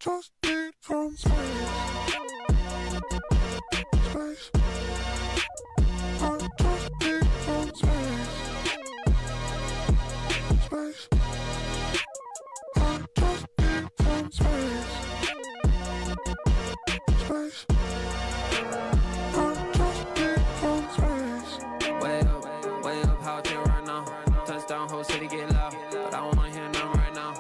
just need from space. Space. I just need from space. Space. I just need from space. Space. I just need from space. Way up, how it feel right now. Touchdown, whole city get loud, but I don't wanna hear none right now.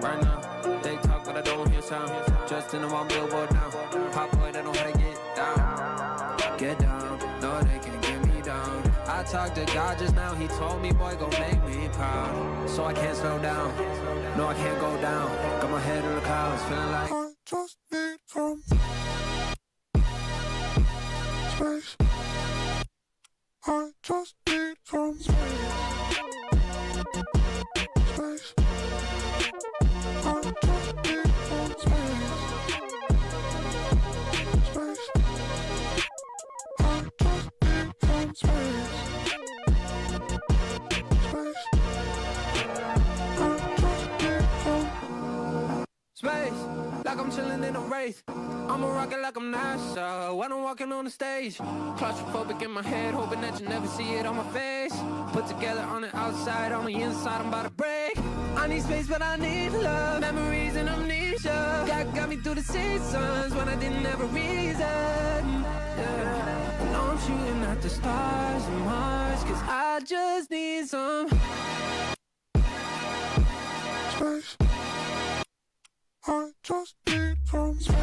Right now, they talk but I don't hear sound. Just in the one billboard now. Pop boy, they know how to get down. Get down, no they can't get me down. I talked to God just now, he told me boy gon' make me proud. So I can't slow down, no I can't go down. Got my head in the clouds, feeling like I just need from space. I just need from space. Space. I just need from space. Space. I just need from space. Space. I just need from space, like I'm chilling in a wraith. I'm a rocket like I'm NASA when I'm walking on the stage. Claustrophobic in my head, hoping that you never see it on my face. Put together on the outside, on the inside, I'm about to break. I need space, but I need love. Memories and amnesia that got me through the seasons when I didn't have a reason. Yeah. I know I'm shooting at the stars and Mars, cause I just need some space. I just need from space.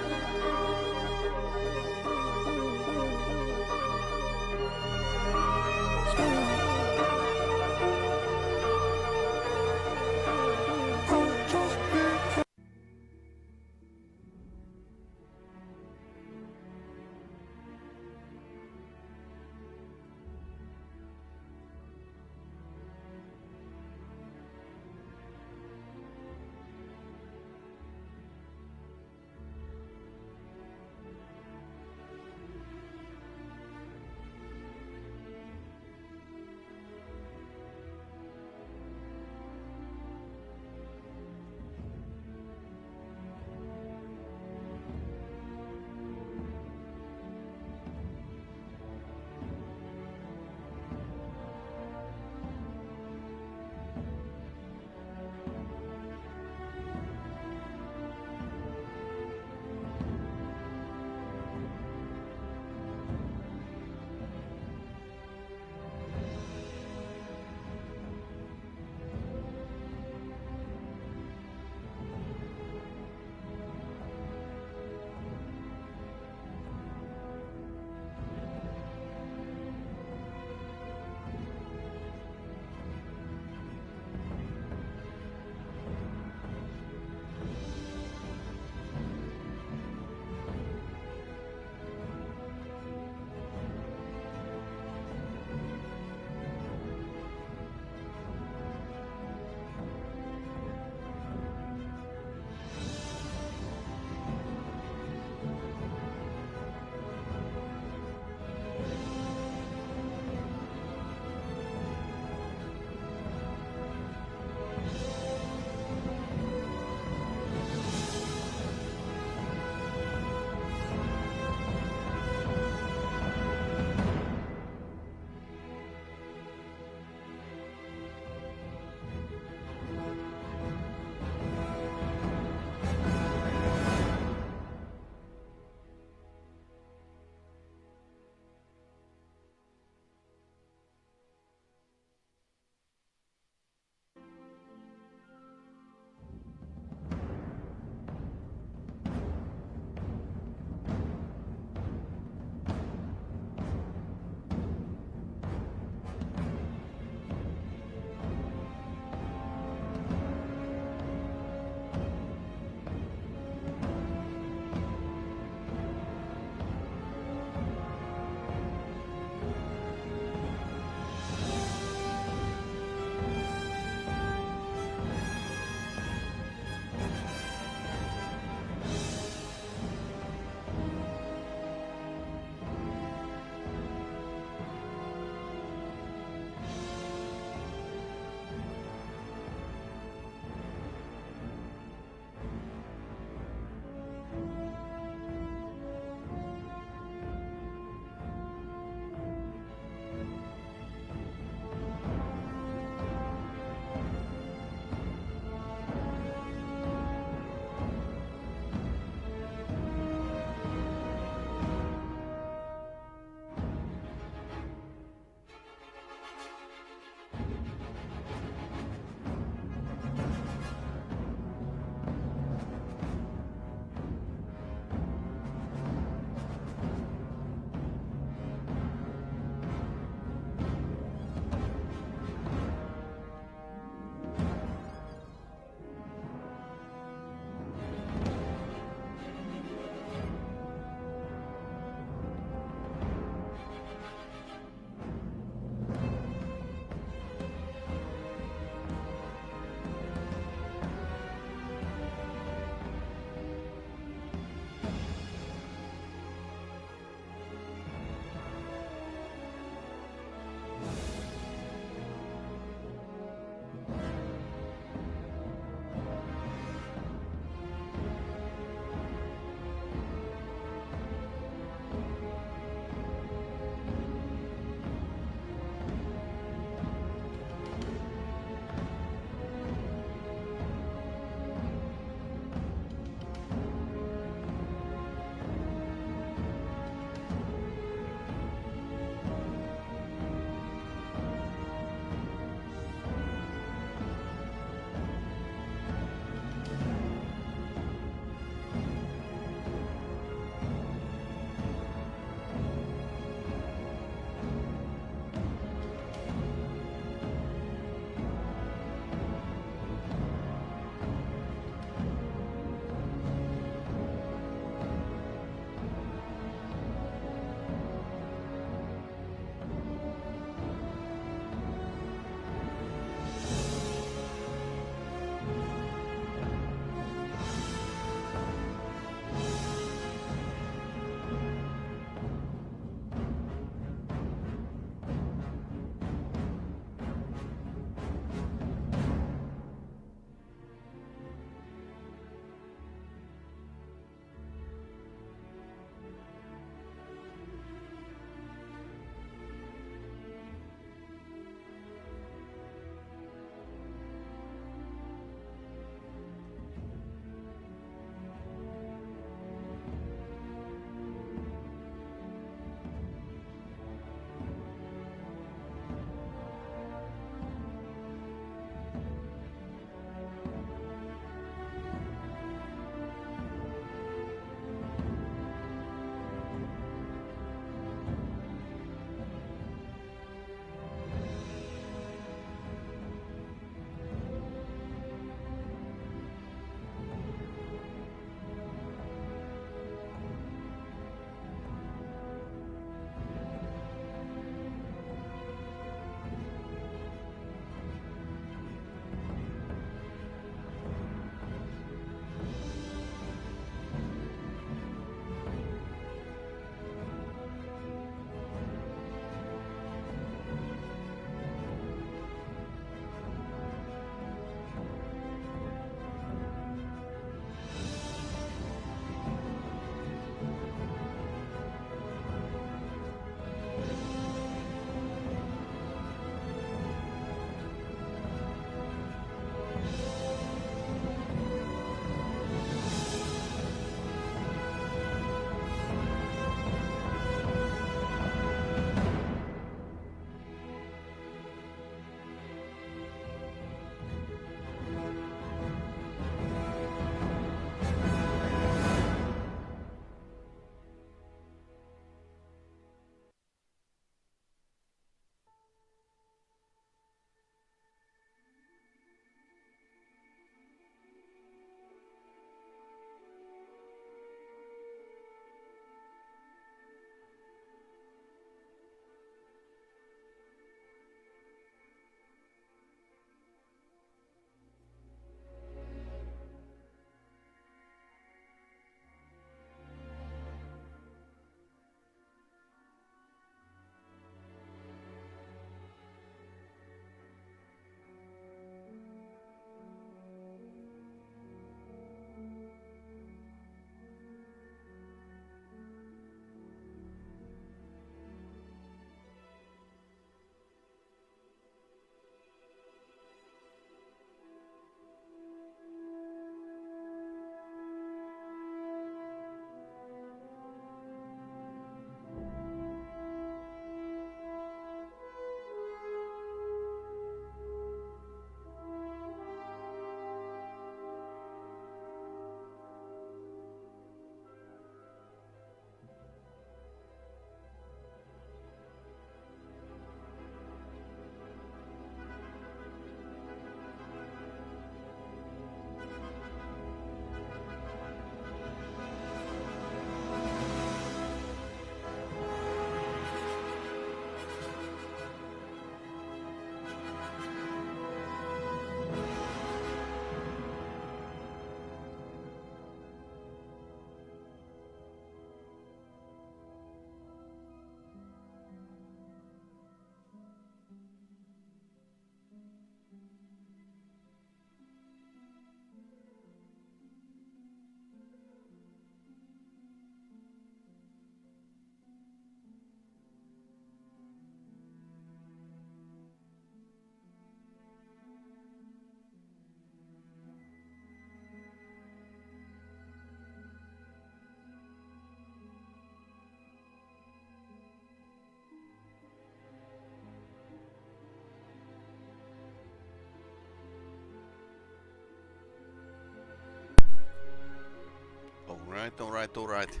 Alright.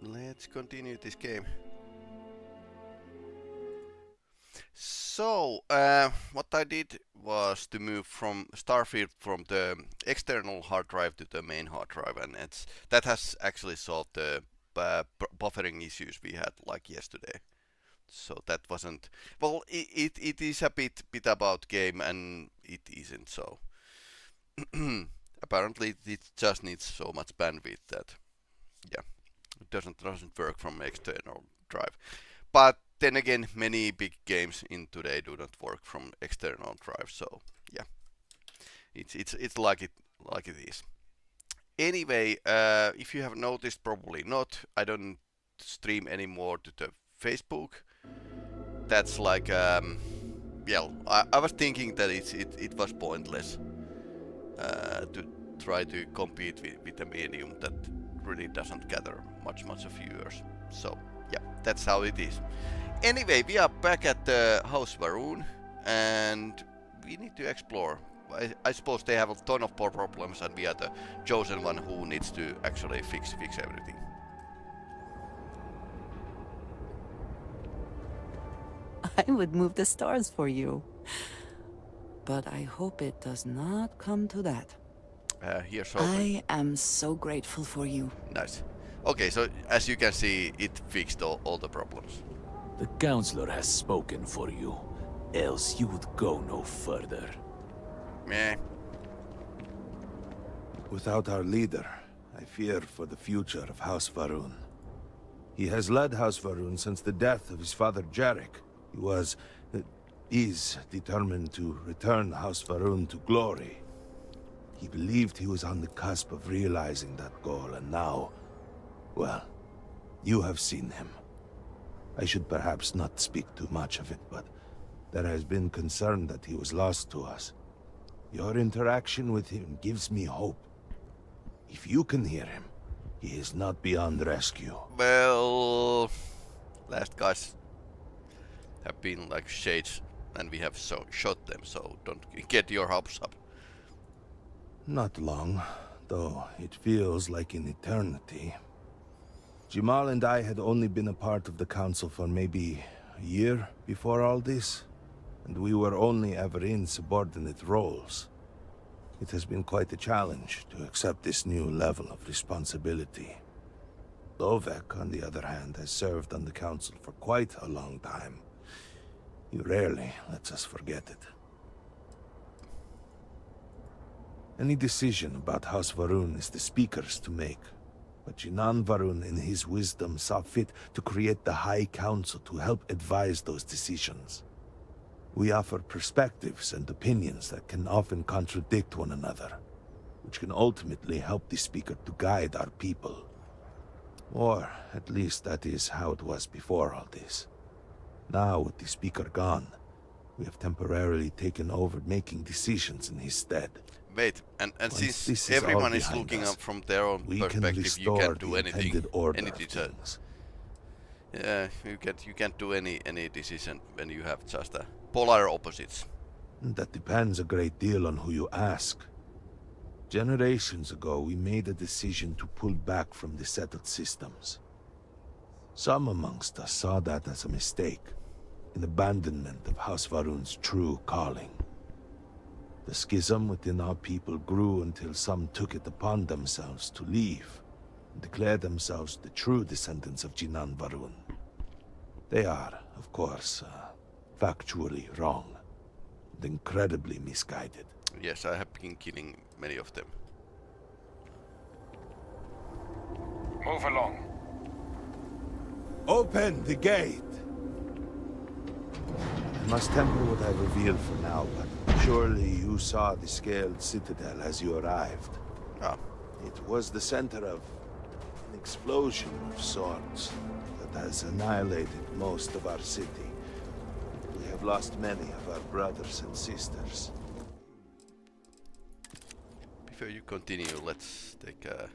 Let's continue this game. So, what I did was to move from Starfield from the external hard drive to the main hard drive, and that has actually solved the buffering issues we had like yesterday. So that wasn't well. It is a bit about game, and it isn't. So apparently it just needs so much bandwidth that it doesn't work from external drive. But then again, many big games in today do not work from external drive. So yeah, it's like it is. Anyway, if you have noticed, probably not, I don't stream anymore to the Facebook. That's like I was thinking that it was pointless to try to compete with a medium that really doesn't gather much of viewers. So yeah, that's how it is. Anyway, we are back at the House Varun, and we need to explore. I suppose they have a ton of problems, and we are the chosen one who needs to actually fix everything. I would move the stars for you. But I hope it does not come to that. Here's hoping. I am so grateful for you. Nice. Okay, so as you can see, it fixed all the problems. The counselor has spoken for you, else you would go no further. Meh. Without our leader, I fear for the future of House Varun. He has led House Varun since the death of his father Jarek. He is determined to return House Varun to glory. He believed he was on the cusp of realizing that goal, and now, well, you have seen him. I should perhaps not speak too much of it, but there has been concern that he was lost to us. Your interaction with him gives me hope. If you can hear him, he is not beyond rescue. Well, last guys have been like shades, and we have shot them, so don't get your hopes up. Not long, though it feels like an eternity. Jamal and I had only been a part of the council for maybe a year before all this, and we were only ever in subordinate roles. It has been quite a challenge to accept this new level of responsibility. Lovek, on the other hand, has served on the council for quite a long time. He rarely lets us forget it. Any decision about House Varun is the Speaker's to make. But Jinan Varun, in his wisdom, saw fit to create the High Council to help advise those decisions. We offer perspectives and opinions that can often contradict one another, which can ultimately help the Speaker to guide our people. Or, at least that is how it was before all this. Now, with the Speaker gone, we have temporarily taken over making decisions in his stead. Wait, and Once since this is everyone all is behind looking us, up from their own we can perspective, you restore can't do the anything. intended order Any of decision. things. Yeah, you can't do any decision when you have just a polar opposites. That depends a great deal on who you ask. Generations ago, we made a decision to pull back from the settled systems. Some amongst us saw that as a mistake, an abandonment of House Varun's true calling. The schism within our people grew until some took it upon themselves to leave and declare themselves the true descendants of Jinan Varun. They are, of course, factually wrong and incredibly misguided. Yes, I have been killing many of them. Move along. Open the gate! I must temper what I reveal for now, but surely you saw the scaled citadel as you arrived. Ah, It was the center of an explosion of sorts that has annihilated most of our city. We have lost many of our brothers and sisters. before you continue, let's take a...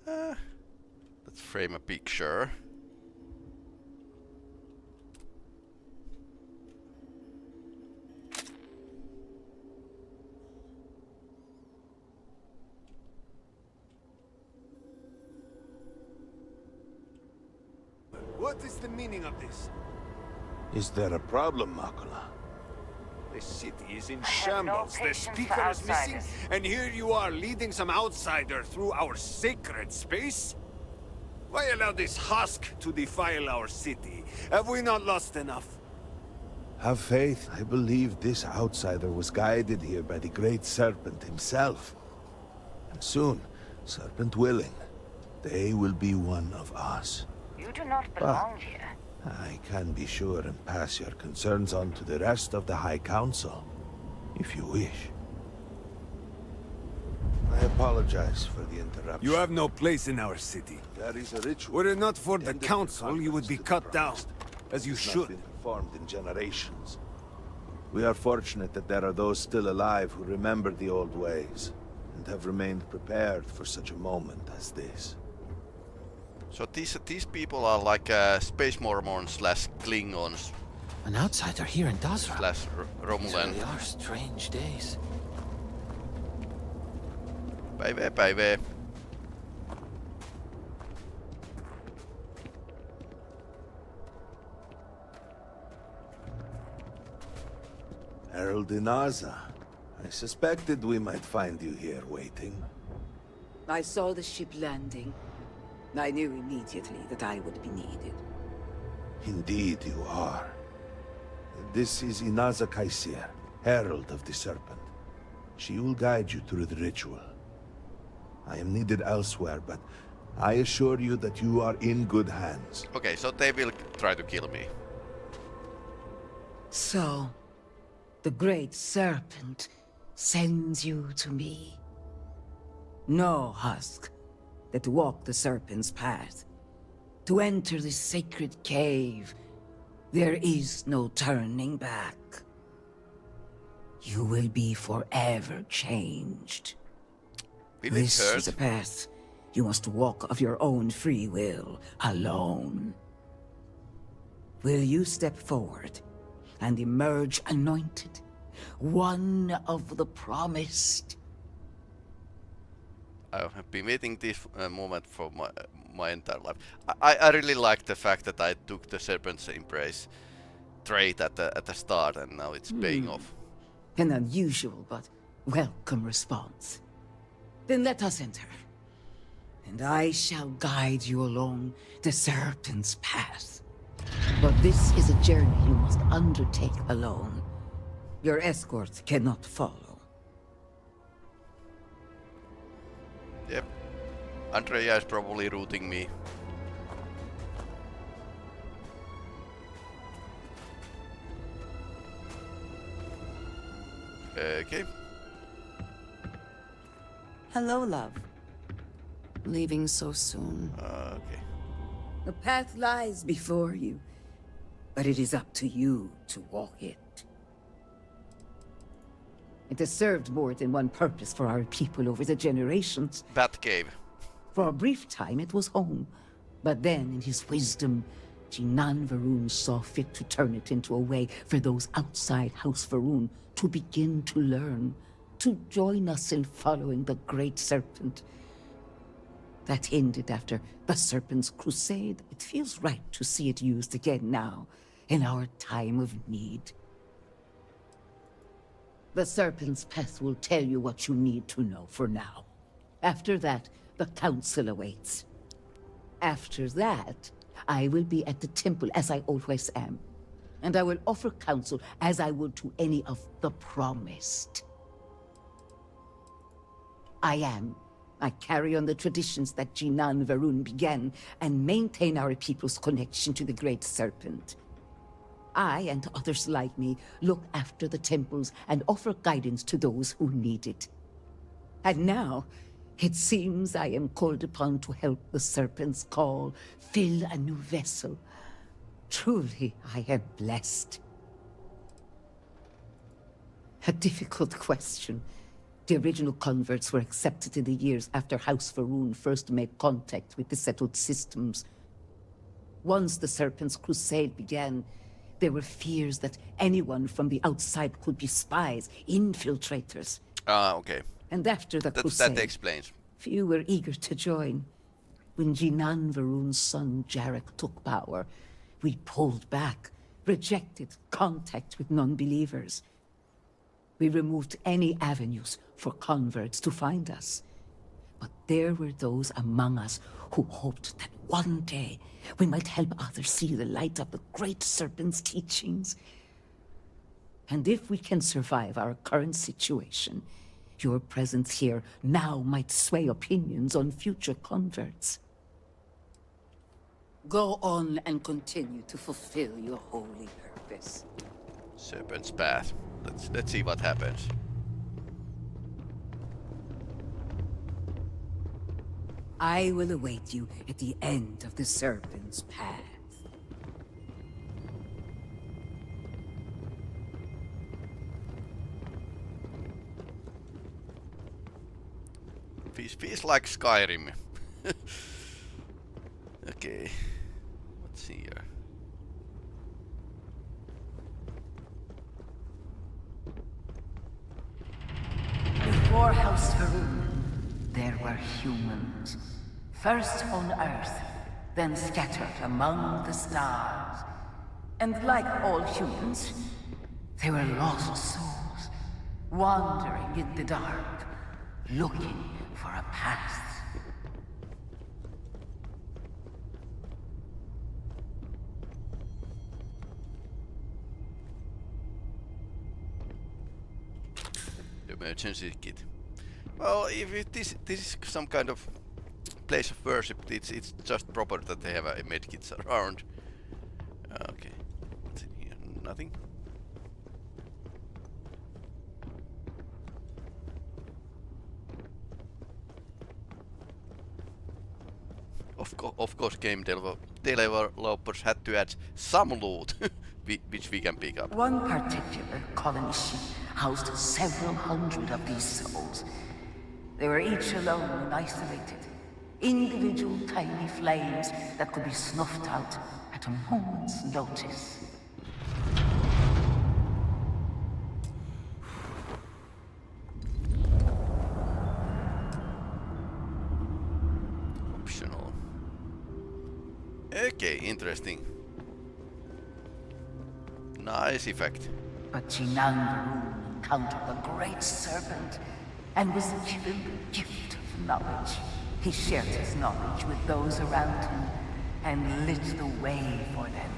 let's frame a picture. What is the meaning of this? Is there a problem, Makula? The city is in have no shambles. The patience for speaker is missing, outsiders. and here you are leading some outsider through our sacred space? Why allow this husk to defile our city? Have we not lost enough? Have faith. I believe this outsider was guided here by the Great Serpent himself. And soon, Serpent willing, they will be one of us. You do not belong here. I can be sure and pass your concerns on to the rest of the High Council, if you wish. I apologize for the interruption. You have no place in our city. There is a ritual. Were it not for the End of council, you would be contrast cut to the down, promised. as you It's not should. been performed in generations. We are fortunate that there are those still alive who remember the old ways, and have remained prepared for such a moment as this. So these people are like space Mormons slash Klingons An outsider here in Dazra. slash Romulan. They are strange days. Päivää. Herald Inaza, I suspected we might find you here waiting. I saw the ship landing. I knew immediately that I would be needed. Indeed you are. This is Inaza Kaisir, Herald of the Serpent. She will guide you through the ritual. I am needed elsewhere, but I assure you that you are in good hands. Okay, so they will try to kill me. So, the Great Serpent sends you to me. No husk that walk the Serpent's path. To enter this sacred cave, there is no turning back. You will be forever changed. Will it This hurt? is a path you must walk of your own free will, alone. Will you step forward and emerge anointed, one of the promised? I have been waiting this moment for my entire life. I really like the fact that I took the Serpent's Embrace trait at the start, and now it's paying off. An unusual but welcome response. Then let us enter, and I shall guide you along the Serpent's path. But this is a journey you must undertake alone. Your escort cannot follow. Yep. Andrea is probably rooting me. Okay. Hello, love. Leaving so soon. Okay. The path lies before you, but it is up to you to walk it. It has served more than one purpose for our people over the generations. Bat cave. For a brief time, it was home. But then, in his wisdom, Jinan Varun saw fit to turn it into a way for those outside House Varun to begin to learn, to join us in following the Great Serpent. That ended after the Serpent's crusade. It feels right to see it used again now, in our time of need. The Serpent's path will tell you what you need to know for now. After that, the Council awaits. After that, I will be at the temple as I always am. And I will offer counsel as I would to any of the promised. I carry on the traditions that Jinan Varun began and maintain our people's connection to the Great Serpent. I and others like me look after the temples and offer guidance to those who need it. And now, it seems I am called upon to help the Serpent's call fill a new vessel. Truly, I am blessed. A difficult question. The original converts were accepted in the years after House Varun first made contact with the settled systems. Once the Serpent's crusade began, there were fears that anyone from the outside could be spies, infiltrators. Okay. And after the crusade, That explains. few were eager to join. When Jinan Varun's son Jarek took power, we pulled back, rejected contact with non-believers. We removed any avenues for converts to find us. But there were those among us who hoped that one day we might help others see the light of the Great Serpent's teachings. And if we can survive our current situation, your presence here now might sway opinions on future converts. Go on and continue to fulfill your holy purpose. Serpent's Path. Let's see what happens. I will await you at the end of the Serpent's Path. Feels like Skyrim. Okay. Let's see here. Before House Varun, there were humans. First on Earth, then scattered among the stars. And like all humans, they were lost souls, wandering in the dark, looking for a path. Emergency kit. Well, if this is some kind of place of worship, it's just proper that they have a medkits around. Okay, what's in here? Nothing. Of course, game developers had to add some loot, which we can pick up. One particular colony ship housed several hundred of these souls. They were each alone and isolated. Individual tiny flames that could be snuffed out at a moment's notice. Optional. Okay, interesting. Nice effect. But Jinan Varun encountered the Great Serpent and was given the gift of knowledge. He shared his knowledge with those around him and lit the way for them.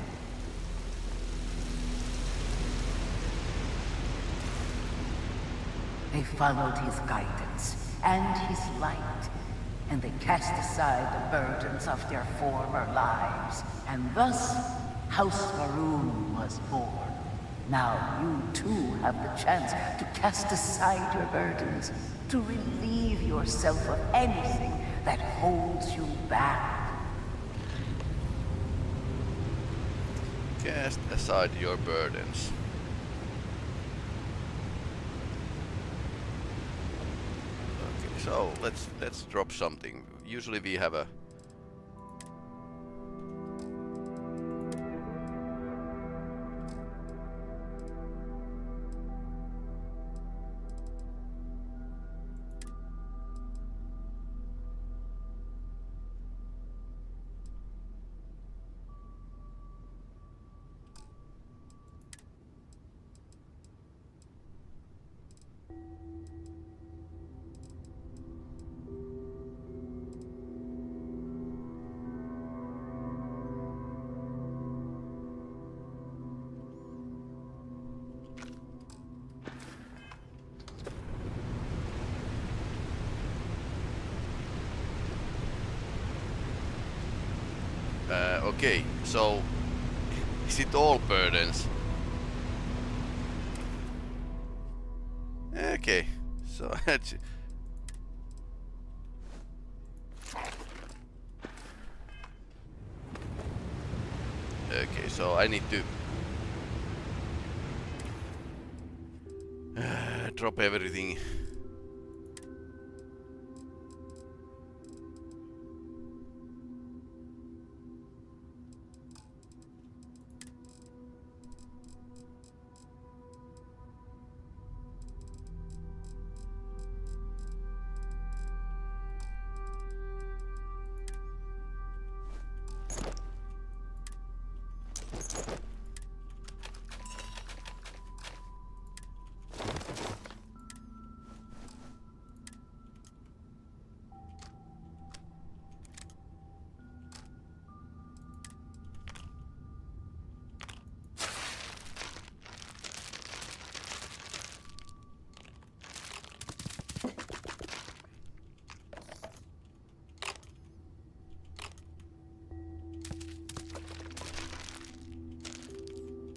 They followed his guidance and his light, and they cast aside the burdens of their former lives. And thus, House Varun was born. Now you too have the chance to cast aside your burdens, to relieve yourself of anything that holds you back. Cast aside your burdens. Okay, so let's drop something. Usually we have a okay, so is it all burdens? Okay, so okay, so I need to drop everything.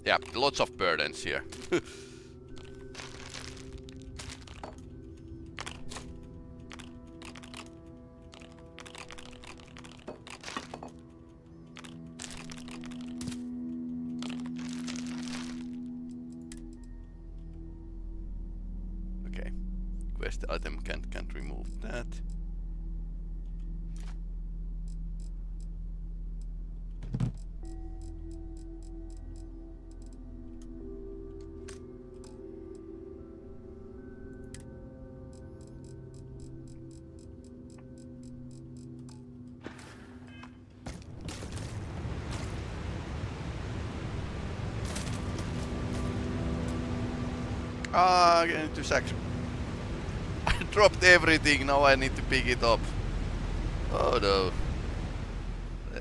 Yeah, lots of burdens here. Okay, quest item can't remove that. Ah, I need to sack. I dropped everything, now I need to pick it up. Oh no.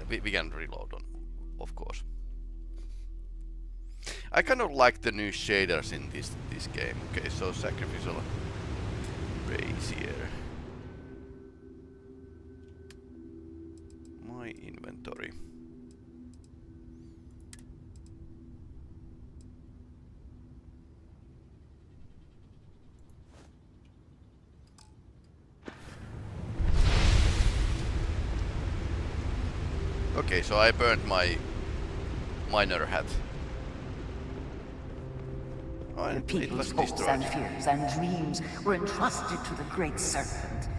We can reload on, of course. I kind of like the new shaders in this game. Okay, so sacrificial brazier. My inventory. Okay, so I burned my miner hat. Oh, The people's hopes and fears and dreams were entrusted to the Great Serpent.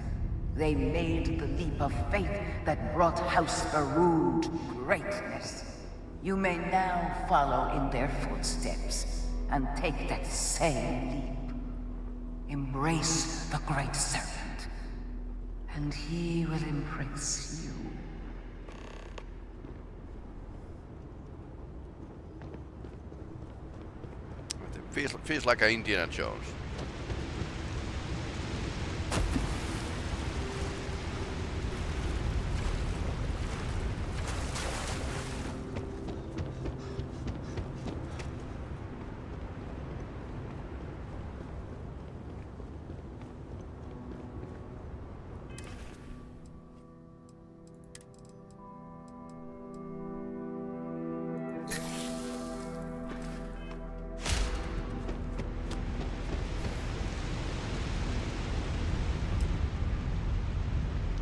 They made the leap of faith that brought House Faroon to greatness. You may now follow in their footsteps and take that same leap. Embrace the Great Serpent, and he will embrace you. Feels like a Indiana Jones.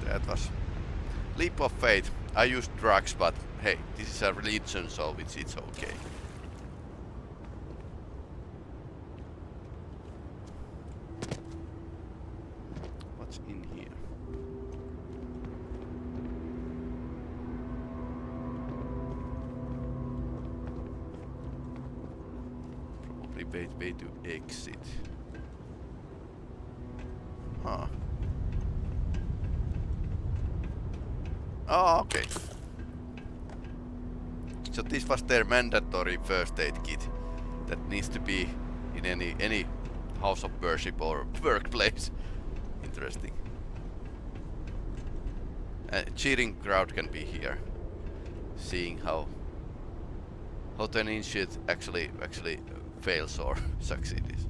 That was leap of faith. I used drugs, but hey, this is a religion, so it's okay. What's in here? Probably way to exit. Huh. Oh, okay. So this was their mandatory first aid kit that needs to be in any house of worship or workplace. Interesting. Cheating crowd can be here, seeing how the initiate actually fails or succeeds.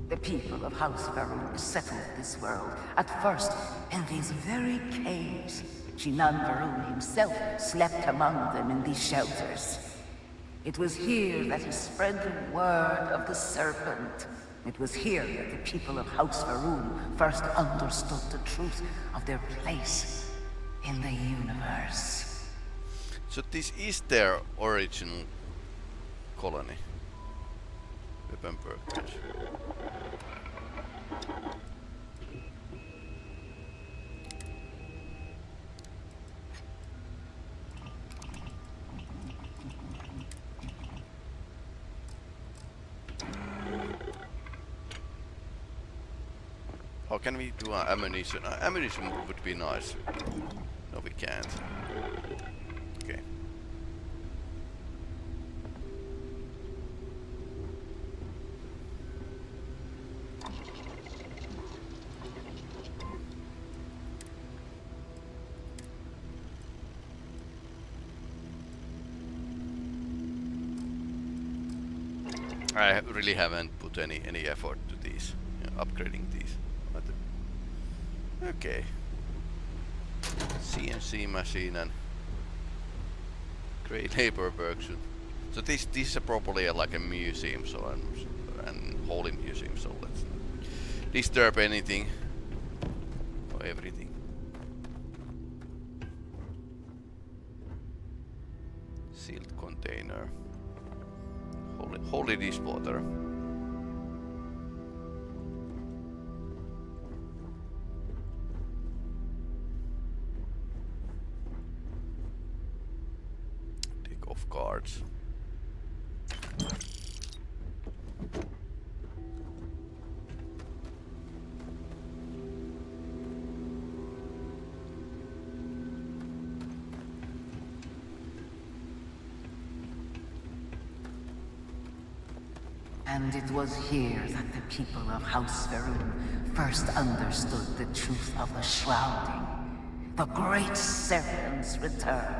The people of House Faroon settled this world, at first in these very caves. Jinan Varun himself slept among them in these shelters. It was here that he spread the word of the serpent. It was here that the people of House Faroon first understood the truth of their place in the universe. So this is their original colony. Weapon workbench. How can we do ammunition? Ammunition would be nice. No, we can't. Okay. I really haven't put any effort to these, upgrading these. But, okay. CNC machine and great labor workshop. So this is probably like a museum, so and holy museum. So let's not disturb anything or everything. Sealed container. Holy dishwater. Deck of cards. And it was here that the people of House Varun first understood the truth of the shrouding. The great serpent's return.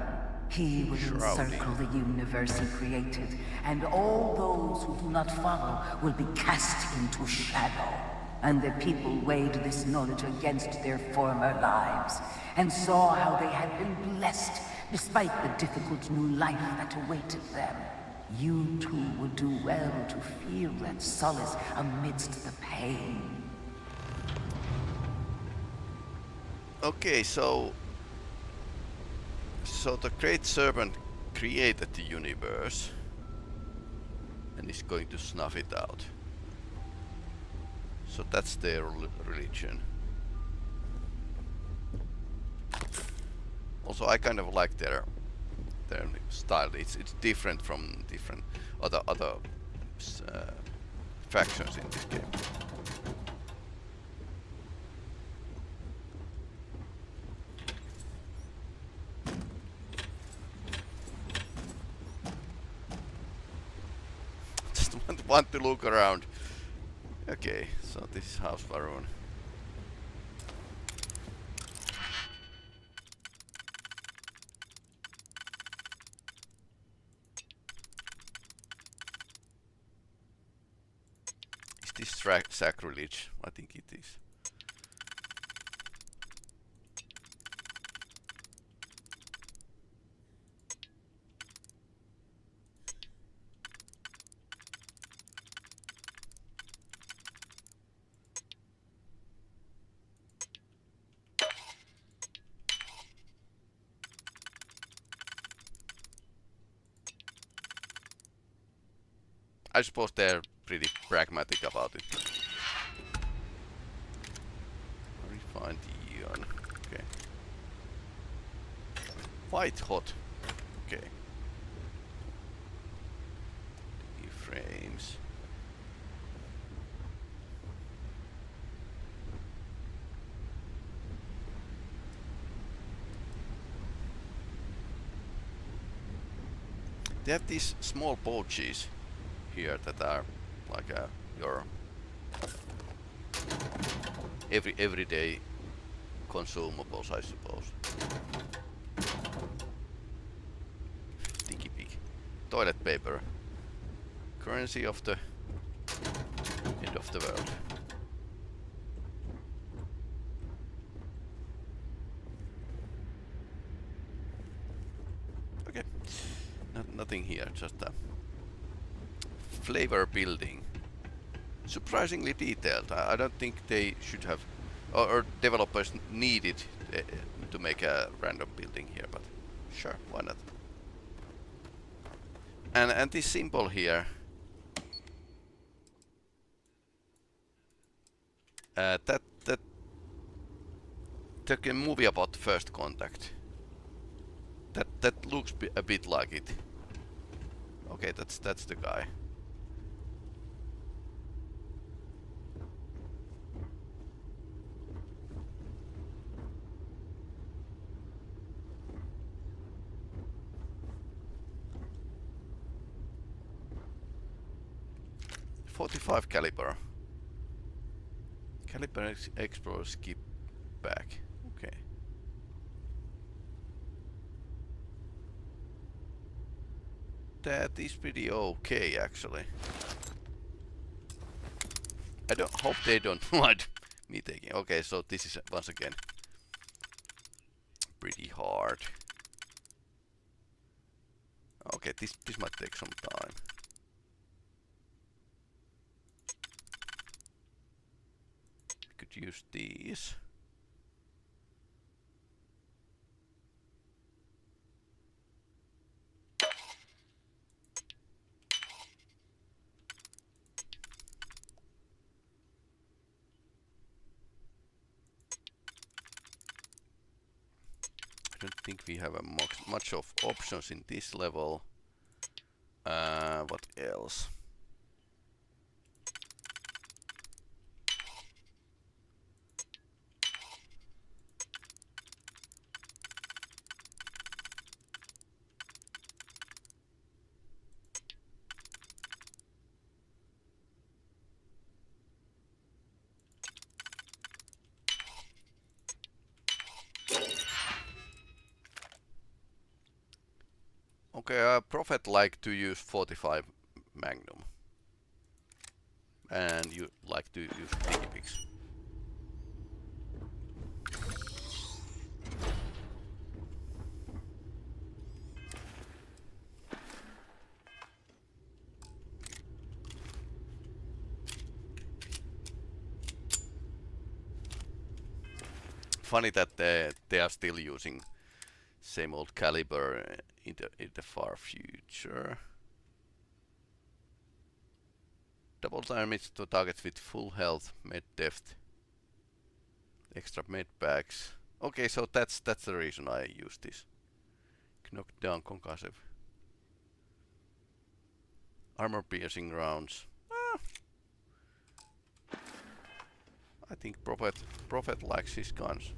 He will encircle the universe he created, and all those who do not follow will be cast into shadow. And the people weighed this knowledge against their former lives, and saw how they had been blessed despite the difficult new life that awaited them. You too would do well to feel that solace amidst the pain. Okay, so the Great Serpent created the universe and is going to snuff it out. So that's their religion. Also, I kind of like their style. It's different from different other factions in this game. Just want to look around. Okay, so this is House Varun. Is this sacrilege? I think it is. I suppose they're pretty pragmatic about it. Refined ion. Okay. White hot. Okay. Frames. They have these small pouches here that are like your everyday consumables, I suppose. Sticky pig. Toilet paper. Currency of the end of the world. Okay. Nothing here, just a flavor building. Surprisingly detailed. I don't think they should have, or developers needed to make a random building here, but sure, why not? And this symbol here, that the movie about First Contact. That looks a bit like it. Okay, that's the guy. .45 caliber. Caliber Explorer skip back. Okay. That is pretty okay, actually. I don't hope they don't mind me taking. Okay, so this is once again pretty hard. Okay, this might take some time. Could use these. I don't think we have much of options in this level. What else? Okay, Prophet like to use 45 Magnum. And you like to use Sticky Picks. Funny that they are still using same old caliber in the far future. Double damage to targets with full health, med deft, extra med packs. Okay, so that's the reason I use this. Knock down concussive. Armor piercing rounds. I think Prophet likes his guns.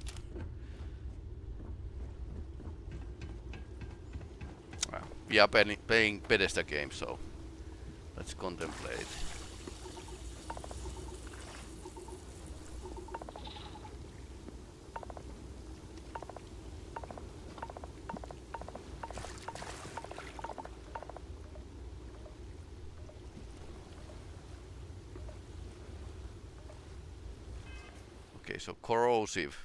We are playing Bethesda games, so let's contemplate. Okay, so corrosive.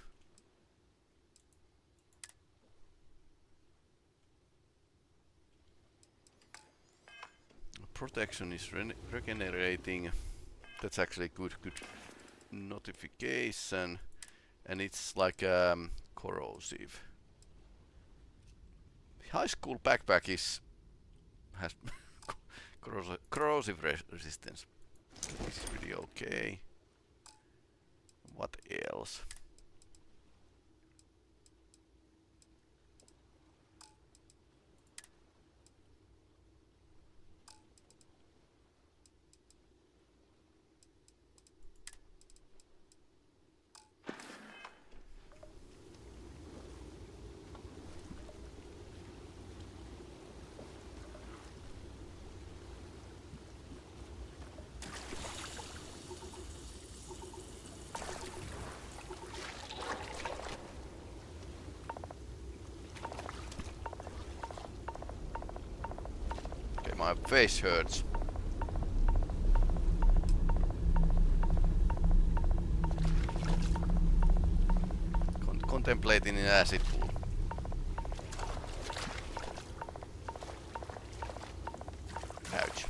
Protection is regenerating. That's actually good notification, and it's like corrosive. High school backpack has corrosive resistance. This is really okay. What else? My face hurts. Contemplating an acid pool. Ouch.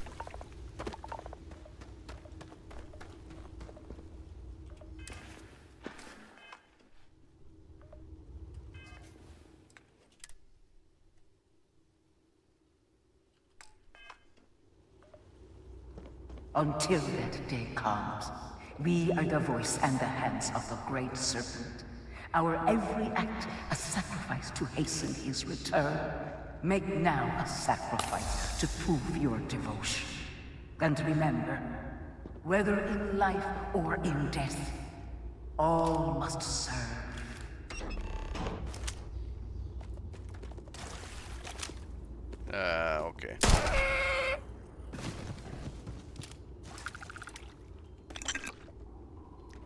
Until that day comes, we are the voice and the hands of the Great Serpent. Our every act a sacrifice to hasten his return. Make now a sacrifice to prove your devotion. And remember, whether in life or in death, all must serve. Okay.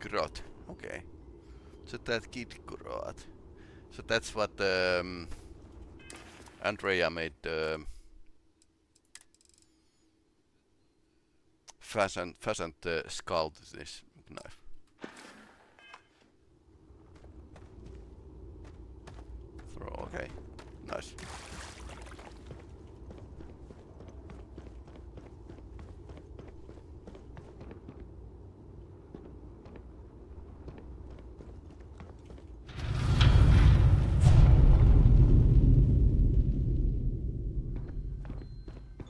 Grot. Okay. So that kid grot. So that's what Andrea made fashioned skull to this knife. Throw. Okay. Nice.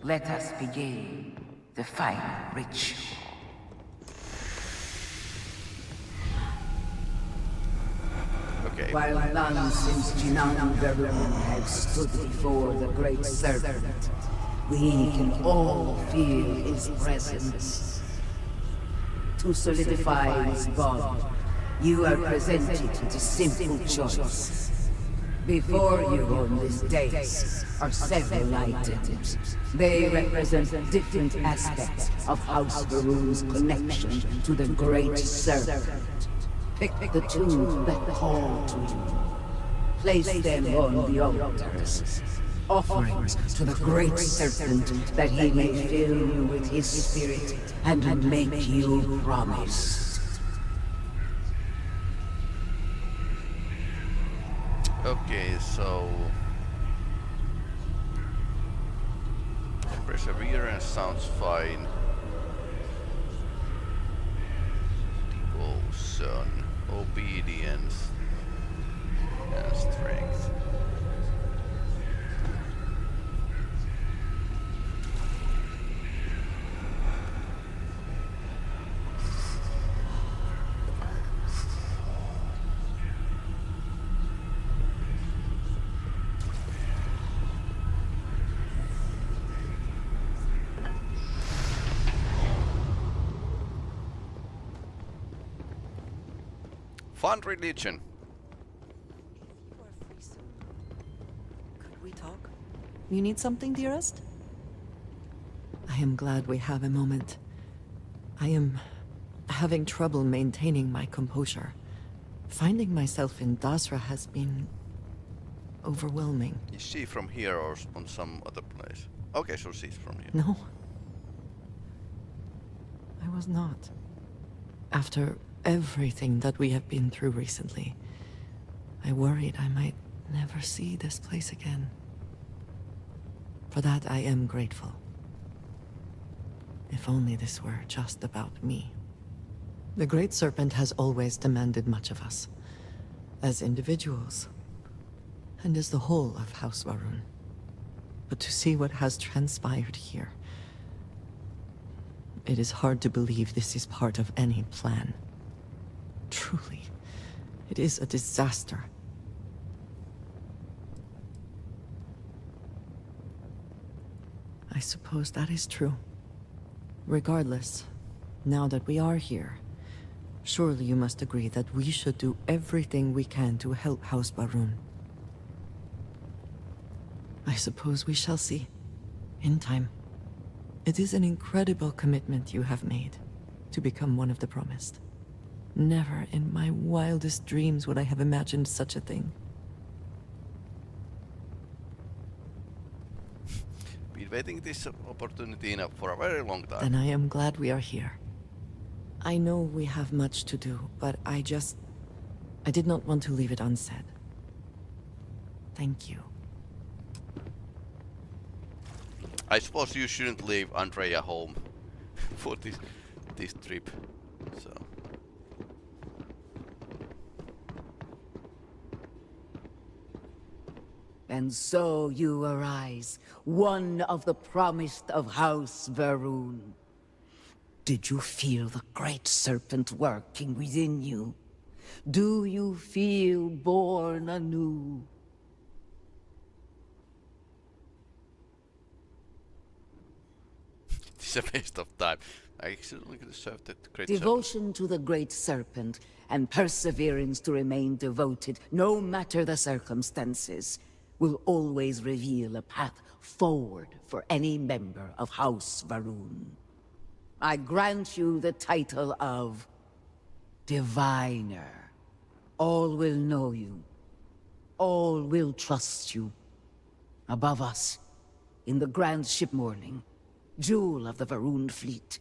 Let us begin the final ritual. Okay. While none since Jinan Verun have stood before the great serpent, we can all feel his presence. To solidify his bond, you are presented with a simple choice. Before you on this dais are several items. They represent different aspects of House Varun's connection to the Great Serpent. Pick the two that call to you. Place them on the altars. Offerings to the Great Serpent that he may fill you with his spirit and make you promise. Okay, so perseverance sounds fine. Devotion, obedience, and strength. Fun religion. Could we talk? You need something, dearest? I am glad we have a moment. I am having trouble maintaining my composure. Finding myself in Dasra has been overwhelming. Is she from here or on some other place? Okay, so she's from here. No. I was not. After everything that we have been through recently, I worried I might never see this place again. For that I am grateful. If only this were just about me. The Great Serpent has always demanded much of us, as individuals, and as the whole of House Varun. But to see what has transpired here, it is hard to believe this is part of any plan. Truly, it is a disaster. I suppose that is true. Regardless, now that we are here, surely you must agree that we should do everything we can to help House Varun. I suppose we shall see. In time. It is an incredible commitment you have made, to become one of the promised. Never in my wildest dreams would I have imagined such a thing. Been waiting this opportunity for a very long time. Then I am glad we are here. I know we have much to do, but I did not want to leave it unsaid. Thank you. I suppose you shouldn't leave Andrea home for this trip. So And so you arise, one of the promised of House Varun. Did you feel the Great Serpent working within you? Do you feel born anew? it's a waste of time. I actually could have served that great Devotion to the Great Serpent and perseverance to remain devoted, no matter the circumstances, will always reveal a path forward for any member of House Varun. I grant you the title of Diviner. All will know you. All will trust you. Above us, in the Grand Ship Morning, jewel of the Varun fleet,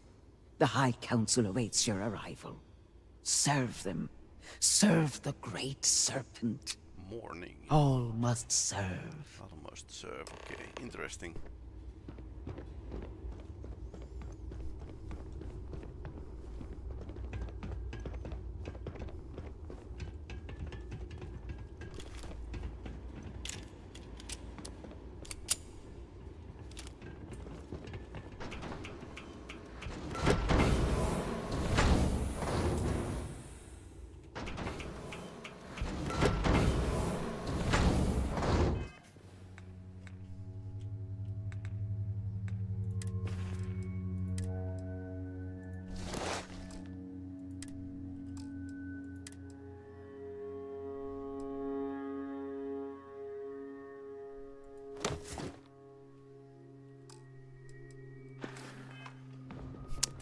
the High Council awaits your arrival. Serve them. Serve the Great Serpent. Morning. All must serve. All must serve. Okay, interesting.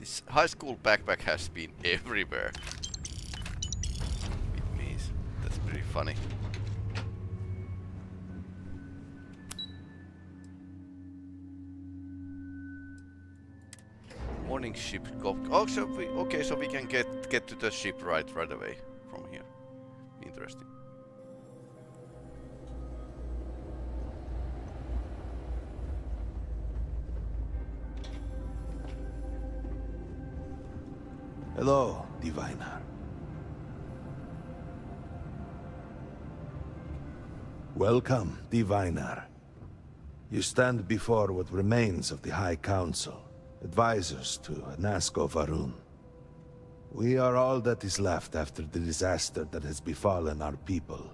This high school backpack has been everywhere. With me. That's pretty funny. Morning ship. Oh, so we can get to the ship right away from here. Interesting. Hello, Diviner. Welcome, Diviner. You stand before what remains of the High Council, advisors to Nasco Varun. We are all that is left after the disaster that has befallen our people.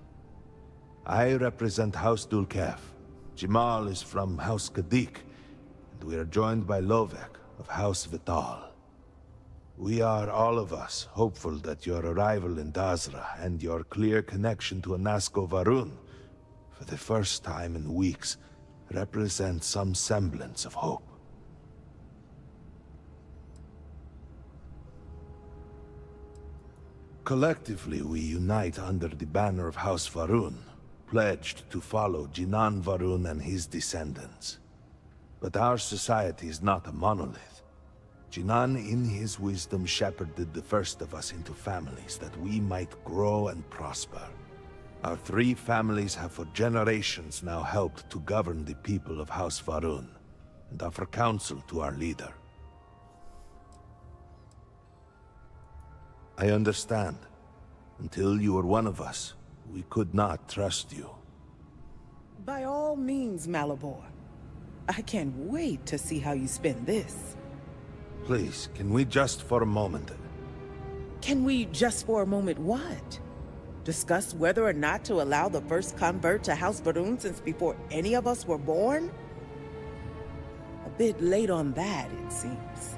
I represent House Dulkef. Jamal is from House Kadik, and we are joined by Lovek of House Vital. We are, all of us, hopeful that your arrival in Dazra and your clear connection to Nasco Varun, for the first time in weeks, represent some semblance of hope. Collectively, we unite under the banner of House Varun, pledged to follow Jinan Varun and his descendants. But our society is not a monolith. Jinan, in his wisdom, shepherded the first of us into families that we might grow and prosper. Our 3 families have for generations now helped to govern the people of House Varun, and offer counsel to our leader. I understand. Until you were one of us, we could not trust you. By all means, Malabor. I can't wait to see how you spend this. Please, can we just for a moment... Can we just for a moment what? Discuss whether or not to allow the first convert to House Varun since before any of us were born? A bit late on that, it seems.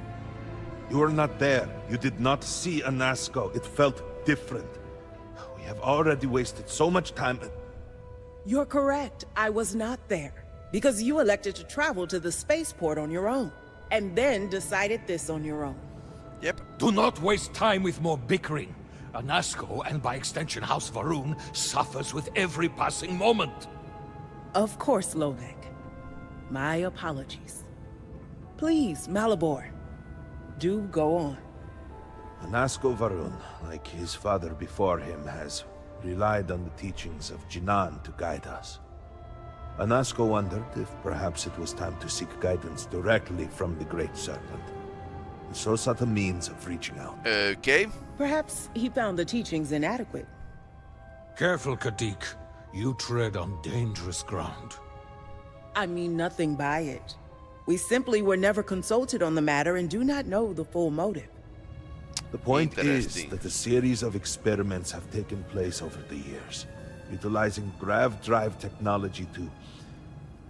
You were not there. You did not see Anasco. It felt different. We have already wasted so much time. You're correct. I was not there. Because you elected to travel to the spaceport on your own. And then decided this on your own. Yep. Do not waste time with more bickering. Anasco, and by extension House Varun, suffers with every passing moment. Of course, Lovek. My apologies. Please, Malabor. Do go on. Anasco Varun, like his father before him, has relied on the teachings of Jinan to guide us. Anasco wondered if perhaps it was time to seek guidance directly from the Great Serpent, and so sought a means of reaching out. Okay. Perhaps he found the teachings inadequate. Careful, Kadik. You tread on dangerous ground. I mean nothing by it. We simply were never consulted on the matter and do not know the full motive. The point is that a series of experiments have taken place over the years, utilizing grav drive technology to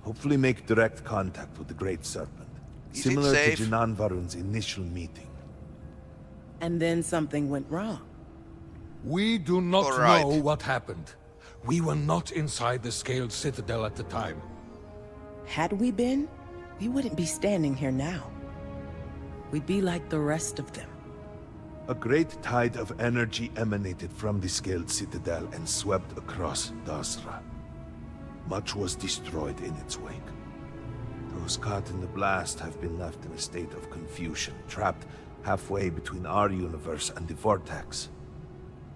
hopefully make direct contact with the Great Serpent, similar to Jinan Varun's initial meeting. And then something went wrong. We do not know what happened. We were not inside the Scaled Citadel at the time. Had we been, we wouldn't be standing here now. We'd be like the rest of them. A great tide of energy emanated from the Scaled Citadel and swept across Dazra. Much was destroyed in its wake. Those caught in the blast have been left in a state of confusion, trapped halfway between our universe and the Vortex.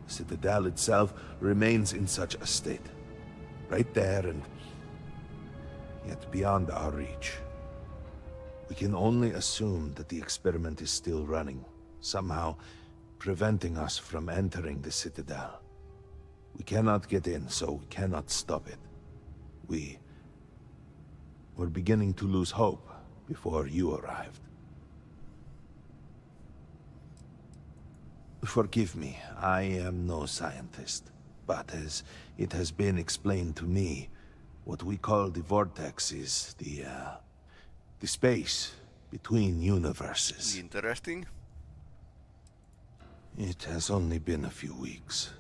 The Citadel itself remains in such a state. Right there and yet beyond our reach. We can only assume that the experiment is still running, somehow preventing us from entering the Citadel. We cannot get in, so we cannot stop it. We were beginning to lose hope before you arrived. Forgive me, I am no scientist, but as it has been explained to me, what we call the Vortex is the space between universes. Interesting. It has only been a few weeks.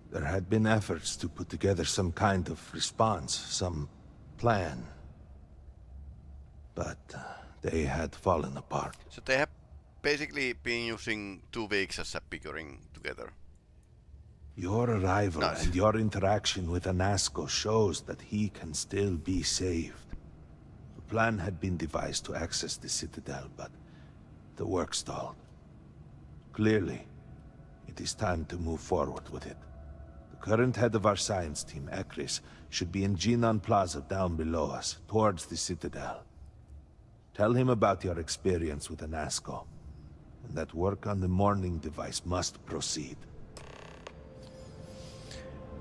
There had been efforts to put together some kind of response, some plan. But they had fallen apart. So they have basically been using 2 weeks as a bickering together. Your arrival Nice. and your interaction with Anasco shows that he can still be saved. The plan had been devised to access the Citadel, but the work stalled. Clearly, it is time to move forward with it. The current head of our science team, Ekris, should be in Jinan Plaza down below us, towards the Citadel. Tell him about your experience with Anasco, and that work on the morning device must proceed.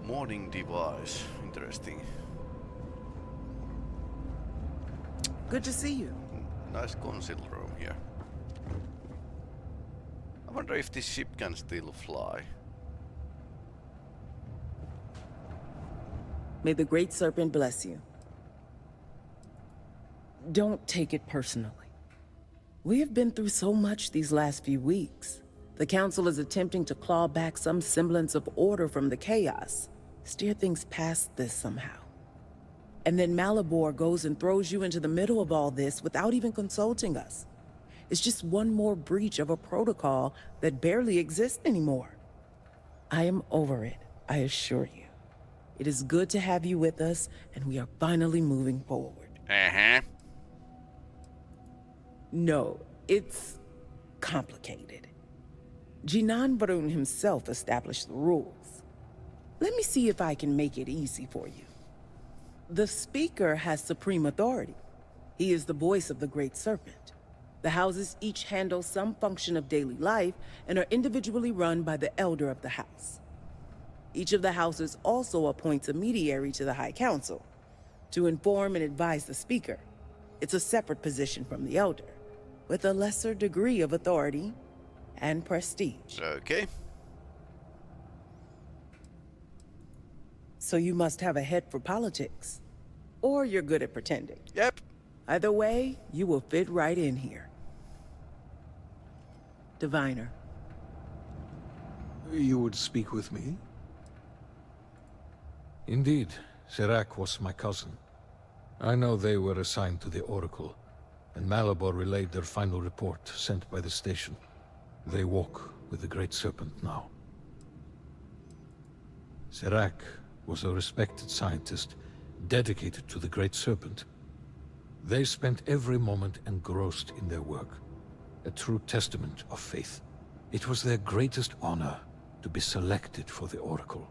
Morning device. Interesting. Good to see you. Nice conceal room here. I wonder if this ship can still fly. May the Great Serpent bless you. Don't take it personally. We have been through so much these last few weeks. The Council is attempting to claw back some semblance of order from the chaos, steer things past this somehow. And then Malibor goes and throws you into the middle of all this without even consulting us. It's just one more breach of a protocol that barely exists anymore. I am over it, I assure you. It is good to have you with us, and we are finally moving forward. Uh-huh. No, it's complicated. Jinan Varun himself established the rules. Let me see if I can make it easy for you. The Speaker has supreme authority. He is the voice of the Great Serpent. The houses each handle some function of daily life and are individually run by the Elder of the House. Each of the houses also appoints a mediary to the High Council to inform and advise the Speaker. It's a separate position from the Elder, with a lesser degree of authority and prestige. Okay. So you must have a head for politics. Or you're good at pretending. Yep. Either way, you will fit right in here. Diviner. You would speak with me? Indeed, Serac was my cousin. I know they were assigned to the Oracle, and Malibor relayed their final report sent by the station. They walk with the Great Serpent now. Serac was a respected scientist, dedicated to the Great Serpent. They spent every moment engrossed in their work, a true testament of faith. It was their greatest honor to be selected for the Oracle.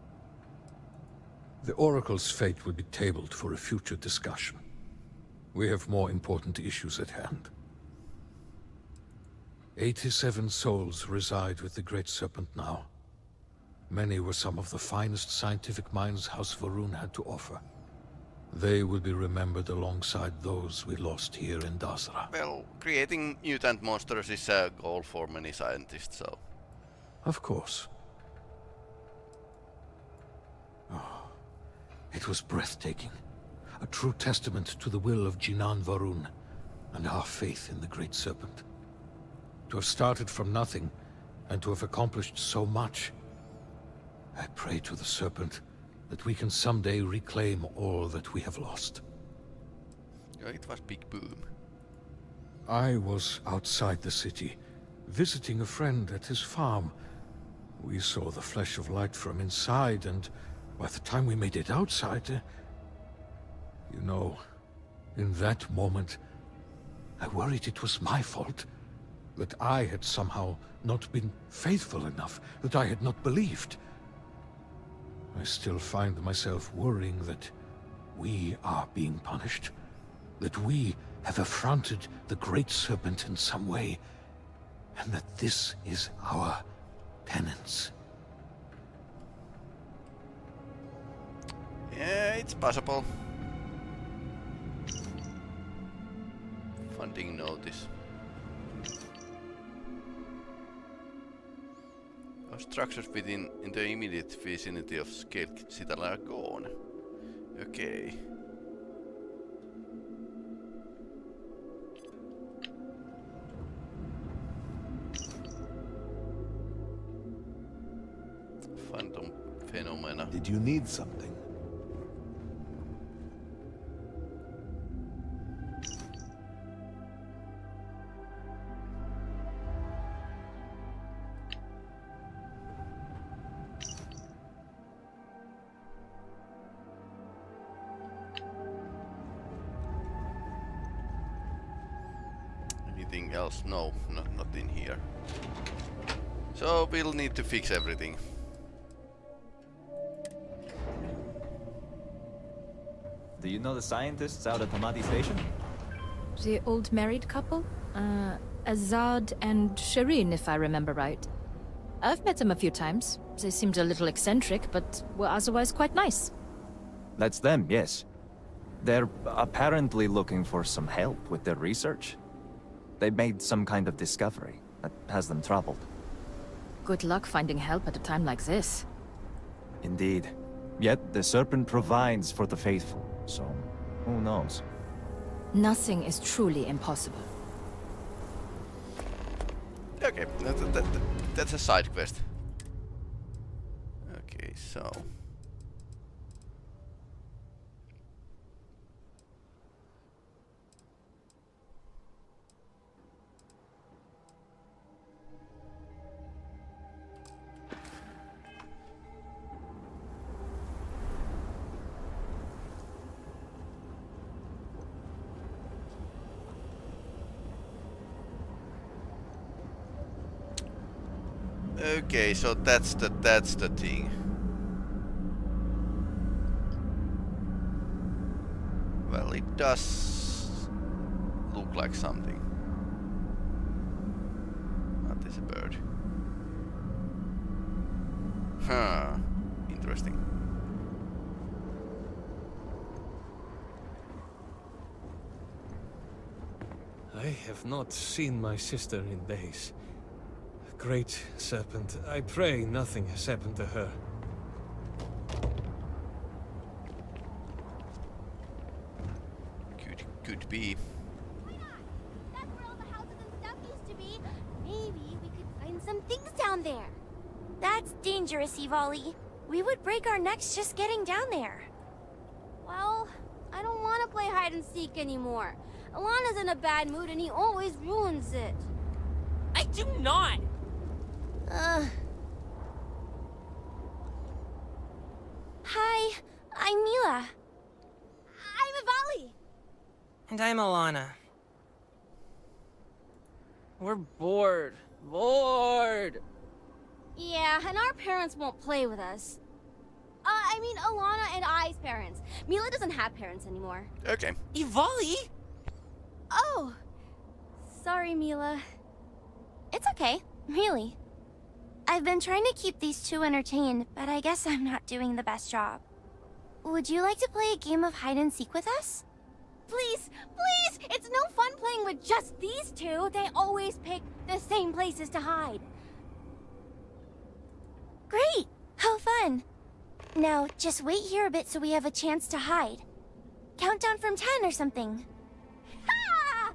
The Oracle's fate will be tabled for a future discussion. We have more important issues at hand. 87 souls reside with the Great Serpent now. Many were some of the finest scientific minds House Varun had to offer. They will be remembered alongside those we lost here in Dasra. Well, creating mutant monsters is a goal for many scientists, so... Of course. Oh, it was breathtaking. A true testament to the will of Jinan Varun and our faith in the Great Serpent. To have started from nothing and to have accomplished so much. I pray to the Serpent that we can someday reclaim all that we have lost. Yeah, it was big boom. I was outside the city, visiting a friend at his farm. We saw the flash of light from inside, and by the time we made it outside... you know, in that moment, I worried it was my fault. That I had somehow not been faithful enough, that I had not believed. I still find myself worrying that we are being punished. That we have affronted the Great Serpent in some way. And that this is our penance. Yeah, it's possible. Funding notice. Our structures in the immediate vicinity of scaled citadel are gone. Okay. Phantom phenomena. Did you need something? anything else? No, not in here. So we'll need to fix everything. Do you know the scientists out at Hamadi Station? The old married couple? Azad and Shireen, if I remember right. I've met them a few times. They seemed a little eccentric, but were otherwise quite nice. That's them, yes. They're apparently looking for some help with their research. They made some kind of discovery that has them troubled. Good luck finding help at a time like this. Indeed. Yet the Serpent provides for the faithful, so who knows? Nothing is truly impossible. Okay, that's a side quest. Okay, so... Okay, so that's the thing. Well, it does look like something. What is a bird? Huh. Interesting. I have not seen my sister in days. Great Serpent, I pray nothing has happened to her. Could be. Why not? That's where all the houses and stuff used to be. Maybe we could find some things down there. That's dangerous, Ivali. We would break our necks just getting down there. Well, I don't want to play hide and seek anymore. Alana's in a bad mood and he always ruins it. I do not! Hi, I'm Mila. I'm Ivali. And I'm Alana. We're bored. Bored! Yeah, and our parents won't play with us. I mean, Alana and I's parents. Mila doesn't have parents anymore. Okay. Ivali? Oh! Sorry, Mila. It's okay, really. I've been trying to keep these two entertained, but I guess I'm not doing the best job. Would you like to play a game of hide and seek with us? Please, please! It's no fun playing with just these two. They always pick the same places to hide. Great! How fun! Now, just wait here a bit so we have a chance to hide. Count down from 10 or something. Ha!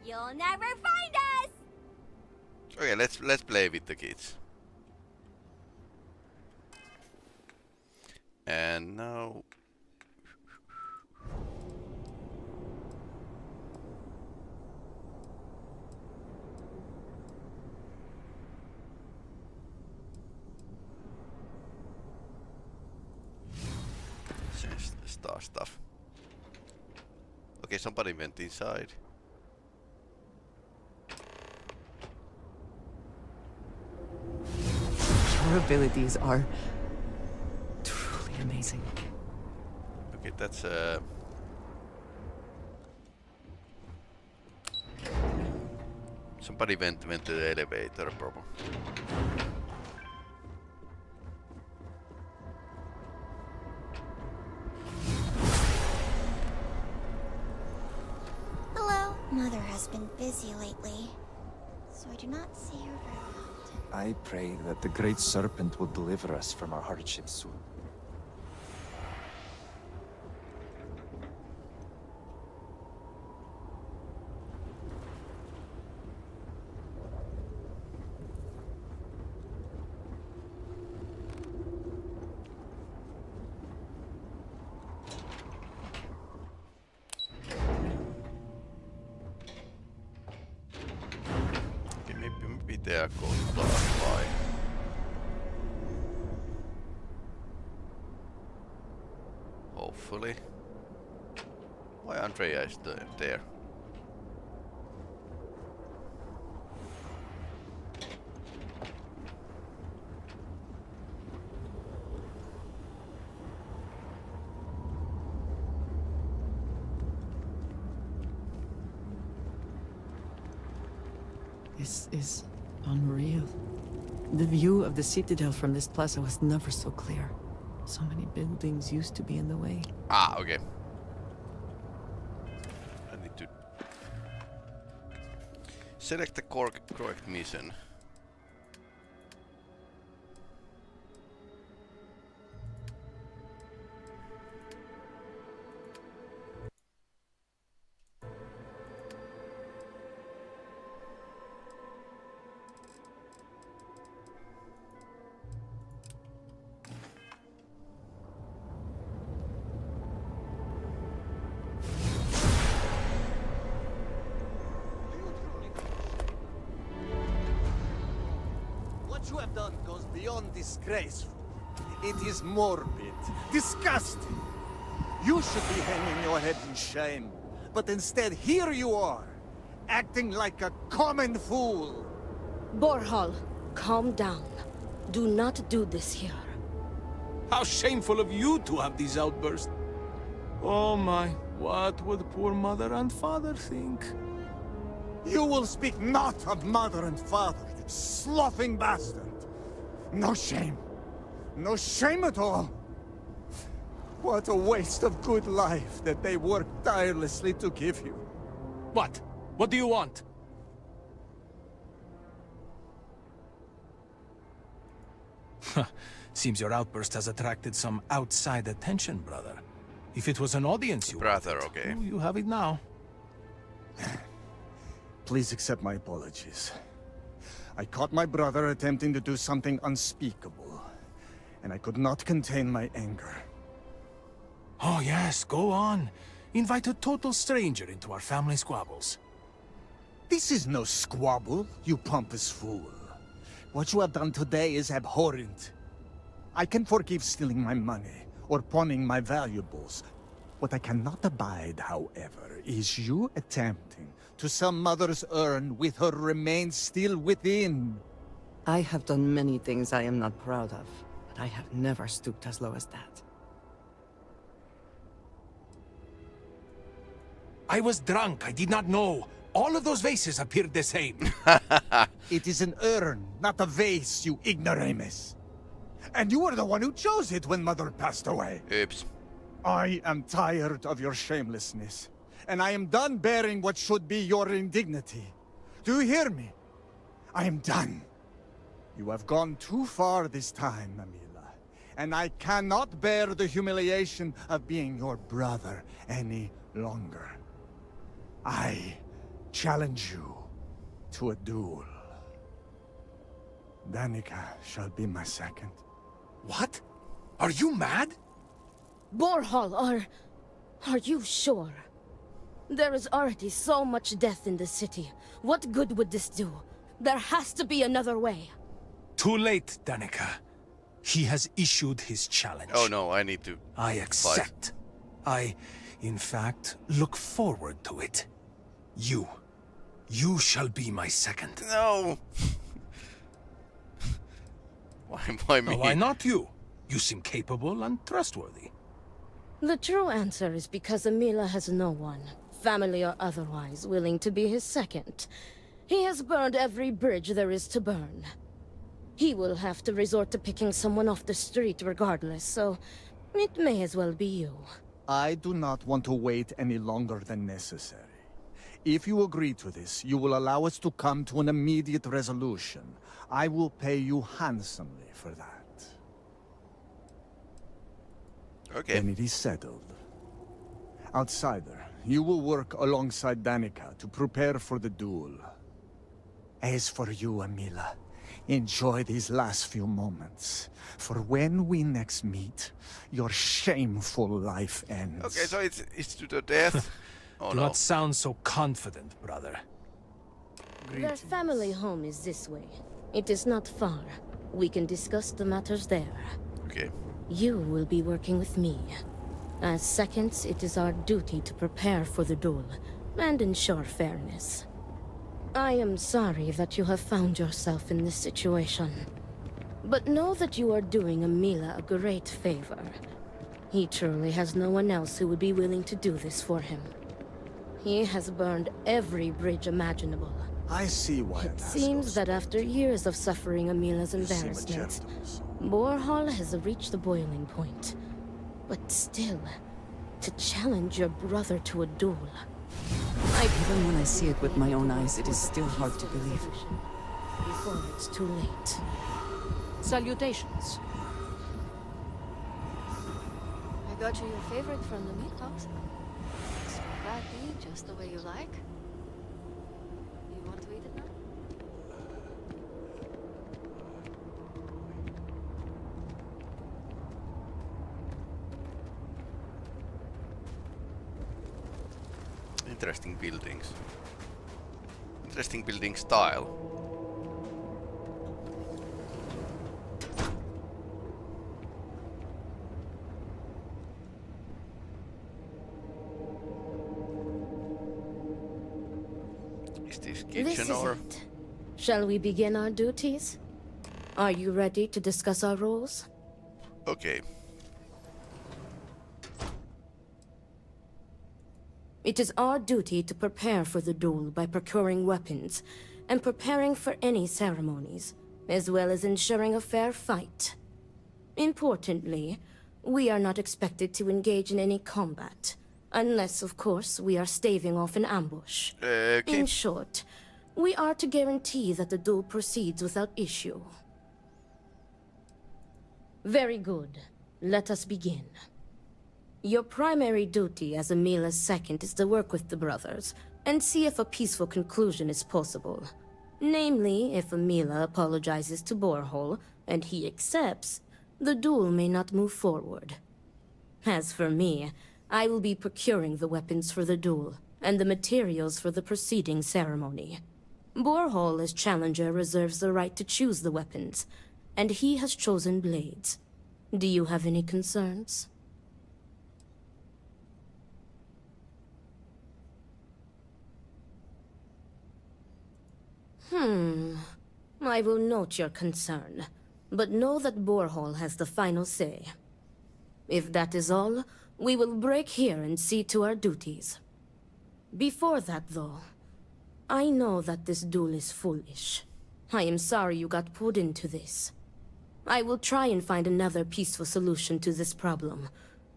You'll never find us! Okay, let's play with the kids. And now... Star stuff. Okay, somebody went inside. Your abilities are truly amazing. Okay, that's somebody went to the elevator, probably. Hello. Mother has been busy lately, so I do not see her very often. I pray that the Great Serpent will deliver us from our hardships soon. Okay, maybe they are close by. Hopefully. Why Andrea is there? This is unreal. The view of the Citadel from this plaza was never so clear. So many buildings used to be in the way. Ah, okay. I need to select the correct mission. What you have done goes beyond disgraceful. It is morbid, disgusting. You should be hanging your head in shame. But instead, here you are, acting like a common fool. Borhal, calm down. Do not do this here. How shameful of you to have these outbursts. Oh my, what would poor mother and father think? You will speak not of mother and father, you sloughing bastard. No shame. No shame at all. What a waste of good life that they worked tirelessly to give you. What? What do you want? Seems your outburst has attracted some outside attention, brother. If it was an audience you Brother, wanted, okay. you have it now. Please accept my apologies. I caught my brother attempting to do something unspeakable, and I could not contain my anger. Oh yes, go on. Invite a total stranger into our family squabbles. This is no squabble, you pompous fool. What you have done today is abhorrent. I can forgive stealing my money, or pawning my valuables. What I cannot abide, however, is you attempting to some mother's urn with her remains still within. I have done many things I am not proud of, but I have never stooped as low as that. I was drunk, I did not know. All of those vases appeared the same. It is an urn, not a vase, you ignoramus. And you were the one who chose it when Mother passed away. Oops. I am tired of your shamelessness, and I am done bearing what should be your indignity. Do you hear me? I am done. You have gone too far this time, Amila, and I cannot bear the humiliation of being your brother any longer. I challenge you to a duel. Danica shall be my second. What? Are you mad? Borhal, are you sure? There is already so much death in the city. What good would this do? There has to be another way. Too late, Danica. He has issued his challenge. Oh no, I need to I accept. I, in fact, look forward to it. You shall be my second. No. Why me? Why not you? You seem capable and trustworthy. The true answer is because Amila has no one, family or otherwise, willing to be his second. He has burned every bridge there is to burn. He will have to resort to picking someone off the street regardless, so it may as well be you. I do not want to wait any longer than necessary. If you agree to this, you will allow us to come to an immediate resolution. I will pay you handsomely for that. Okay. Then it is settled. Outsider, you will work alongside Danica to prepare for the duel. As for you, Amila, enjoy these last few moments. For when we next meet, your shameful life ends. Okay, so it's to the death. Oh Do no. not sound so confident, brother. Their family home is this way. It is not far. We can discuss the matters there. Okay. You will be working with me. As seconds, it is our duty to prepare for the duel, and ensure fairness. I am sorry that you have found yourself in this situation. But know that you are doing Amila a great favor. He truly has no one else who would be willing to do this for him. He has burned every bridge imaginable, I see why It seems that after years of suffering Amila's embarrassments, Borhall has reached the boiling point. But still, to challenge your brother to a duel... Even when I see it with my own eyes, it is still hard to believe. Before it's too late. Salutations. I got you your favorite from the meat house. Fatty, just the way you like. You want to eat it now? Interesting buildings. Interesting building style. Is this kitchen This is or? it. Shall we begin our duties? Are you ready to discuss our roles? Okay. It is our duty to prepare for the duel by procuring weapons and preparing for any ceremonies, as well as ensuring a fair fight. Importantly, we are not expected to engage in any combat, unless, of course, we are staving off an ambush. In short, we are to guarantee that the duel proceeds without issue. Very good. Let us begin. Your primary duty as Amila's second is to work with the brothers and see if a peaceful conclusion is possible. Namely, if Amila apologizes to Borhall and he accepts, the duel may not move forward. As for me, I will be procuring the weapons for the duel and the materials for the preceding ceremony. Borhall as challenger reserves the right to choose the weapons, and he has chosen blades. Do you have any concerns? I will note your concern, but know that Borhall has the final say. If that is all, we will break here and see to our duties. Before that, though, I know that this duel is foolish. I am sorry you got pulled into this. I will try and find another peaceful solution to this problem,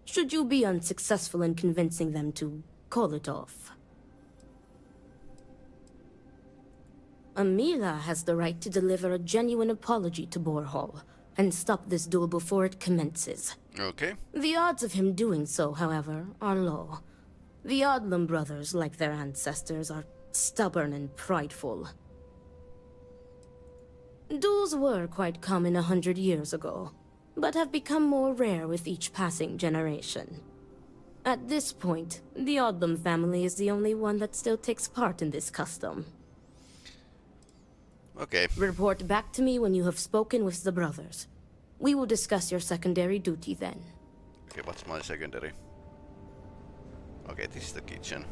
should you be unsuccessful in convincing them to call it off. Amila has the right to deliver a genuine apology to Borhall and stop this duel before it commences. Okay. The odds of him doing so, however, are low. The Odlum brothers, like their ancestors, are stubborn and prideful. Duels were quite common 100 years ago, but have become more rare with each passing generation. At this point, the Odlum family is the only one that still takes part in this custom. Okay. Report back to me when you have spoken with the brothers. We will discuss your secondary duty then. Okay, what's my secondary? Okay, this is the kitchen.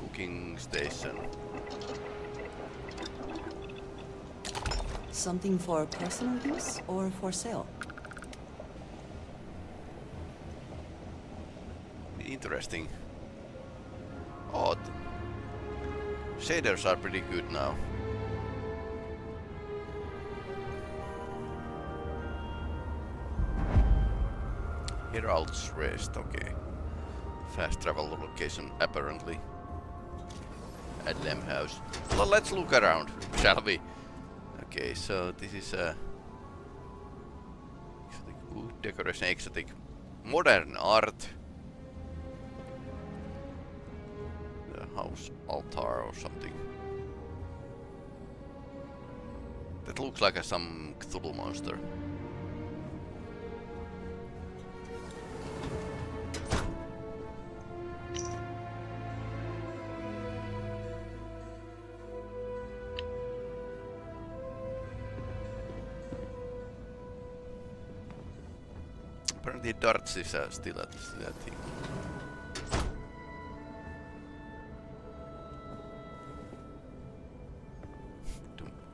Cooking station. Something for personal use or for sale? Interesting. Odd. Shaders are pretty good now. Herald's Rest, okay. Fast travel location, apparently. Adlem House. Well, let's look around, shall we? Okay, so this is a... exotic wood decoration, exotic modern art. The house altar or something. That looks like some Cthulhu monster. Apparently darts is still at that thing.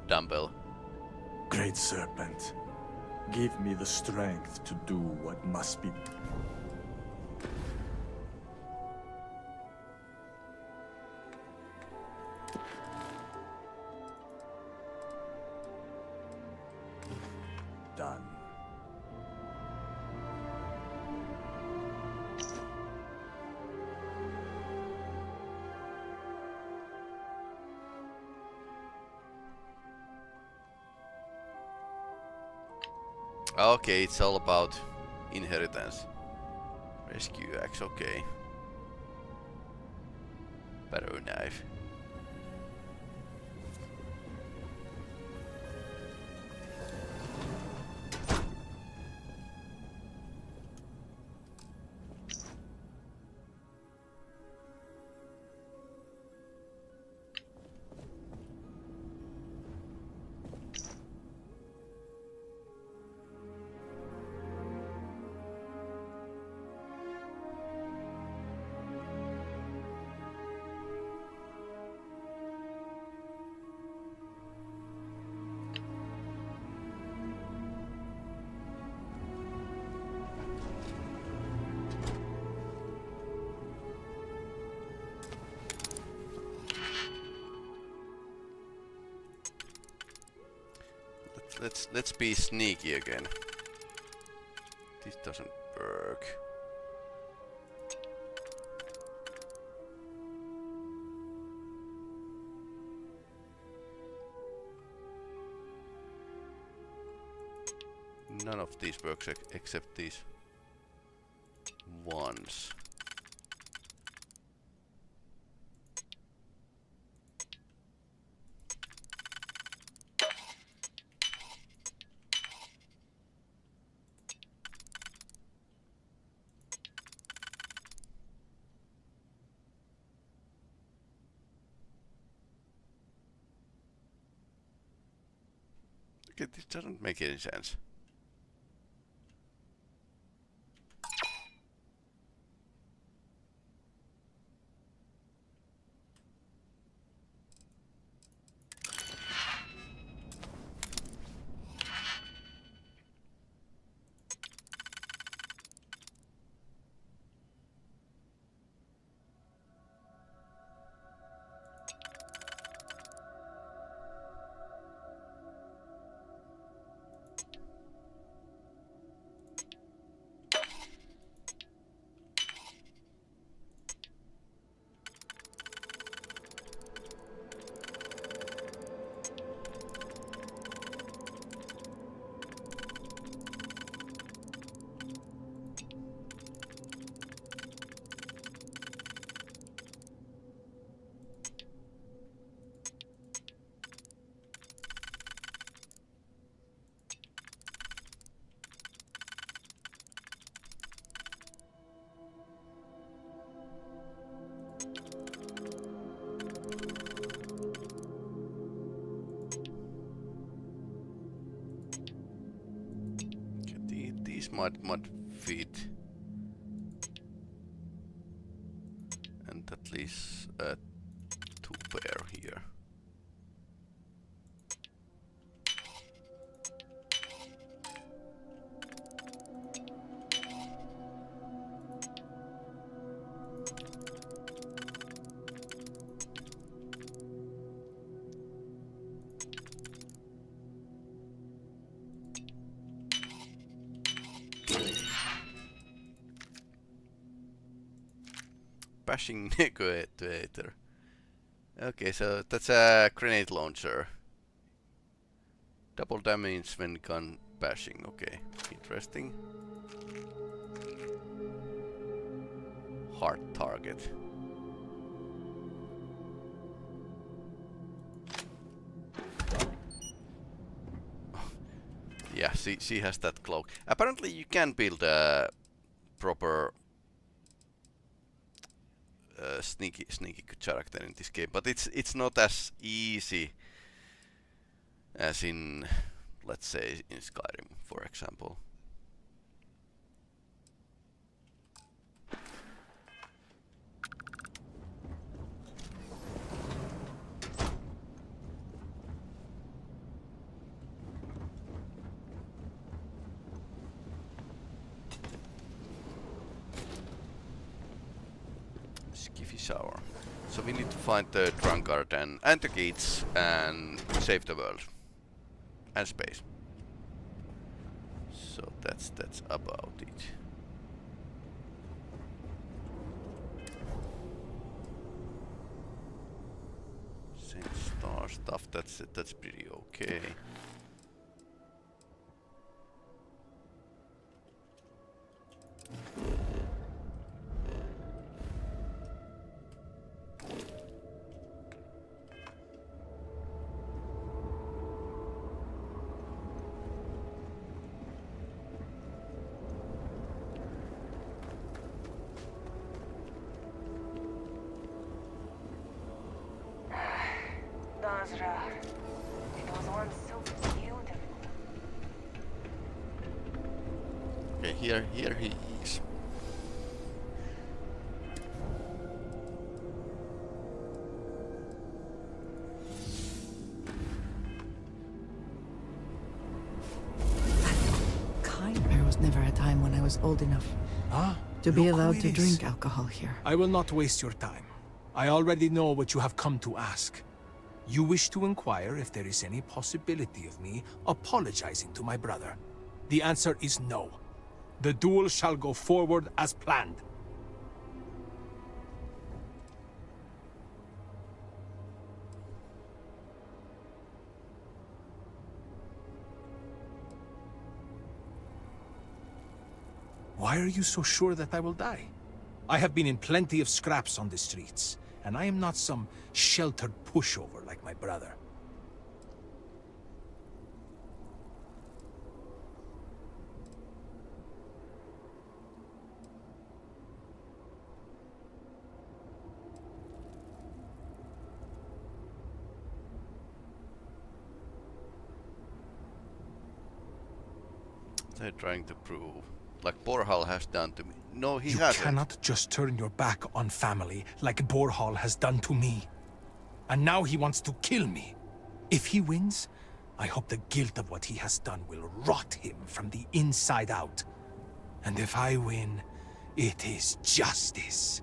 Dumbbell. Great Serpent, give me the strength to do what must be. Okay, it's all about inheritance. Rescue axe, okay. Barrow knife. Let's be sneaky again. This doesn't work. None of these works except these ones. Okay, this doesn't make any sense. These might fit, and at least two pair here. Bashing negotiator. Okay, so that's a grenade launcher. Double damage when gun bashing. Okay, interesting. Hard target. Yeah, she has that cloak. Apparently you can build a proper sneaky character in this game, but it's not as easy as in, let's say, in Skyrim, for example. Skiffy Shower. So we need to find the drunkard and the gates and save the world and space. So that's about it. Same star stuff. That's pretty okay. here he is. There was never a time when I was old enough to be look who allowed it to is. drink alcohol here. I will not waste your time. I already know what you have come to ask. You wish to inquire if there is any possibility of me apologizing to my brother. The answer is no. The duel shall go forward as planned. Why are you so sure that I will die? I have been in plenty of scraps on the streets, and I am not some sheltered pushover like my brother. They're trying to prove, like Borhal has done to me. No, he You hasn't. cannot just turn your back on family like Borhal has done to me. And now he wants to kill me. If he wins, I hope the guilt of what he has done will rot him from the inside out. And if I win, it is justice.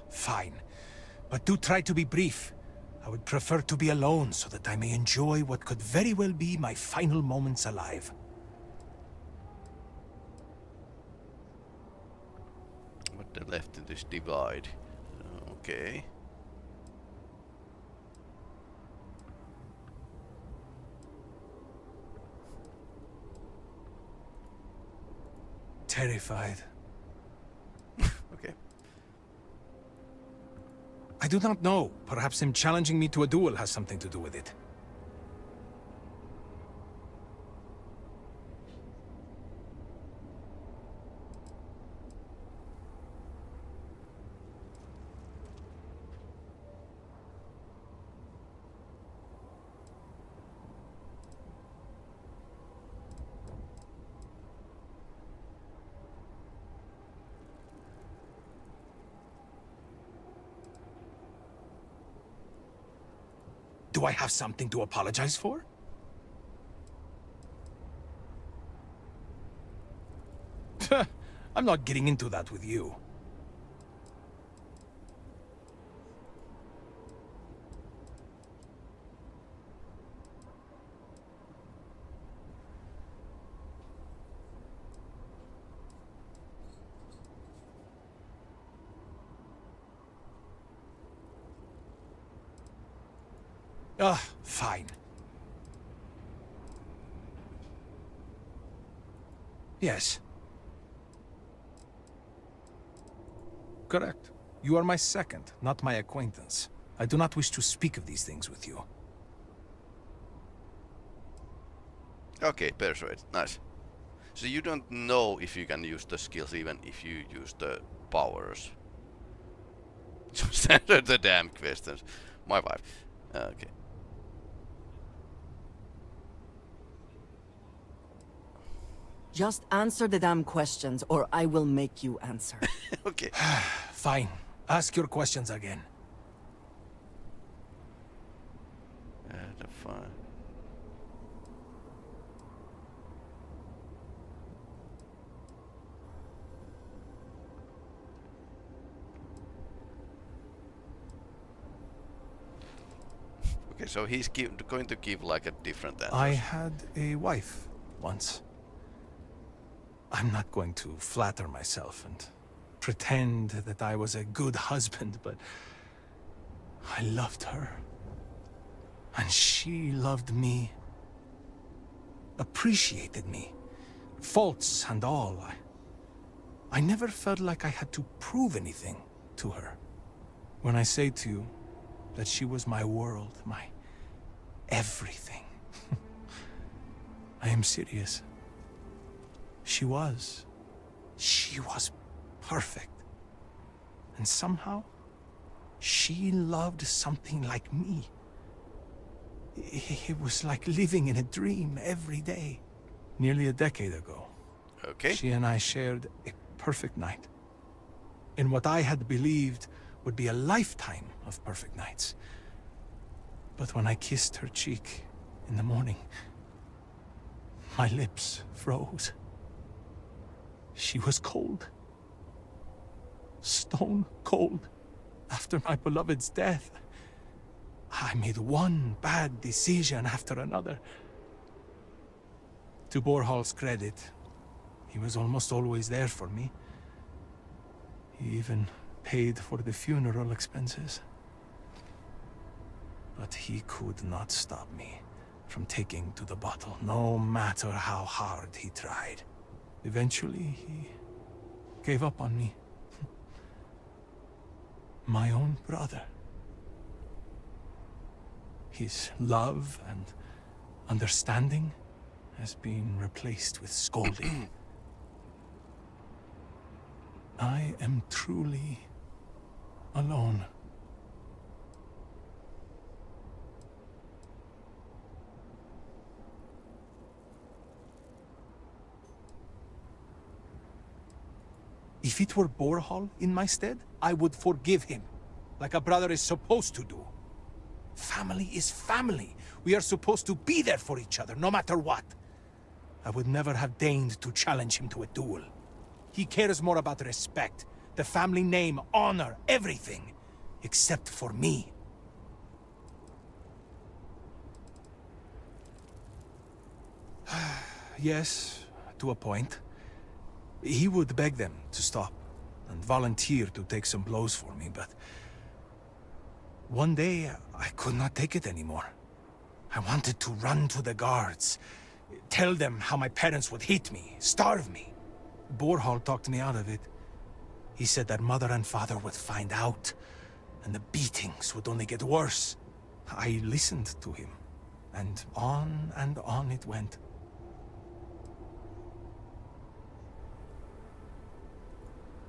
Fine. But do try to be brief. I would prefer to be alone so that I may enjoy what could very well be my final moments alive. What they left in this divide. Okay. Terrified. Okay. I do not know. Perhaps him challenging me to a duel has something to do with it. Do I have something to apologize for? I'm not getting into that with you. Fine. Yes. Correct. You are my second, not my acquaintance. I do not wish to speak of these things with you. Okay, persuade. Nice. So you don't know if you can use the skills even if you use the powers. Just answer the damn questions. My wife. Okay. Just answer the damn questions, or I will make you answer. Okay. Fine. Ask your questions again. Fine. Okay, so he's going to give like a different answer. I had a wife once. I'm not going to flatter myself and pretend that I was a good husband, but I loved her. And she loved me. Appreciated me. Faults and all. I never felt like I had to prove anything to her. When I say to you that she was my world, my everything. I am serious. She was perfect. And somehow, she loved something like me. It was like living in a dream every day. Nearly a decade ago. Okay. She and I shared a perfect night. In what I had believed would be a lifetime of perfect nights. But when I kissed her cheek in the morning, my lips froze. She was cold. Stone cold. After my beloved's death, I made one bad decision after another. To Borhal's credit, he was almost always there for me. He even paid for the funeral expenses. But he could not stop me from taking to the bottle, no matter how hard he tried. Eventually, he gave up on me. My own brother. His love and understanding has been replaced with scolding. I am truly alone. If it were Borhal in my stead, I would forgive him, like a brother is supposed to do. Family is family. We are supposed to be there for each other, no matter what. I would never have deigned to challenge him to a duel. He cares more about respect, the family name, honor, everything, except for me. Yes, to a point. He would beg them to stop and volunteer to take some blows for me, but one day I could not take it anymore. I wanted to run to the guards, tell them how my parents would hit me, starve me. Borhal talked me out of it. He said that mother and father would find out, and the beatings would only get worse. I listened to him, and on it went.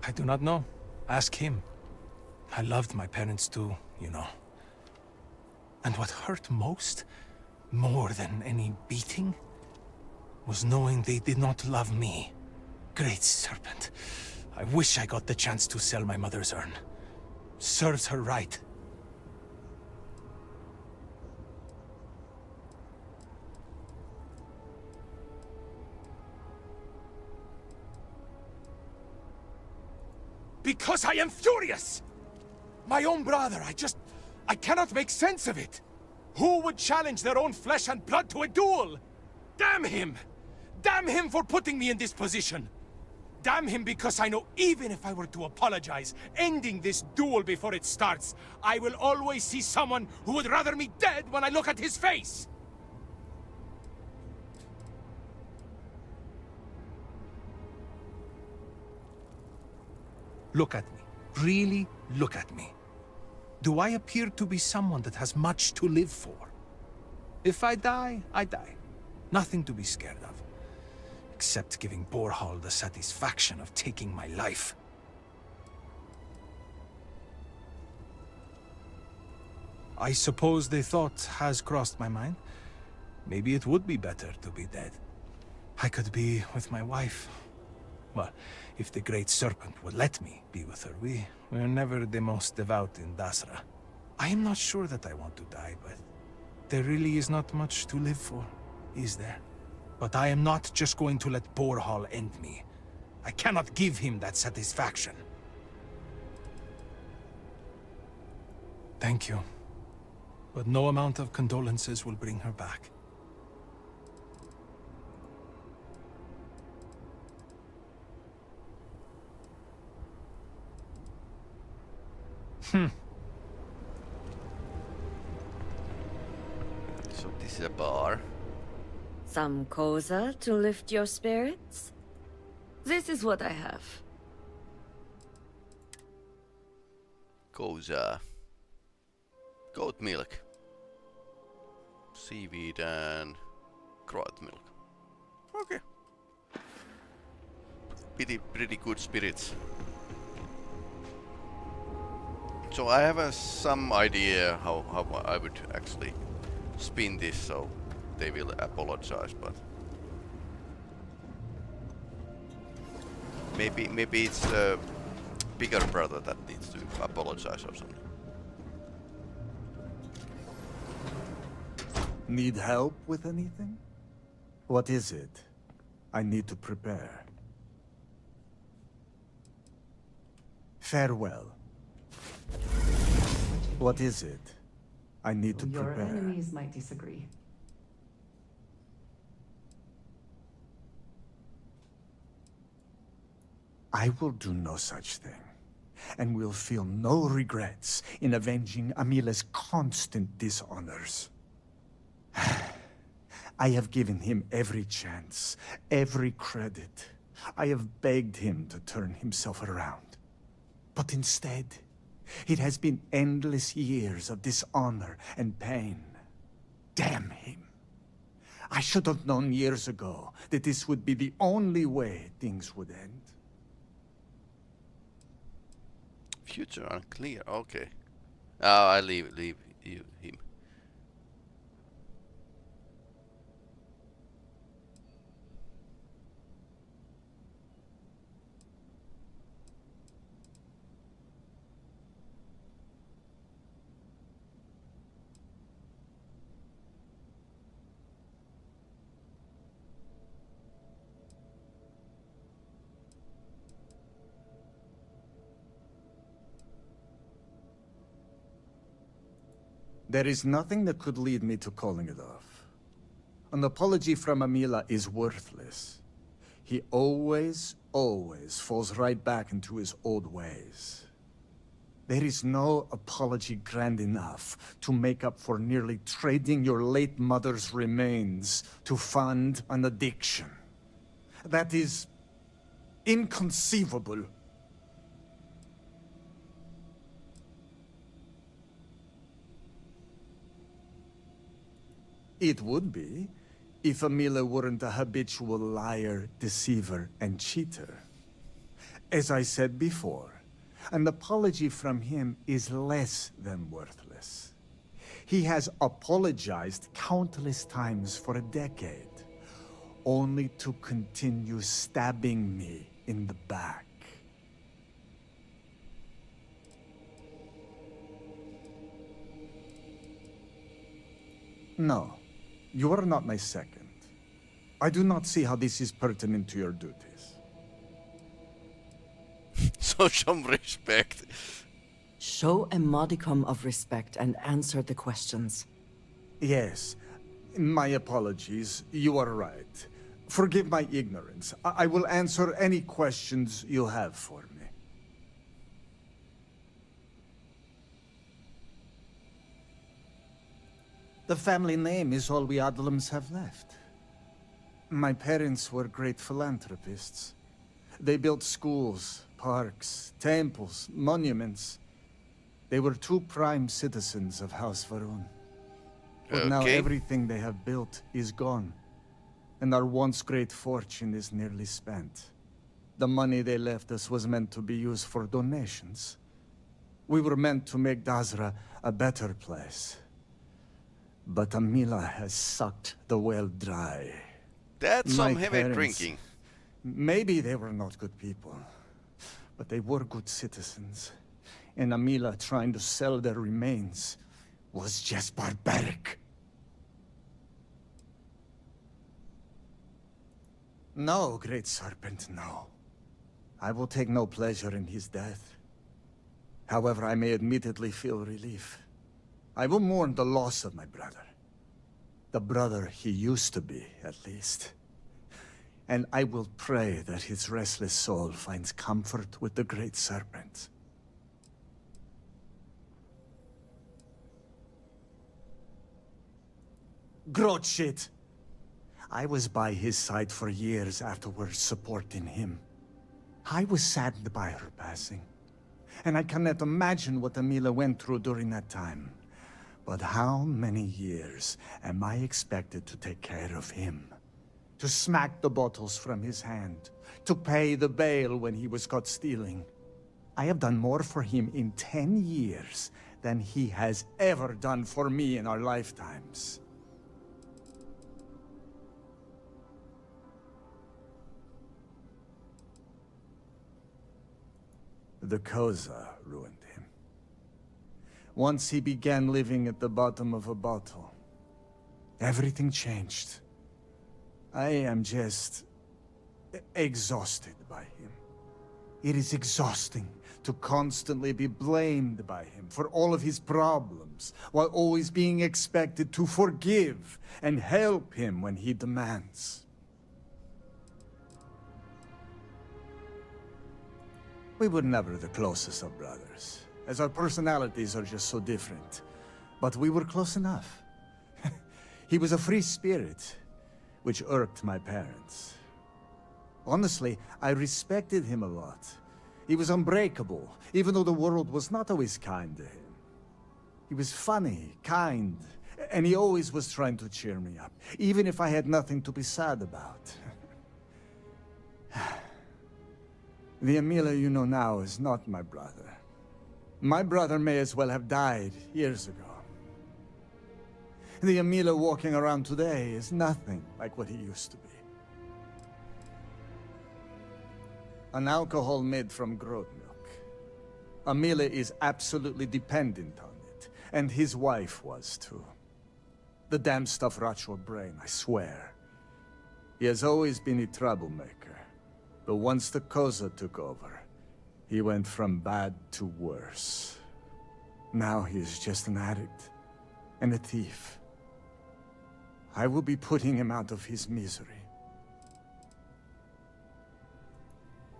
I do not know. Ask him. I loved my parents too, you know. And what hurt most, more than any beating, was knowing they did not love me. Great Serpent. I wish I got the chance to sell my mother's urn. Serves her right. Because I am furious! My own brother, I cannot make sense of it! Who would challenge their own flesh and blood to a duel? Damn him! Damn him for putting me in this position! Damn him because I know even if I were to apologize, ending this duel before it starts, I will always see someone who would rather me dead when I look at his face! Look at me. Really look at me. Do I appear to be someone that has much to live for? If I die, I die. Nothing to be scared of. Except giving Borhal the satisfaction of taking my life. I suppose the thought has crossed my mind. Maybe it would be better to be dead. I could be with my wife. Well, if the Great Serpent would let me be with her, we're never the most devout in Dasra. I am not sure that I want to die, but there really is not much to live for, is there? But I am not just going to let Borhal end me. I cannot give him that satisfaction. Thank you. But no amount of condolences will bring her back. So this is a bar. Some koza to lift your spirits? This is what I have. Koza. Goat milk. Seaweed and goat milk. Okay. Pretty good spirits. So I have some idea how I would actually spin this so they will apologize, but maybe it's the bigger brother that needs to apologize or something. Need help with anything? What is it? I need to prepare. Farewell. What is it? I need to Your prepare. enemies might disagree. I will do no such thing, and will feel no regrets in avenging Amila's constant dishonors. I have given him every chance, every credit. I have begged him to turn himself around. But instead, it has been endless years of dishonor and pain. Damn him. I should have known years ago that this would be the only way things would end. Future unclear. Okay. Oh, I leave him. There is nothing that could lead me to calling it off. An apology from Amila is worthless. He always falls right back into his old ways. There is no apology grand enough to make up for nearly trading your late mother's remains to fund an addiction. That is inconceivable. It would be, if Amila weren't a habitual liar, deceiver, and cheater. As I said before, an apology from him is less than worthless. He has apologized countless times for a decade, only to continue stabbing me in the back. No. You are not my second. I do not see how this is pertinent to your duties. So some respect. Show a modicum of respect and answer the questions. Yes. My apologies. You are right. Forgive my ignorance. I will answer any questions you have for me. The family name is all we Adlams have left. My parents were great philanthropists. They built schools, parks, temples, monuments. They were two prime citizens of House Varun. But now everything they have built is gone, and our once great fortune is nearly spent. The money they left us was meant to be used for donations. We were meant to make Dazra a better place. But Amila has sucked the well dry. That's some heavy drinking. Maybe they were not good people, but they were good citizens. And Amila trying to sell their remains was just barbaric. No, Great Serpent, no. I will take no pleasure in his death. However, I may admittedly feel relief. I will mourn the loss of my brother. The brother he used to be, at least. And I will pray that his restless soul finds comfort with the Great Serpent. Grot shit! I was by his side for years afterwards, supporting him. I was saddened by her passing. And I cannot imagine what Amila went through during that time. But how many years am I expected to take care of him? To smack the bottles from his hand, to pay the bail when he was caught stealing. I have done more for him in 10 years than he has ever done for me in our lifetimes. The Koza ruined him. Once he began living at the bottom of a bottle, everything changed. I am just exhausted by him. It is exhausting to constantly be blamed by him for all of his problems, while always being expected to forgive and help him when he demands. We were never the closest of brothers, as our personalities are just so different. But we were close enough. He was a free spirit, which irked my parents. Honestly, I respected him a lot. He was unbreakable, even though the world was not always kind to him. He was funny, kind, and he always was trying to cheer me up, even if I had nothing to be sad about. The Emila you know now is not my brother. My brother may as well have died years ago. The Emila walking around today is nothing like what he used to be. An alcohol made from goat milk. Emila is absolutely dependent on it, and his wife was too. The damn stuff rots your brain, I swear. He has always been a troublemaker, but once the Koza took over, he went from bad to worse. Now he is just an addict and a thief. I will be putting him out of his misery.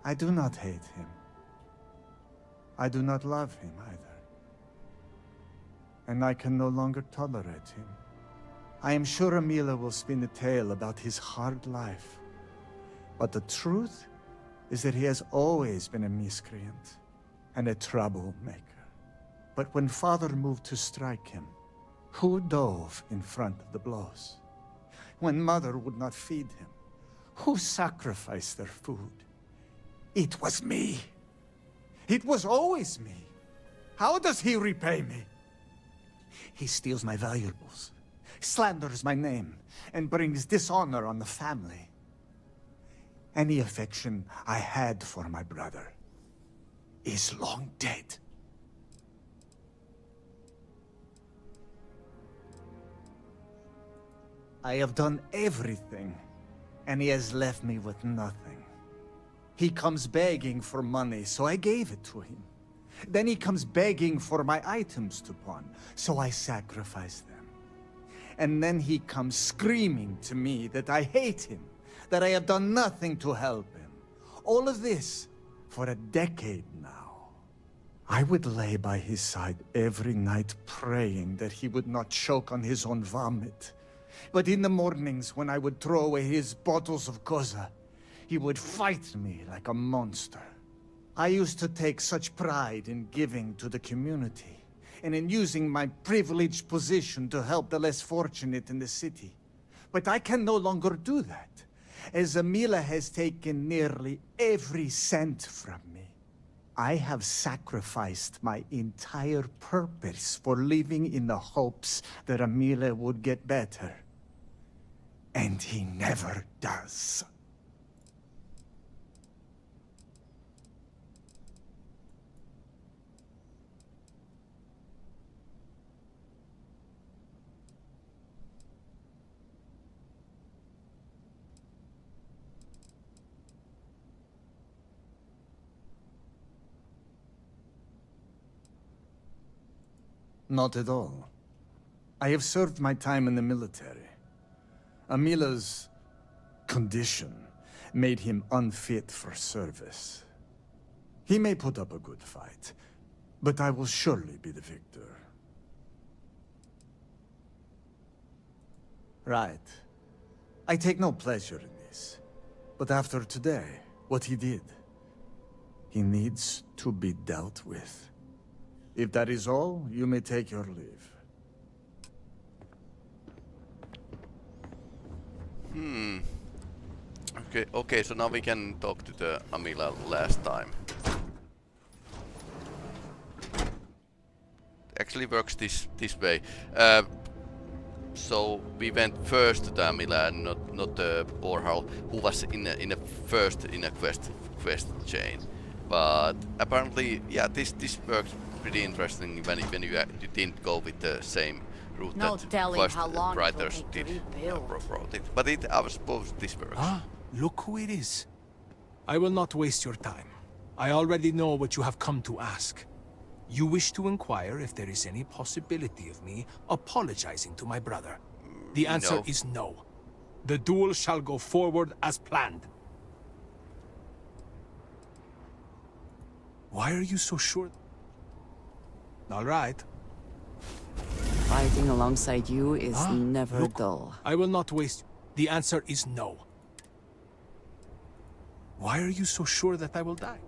I do not hate him. I do not love him either. And I can no longer tolerate him. I am sure Emila will spin a tale about his hard life. But the truth is that he has always been a miscreant and a troublemaker. But when Father moved to strike him, who dove in front of the blows? When Mother would not feed him, who sacrificed their food? It was me. It was always me. How does he repay me? He steals my valuables, slanders my name, and brings dishonor on the family. Any affection I had for my brother is long dead. I have done everything, and he has left me with nothing. He comes begging for money, so I gave it to him. Then he comes begging for my items to pawn, so I sacrifice them. And then he comes screaming to me that I hate him, that I have done nothing to help him. All of this for a decade now. I would lay by his side every night praying that he would not choke on his own vomit. But in the mornings when I would throw away his bottles of Koza, he would fight me like a monster. I used to take such pride in giving to the community, and in using my privileged position to help the less fortunate in the city. But I can no longer do that, as Emila has taken nearly every cent from me. I have sacrificed my entire purpose for living in the hopes that Emila would get better. And he never does. Not at all. I have served my time in the military. Emila's condition made him unfit for service. He may put up a good fight, but I will surely be the victor. Right. I take no pleasure in this. But after today, what he did, he needs to be dealt with. If that is all, you may take your leave. Okay, so now we can talk to the Emila last time. Actually works this way. So we went first to the Emila and not the Borhal, who was in a first in a quest chain. But apparently, yeah, this works pretty interesting when you didn't go with the same route No that telling quest how long it will writers take to did rebuild. wrote it. But I suppose this works. Ah, look who it is. I will not waste your time. I already know what you have come to ask. You wish to inquire if there is any possibility of me apologizing to my brother. The answer No. is no. The duel shall go forward as planned. Why are you so sure? All right. Fighting alongside you is never look, dull. I will not waste... The answer is no. Why are you so sure that I will die?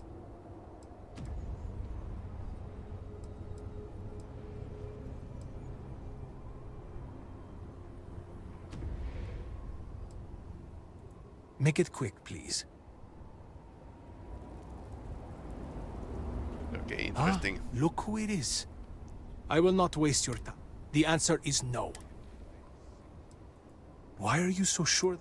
Make it quick, please. Okay, interesting. Look who it is. I will not waste your time. The answer is no. Why are you so sure?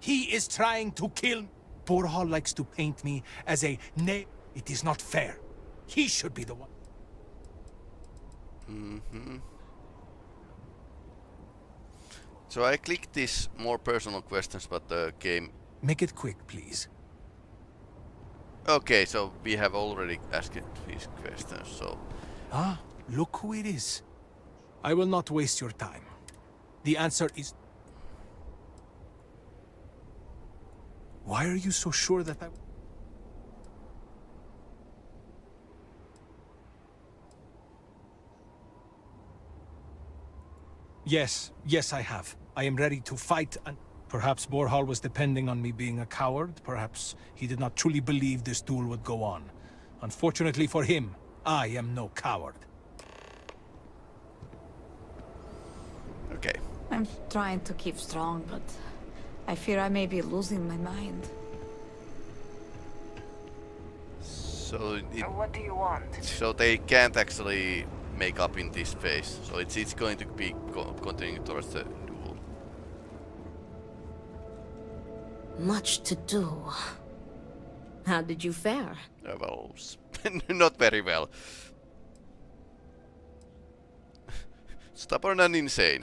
He is trying to kill... Borhall likes to paint me as a It is not fair. He should be the one. So I clicked these more personal questions, but the game... Make it quick, please. Okay, so we have already asked these questions, so... Look who it is. I will not waste your time. The answer is... Why are you so sure that I... Yes, I have. I am ready to fight and... Perhaps Borhall was depending on me being a coward. Perhaps he did not truly believe this duel would go on. Unfortunately for him, I am no coward. Okay. I'm trying to keep strong, but I fear I may be losing my mind. So What do you want? So they can't actually make up in this phase. So it's going to be continuing towards the duel. Much to do. How did you fare? Well, not very well. Stubborn and insane.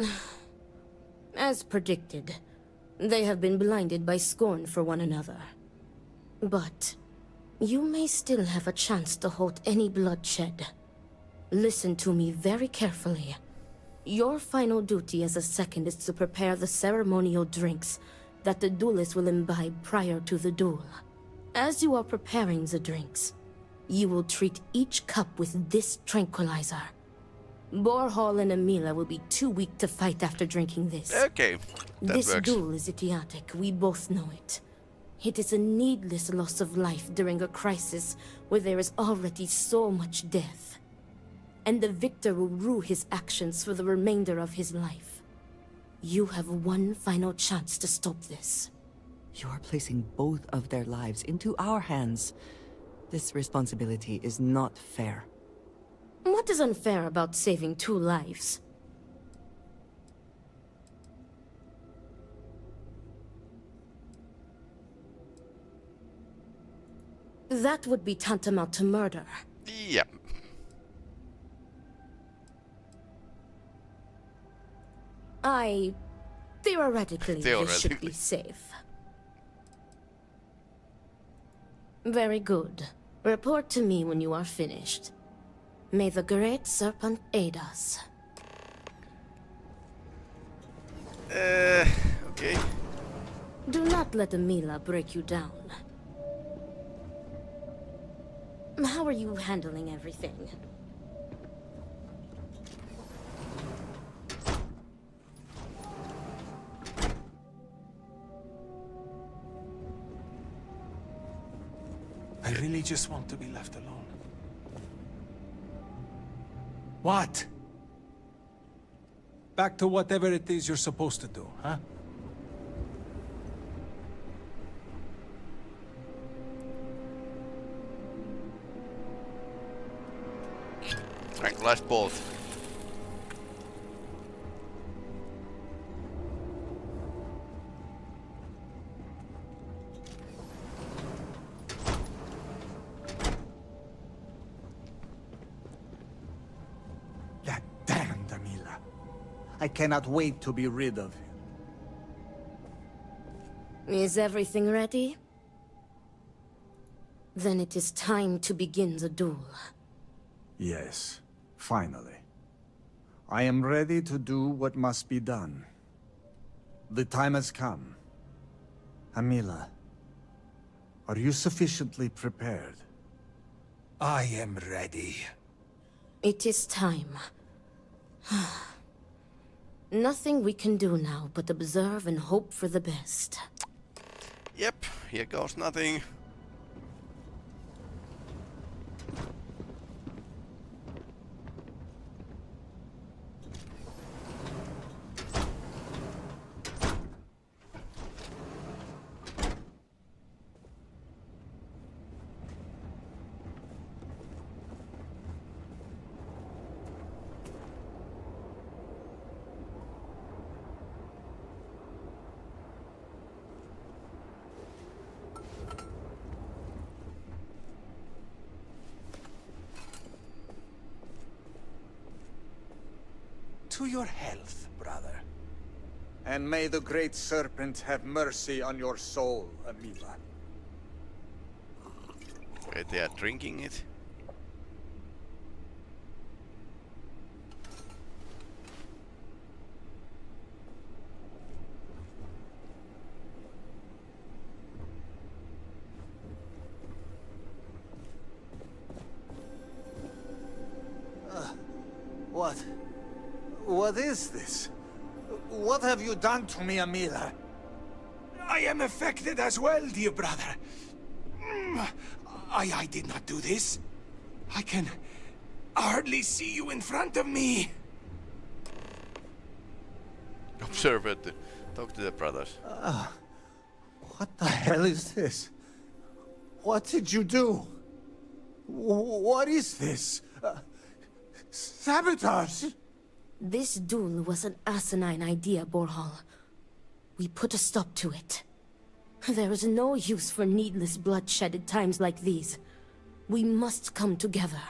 As predicted, they have been blinded by scorn for one another. But you may still have a chance to halt any bloodshed. Listen to me very carefully. Your final duty as a second is to prepare the ceremonial drinks that the duelists will imbibe prior to the duel. As you are preparing the drinks, you will treat each cup with this tranquilizer. Borhall and Emila will be too weak to fight after drinking this. Okay, that this works. duel is idiotic, we both know it. It is a needless loss of life during a crisis where there is already so much death. And the victor will rue his actions for the remainder of his life. You have one final chance to stop this. You are placing both of their lives into our hands. This responsibility is not fair. What is unfair about saving 2 lives? That would be tantamount to murder. Yeah. Theoretically, this should be safe. Very good. Report to me when you are finished. May the Great Serpent aid us. Okay. Do not let Emila break you down. How are you handling everything? I really just want to be left alone. What? Back to whatever it is you're supposed to do, huh? Tranquilize both. I cannot wait to be rid of him. Is everything ready? Then it is time to begin the duel. Yes, finally. I am ready to do what must be done. The time has come. Amila, are you sufficiently prepared? I am ready. It is time. Nothing we can do now but observe and hope for the best. Yep, here goes nothing. To your health, brother. And may the Great Serpent have mercy on your soul, Amila. Wait, they are drinking it? What? What is this? What have you done to me, Amila? I am affected as well, dear brother. I did not do this. I can hardly see you in front of me. Observe it. Talk to the brothers. What the hell is this? What did you do? What is this? Sabotage! This duel was an asinine idea, Borhal. We put a stop to it. There is no use for needless bloodshed at times like these. We must come together,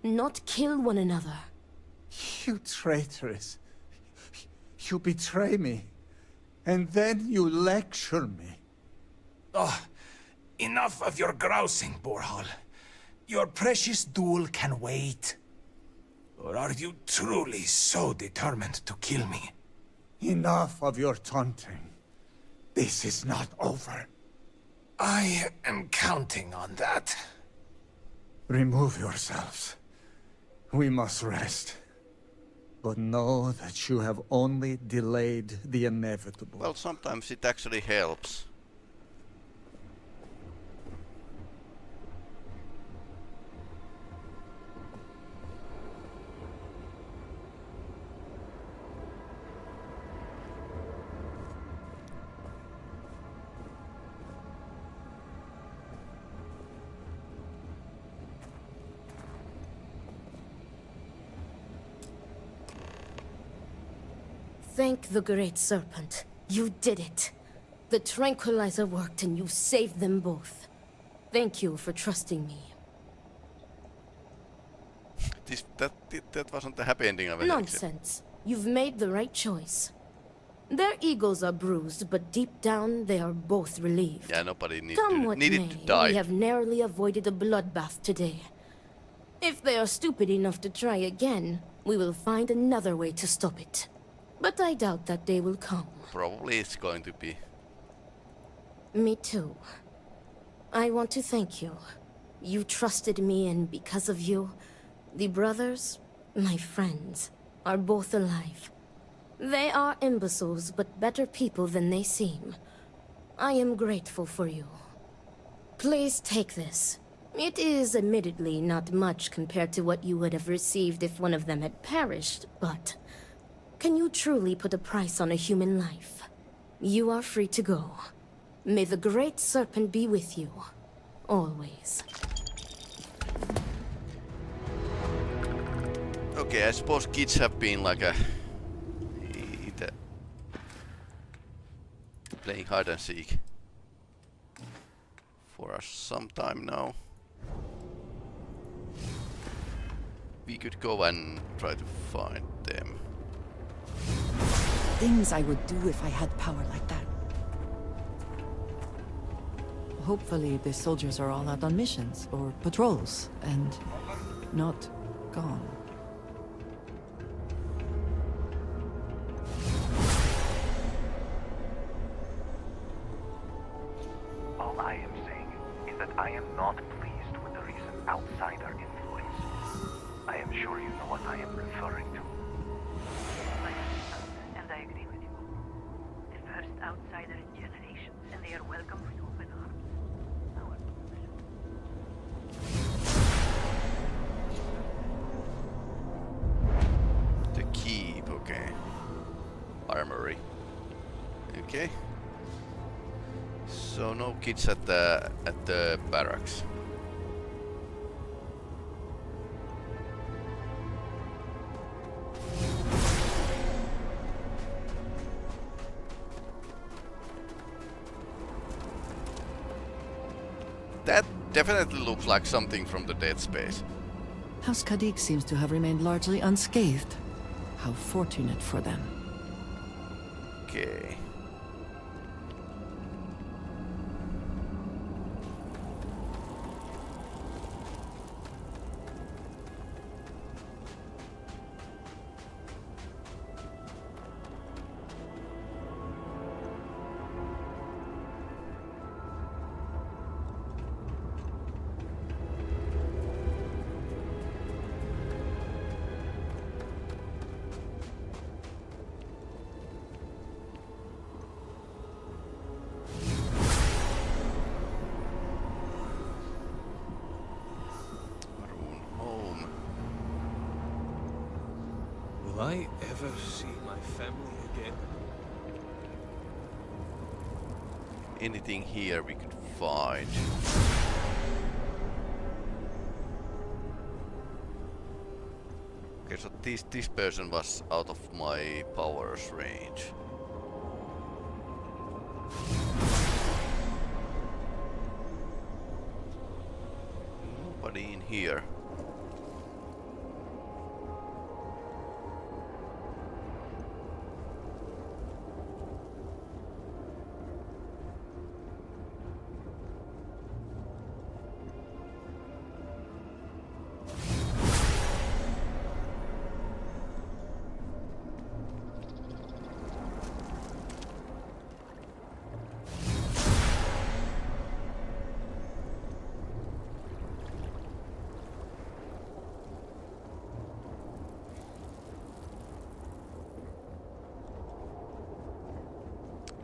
not kill one another. You traitoress. You betray me. And then you lecture me. Oh, enough of your grousing, Borhal. Your precious duel can wait. Or are you truly so determined to kill me? Enough of your taunting. This is not over. I am counting on that. Remove yourselves. We must rest. But know that you have only delayed the inevitable. Well, sometimes it actually helps. Thank the Great Serpent. You did it. The tranquilizer worked and you saved them both. Thank you for trusting me. That wasn't the happy ending of it. Nonsense. You've made the right choice. Their egos are bruised, but deep down they are both relieved. Yeah, nobody Needed to die. We have narrowly avoided a bloodbath today. If they are stupid enough to try again, we will find another way to stop it. But I doubt that day will come. Probably it's going to be. Me too. I want to thank you. You trusted me, and because of you, the brothers, my friends, are both alive. They are imbeciles, but better people than they seem. I am grateful for you. Please take this. It is admittedly not much compared to what you would have received if one of them had perished, but... can you truly put a price on a human life? You are free to go. May the Great Serpent be with you. Always. Okay, I suppose kids have been like playing hide and seek for us some time now. We could go and try to find them. things I would do if I had power like that. Hopefully the soldiers are all out on missions or patrols and not gone. All I am saying is that I am not pleased with the recent outsider influence. I am sure you know what I am referring to. And I agree with you. The first outsider in generations, and they are welcome with open arms. The keep, okay. Armory. Okay. So no kids at the barracks. That definitely looks like something from the Dead Space. House Kadik seems to have remained largely unscathed. How fortunate for them. Okay. Will I ever see my family again? Anything here we could find? Okay, so this person was out of my powers range. Nobody in here.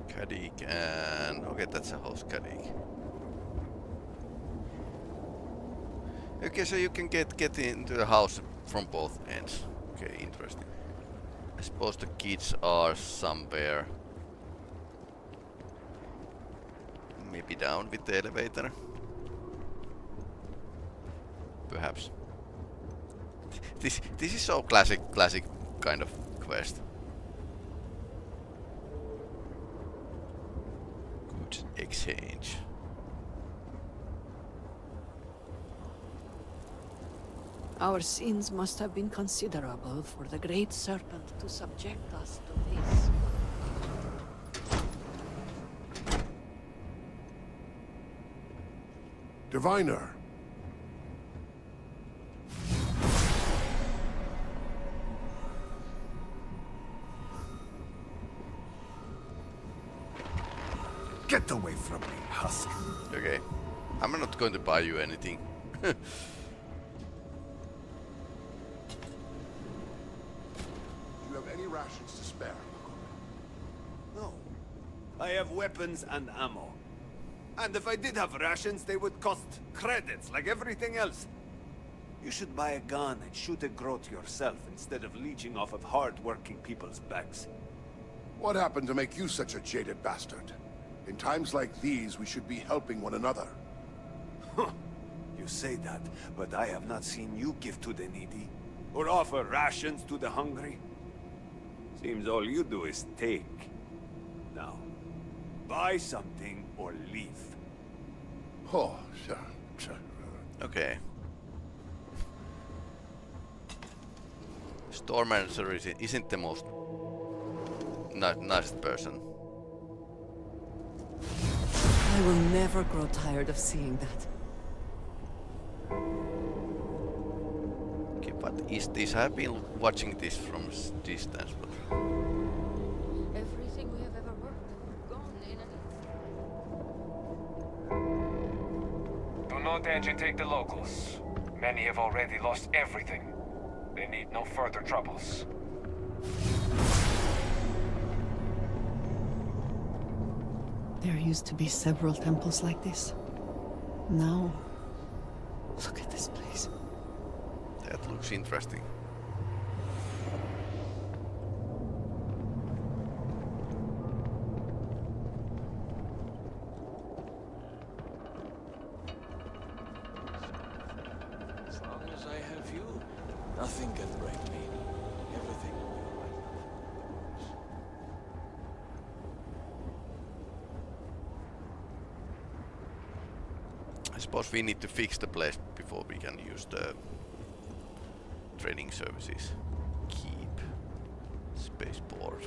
Kadik and okay, that's a house Kadik. Okay, so you can get into the house from both ends. Okay, interesting. I suppose the kids are somewhere. Maybe down with the elevator. Perhaps. This is so classic kind of quest. Good exchange. Our sins must have been considerable for the Great Serpent to subject us to this. Diviner. Get away from me, husk. Okay. I'm not going to buy you anything. Do you have any rations to spare? No. I have weapons and ammo. And if I did have rations, they would cost credits like everything else. You should buy a gun and shoot a growth yourself instead of leeching off of hard-working people's backs. What happened to make you such a jaded bastard? In times like these, we should be helping one another. You say that, but I have not seen you give to the needy, or offer rations to the hungry. Seems all you do is take. Now, buy something or leave. Oh, sure. Okay. Store manager isn't the most nicest person. I will never grow tired of seeing that. Okay, but is this? I've been watching this from distance, but Everything we have ever worked, gone in an Do not agitate the locals. Many have already lost everything. They need no further troubles. There used to be several temples like this. Now, look at this place. that looks interesting. As long as I have you, nothing can break me. Everything will be alright. I suppose we need to fix the place before we can use the training services. Keep spaceport.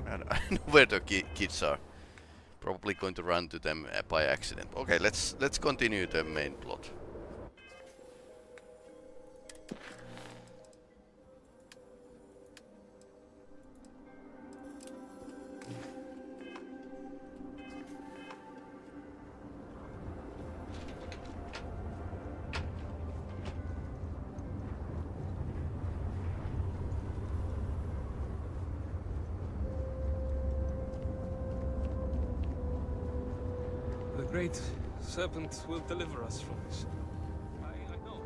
I know where the kids are. Probably going to run to them by accident. Okay, let's continue the main plot. The Great Serpent will deliver us from this. I know.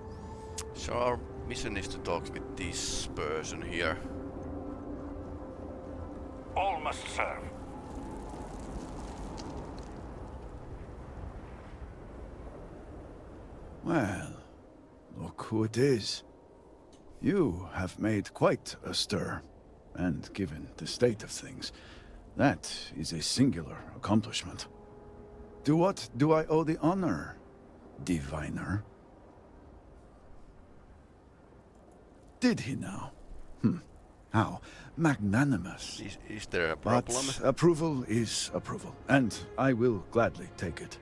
So our mission is to talk with this person here. All must serve. Well, look who it is. You have made quite a stir, and given the state of things, that is a singular accomplishment. To what do I owe the honor, diviner? Did he now? How magnanimous. Is there a problem? But approval is approval, and I will gladly take it.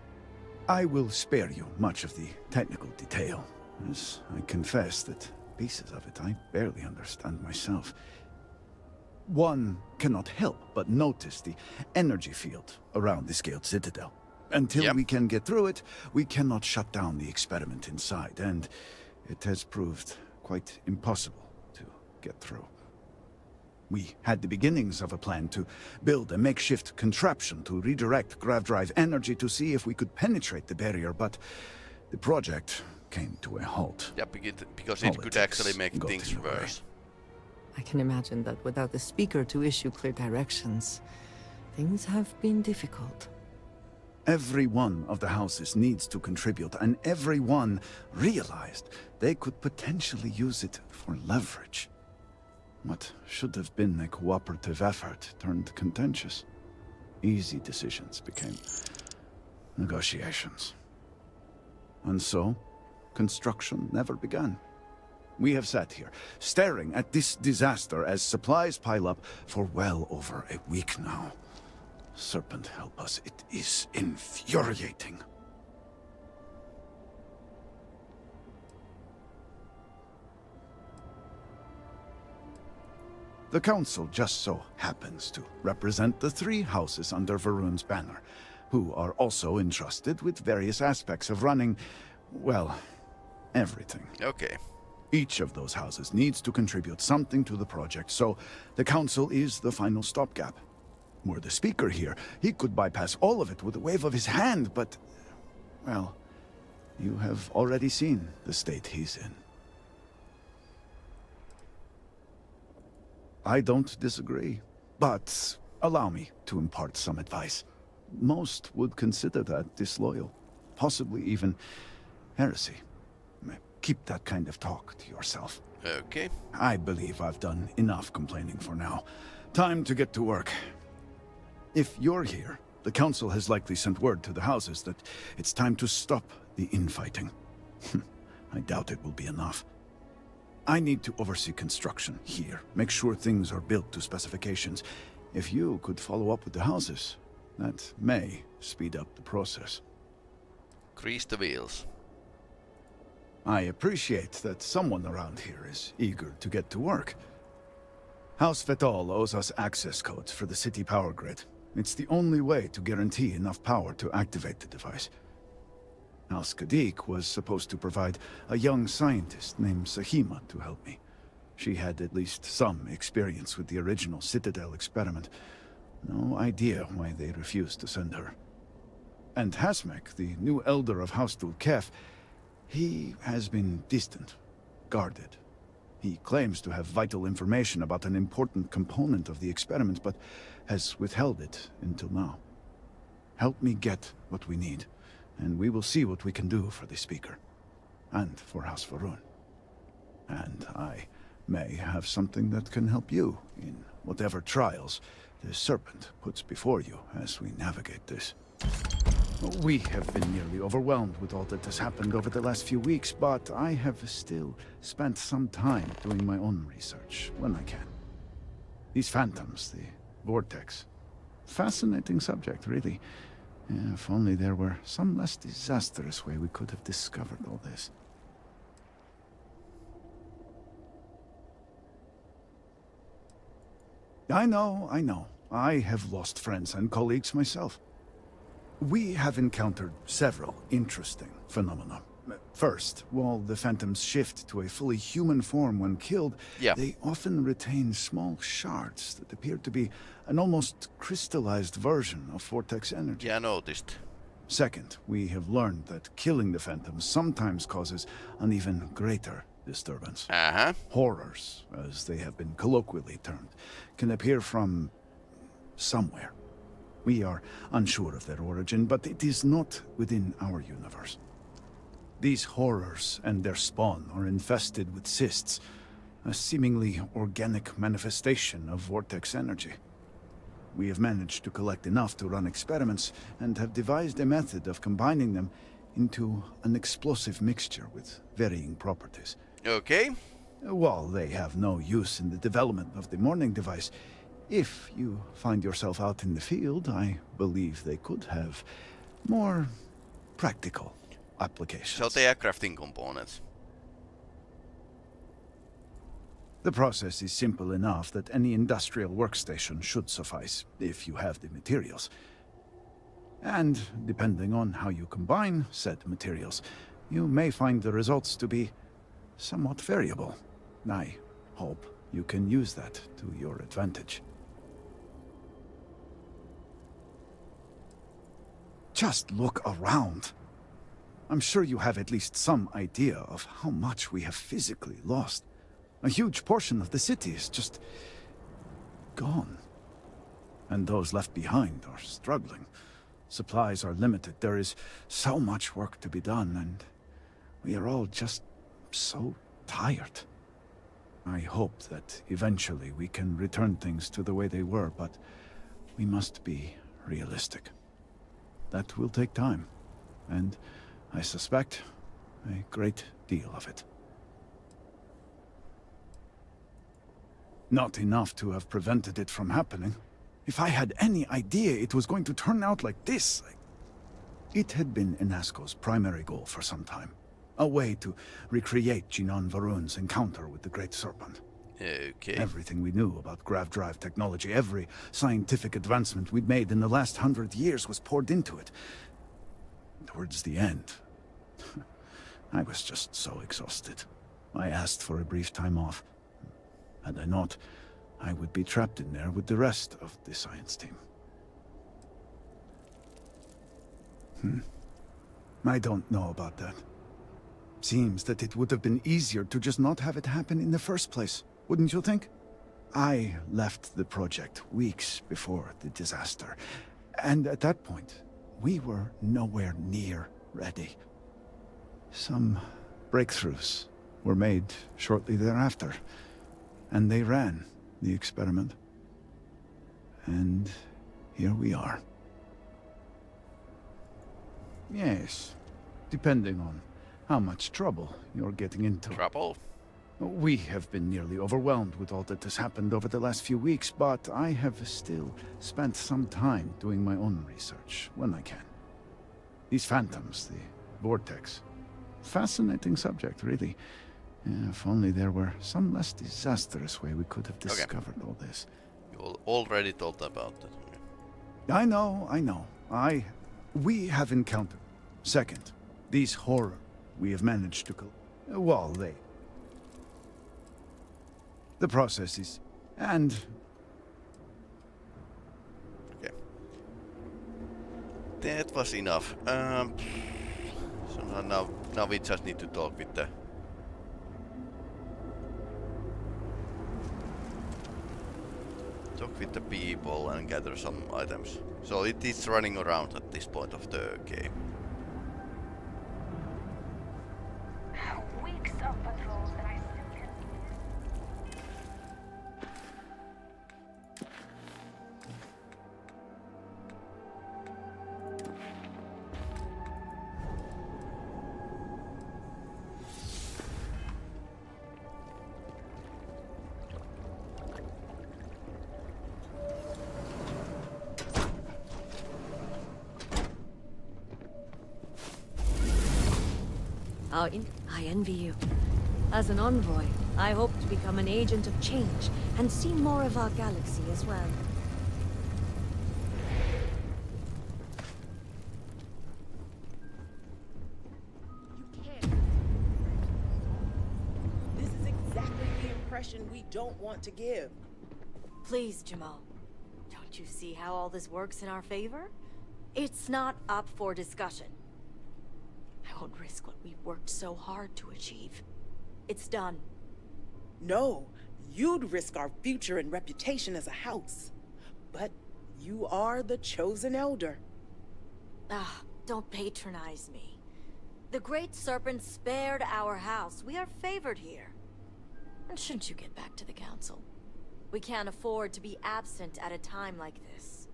I will spare you much of the technical detail, as I confess that pieces of it I barely understand myself. One cannot help but notice the energy field around the scaled citadel. Until we can get through it, we cannot shut down the experiment inside, and it has proved quite impossible to get through. We had the beginnings of a plan to build a makeshift contraption to redirect grav drive energy to see if we could penetrate the barrier, but the project came to a halt. Yeah, because it could actually make things worse. I can imagine that without the speaker to issue clear directions, things have been difficult. Every one of the houses needs to contribute, and every one realized they could potentially use it for leverage. What should have been a cooperative effort turned contentious. Easy decisions became negotiations. And so, construction never began. We have sat here, staring at this disaster as supplies pile up for well over a week now. Serpent help us, it is infuriating. The Council just so happens to represent the 3 houses under Varun's banner, who are also entrusted with various aspects of running, well, everything. Okay. Each of those houses needs to contribute something to the project, so the Council is the final stopgap. Were the speaker here, he could bypass all of it with a wave of his hand, but, well, you have already seen the state he's in. I don't disagree. But allow me to impart some advice. Most would consider that disloyal, possibly even heresy. Keep that kind of talk to yourself. Okay. I believe I've done enough complaining for now. Time to get to work. If you're here, the Council has likely sent word to the houses that it's time to stop the infighting. I doubt it will be enough. I need to oversee construction here, make sure things are built to specifications. If you could follow up with the houses, that may speed up the process. Grease the wheels. I appreciate that someone around here is eager to get to work. House Vetol owes us access codes for the city power grid. It's the only way to guarantee enough power to activate the device. House Kadik was supposed to provide a young scientist named Sahima to help me. She had at least some experience with the original Citadel experiment. No idea why they refused to send her. And Hasmek, the new elder of House Dulkef, he has been distant, guarded. He claims to have vital information about an important component of the experiment, but has withheld it until now. Help me get what we need, and we will see what we can do for the Speaker, and for House Varun. And I may have something that can help you in whatever trials the Serpent puts before you as we navigate this. We have been nearly overwhelmed with all that has happened over the last few weeks, but I have still spent some time doing my own research when I can. These phantoms, the vortex. Fascinating subject, really. If only there were some less disastrous way we could have discovered all this. I know. I have lost friends and colleagues myself. We have encountered several interesting phenomena. First, while the phantoms shift to a fully human form when killed, they often retain small shards that appear to be an almost crystallized version of vortex energy. Yeah, I noticed. Second, we have learned that killing the phantoms sometimes causes an even greater disturbance. Horrors, as they have been colloquially termed, can appear from somewhere. We are unsure of their origin, but it is not within our universe. These horrors and their spawn are infested with cysts, a seemingly organic manifestation of vortex energy. We have managed to collect enough to run experiments and have devised a method of combining them into an explosive mixture with varying properties. Okay. While they have no use in the development of the morning device, if you find yourself out in the field, I believe they could have more practical applications. So they are crafting components. The process is simple enough that any industrial workstation should suffice, if you have the materials. And depending on how you combine said materials, you may find the results to be somewhat variable. I hope you can use that to your advantage. Just look around. I'm sure you have at least some idea of how much we have physically lost. A huge portion of the city is just gone. And those left behind are struggling. Supplies are limited. There is so much work to be done, and we are all just so tired. I hope that eventually we can return things to the way they were, but we must be realistic. That will take time, and I suspect a great deal of it. Not enough to have prevented it from happening. If I had any idea it was going to turn out like this, it had been Inasco's primary goal for some time. A way to recreate Jinan Varun's encounter with the Great Serpent. Okay. Everything we knew about grav drive technology, every scientific advancement we'd made in the last 100 years was poured into it. Towards the end, I was just so exhausted. I asked for a brief time off. Had I not, I would be trapped in there with the rest of the science team. I don't know about that. Seems that it would have been easier to just not have it happen in the first place, wouldn't you think? I left the project weeks before the disaster, and at that point, we were nowhere near ready. Some breakthroughs were made shortly thereafter, and they ran the experiment. And here we are. Yes, depending on how much trouble you're getting into. Trouble? We have been nearly overwhelmed with all that has happened over the last few weeks, but I have still spent some time doing my own research when I can. These phantoms, the vortex. Fascinating subject, really. If only there were some less disastrous way we could have discovered all this. You already told about that. I know. We have encountered. Second, these horror we have managed to well, the process is... and... Okay. That was enough. So now we just need to talk with the... talk with the people and gather some items. So it is running around at this point of the game. Weeks of patrols and I simply... I envy you. As an envoy, I hope to become an agent of change and see more of our galaxy as well. This is exactly the impression we don't want to give. Please, Jamal. Don't you see how all this works in our favor? It's not up for discussion. I won't risk what we've worked so hard to achieve. It's done. No, you'd risk our future and reputation as a house. But you are the chosen elder. Ah, don't patronize me. The Great Serpent spared our house. We are favored here. And shouldn't you get back to the Council? We can't afford to be absent at a time like this.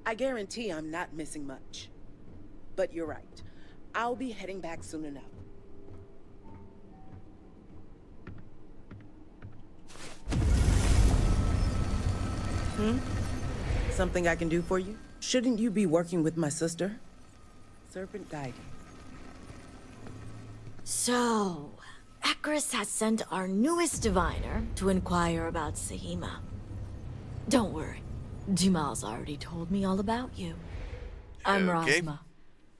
I guarantee I'm not missing much. But you're right. I'll be heading back soon enough. Something I can do for you? Shouldn't you be working with my sister? Serpent guiding. So, Akris has sent our newest diviner to inquire about Sahima. Don't worry, Jamal's already told me all about you. I'm Okay. Rasma,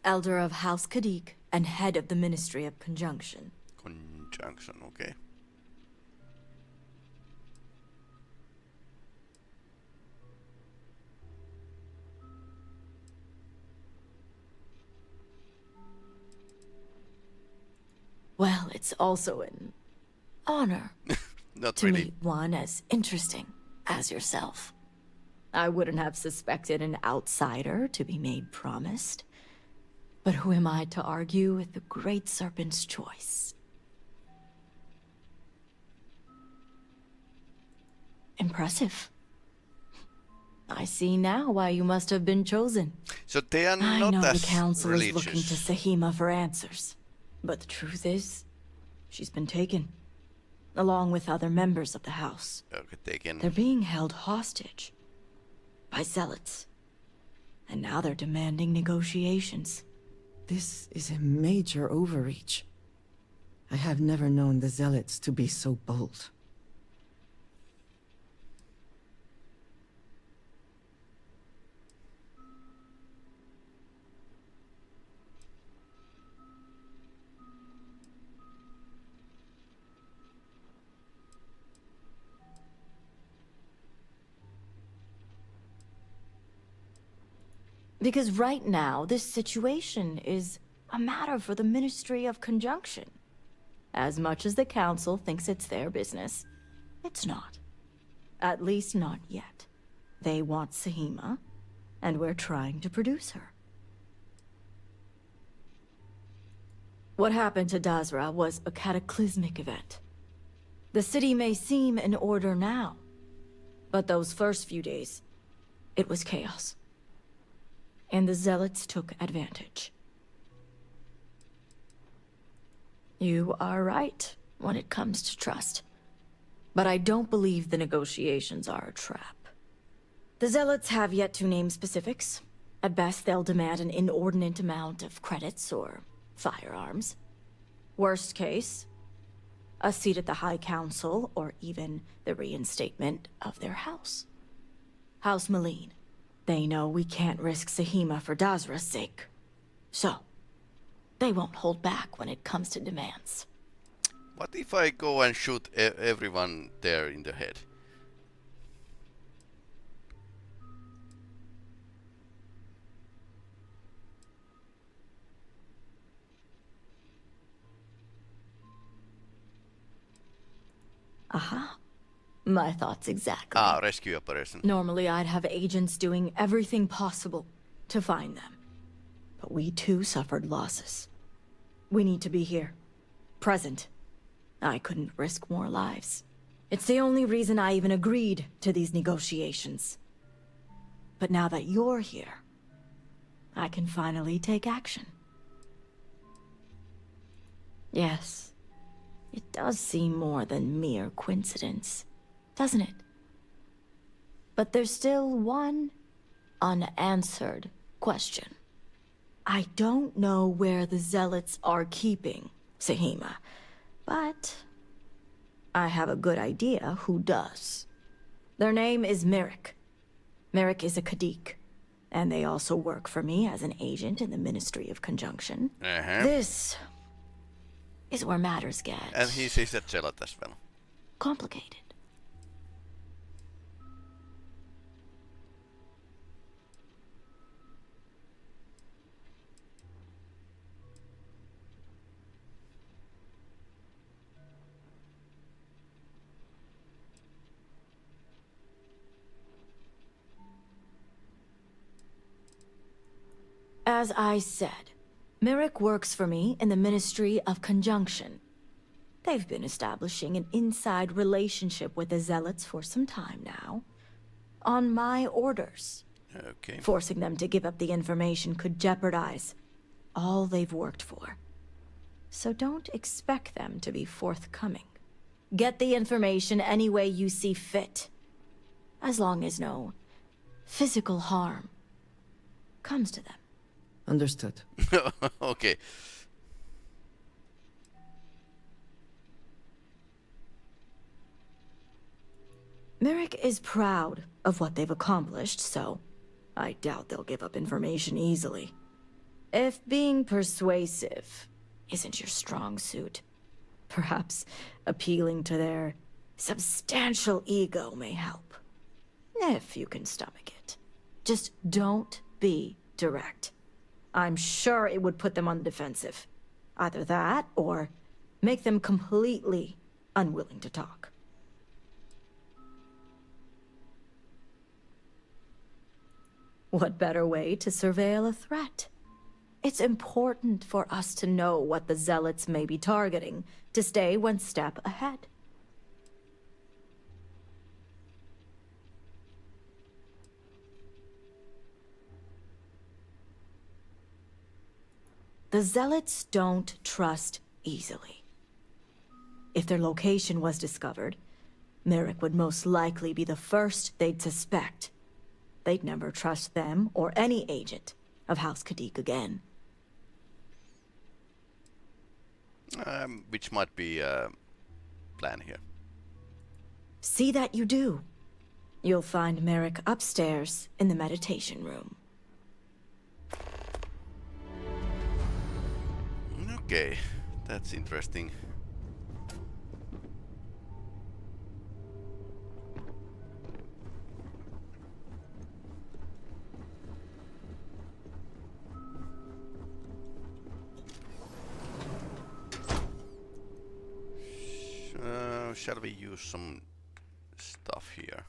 Elder of House Kadik and head of the Ministry of Conjunction. Conjunction, okay. Well, it's also an honor Not to really. meet one as interesting as yourself. I wouldn't have suspected an outsider to be made promised. But who am I to argue with the Great Serpent's choice? Impressive. I see now why you must have been chosen. So they are I not know as the Council is religious. looking to Sahima for answers. But the truth is, she's been taken. Along with other members of the House. Okay, taken. They're being held hostage. By zealots. And now they're demanding negotiations. This is a major overreach. I have never known the Zealots to be so bold. Because right now, this situation is a matter for the Ministry of Conjunction. As much as the Council thinks it's their business, it's not. At least not yet. They want Sahima, and we're trying to produce her. What happened to Dazra was a cataclysmic event. The city may seem in order now, but those first few days, it was chaos. And the Zealots took advantage. You are right when it comes to trust. But I don't believe the negotiations are a trap. The Zealots have yet to name specifics. At best, they'll demand an inordinate amount of credits or firearms. Worst case, a seat at the High Council or even the reinstatement of their house. House Malene. They know we can't risk Sahima for Dazra's sake. So, they won't hold back when it comes to demands. What if I go and shoot everyone there in the head? Aha. My thoughts exactly. Ah, rescue operation. Normally I'd have agents doing everything possible to find them. But we too suffered losses. We need to be here. Present. I couldn't risk more lives. It's the only reason I even agreed to these negotiations. But now that you're here, I can finally take action. Yes. It does seem more than mere coincidence, doesn't it? But there's still one unanswered question. I don't know where the Zealots are keeping Sahima, but I have a good idea who does. Their name is Merrick. Merrick is a Kadik, and they also work for me as an agent in the Ministry of Conjunction. This is where matters get... And he's a zealot as well. Complicated. As I said, Merrick works for me in the Ministry of Conjunction. They've been establishing an inside relationship with the Zealots for some time now. On my orders. Okay. Forcing them to give up the information could jeopardize all they've worked for. So don't expect them to be forthcoming. Get the information any way you see fit. As long as no physical harm comes to them. Understood. Okay. Merrick is proud of what they've accomplished, so I doubt they'll give up information easily. If being persuasive isn't your strong suit, perhaps appealing to their substantial ego may help. If you can stomach it. Just don't be direct. I'm sure it would put them on the defensive. Either that, or make them completely unwilling to talk. What better way to surveil a threat? It's important for us to know what the Zealots may be targeting, to stay one step ahead. The Zealots don't trust easily. If their location was discovered, Merrick would most likely be the first they'd suspect. They'd never trust them or any agent of House Kadik again. Which might be a plan here. See that you do. You'll find Merrick upstairs in the meditation room. Okay, that's interesting. Shall we use some stuff here?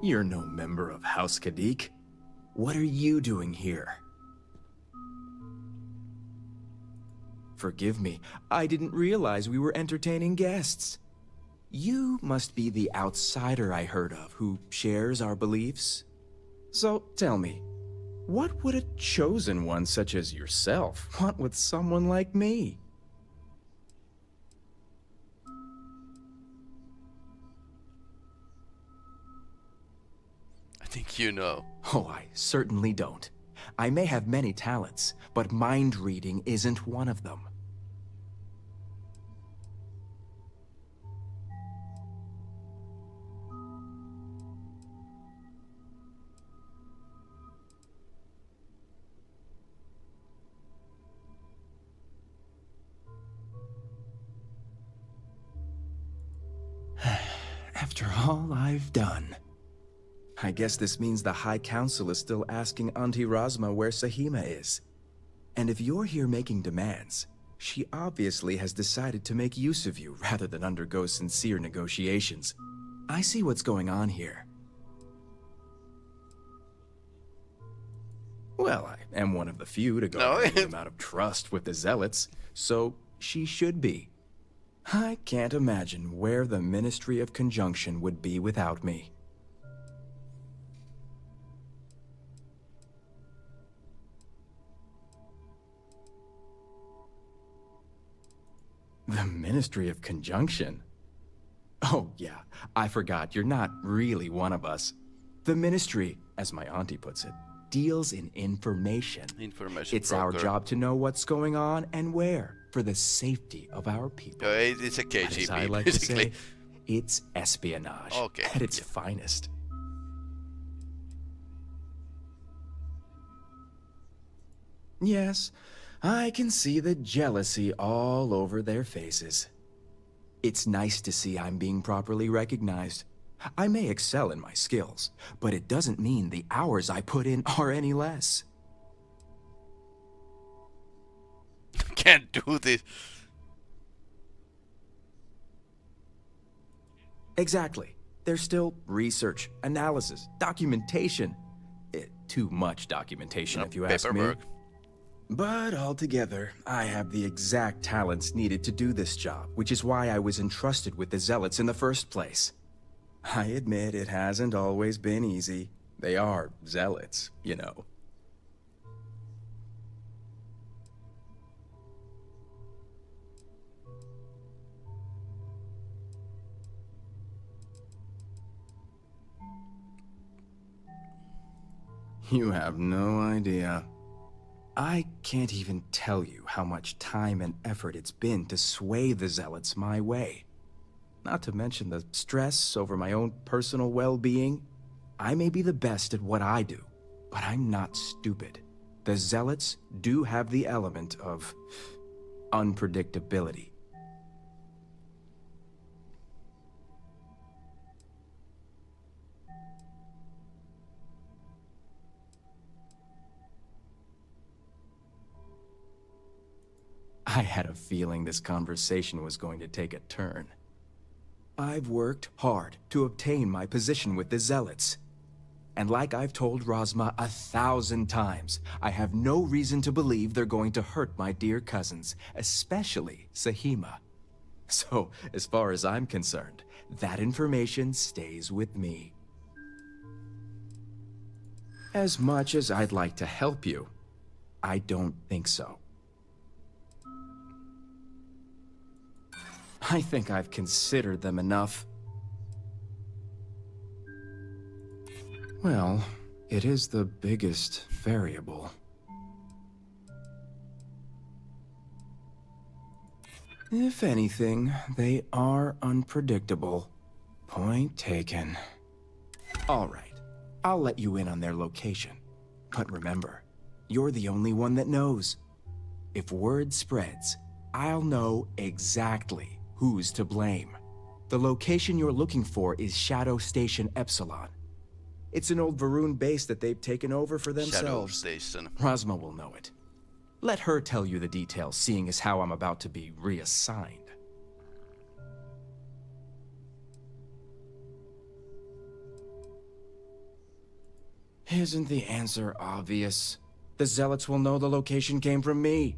You're no member of House Kadik. What are you doing here? Forgive me, I didn't realize we were entertaining guests. You must be the outsider I heard of who shares our beliefs. So tell me, what would a chosen one such as yourself want with someone like me? I think you know. Oh, I certainly don't. I may have many talents, but mind reading isn't one of them. After all I've done. I guess this means the High Council is still asking Auntie Razma where Sahima is. And if you're here making demands, she obviously has decided to make use of you rather than undergo sincere negotiations. I see what's going on here. Well, I am one of the few to go any amount of trust with the Zealots, so she should be. I can't imagine where the Ministry of Conjunction would be without me. The Ministry of Conjunction? Oh, yeah, I forgot, you're not really one of us. The Ministry, as my auntie puts it, deals in information. It's our job to know what's going on and where, for the safety of our people. It's a KGB, as I like basically. to say, it's espionage at its finest. Yes, I can see the jealousy all over their faces. It's nice to see I'm being properly recognized. I may excel in my skills, but it doesn't mean the hours I put in are any less. Can't do this. Exactly. There's still research, analysis, documentation. Too much documentation, if you ask me. But altogether, I have the exact talents needed to do this job, which is why I was entrusted with the Zealots in the first place. I admit it hasn't always been easy. They are Zealots, you know. You have no idea. I can't even tell you how much time and effort it's been to sway the Zealots my way. Not to mention the stress over my own personal well-being. I may be the best at what I do, but I'm not stupid. The Zealots do have the element of unpredictability. I had a feeling this conversation was going to take a turn. I've worked hard to obtain my position with the Zealots. And like I've told Razma 1,000 times, I have no reason to believe they're going to hurt my dear cousins, especially Sahima. So, as far as I'm concerned, that information stays with me. As much as I'd like to help you, I don't think so. I think I've considered them enough. Well, it is the biggest variable. If anything, they are unpredictable. Point taken. All right, I'll let you in on their location. But remember, you're the only one that knows. If word spreads, I'll know exactly who's to blame. The location you're looking for is Shadow Station Epsilon. It's an old Varun base that they've taken over for themselves. Shadow Station. Razma will know it. Let her tell you the details, seeing as how I'm about to be reassigned. Isn't the answer obvious? The Zealots will know the location came from me.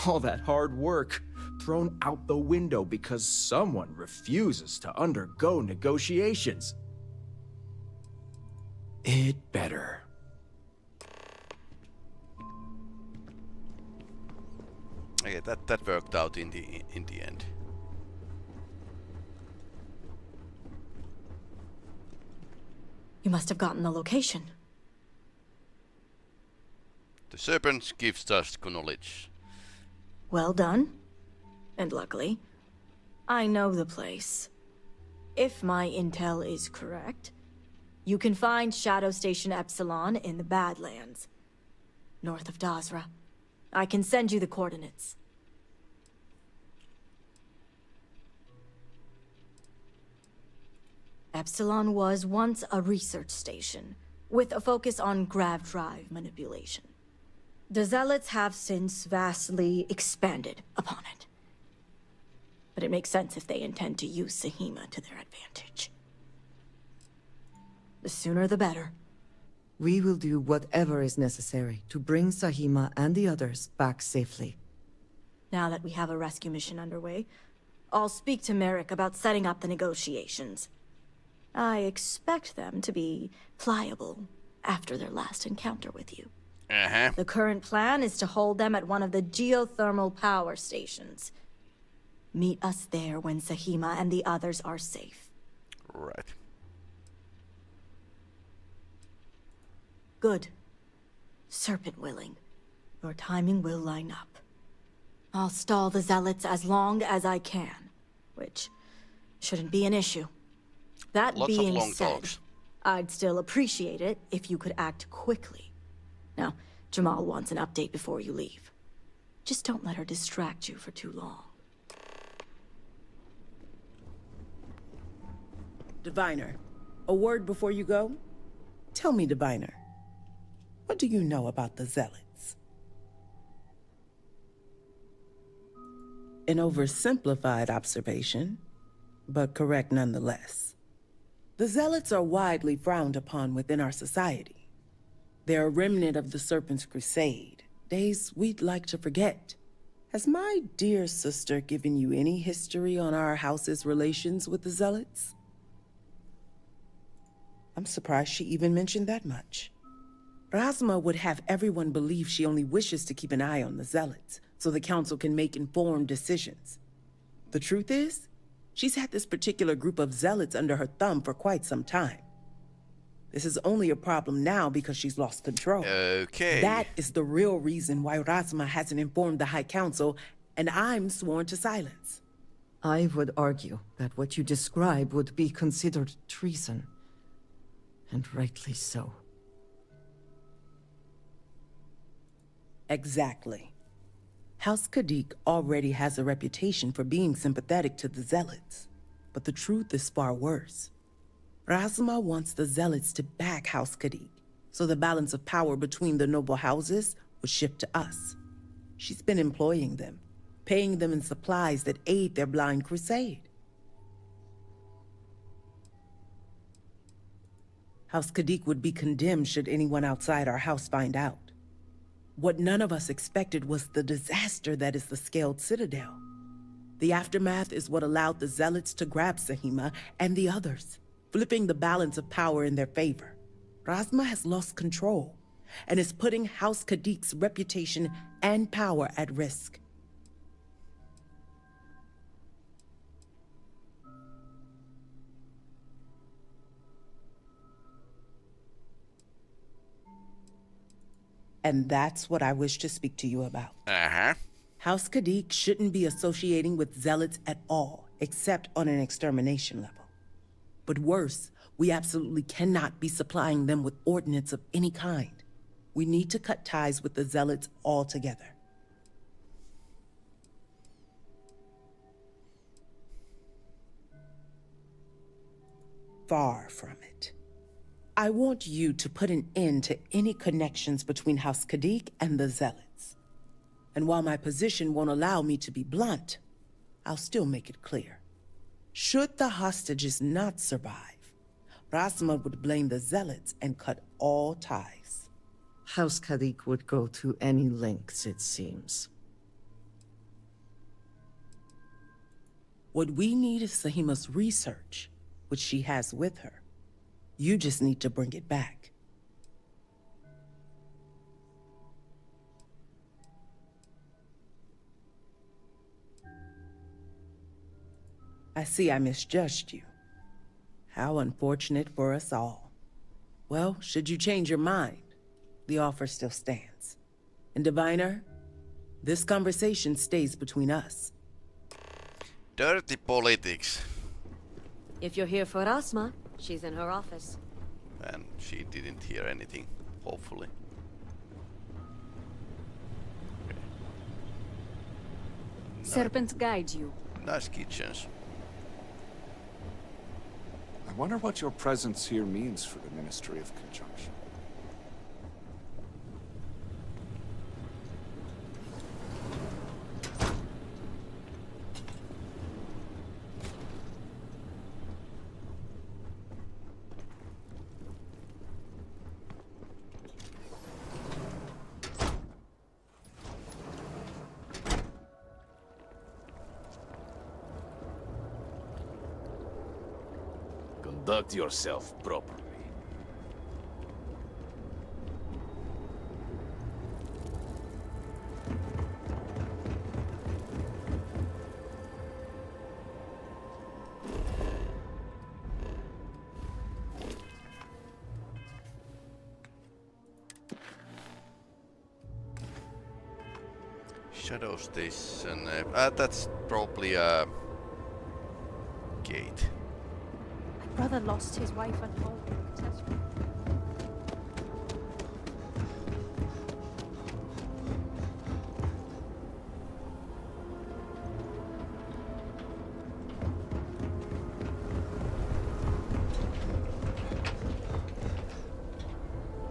All that hard work thrown out the window because someone refuses to undergo negotiations. It better. Okay, that worked out in the end. You must have gotten the location. The serpent gives us knowledge. Well done. And luckily, I know the place. If my intel is correct, you can find Shadow Station Epsilon in the Badlands, north of Dazra. I can send you the coordinates. Epsilon was once a research station, with a focus on grav drive manipulation. The Zealots have since vastly expanded upon it. But it makes sense if they intend to use Sahima to their advantage. The sooner the better. We will do whatever is necessary to bring Sahima and the others back safely. Now that we have a rescue mission underway, I'll speak to Merrick about setting up the negotiations. I expect them to be pliable after their last encounter with you. The current plan is to hold them at one of the geothermal power stations. Meet us there when Sahima and the others are safe. Right. Good. Serpent willing. Your timing will line up. I'll stall the Zealots as long as I can, which shouldn't be an issue. That Lots being of long said, talks. I'd still appreciate it if you could act quickly. Now, Jamal wants an update before you leave. Just don't let her distract you for too long. Diviner, a word before you go? Tell me, Diviner, what do you know about the Zealots? An oversimplified observation, but correct nonetheless. The Zealots are widely frowned upon within our society. They're a remnant of the Serpent's crusade, days we'd like to forget. Has my dear sister given you any history on our house's relations with the Zealots? I'm surprised she even mentioned that much. Razma would have everyone believe she only wishes to keep an eye on the Zealots, so the Council can make informed decisions. The truth is, she's had this particular group of Zealots under her thumb for quite some time. This is only a problem now because she's lost control. Okay. That is the real reason why Razma hasn't informed the High Council, and I'm sworn to silence. I would argue that what you describe would be considered treason. And rightly so. Exactly. House Kadik already has a reputation for being sympathetic to the Zealots. But the truth is far worse. Razma wants the Zealots to back House Kadik, so the balance of power between the noble houses would shift to us. She's been employing them, paying them in supplies that aid their blind crusade. House Kadik would be condemned should anyone outside our house find out. What none of us expected was the disaster that is the Scaled Citadel. The aftermath is what allowed the Zealots to grab Sahima and the others, flipping the balance of power in their favor. Razma has lost control and is putting House Kadik's reputation and power at risk. And that's what I wish to speak to you about. House Kadik shouldn't be associating with Zealots at all, except on an extermination level. But worse, we absolutely cannot be supplying them with ordnance of any kind. We need to cut ties with the Zealots altogether. Far from it. I want you to put an end to any connections between House Kadik and the Zealots. And while my position won't allow me to be blunt, I'll still make it clear. Should the hostages not survive, Rasma would blame the zealots and cut all ties. House Kadik would go to any lengths, it seems. What we need is Sahima's research, which she has with her. You just need to bring it back. I see I misjudged you. How unfortunate for us all. Well, should you change your mind, the offer still stands. And Diviner, this conversation stays between us. Dirty politics. If you're here for Rasma, she's in her office. And she didn't hear anything, hopefully. Okay. Serpent guides you. Nice kitchens. I wonder what your presence here means for the Ministry of Conjunction. Conduct yourself properly. Shadow Station. That's probably a gate. Brother lost his wife and home.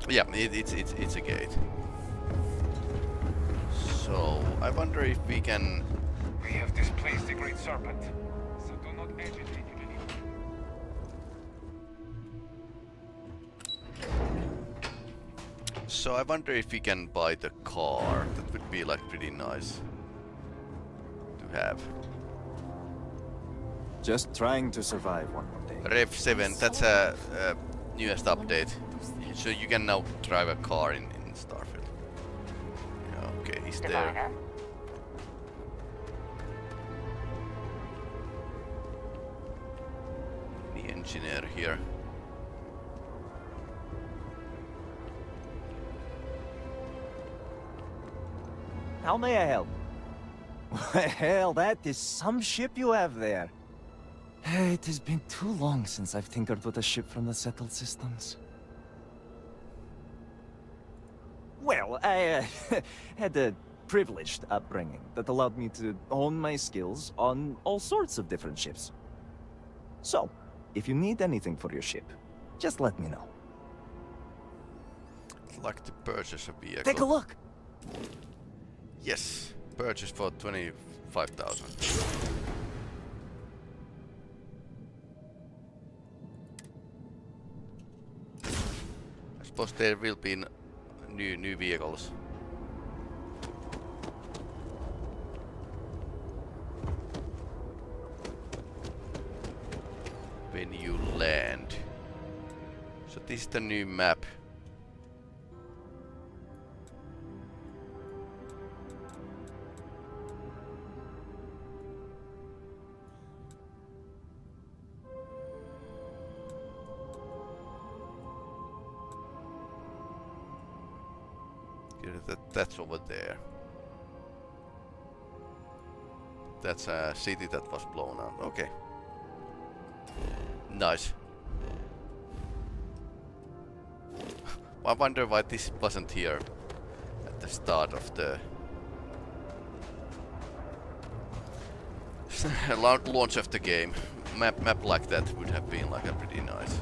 Yeah, it's a gate. So I wonder if we can. We have displaced the Great Serpent, so do not agitate it anymore. So I wonder if we can buy the car. That would be like pretty nice to have. Just trying to survive one more day. Rev 7, that's a newest update. So you can now drive a car in Starfield. Yeah, okay, he's there. The engineer here. How may I help? Well, that is some ship you have there. It has been too long since I've tinkered with a ship from the settled systems. Well, I had a privileged upbringing that allowed me to hone my skills on all sorts of different ships. So, if you need anything for your ship, just let me know. I'd like to purchase a vehicle. Take a look! Yes, purchase for 25,000. I suppose there will be new vehicles. When you land. So this is the new map. That's over there. That's a city that was blown up. Okay. Nice. I wonder why this wasn't here at the start of the launch of the game. Map like that would have been like a pretty nice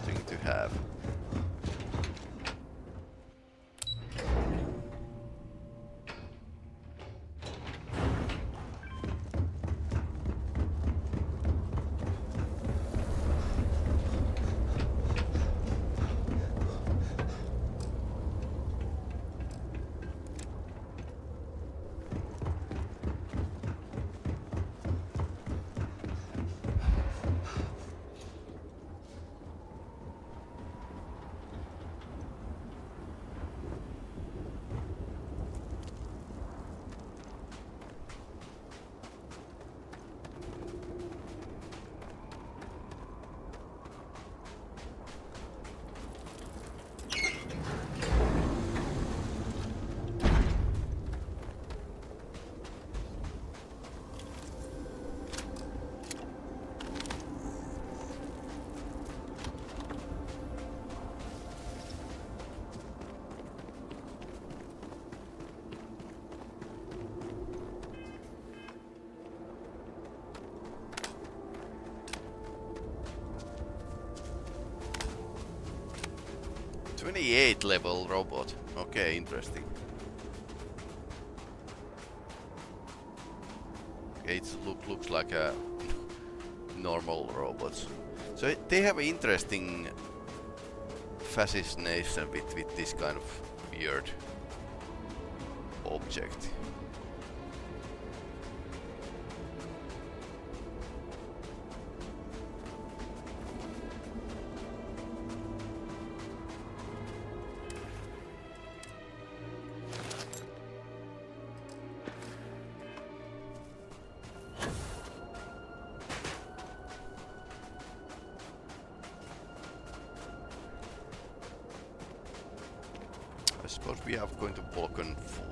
thing to have. 28 level robot. Okay, interesting. Okay, it looks like a normal robots. So they have an interesting fascination with this kind of weird object. I suppose we are going to walk on foot.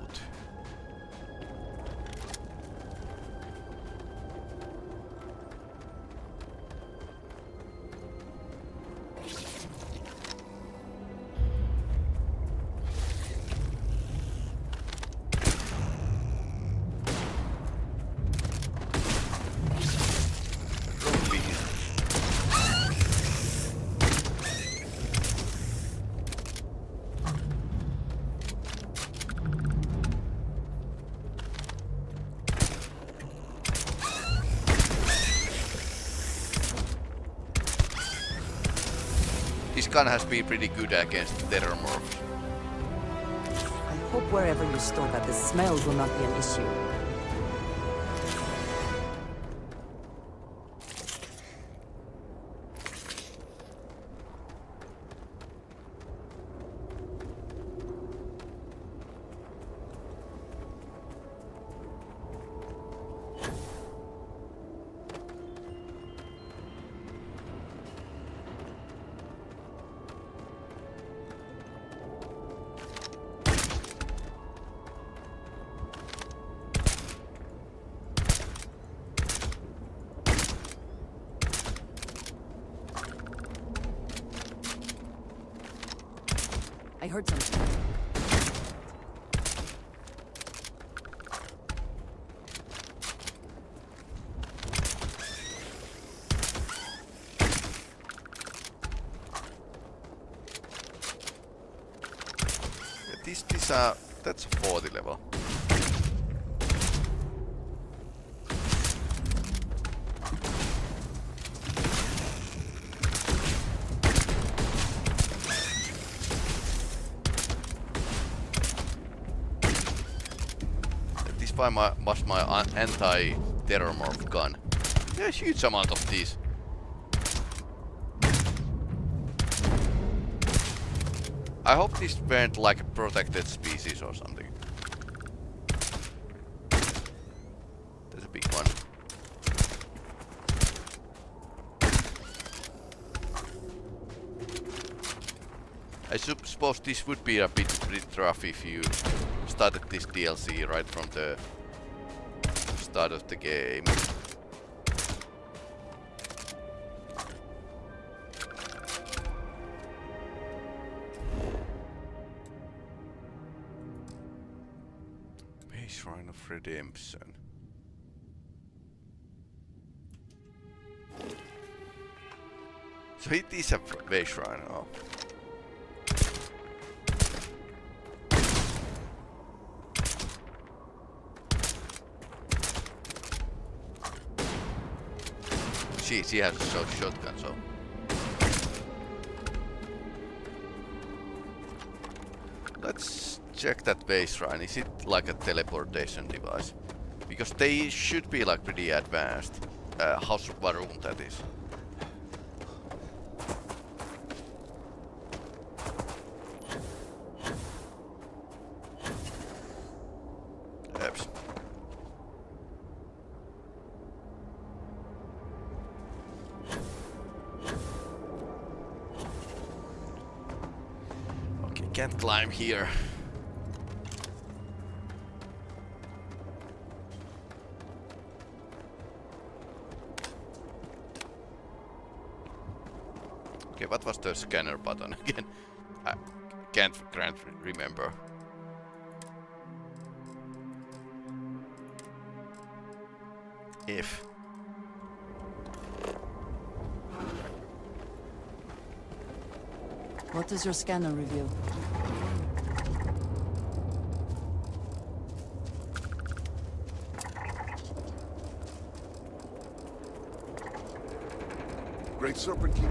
This gun has been pretty good against Terrormorphs. I hope wherever you store that the smells will not be an issue. I heard something. That's a 40 level. This was my anti-terrormorph gun. There's a huge amount of these. I hope these weren't like a protected species or something. There's a big one. I suppose this would be a bit rough if you started this DLC right from the start of the game. Shrine of Redemption. So it is a base shrine. Oh. She has a shotgun, so. Let's check that base shrine. Is it like a teleportation device? Because they should be like pretty advanced. House of Varun, that is. Oops. Okay, can't climb here. Okay, what was the scanner button again? I can't remember. F. What does your scanner reveal? Great Serpent Keep.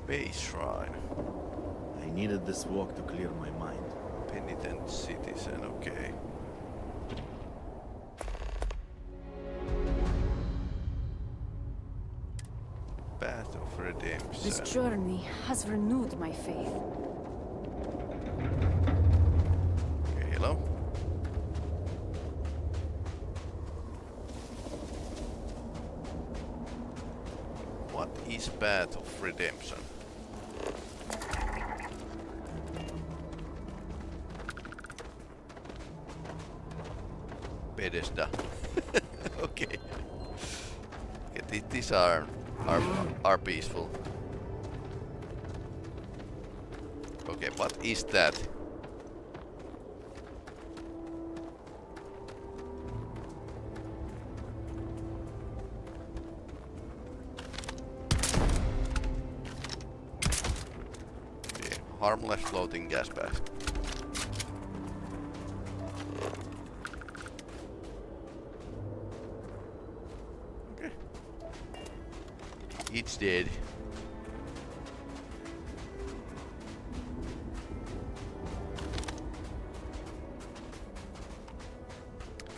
Base Shrine. I needed this walk to clear my mind. Penitent Citizen, okay. Path of Redemption. This journey has renewed my faith. Okay, hello. What is Path of Redemption? Bethesda. Okay. Okay, these are peaceful. Okay, what is that? Okay, harmless floating gas bags. It's dead.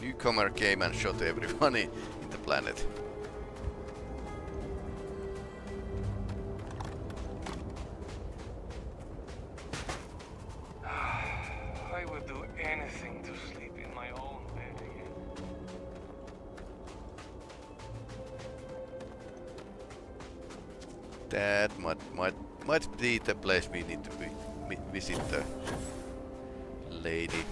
Newcomer came and shot everyone in the planet. I would do anything to sleep in my own bed again. That might be the place we need to visit the lady.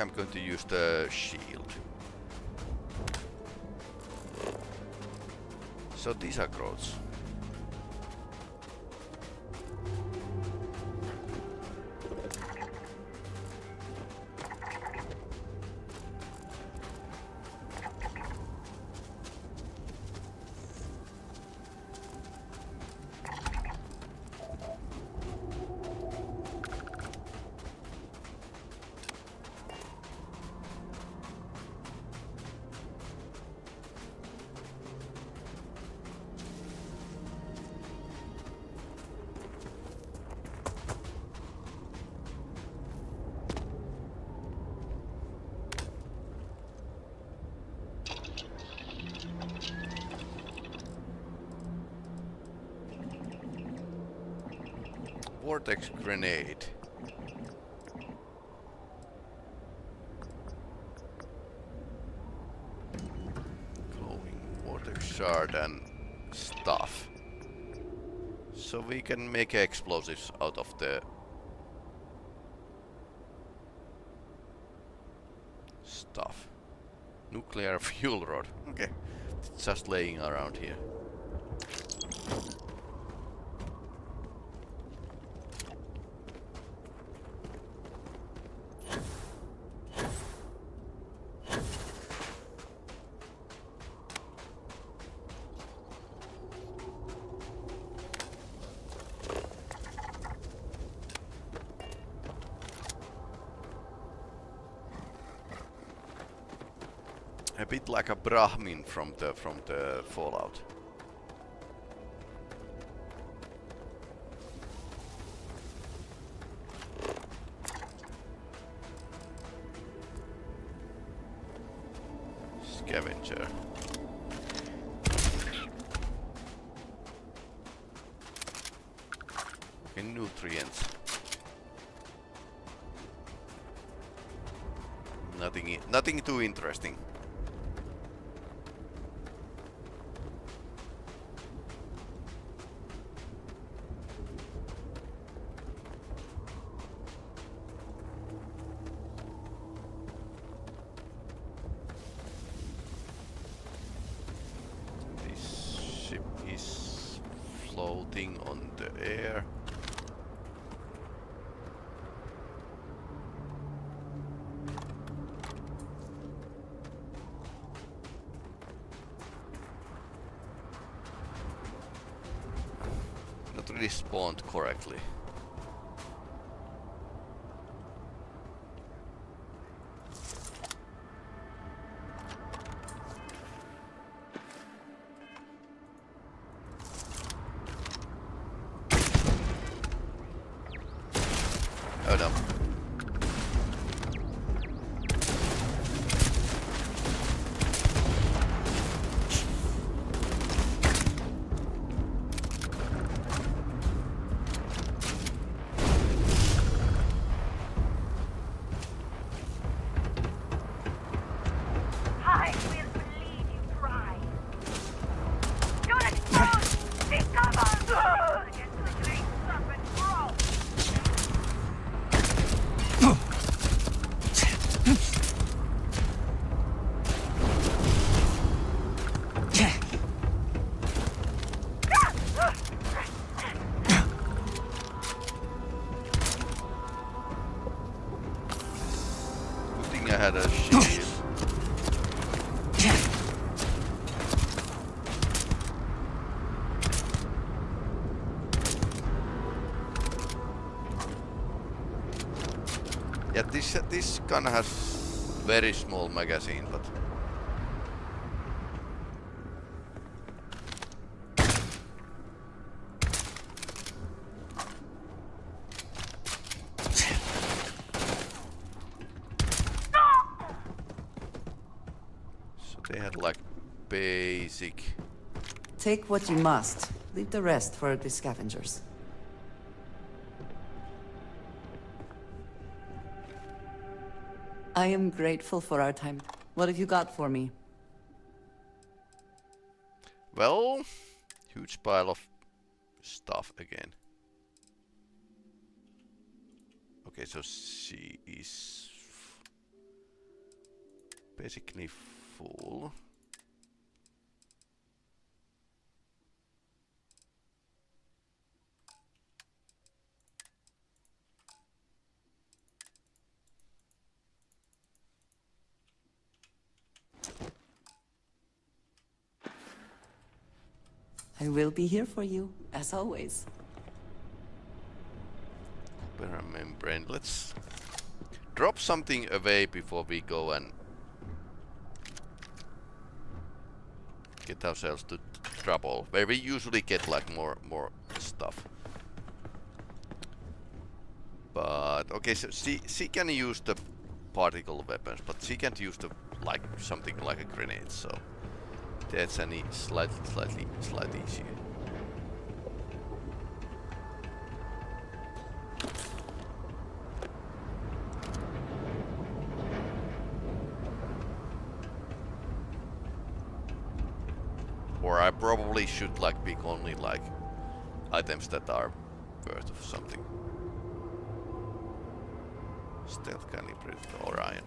I'm going to use the shield. So these are growths. Vortex grenade. Glowing vortex shard and stuff. So we can make explosives out of the stuff. Nuclear fuel rod. Okay. It's just laying around here. A bit like a Brahmin from the Fallout. Scavenger. Okay, nutrients. Nothing too interesting. This ship is floating on the air. Not really spawned correctly. Oh no. I will bleed you dry. Don't explode! Take cover! Against the great serpent grow! Good thing I had a shield. Yeah, this gun has very small magazine, but so they had like basic. Take what you must. Leave the rest for the scavengers. I am grateful for our time. What have you got for me? Well, huge pile of stuff again. Okay, so she is basically full. I will be here for you, as always. Copper membrane. Let's drop something away before we go and get ourselves to trouble, where we usually get like more stuff. But okay, so she can use the particle weapons, but she can't use the like something like a grenade. So that's any slightly easier. Or I probably should like pick only like items that are worth of something. Stealth calibrated Orion.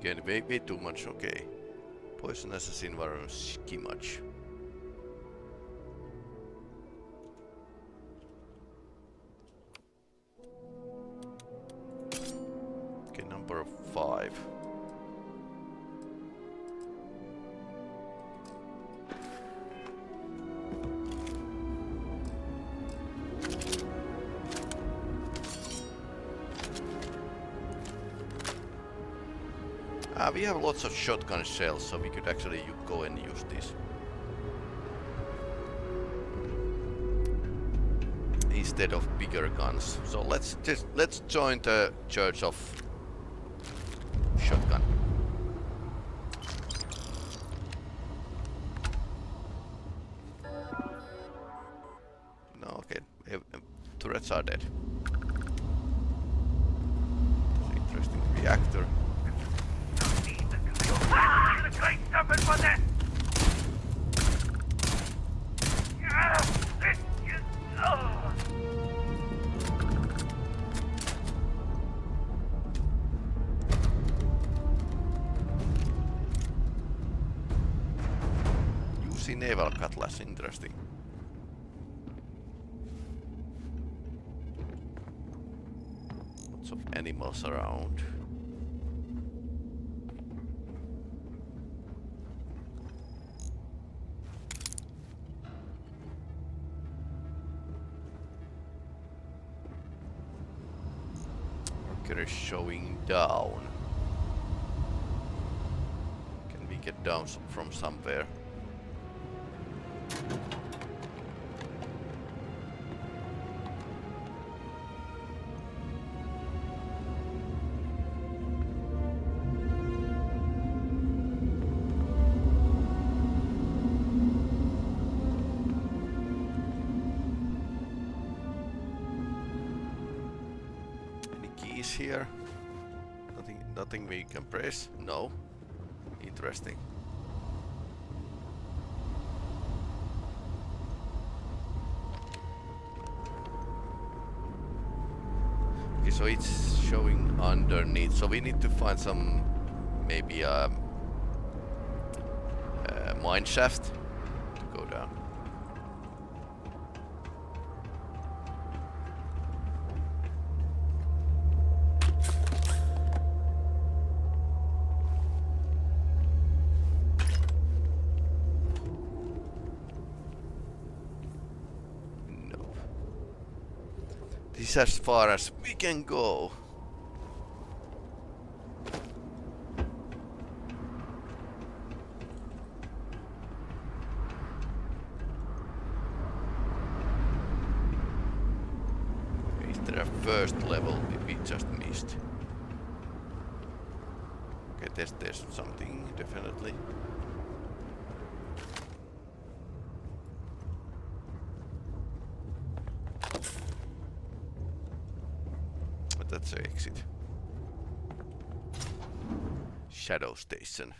Again, way too much, okay. Poisonous environment, skimmage. number 5. We have lots of shotgun shells, so we could actually go and use these. Instead of bigger guns. So let's join the Church of Shotgun. No, okay. Turrets are dead. Interesting reactor. The great serpent for this! Using naval cutlass, interesting. Lots of animals around. Is showing down. Can we get down from somewhere? Here, nothing we can press. No, interesting. Okay, so it's showing underneath. So we need to find some maybe mine shaft to go down. This is as far as we can go. Is there a first level we just missed? Okay, there's something definitely. That's the exit. Shadow Station.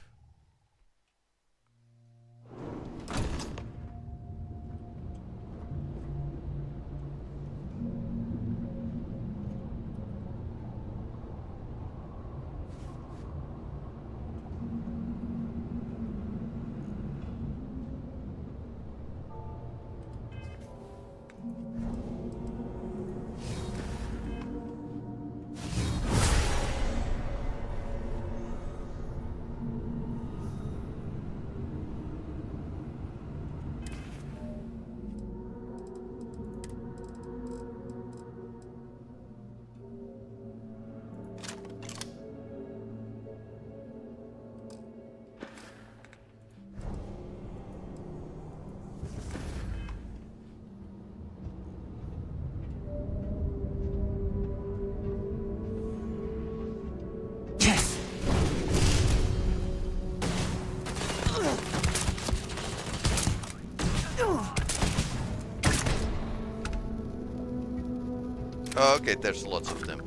Okay, there's lots of them.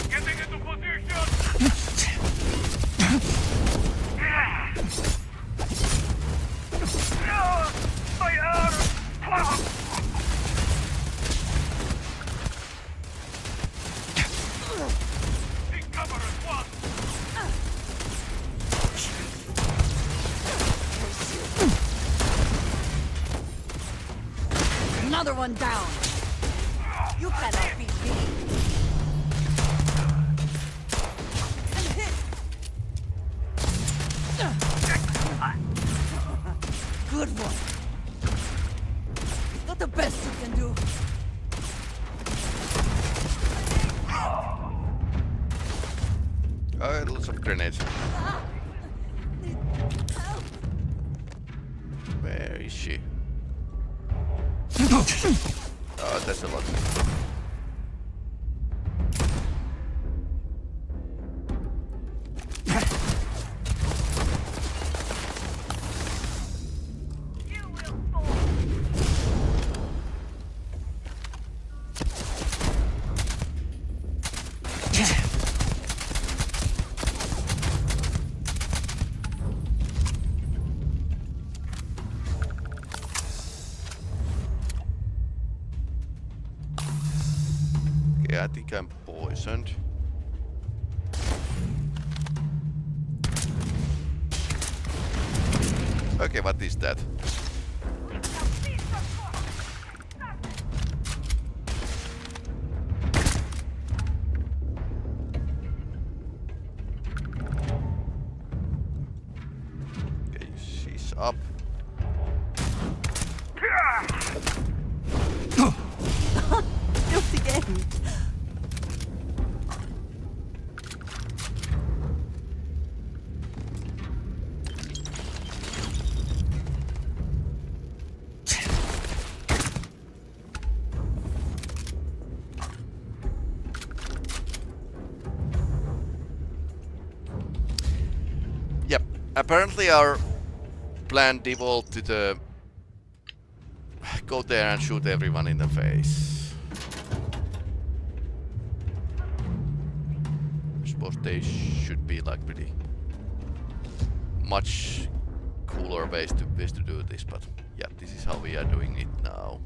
Getting into position! My arm! Take cover at once! Another one down. cannot beat me. Good one. Not the best you can do. Oh, lots of grenades. Where is she? Oh, that's a lot. I think I'm poisoned. Okay, what is that? Okay, she's up. Guilty game. Yep, apparently our plan devolved to the go there and shoot everyone in the face. I suppose they should be like pretty much cooler ways to do this, but yeah, this is how we are doing it now.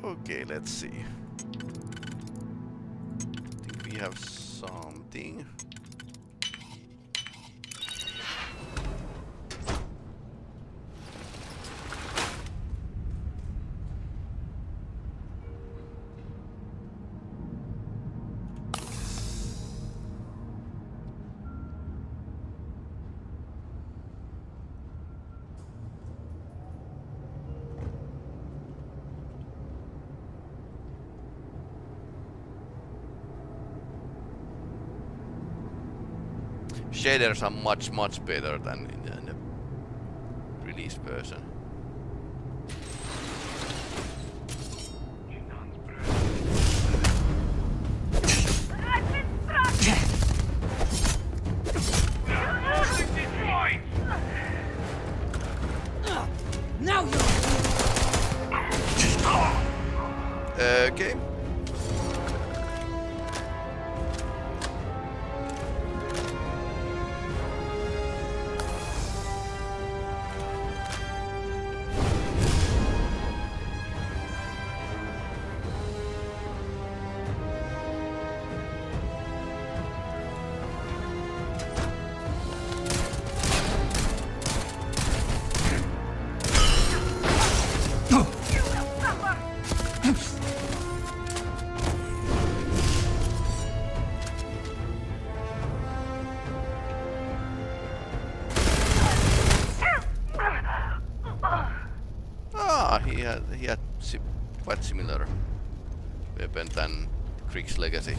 Okay, let's see. I think we have something. Shaders are much better than in the release version. Now you're okay. He had quite similar weapon than Krieg's legacy.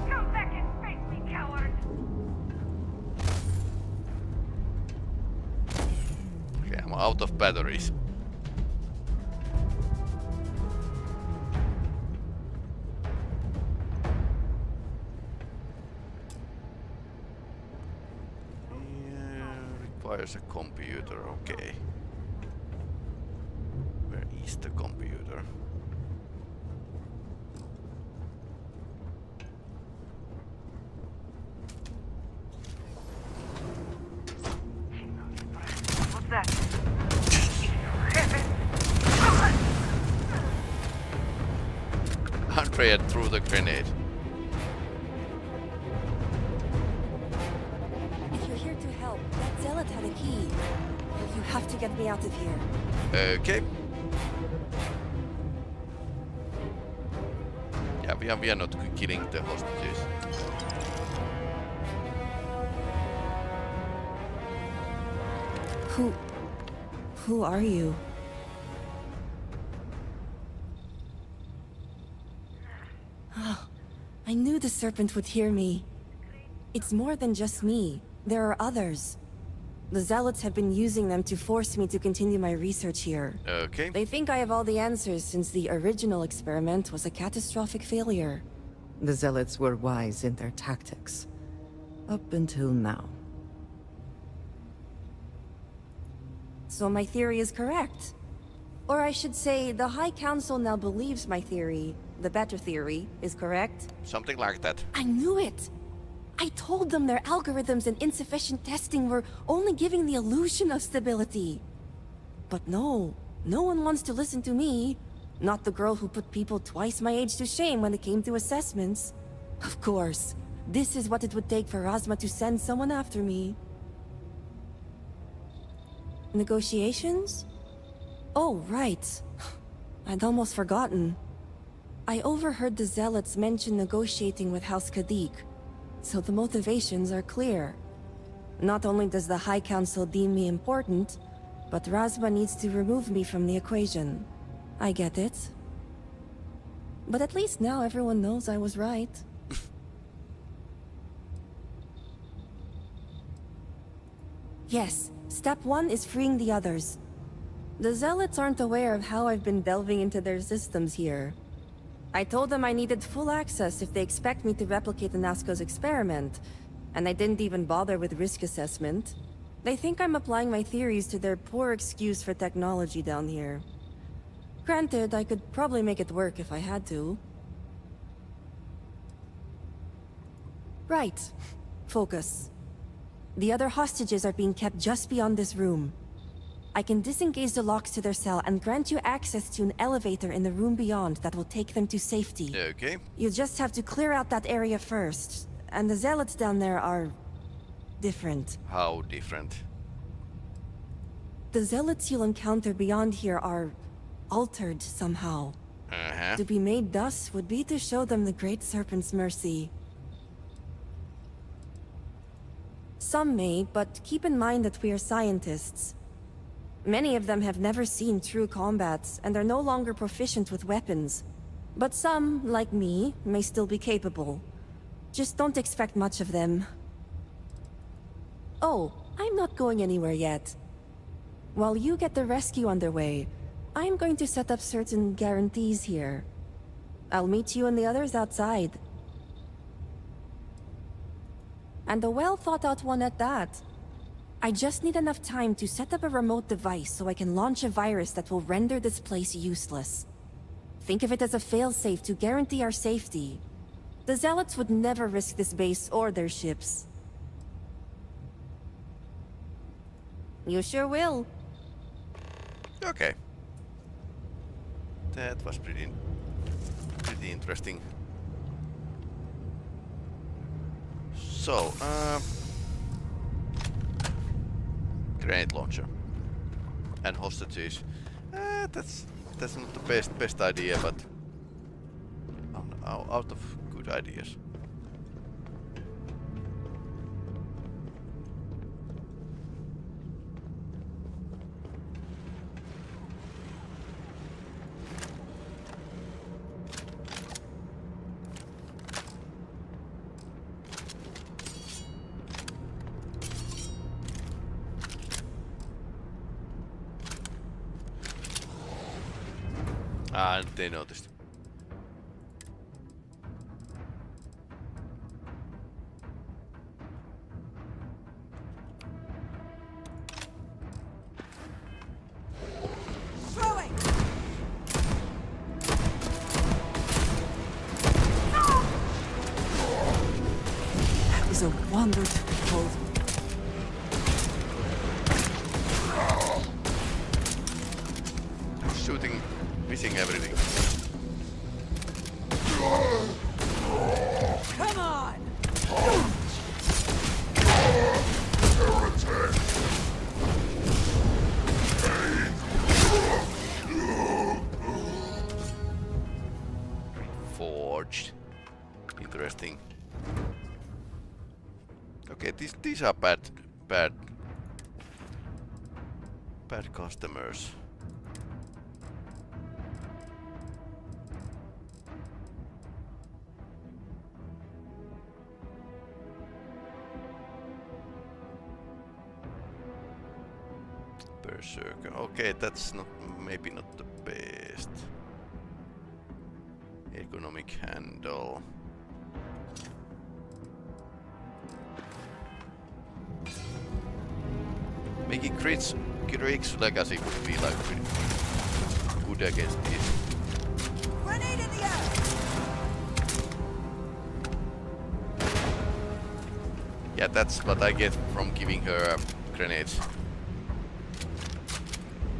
Come back and face me, coward! Okay, I'm out of batteries. Requires a computer, okay. Where is the computer? What's that? Andrea threw the grenade. If you're here to help, that zealot had a key. You have to get me out of here. Okay. Yeah, we are not killing the hostages. Who are you? Oh, I knew the serpent would hear me. It's more than just me. There are others. The zealots have been using them to force me to continue my research here. Okay. They think I have all the answers since the original experiment was a catastrophic failure. The zealots were wise in their tactics. Up until now. So my theory is correct. Or I should say, the High Council now believes my theory, the better theory, is correct. Something like that. I knew it! I told them their algorithms and insufficient testing were only giving the illusion of stability. But no one wants to listen to me. Not the girl who put people twice my age to shame when it came to assessments. Of course, this is what it would take for Razma to send someone after me. Negotiations? Oh, right. I'd almost forgotten. I overheard the Zealots mention negotiating with House Kadik, so the motivations are clear. Not only does the High Council deem me important, but Razma needs to remove me from the equation. I get it. But at least now everyone knows I was right. Yes, step 1 is freeing the others. The Zealots aren't aware of how I've been delving into their systems here. I told them I needed full access if they expect me to replicate the Nazco's experiment, and I didn't even bother with risk assessment. They think I'm applying my theories to their poor excuse for technology down here. Granted, I could probably make it work if I had to. Right. Focus. The other hostages are being kept just beyond this room. I can disengage the locks to their cell and grant you access to an elevator in the room beyond that will take them to safety. Okay. You just have to clear out that area first. And the zealots down there are... different. How different? The zealots you'll encounter beyond here are... altered somehow. To be made thus would be to show them the Great Serpent's mercy. Some may, but keep in mind that we are scientists. Many of them have never seen true combats, and are no longer proficient with weapons. But some, like me, may still be capable. Just don't expect much of them. Oh, I'm not going anywhere yet. While you get the rescue underway, I'm going to set up certain guarantees here. I'll meet you and the others outside. And a well-thought-out one at that. I just need enough time to set up a remote device so I can launch a virus that will render this place useless. Think of it as a failsafe to guarantee our safety. The Zealots would never risk this base or their ships. You sure will. Okay. That was pretty interesting. So, grenade launcher and hostages. That's not the best idea, but out of good ideas. And they noticed. Throwing! That is a wonderful. Shooting, missing everything. Come on! Forged. Interesting. Okay, these are bad customers. Berserker. Okay, that's not maybe not the best. Economic handle. Making Craig's legacy would be like pretty good against this. Grenade in the air! Yeah, that's what I get from giving her grenades.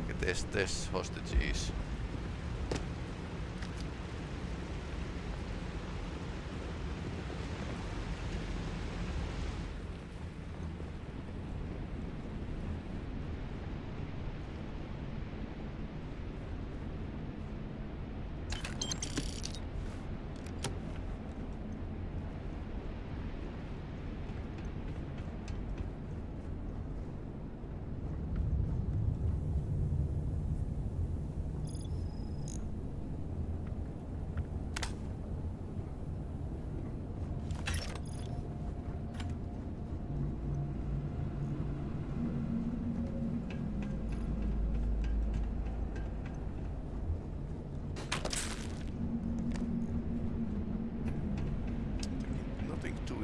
Okay, there's hostages.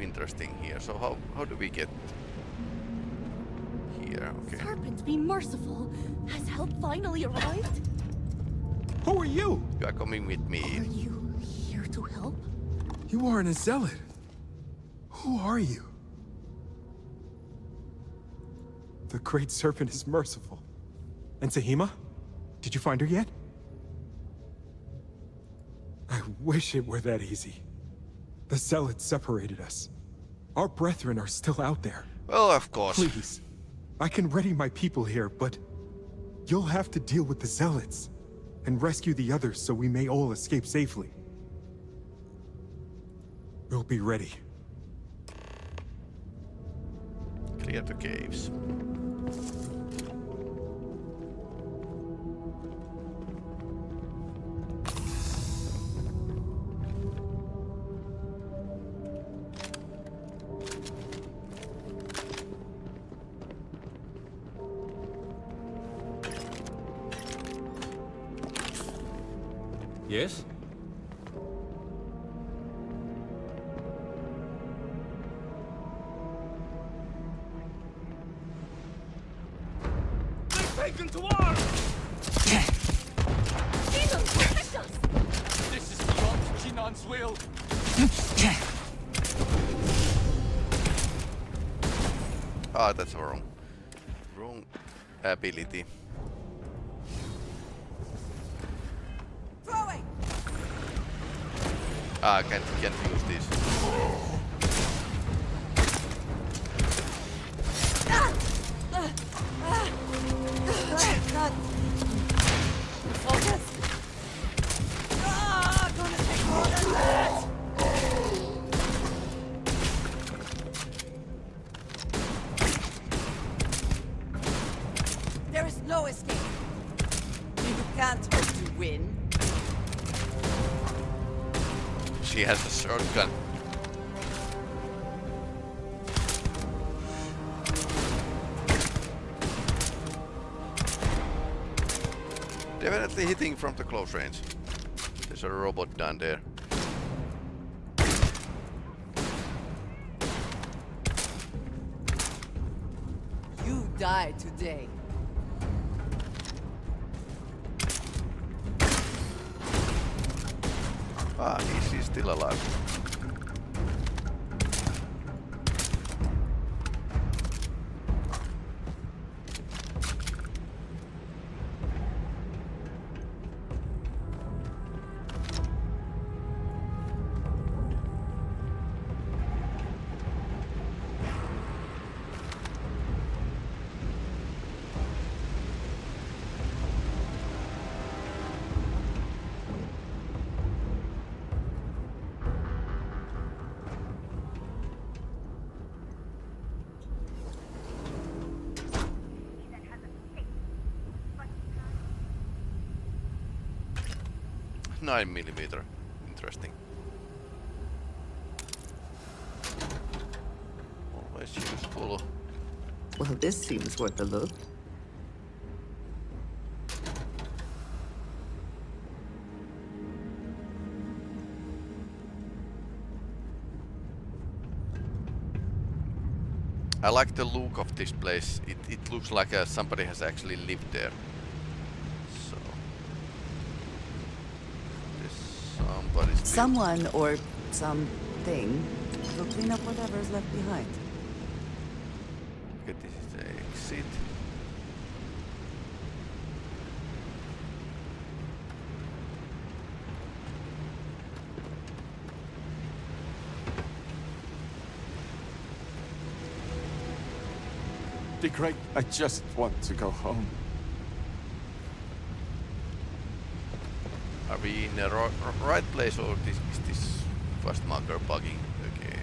Interesting here. So how do we get here? Okay. Serpent, be merciful. Has help finally arrived? Who are you? You are coming with me. Are you here to help? You aren't a zealot. Who are you? The Great Serpent is merciful. And Sahima? Did you find her yet? I wish it were that easy. The zealots separated us. Our brethren are still out there. Well, of course. Please. I can ready my people here, but you'll have to deal with the zealots and rescue the others so we may all escape safely. We'll be ready. Clear the caves. Yes? They've taken to arms! Jesus, protect us! This is beyond Jinan's will. Ah, that's wrong ability. Ah, I can't use this. Focus! Gonna take more than that! There is no escape. You can't hope to win. She has a shotgun. Definitely hitting from the close range. There's a robot down there. You die today. Ah, he's still alive. Nine millimeter. Interesting. Always useful. Well, this seems worth a look. I like the look of this place. It looks like somebody has actually lived there. So Someone or something will clean up whatever's left behind. Okay, this is the exit. Be great. I just want to go home. Are we in the right place, or is this fast marker bugging again?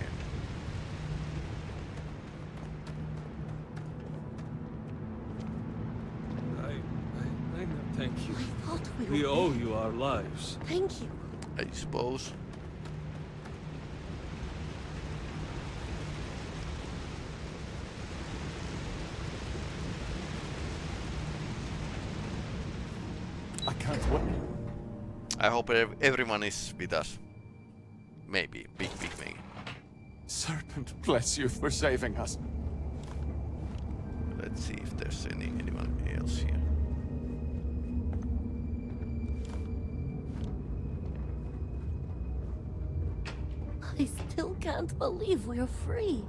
Thank you. I thought We owe you our lives. Thank you. I suppose. I can't wait. I hope everyone is with us. Maybe. Big maybe. Serpent, bless you for saving us. Let's see if there's anyone else here. I still can't believe we're free.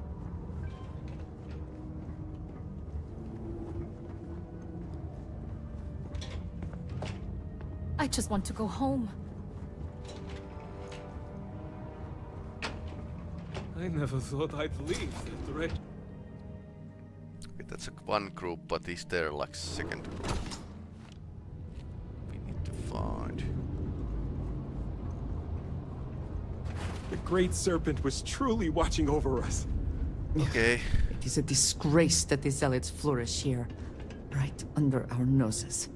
I just want to go home. I never thought I'd leave the red. Okay, that's one group, but is there like second group? We need to find. The Great Serpent was truly watching over us. Okay. It is a disgrace that the Zealots flourish here, right under our noses.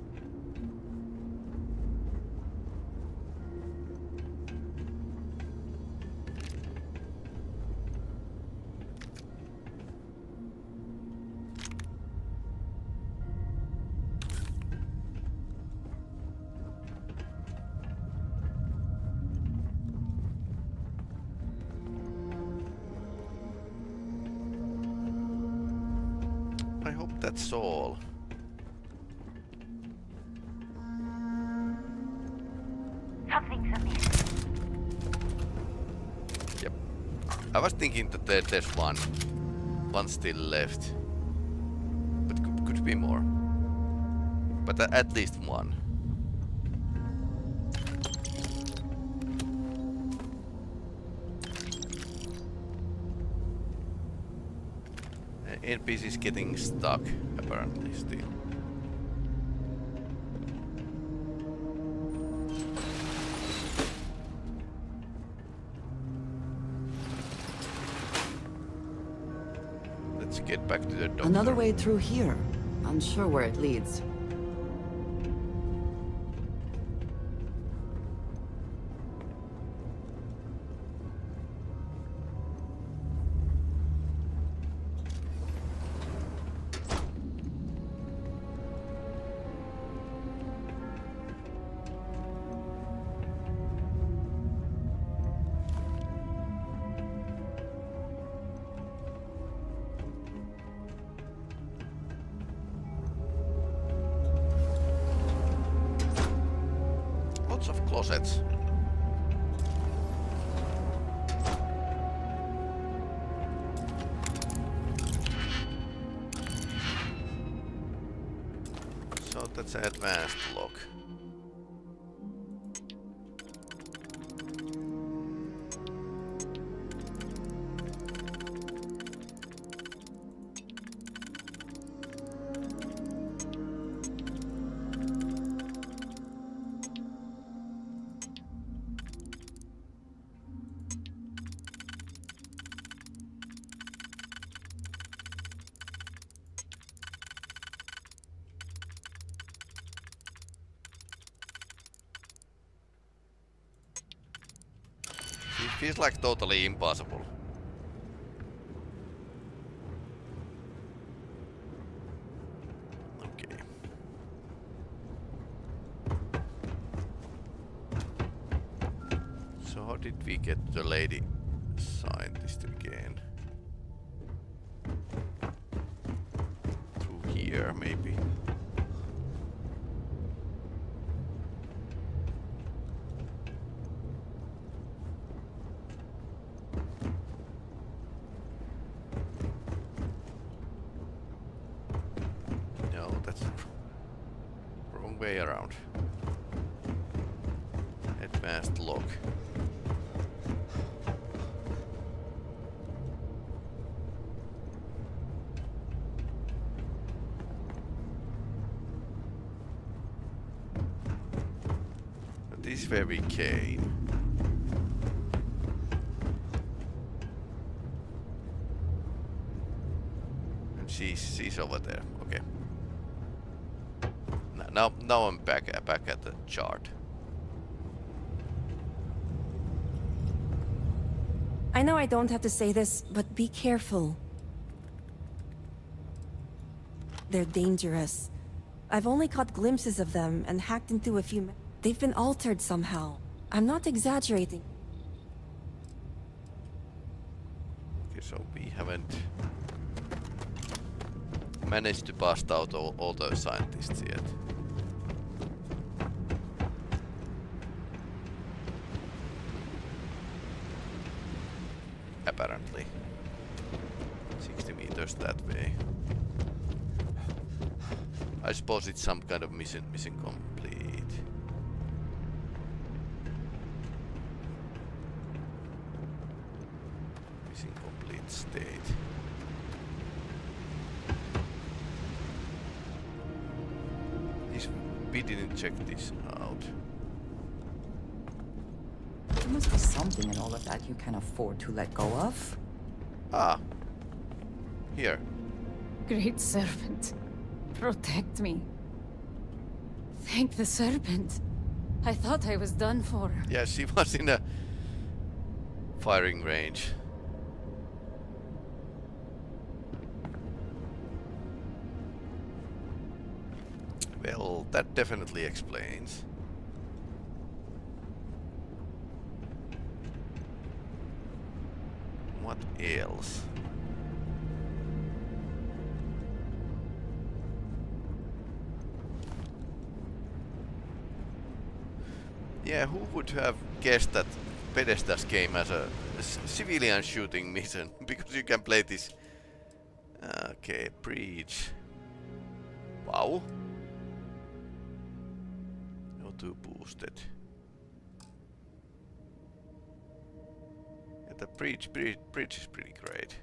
I hope that's all. Something's amiss. Yep. I was thinking that there's one still left, but could be more. But at least one. NPC is getting stuck, apparently, still. Let's get back to the doctor. Another way through here. Unsure where it leads. closets. So that's an advanced lock. It feels like totally impossible. Okay. So how did we get the lady scientist again? Through here, maybe. No, that's wrong way around. Advanced lock. This is where we came. And she's over there. Okay. Now I'm back at the chart. I know I don't have to say this, but be careful. They're dangerous. I've only caught glimpses of them and hacked into a few. They've been altered somehow. I'm not exaggerating. Okay, so we haven't managed to bust out all those scientists yet. Apparently. 60 meters that way. I suppose it's some kind of mission complete. Mission complete state. We didn't check this out. There must be something in all of that you can afford to let go of. Ah. Here. Great Serpent, protect me. Thank the Serpent. I thought I was done for. Yeah, she was in a firing range. Well, that definitely explains. What else? Yeah, who would have guessed that Bethesda's game as a civilian shooting mission? Because you can play this. Okay, breach. Wow. Auto boosted. Yeah, the breach is pretty great.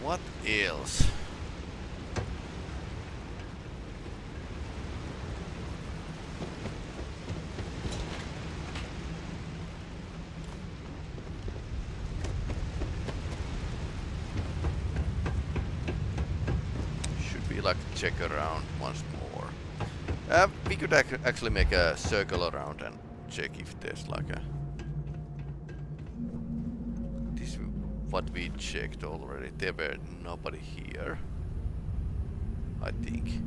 What else? like check around once more. We could actually make a circle around and check if there's like a... This is what we checked already. There were nobody here, I think.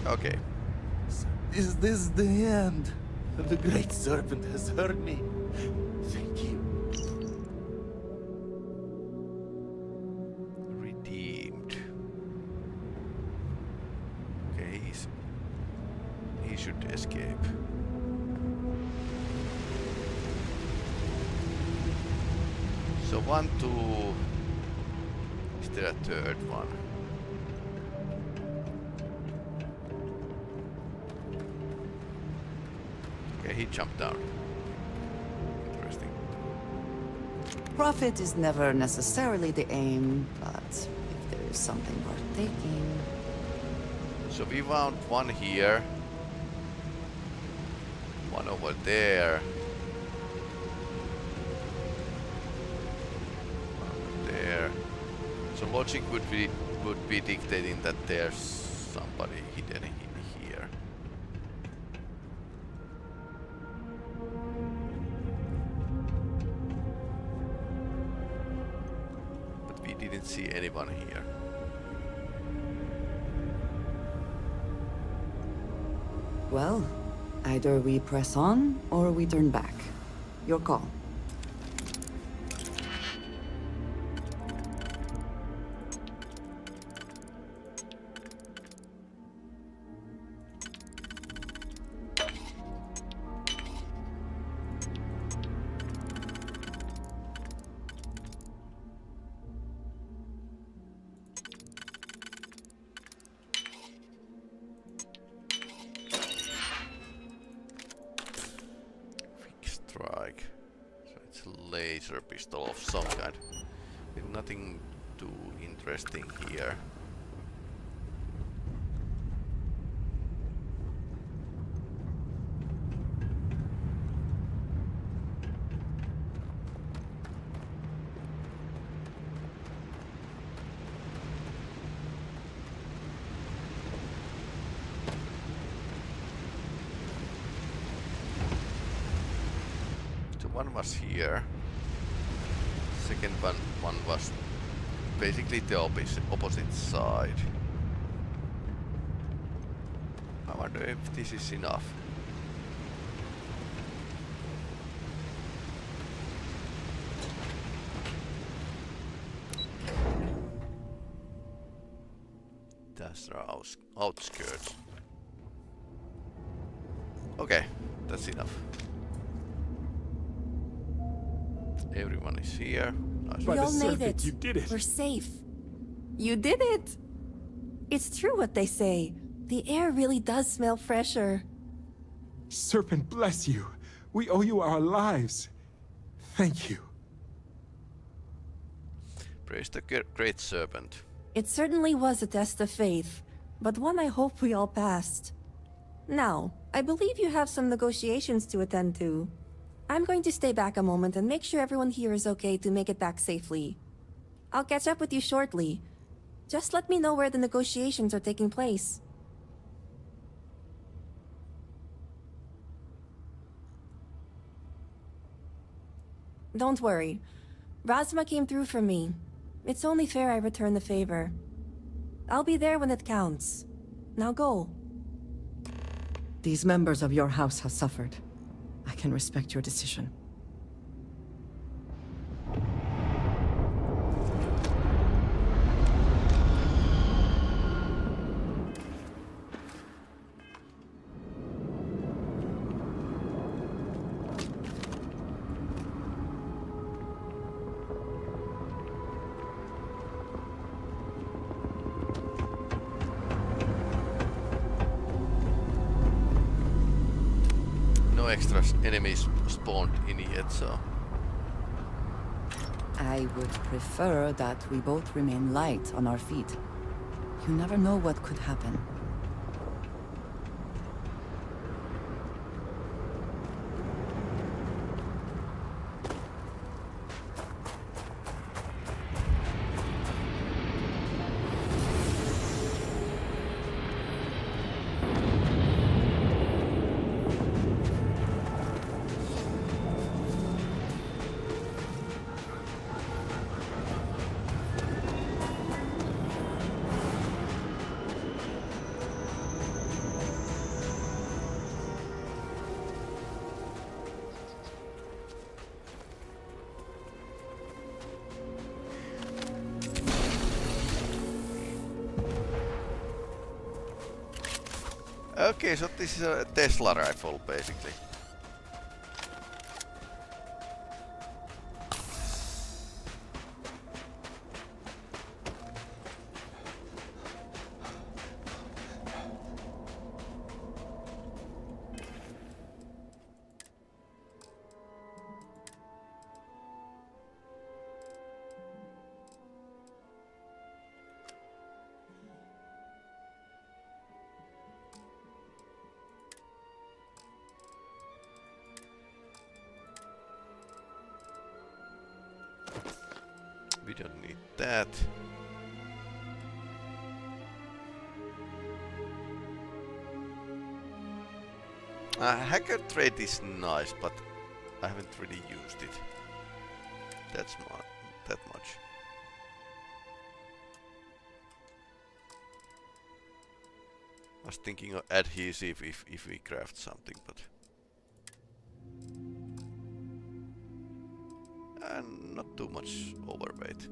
Okay. Is this the end? The Great Serpent has heard me. Thank you. Redeemed. Okay, he should escape. So 1, 2. Is there a third one? Okay, he jumped down. Interesting. Profit is never necessarily the aim, but if there is something worth taking... So we found one here. One over there. One there. So logic would be dictating that there's somebody hidden in here. But we didn't see anyone here. Well, either we press on or we turn back. Your call. Strike. So it's a laser pistol of some kind. With nothing too interesting here. One was here. Second one was basically the opposite side. I wonder if this is enough. That's the outskirts. Okay, that's enough. Everyone is here. Nice. We all made it. You did it. We're safe. You did it! It's true what they say. The air really does smell fresher. Serpent bless you. We owe you our lives. Thank you. Praise the Great Serpent. It certainly was a test of faith, but one I hope we all passed. Now, I believe you have some negotiations to attend to. I'm going to stay back a moment and make sure everyone here is okay to make it back safely. I'll catch up with you shortly. Just let me know where the negotiations are taking place. Don't worry. Razma came through for me. It's only fair I return the favor. I'll be there when it counts. Now go. These members of your house have suffered. I can respect your decision. extra enemies spawned in yet, so... I would prefer that we both remain light on our feet. You never know what could happen. Okay, so this is a Tesla rifle, basically. We don't need that. Hacker trait is nice, but I haven't really used it. That's not that much. I was thinking of adhesive if we craft something, but... And not too much overweight.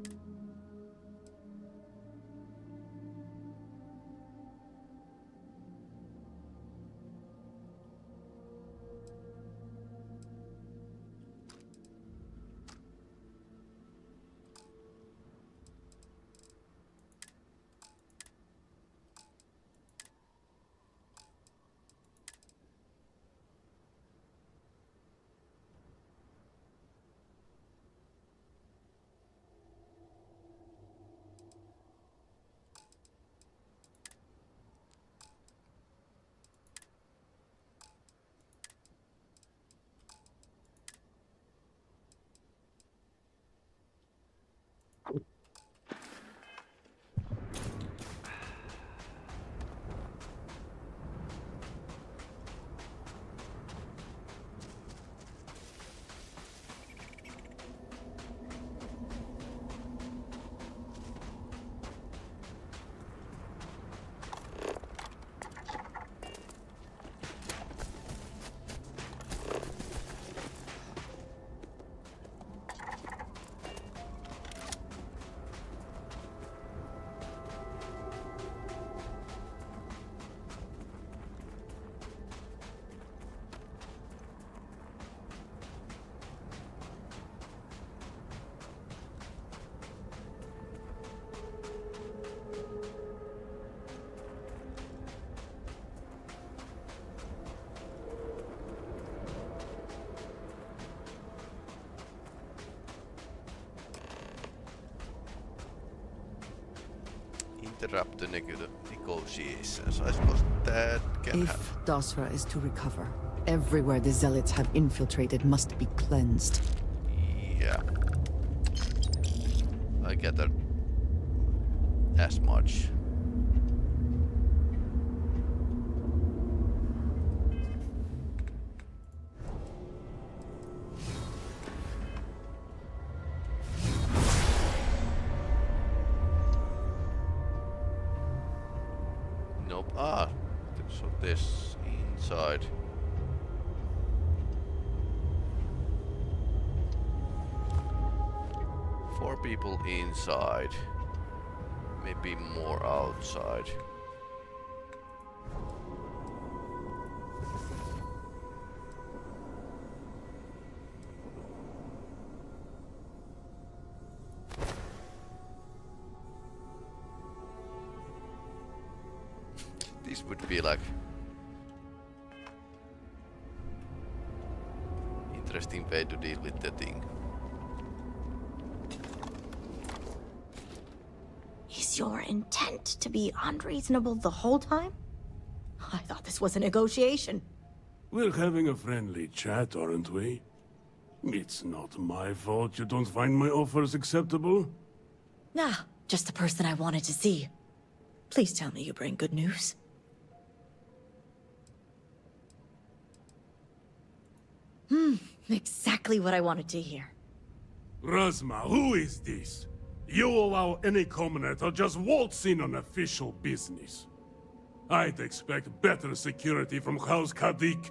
Interrupt the negotiations. I suppose that can happen. If Dasra is to recover, everywhere the Zealots have infiltrated must be cleansed. Yeah. I gathered as much. Nope. Ah, so this inside. Four people inside. Maybe more outside. This would be like interesting way to deal with the thing. Is your intent to be unreasonable the whole time? I thought this was a negotiation. We're having a friendly chat, aren't we? It's not my fault you don't find my offers acceptable. Nah, just the person I wanted to see. Please tell me you bring good news. Exactly what I wanted to hear. Razma, who is this? You allow any commoner to just waltz in on official business. I'd expect better security from House Kadik.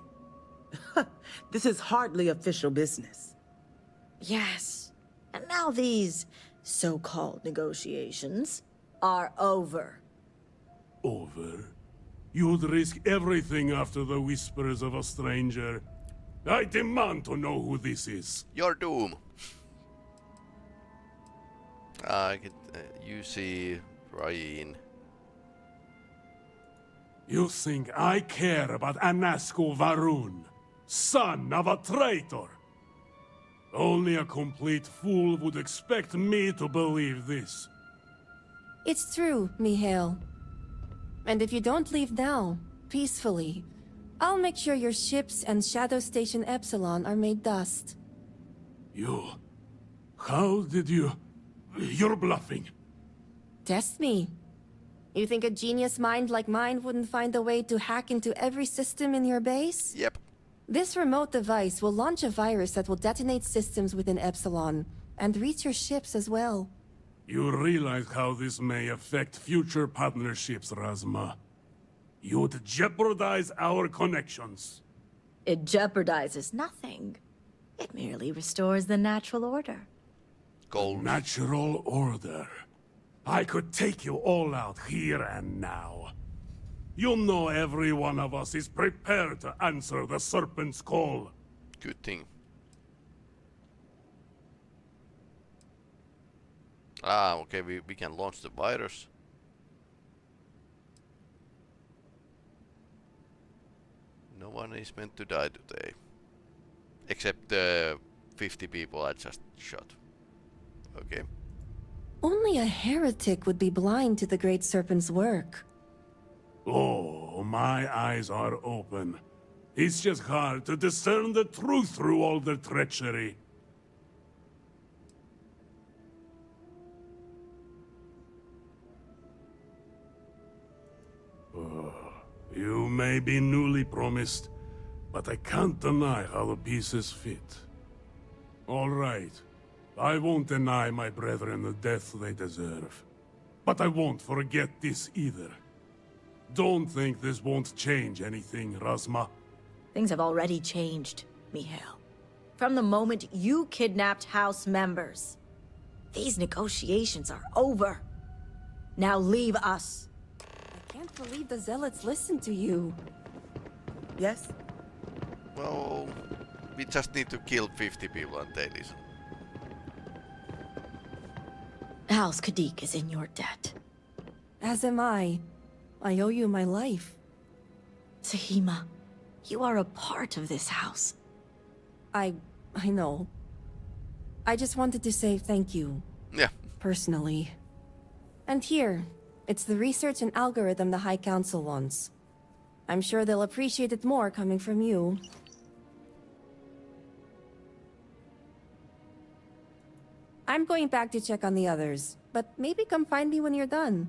This is hardly official business. Yes. And now these so-called negotiations are over. Over? You'd risk everything after the whispers of a stranger. I demand to know who this is. Your doom. You see Ryan. You think I care about Anasco Varun, son of a traitor? Only a complete fool would expect me to believe this. It's true, Mihail. And if you don't leave now, peacefully, I'll make sure your ships and Shadow Station Epsilon are made dust. You... How did you... You're bluffing. Test me. You think a genius mind like mine wouldn't find a way to hack into every system in your base? Yep. This remote device will launch a virus that will detonate systems within Epsilon, and reach your ships as well. You realize how this may affect future partnerships, Razma. You'd jeopardize our connections. It jeopardizes nothing. It merely restores the natural order. Gold. Natural order. I could take you all out here and now. You know every one of us is prepared to answer the Serpent's call. Good thing. Okay, we can launch the virus. No one is meant to die today. Except the 50 people I just shot. Okay. Only a heretic would be blind to the Great Serpent's work. Oh, my eyes are open. It's just hard to discern the truth through all the treachery. You may be newly promised, but I can't deny how the pieces fit. All right. I won't deny my brethren the death they deserve. But I won't forget this either. Don't think this won't change anything, Razma. Things have already changed, Mihail. From the moment you kidnapped House members. These negotiations are over. Now leave us. I can't believe the Zealots listened to you. Yes? Well, we just need to kill 50 people and they listen. House Kadik is in your debt. As am I. I owe you my life. Sahima, you are a part of this house. I know. I just wanted to say thank you. Yeah. Personally. And here, it's the research and algorithm the High Council wants. I'm sure they'll appreciate it more coming from you. I'm going back to check on the others, but maybe come find me when you're done.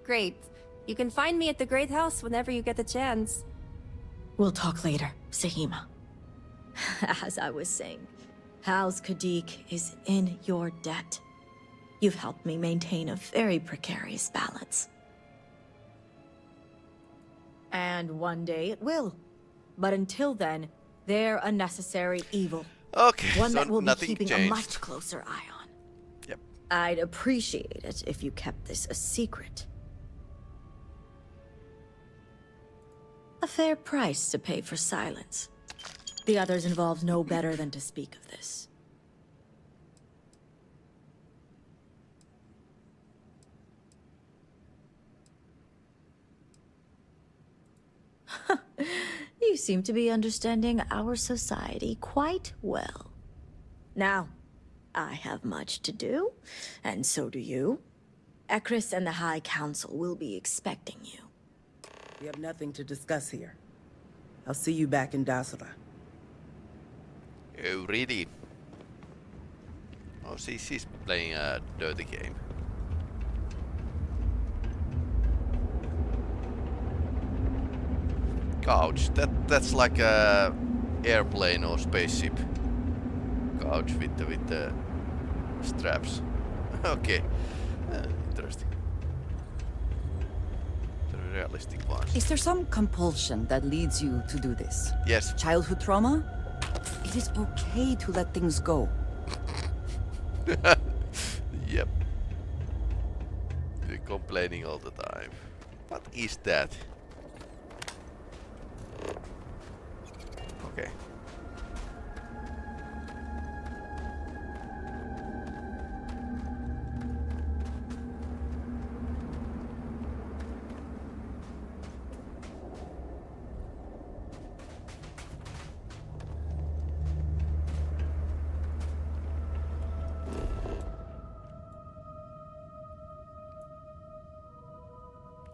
Great. You can find me at the Great House whenever you get the chance. We'll talk later, Sahima. As I was saying, House Kadik is in your debt. You've helped me maintain a very precarious balance. And one day it will. But until then, they're a necessary evil. Okay, one so that we'll be nothing keeping changed. a much closer eye on. Yep. I'd appreciate it if you kept this a secret. A fair price to pay for silence. The others involved know better than to speak of this. You seem to be understanding our society quite well. Now, I have much to do, and so do you. Ekris and the High Council will be expecting you. We have nothing to discuss here. I'll see you back in Dasra. Oh, really? Oh, she's playing a dirty game. Couch. That's like a airplane or spaceship. Couch with the straps. Okay. Interesting. The realistic ones. Is there some compulsion that leads you to do this? Yes. Childhood trauma? It is okay to let things go. Yep. You're complaining all the time. What is that? Okay.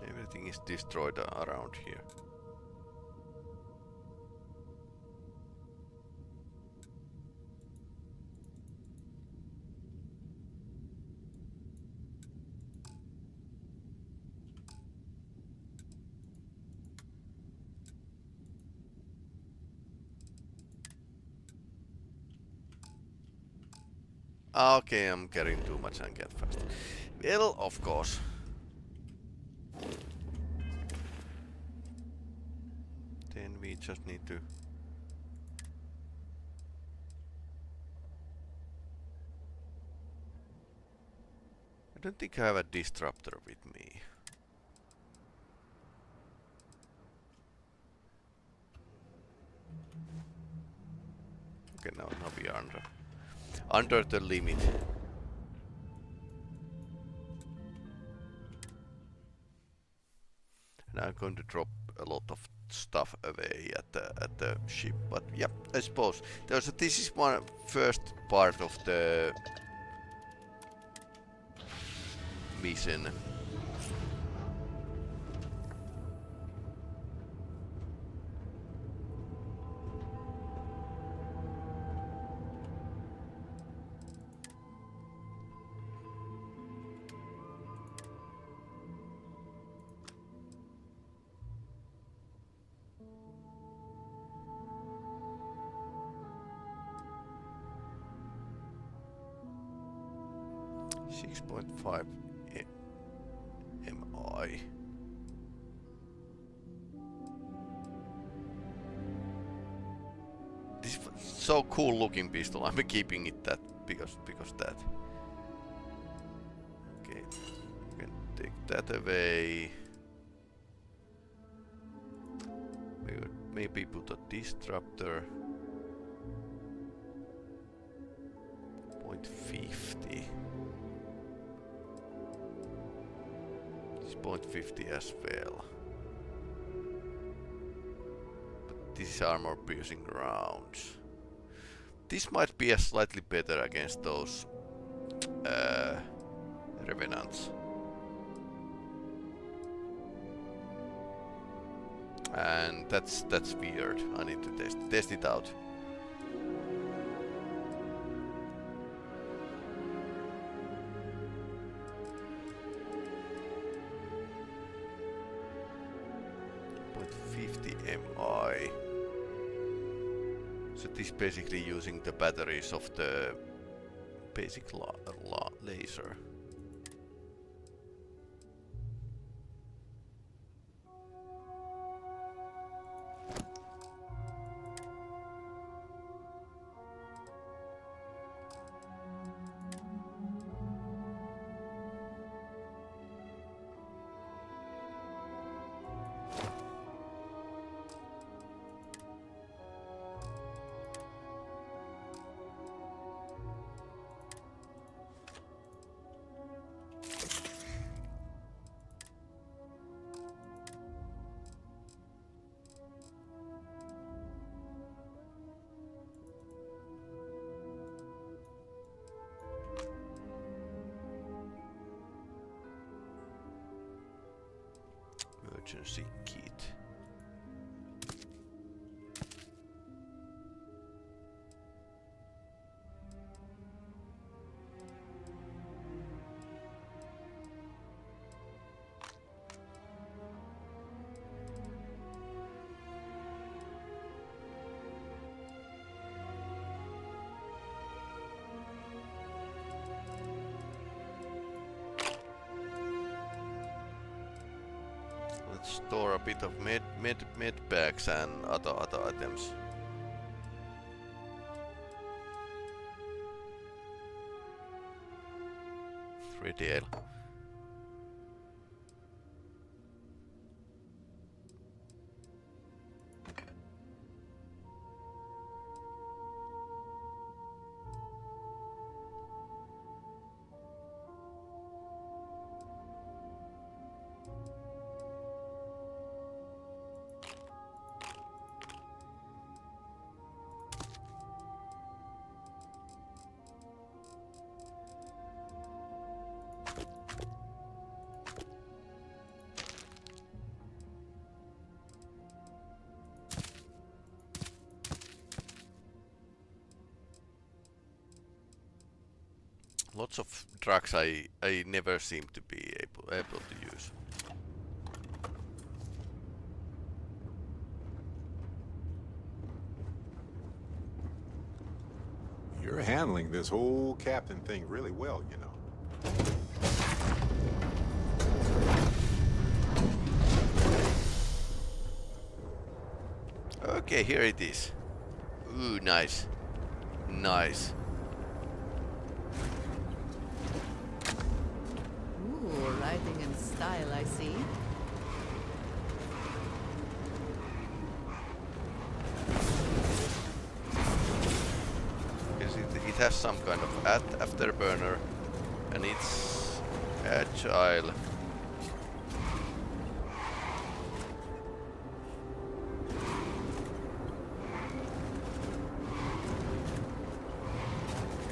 Everything is destroyed around here. Okay, I'm carrying too much and get fast. Well, of course. Then we just need to... I don't think I have a disruptor with me. Okay, now we are under the limit. And I'm going to drop a lot of stuff away at the ship, but yeah, I suppose this is one first part of the mission. .5 MI. This is so cool looking pistol. I'm keeping it that because that. Okay, we can take that away. Maybe put a disruptor. 0.50. 0.50 as well. But this is armor piercing rounds. This might be a slightly better against those revenants. And that's weird. I need to test it out. So this is basically using the batteries of the basic laser. emergency kit. Store a bit of med bags and other items. Retail. Lots of drugs I never seem to be able to use. You're handling this whole captain thing really well, you know. Okay, here it is. Ooh, nice. Nice. Ooh, riding in style, I see. Because it has some kind of afterburner and it's agile.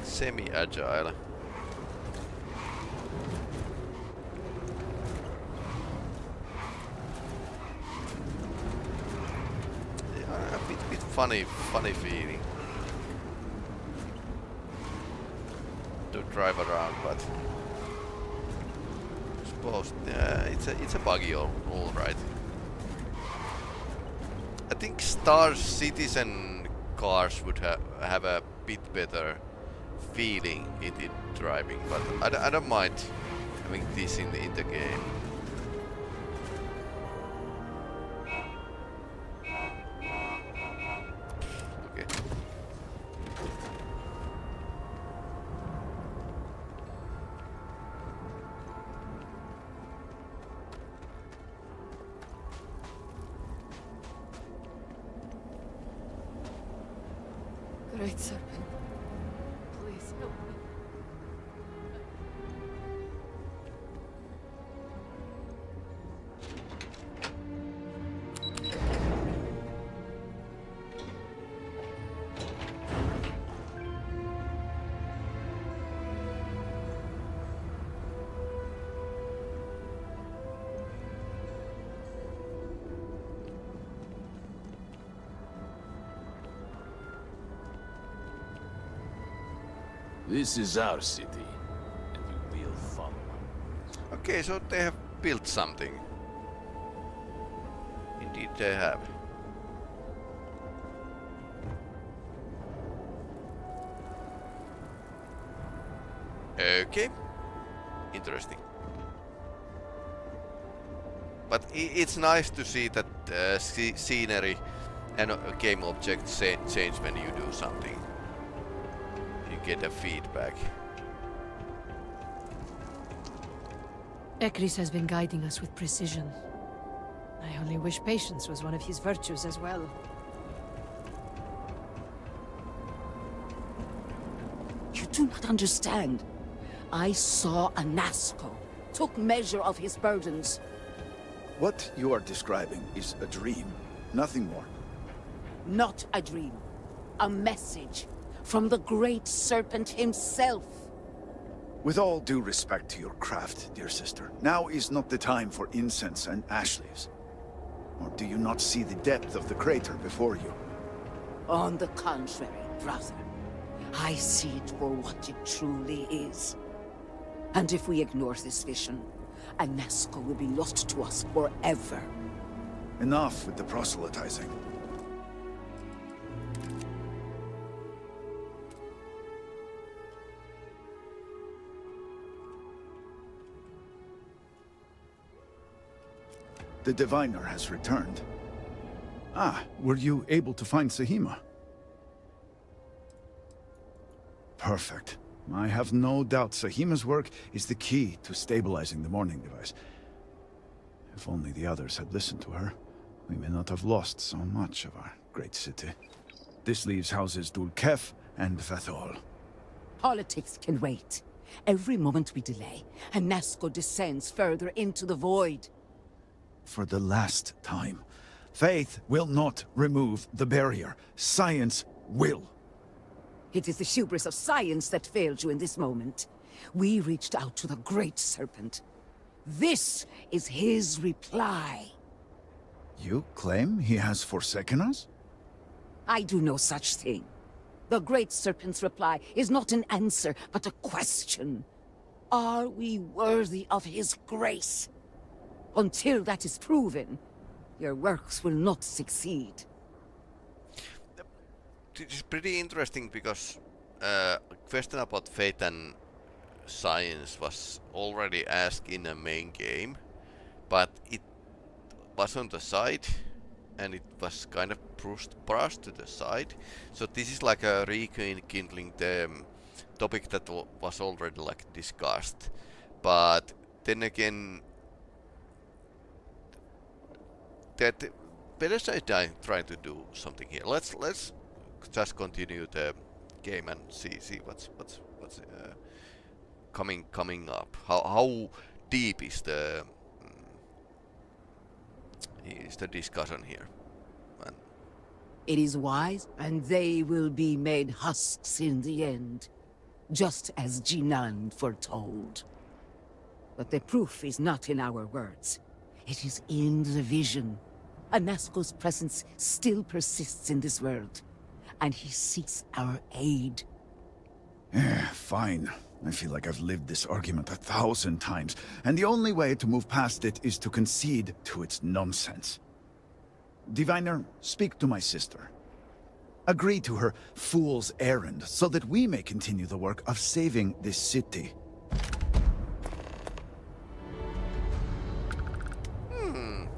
Semi-agile. Yeah, a bit funny feeling to drive around, but I suppose it's a buggy, all right. I think Star Citizen cars would have a bit better feeling in driving, but I don't mind having this in the game. Okay. Great serpent. Please help me. This is our city, and we will follow. Okay, so they have built something. Indeed they have. Okay. Interesting. But it's nice to see that scenery and game objects change when you do something. You get a feedback. Ekris has been guiding us with precision. I only wish patience was one of his virtues as well. You do not understand. I saw a Nazco, took measure of his burdens. What you are describing is a dream, nothing more. Not a dream. A message from the Great Serpent himself. With all due respect to your craft, dear sister, now is not the time for incense and ash leaves. Or do you not see the depth of the crater before you? On the contrary, brother. I see it for what it truly is. And if we ignore this vision, Anasco will be lost to us forever. Enough with the proselytizing. The diviner has returned. Ah, were you able to find Sahima? Perfect. I have no doubt Sahima's work is the key to stabilizing the morning device. If only the others had listened to her, we may not have lost so much of our great city. This leaves houses Dulkef and Vathol. Politics can wait. Every moment we delay, Anasco descends further into the void. For the last time, faith will not remove the barrier. Science will. It is the hubris of science that failed you in this moment. We reached out to the Great Serpent. This is his reply. You claim he has forsaken us? I do no such thing. The Great Serpent's reply is not an answer, but a question. Are we worthy of his grace? Until that is proven, your works will not succeed. It's pretty interesting because question about faith and science was already asked in a main game, but it was on the side and it was kind of brushed to the side. So this is like a rekindling the topic that was already like discussed. But then again, that Bethesda is trying to do something here. Let's just continue the game and see what's coming up. How deep is the discussion here? And it is wise, and they will be made husks in the end, just as Jinan foretold. But the proof is not in our words. It is in the vision. Anasco's presence still persists in this world, and he seeks our aid. Fine. I feel like I've lived this argument 1,000 times, and the only way to move past it is to concede to its nonsense. Diviner, speak to my sister. Agree to her fool's errand, so that we may continue the work of saving this city.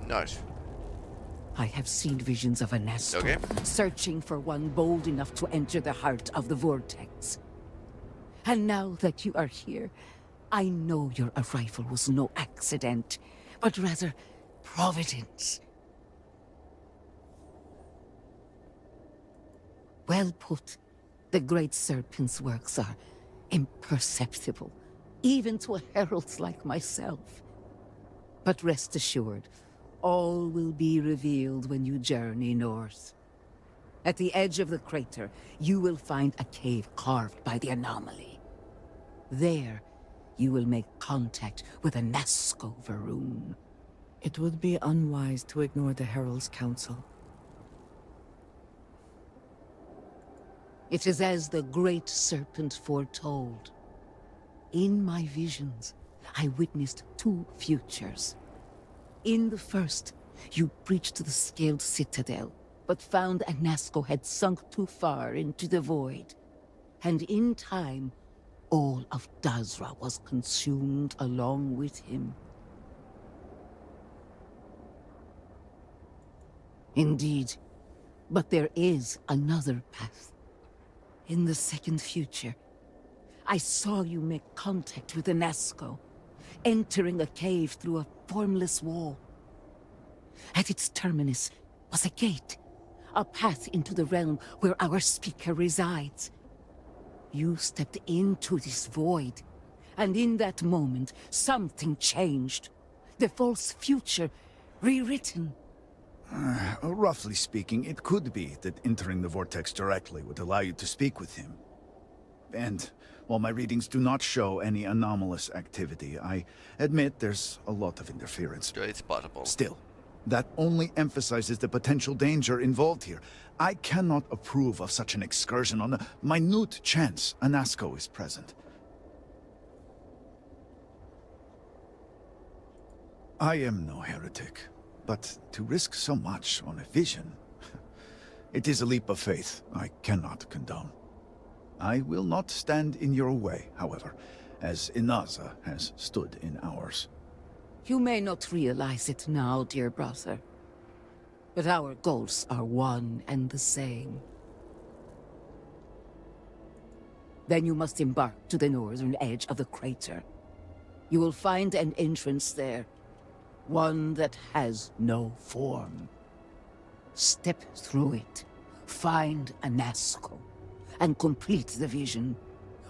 Nice. I have seen visions of Anasco, searching for one bold enough to enter the heart of the vortex. And now that you are here, I know your arrival was no accident, but rather providence. Well put. The Great Serpent's works are imperceptible, even to heralds like myself. But rest assured, all will be revealed when you journey north. At the edge of the crater, you will find a cave carved by the anomaly. There, you will make contact with a Anasco Varun. It would be unwise to ignore the Herald's counsel. It is as the Great Serpent foretold. In my visions, I witnessed 2 futures. In the first, you breached the scaled citadel, but found Anasco had sunk too far into the void. And in time, all of Dazra was consumed along with him. Indeed, but there is another path. In the second future, I saw you make contact with Anasco, entering a cave through a formless wall. At its terminus was a gate, a path into the realm where our speaker resides. You stepped into this void, and in that moment, something changed. The false future rewritten. Roughly speaking, it could be that entering the vortex directly would allow you to speak with him. And while my readings do not show any anomalous activity, I admit there's a lot of interference. It's possible. Still, That only emphasizes the potential danger involved here. I cannot approve of such an excursion on the minute chance Anasco is present. I am no heretic, but to risk so much on a vision, it is a leap of faith I cannot condone. I will not stand in your way, however, as Inaza has stood in ours. You may not realize it now, dear brother, but our goals are one and the same. Then you must embark to the northern edge of the crater. You will find an entrance there, one that has no form. Step through it, find Anasco, and complete the vision.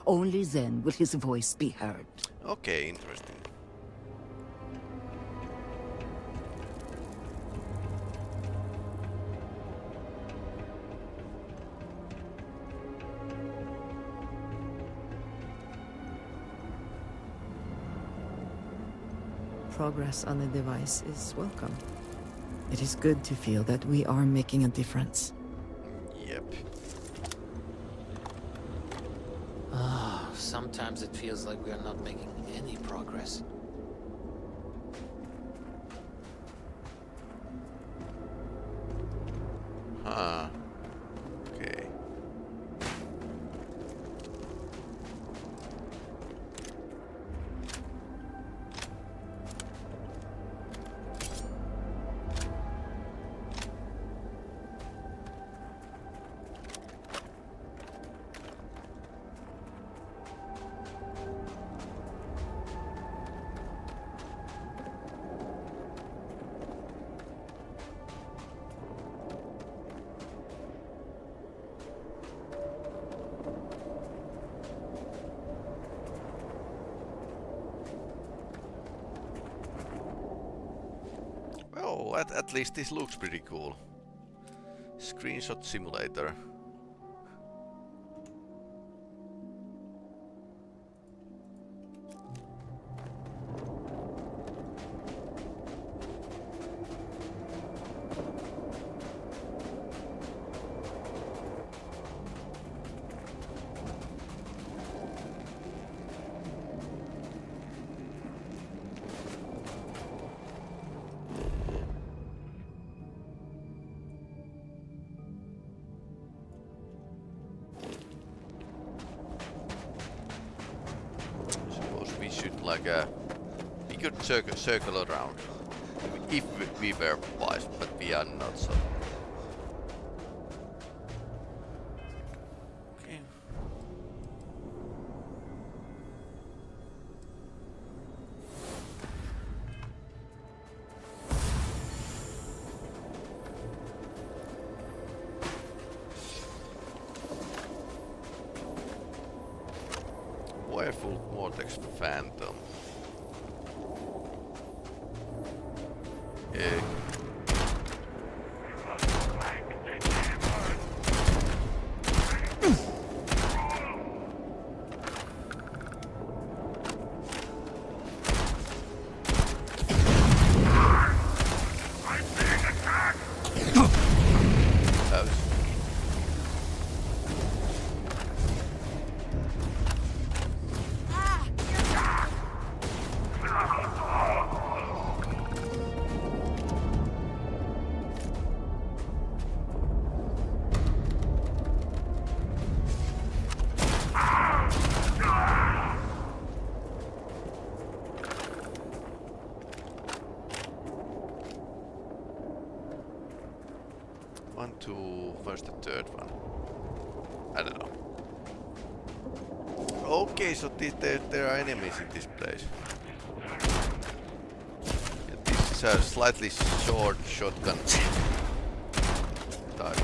Only then will his voice be heard. Okay, interesting. Progress on the device is welcome. It is good to feel that we are making a difference. Yep. Sometimes it feels like we are not making any progress. Huh. Okay. Well, at least this looks pretty cool. Screenshot simulator. We could circle around if we were wise, but we are not, so. Okay. Wireful Vortex Phantom. Yeah. Where's the third one? I don't know. Okay, so there are enemies in this place. Yeah, this is a slightly short shotgun type.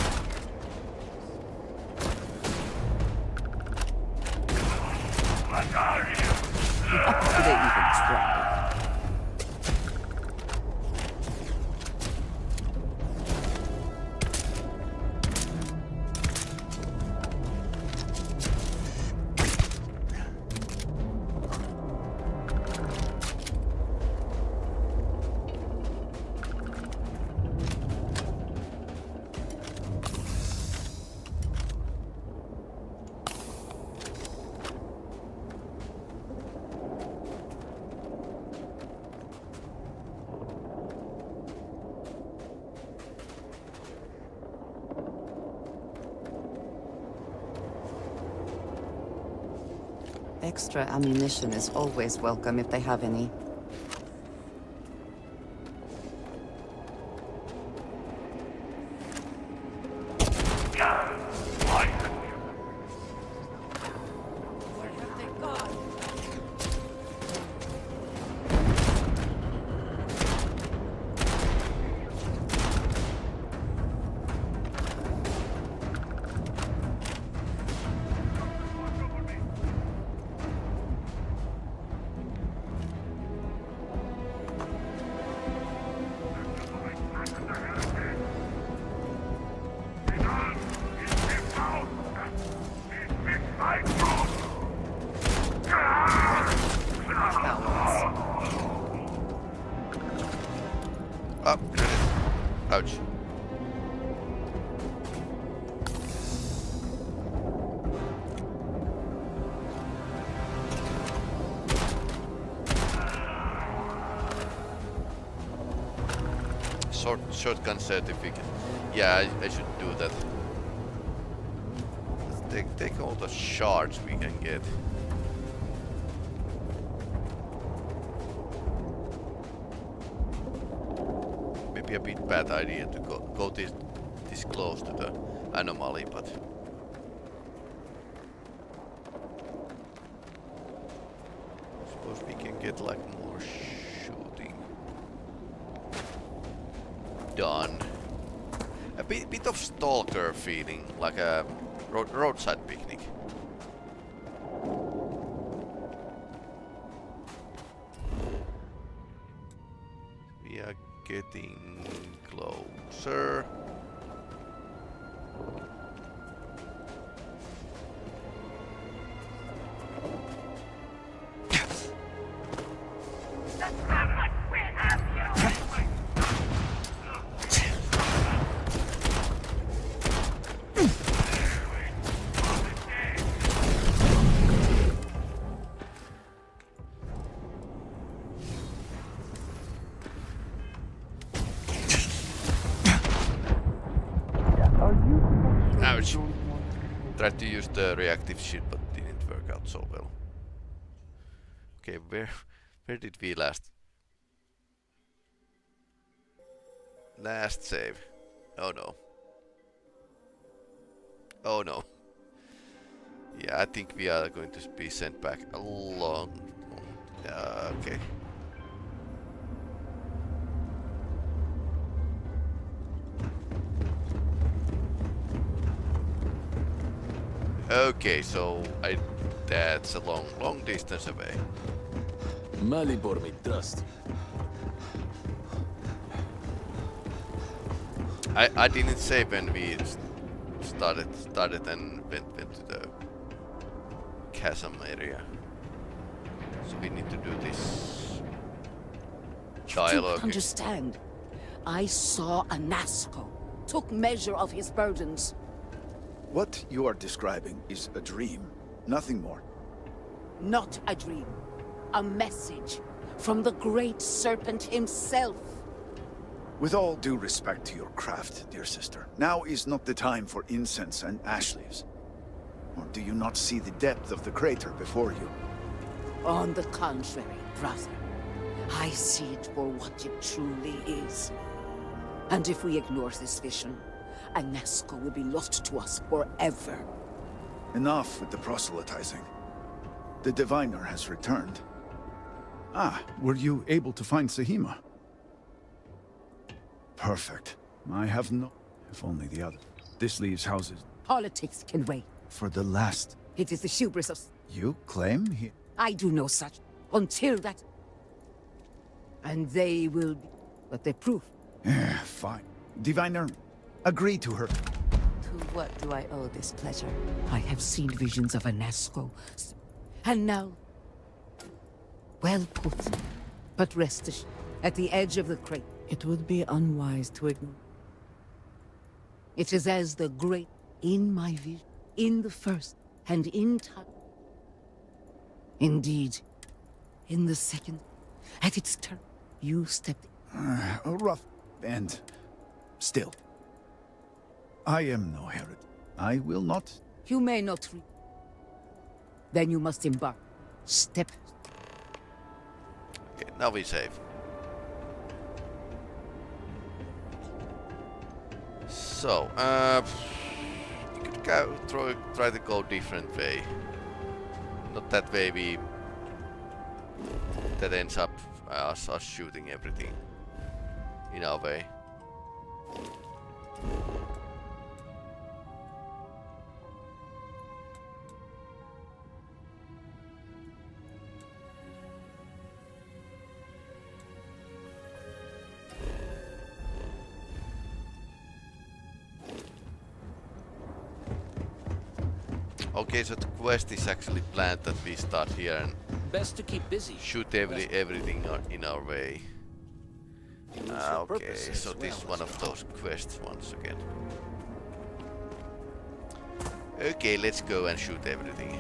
They even try. Extra ammunition is always welcome if they have any. Oh, ouch. Shotgun certificate. Yeah, I should do that. Let's take all the shards we can get. Maybe a bit bad idea to go this close to the anomaly, but suppose we can get like more shooting done. A bit of stalker feeling, like a roadside picnic. We are getting closer. Ouch. Tried to use the reactive shield but didn't work out so well. Okay, where did we last save? Oh no. Oh no. Yeah, I think we are going to be sent back a long okay. Okay, so that's a long distance away. Malibor me dust. I didn't say when we started and went to the chasm area. So we need to do this dialogue. You don't understand. I saw a Nasco, took measure of his burdens. What you are describing is a dream, nothing more. Not a dream. A message from the great serpent himself. With all due respect to your craft, dear sister, now is not the time for incense and ash leaves. Or do you not see the depth of the crater before you? On the contrary, brother. I see it for what it truly is. And if we ignore this vision, Nasco will be lost to us forever. Enough with the proselytizing. The diviner has returned. Ah, were you able to find Sahima? Perfect. I have no... If only the other. This leaves houses... Politics can wait. For the last... It is the hubris of... You claim he... I do no such. Until that... And they will be... But they prove. Fine. Diviner, agree to her. To what do I owe this pleasure? I have seen visions of a Nasco. And now... Well put. But rest assured, at the edge of the crate. It would be unwise to ignore. It is as the great in my vision, in the first, and in time. Indeed, in the second, at its turn, you stepped in. A rough end. Still. I am no heretic. I will not... You may not read. Then you must embark. Step. Okay, now we save. So, we could try to go different way. Not that way that ends up us shooting everything in our way. Okay, so the quest is actually planned that we start here and best to keep busy. Shoot everything in our way. Okay, so this is one of those quests once again. Okay, let's go and shoot everything.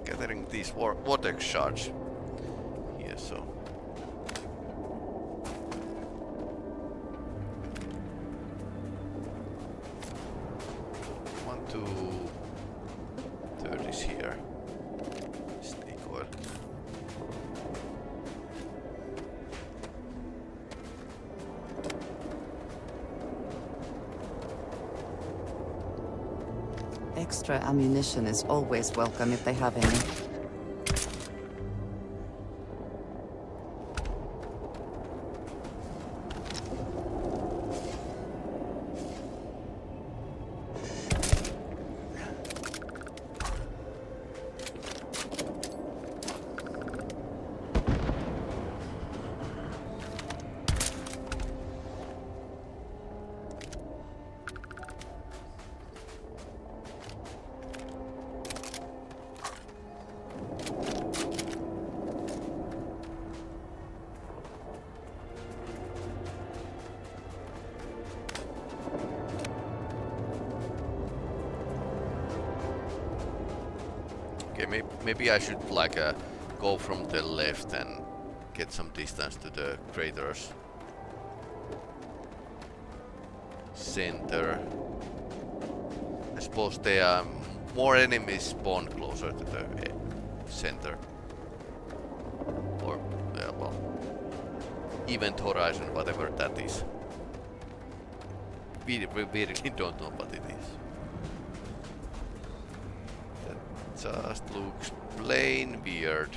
Gathering these vortex shards here, so. One, two, third is here. Snake oil. Extra ammunition is always welcome if they have any. Okay, maybe I should like go from the left and get some distance to the crater's center. I suppose there are more enemies spawn closer to the center. Or, well, event horizon, whatever that is. We really don't know what it is. That just looks plain weird.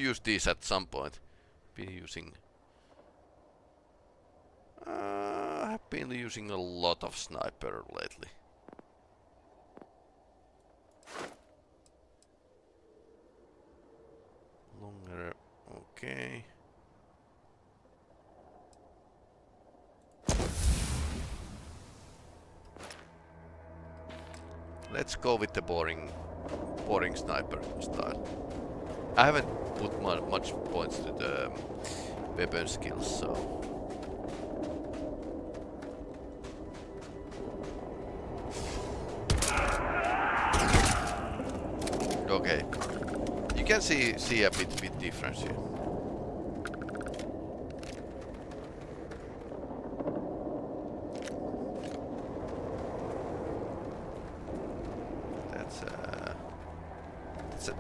use these at some point. Been using. I've been using a lot of sniper lately. Longer, okay. Let's go with the boring sniper style. I haven't put much points to the weapon skills, so. Okay, you can see a bit difference here.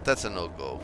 That's a no-go.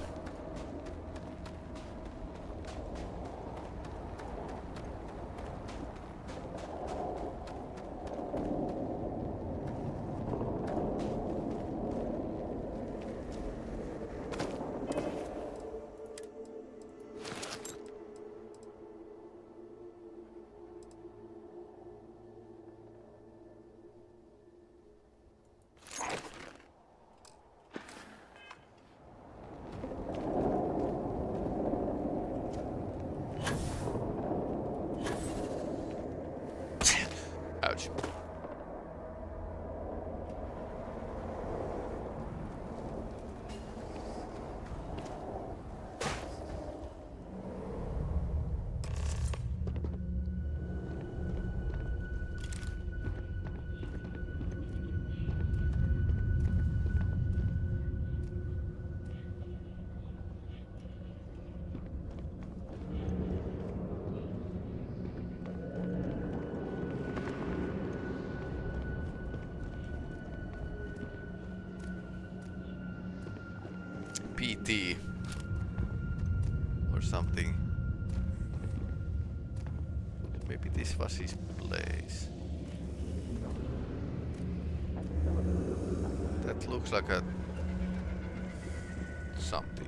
Ouch. PT or something. Maybe this was his place. That looks like a something.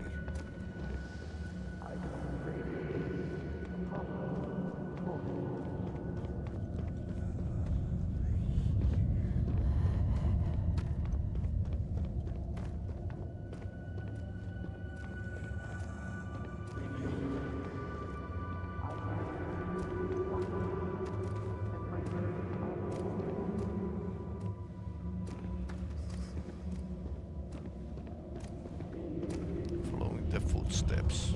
Footsteps.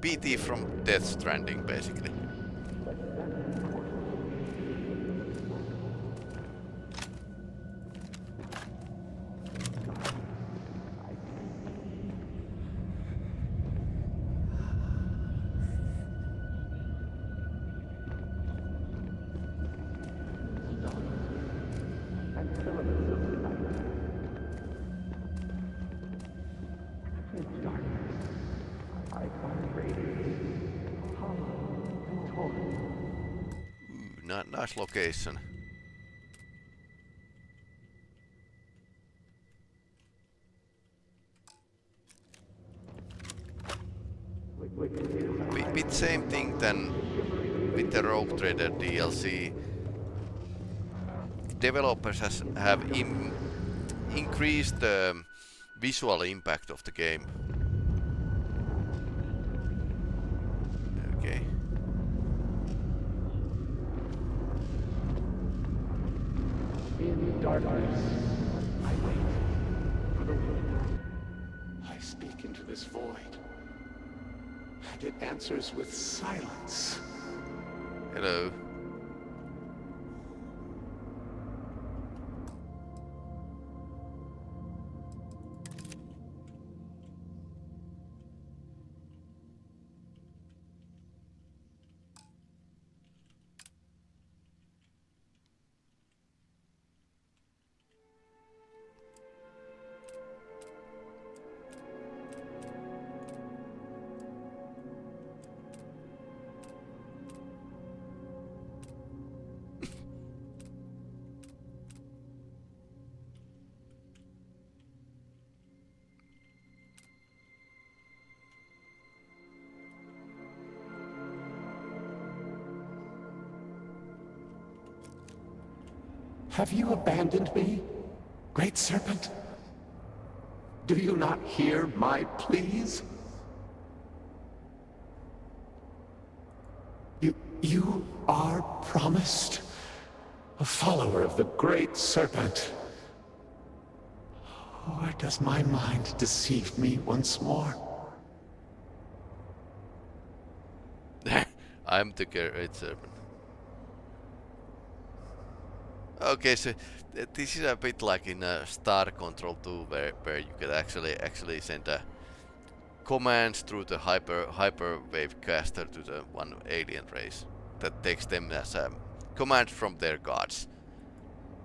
PT from Death Stranding, basically. Nice location. Bit same thing than with the Rogue Trader DLC. Developers have increased the visual impact of the game. Okay. In darkness, I wait for the wind. I speak into this void, and it answers with silence. Hello. Have you abandoned me, Great Serpent? Do you not hear my pleas? You are promised a follower of the Great Serpent. Or does my mind deceive me once more? I'm the Great Serpent. Okay, so this is a bit like in Star Control 2, where you can actually send commands through the hyperwave caster to the one alien race that takes them as commands from their gods.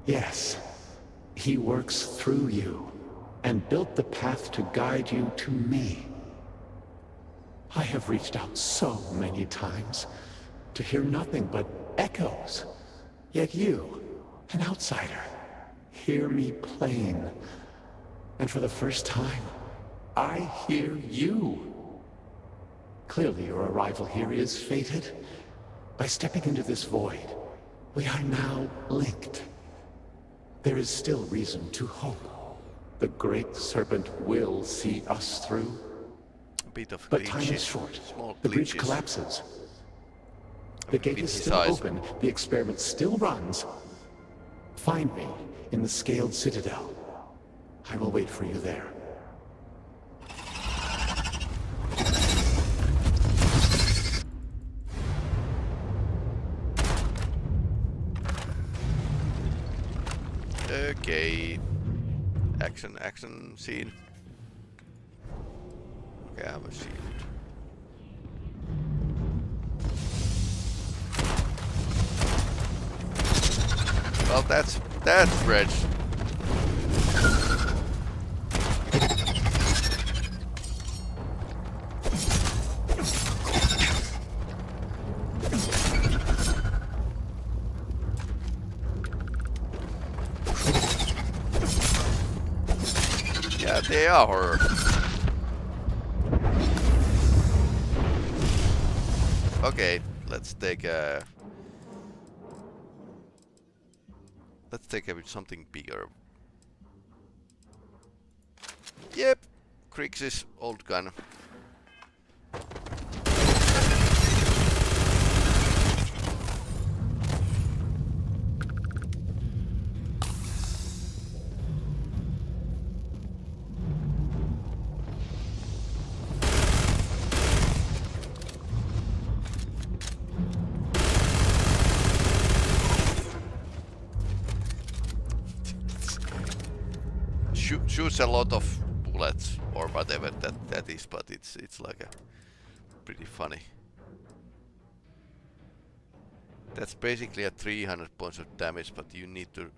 Yes, he works through you and built the path to guide you to me. I have reached out so many times to hear nothing but echoes. Yet you, an outsider, hear me plain. And for the first time, I hear you. Clearly your arrival here is fated. By stepping into this void, we are now linked. There is still reason to hope. The Great Serpent will see us through. Bit of but time is short. Small the breach glitches. collapses. The gate is still open. The experiment still runs. Find me in the Scaled Citadel. I will wait for you there. Okay. Action scene. Okay, I have a shield. Well, that's Reg. Yeah, they are. Okay, let's take something bigger. Yep, Krix's old gun. Shoots a lot of bullets or whatever that is, but it's like a pretty funny. That's basically a 300 points of damage, but you need to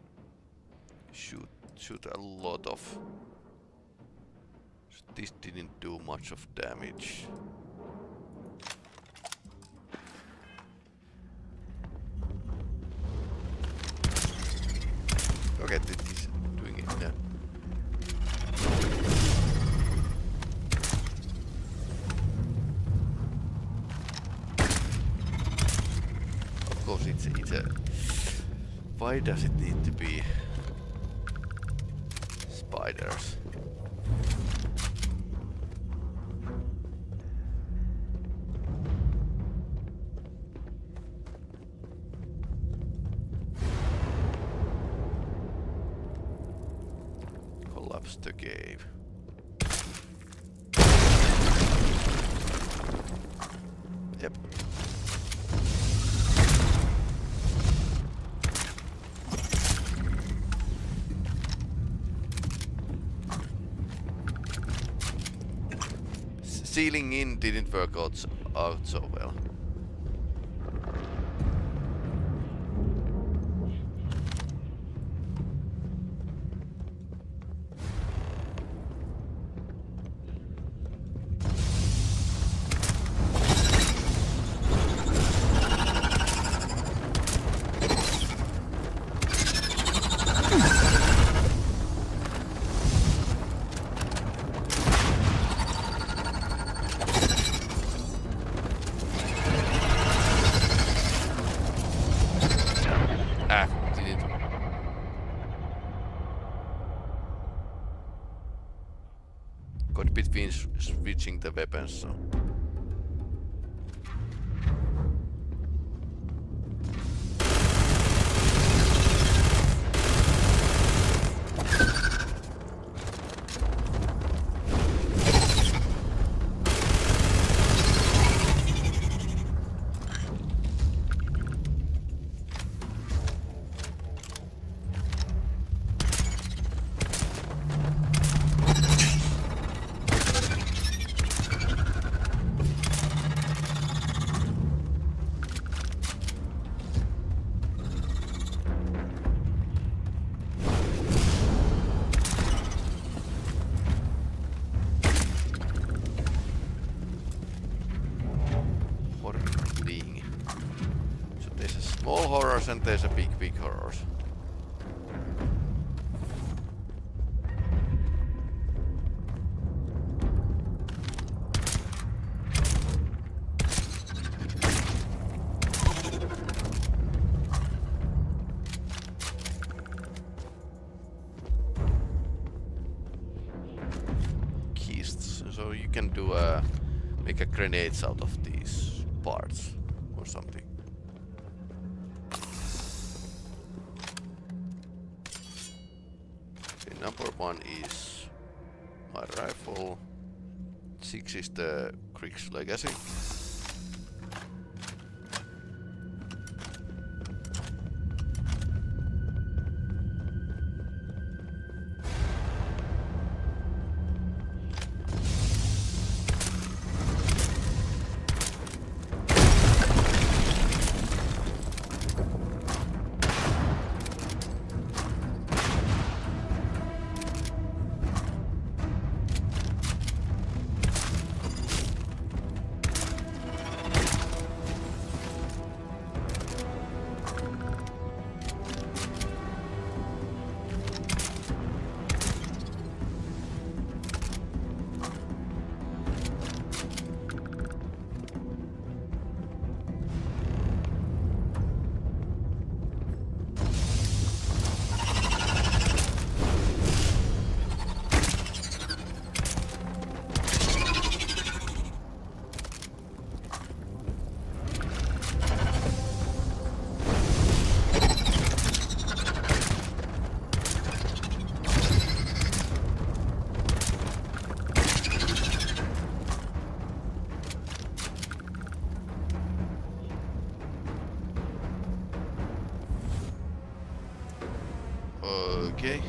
shoot a lot of. This didn't do much of damage. Okay, this is doing it now. Of course, it's a. Why does it need to be spiders? Collapse the cave. Yep. Sealing in didn't work out so well. defense zone. Small horrors and there's a big horrors. Keists, so you can do make a grenades out of these parts or something. Number 1 is my rifle. 6 is the Krieg's Legacy. Okay.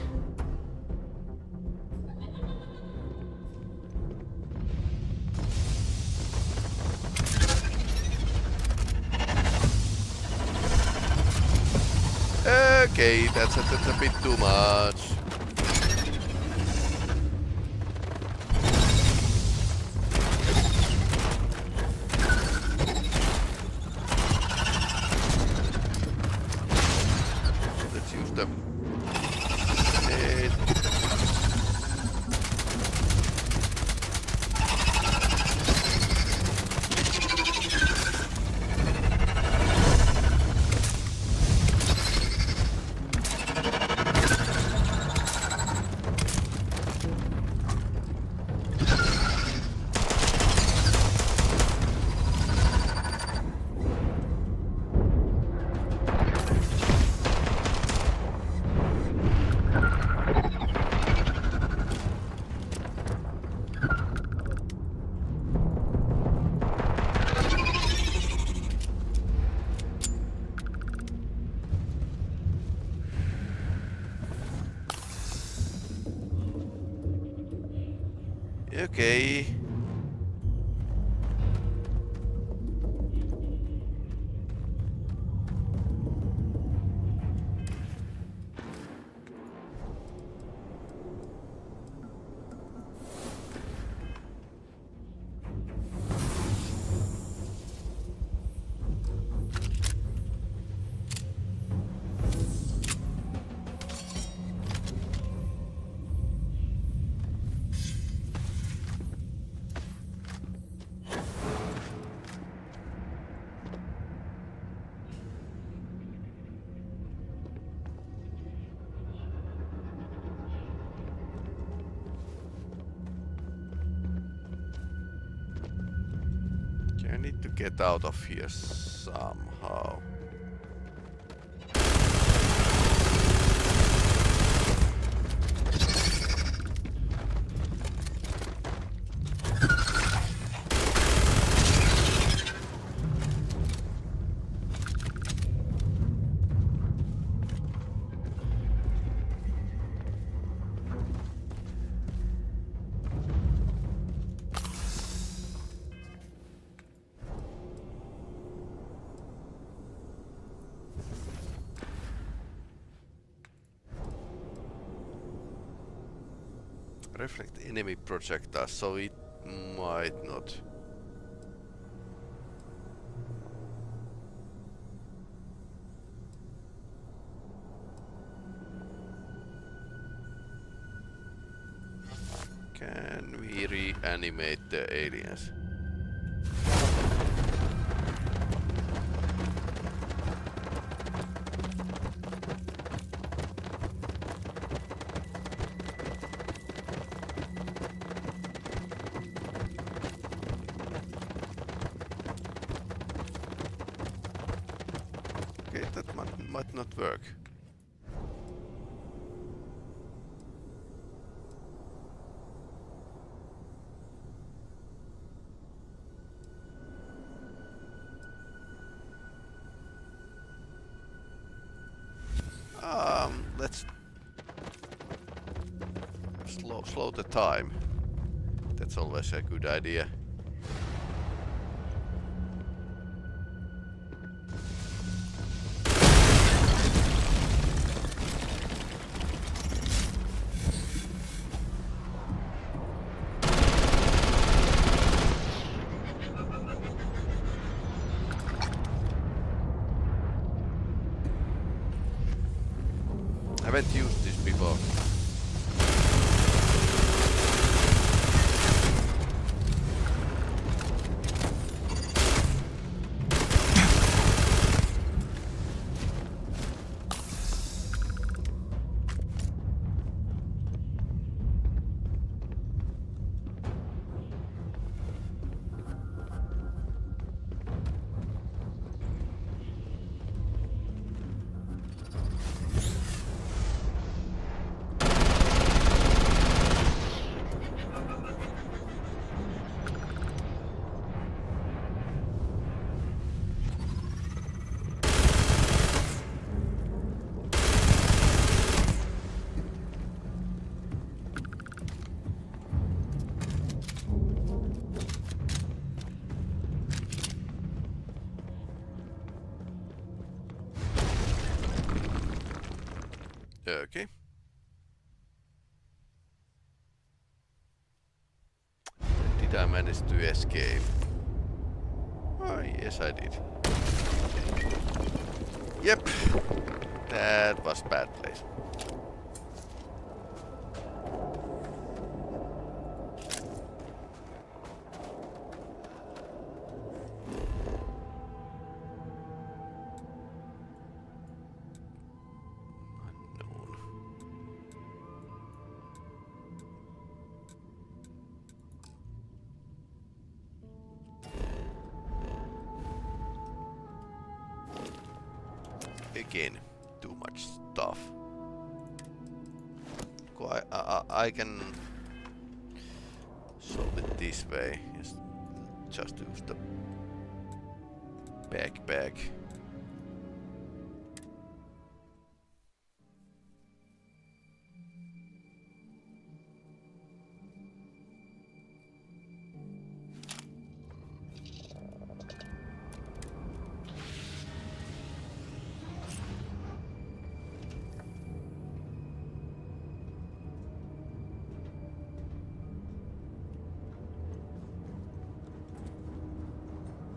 Okay, that's a bit too much. Let's use them. Okay. I need to get out of here somehow. Reflect enemy projectiles, so it might not. Can we reanimate the aliens? That might not work. Let's slow the time. That's always a good idea. I haven't used this before. Okay. Did I manage to escape? Oh, yes I did. Yep. That was bad place. Again, too much stuff. I can solve it this way. Just use the backpack.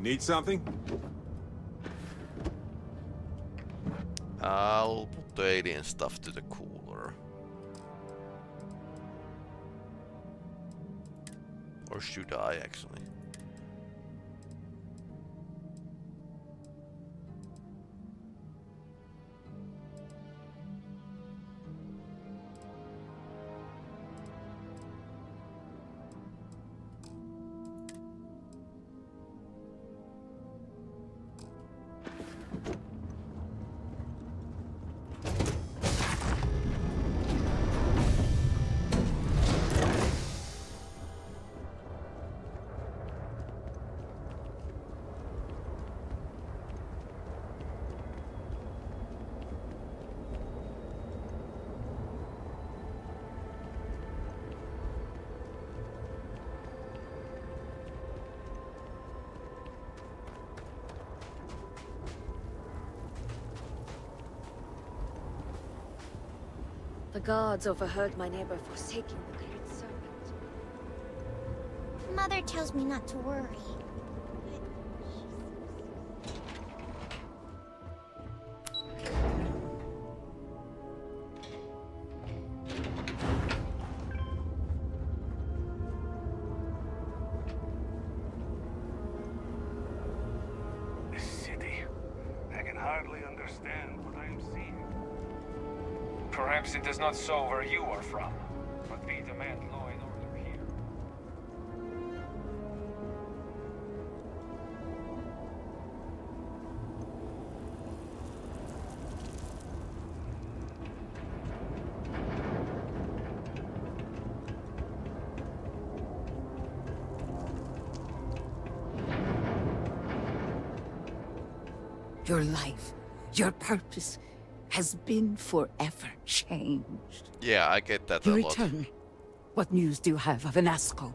Need something? I'll put the alien stuff to the cooler. Or should I actually? The gods overheard my neighbor forsaking the great serpent. Mother tells me not to worry. This city. I can hardly understand what I am seeing. Perhaps it is not so where you are from, but we demand law and order here. Your life, your purpose, has been forever changed. Yeah, I get that You a lot. return. What news do you have of Anasco?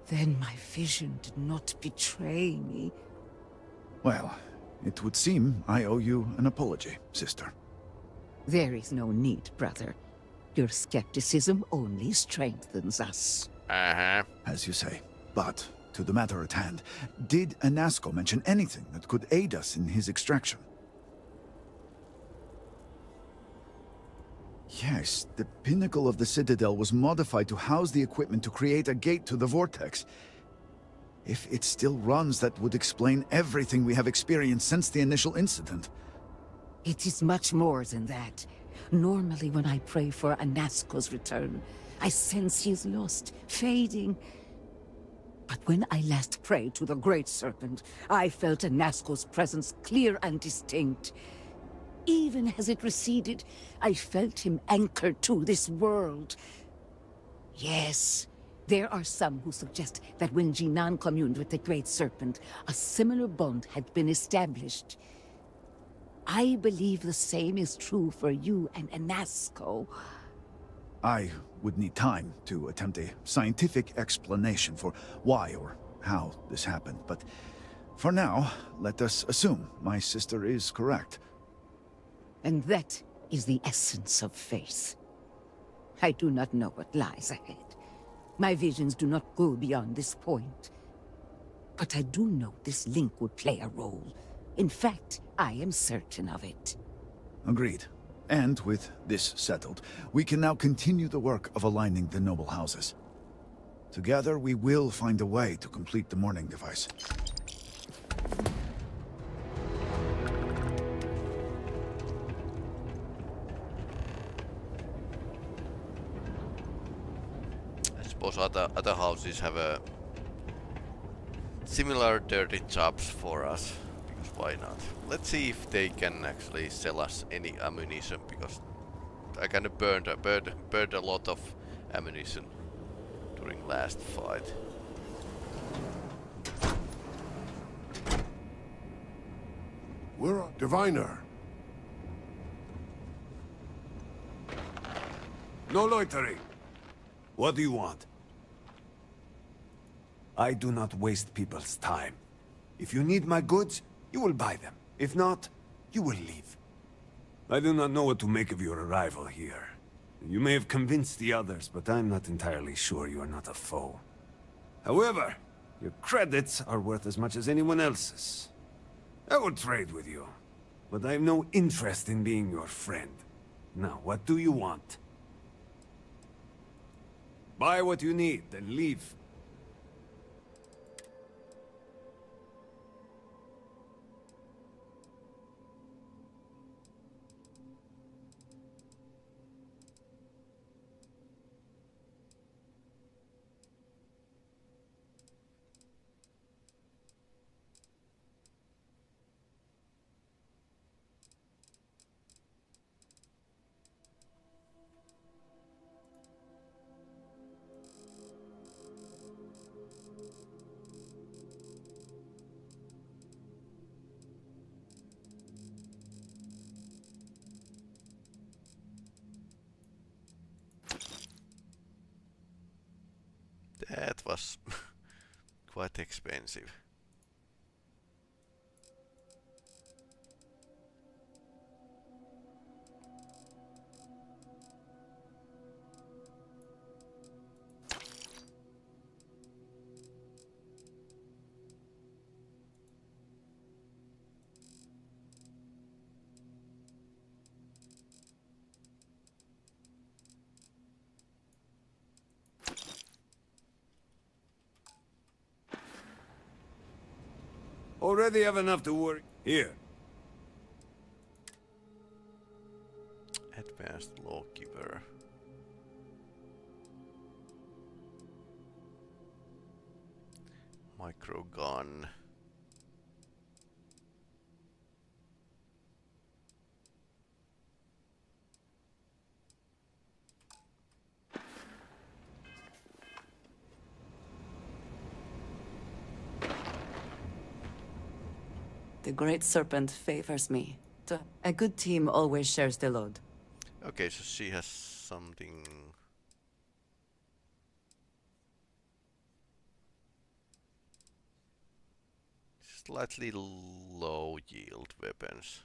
Then my vision did not betray me. Well, it would seem I owe you an apology, sister. There is no need, brother. Your skepticism only strengthens us. Uh-huh. As you say. But, to the matter at hand, did Anasco mention anything that could aid us in his extraction? Yes, the pinnacle of the Citadel was modified to house the equipment to create a gate to the Vortex. If it still runs, that would explain everything we have experienced since the initial incident. It is much more than that. Normally when I pray for Anasco's return, I sense he is lost, fading. But when I last prayed to the Great Serpent, I felt Anasco's presence clear and distinct. Even as it receded, I felt him anchored to this world. Yes, there are some who suggest that when Jinan communed with the Great Serpent, a similar bond had been established. I believe the same is true for you and Anasco. I would need time to attempt a scientific explanation for why or how this happened, but for now, let us assume my sister is correct. And that is the essence of faith. I do not know what lies ahead. My visions do not go beyond this point. But I do know this link would play a role. In fact, I am certain of it. Agreed. And with this settled, we can now continue the work of aligning the noble houses. Together, we will find a way to complete the mourning device. I suppose other houses have a similar dirty jobs for us. Because why not? Let's see if they can actually sell us any ammunition, because I kind of burned a lot of ammunition during last fight. We're a diviner. No loitering. What do you want? I do not waste people's time. If you need my goods, you will buy them. If not, you will leave. I do not know what to make of your arrival here. You may have convinced the others, but I'm not entirely sure you are not a foe. However, your credits are worth as much as anyone else's. I will trade with you, but I have no interest in being your friend. Now, what do you want? Buy what you need, then leave. That was quite expensive. Already have enough to worry. Here. Advanced lawgiver. Micro gun. The Great Serpent favors me. A good team always shares the load. Okay, so she has something. Slightly low yield weapons.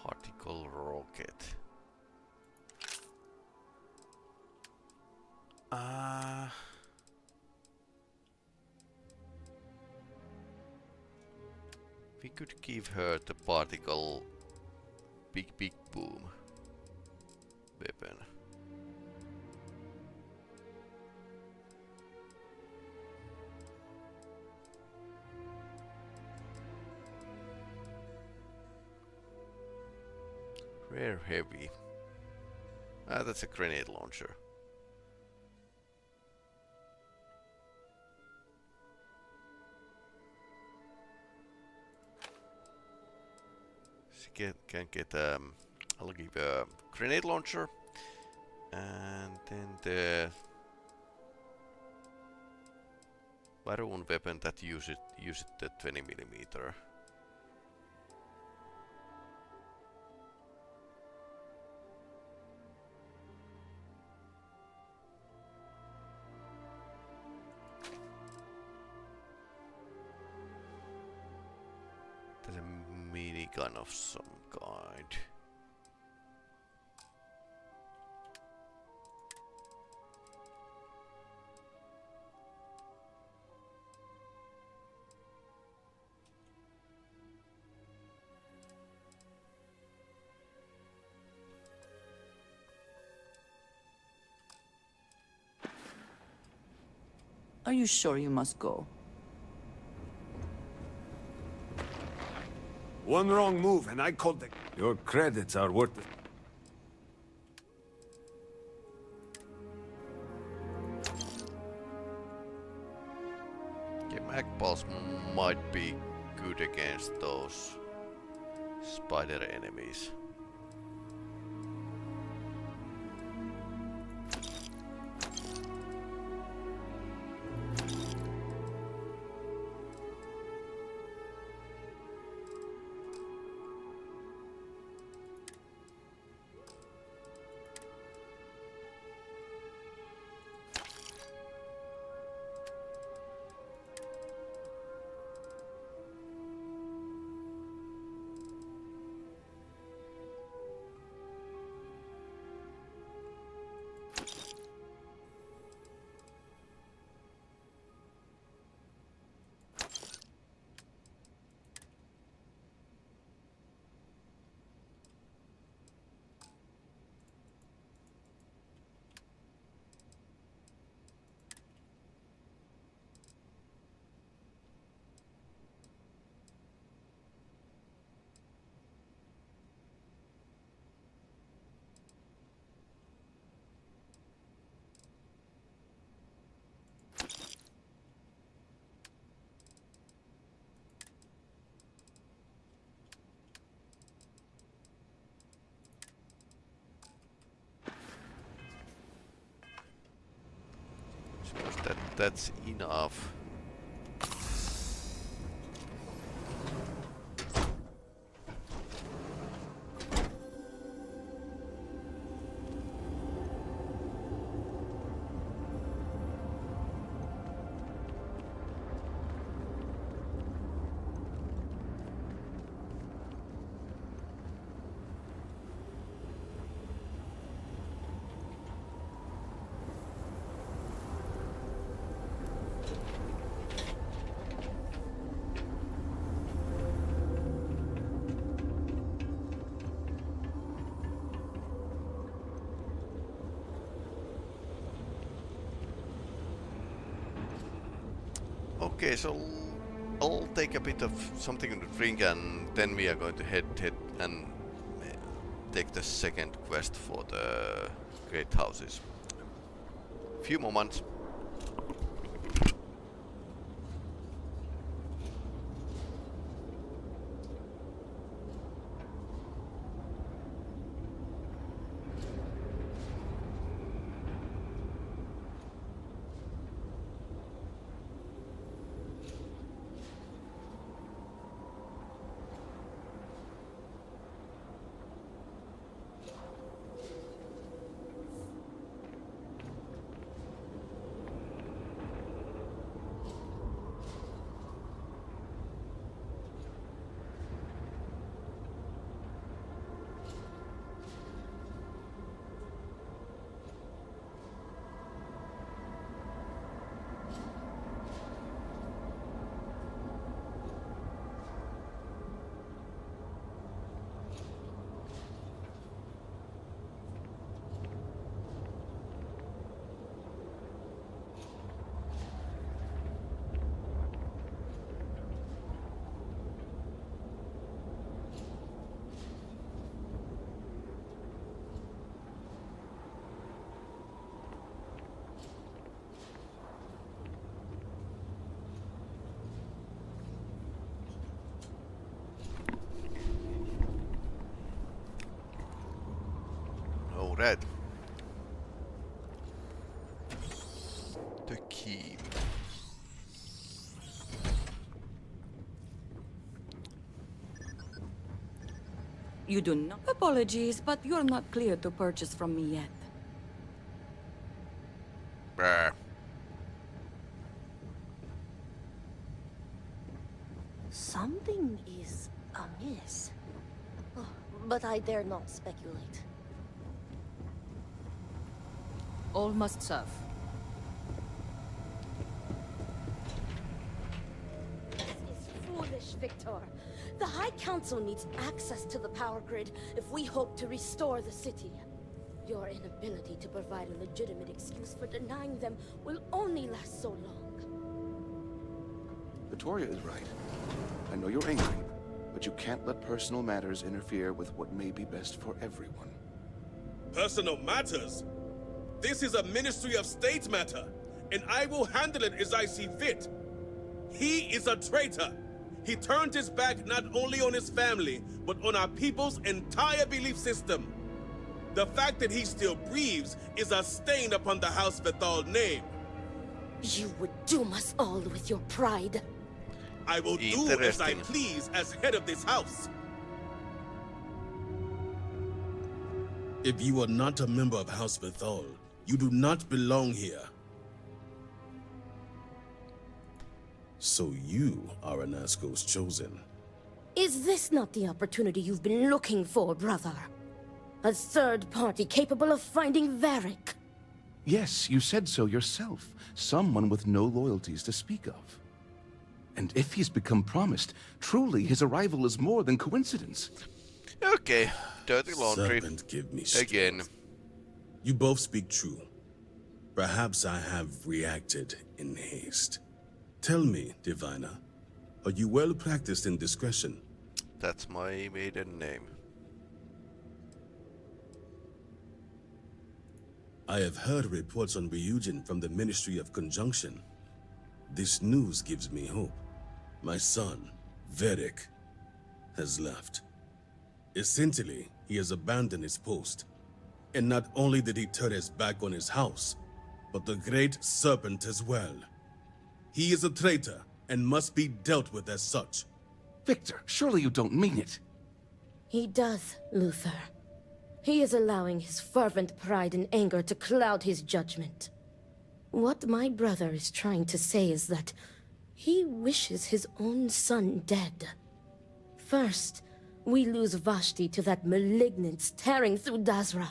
Particle rocket. We could give her the particle big boom weapon. Rare heavy. That's a grenade launcher. She can get I'll give a grenade launcher, and then the Baroon weapon that uses the 20mm. There's a minigun of some kind. Are you sure you must go? One wrong move and I called the... Your credits are worth it. Okay, mag balls might be good against those spider enemies. Suppose that's enough. Okay, so I'll take a bit of something to drink and then we are going to head and take the second quest for the great houses. Few moments. Oh, red. The key. You do not. Apologies, but you're not clear to purchase from me yet. Brr. Something is amiss. Oh, but I dare not speculate. All must serve. This is foolish, Victor. The High Council needs access to the power grid if we hope to restore the city. Your inability to provide a legitimate excuse for denying them will only last so long. Victoria is right. I know you're angry, but you can't let personal matters interfere with what may be best for everyone. Personal matters? This is a Ministry of State matter, and I will handle it as I see fit. He is a traitor. He turned his back not only on his family, but on our people's entire belief system. The fact that he still breathes is a stain upon the House Vethal name. You would doom us all with your pride. I will do as I please as head of this house. If you are not a member of House Vethal, you do not belong here. So you are Anasco's chosen. Is this not the opportunity you've been looking for, brother? A third party capable of finding Varric? Yes, you said so yourself. Someone with no loyalties to speak of. And if he's become promised, truly his arrival is more than coincidence. Okay, dirty laundry. Serpent, give me strength. Again. You both speak true. Perhaps I have reacted in haste. Tell me, Diviner, are you well practiced in discretion? That's my maiden name. I have heard reports on Ryujin from the Ministry of Conjunction. This news gives me hope. My son, Varric, has left. Essentially, he has abandoned his post. And not only did he turn his back on his house, but the Great Serpent as well. He is a traitor and must be dealt with as such. Victor, surely you don't mean it. He does, Luther. He is allowing his fervent pride and anger to cloud his judgment. What my brother is trying to say is that he wishes his own son dead. First, we lose Vashti to that malignance tearing through Dazra.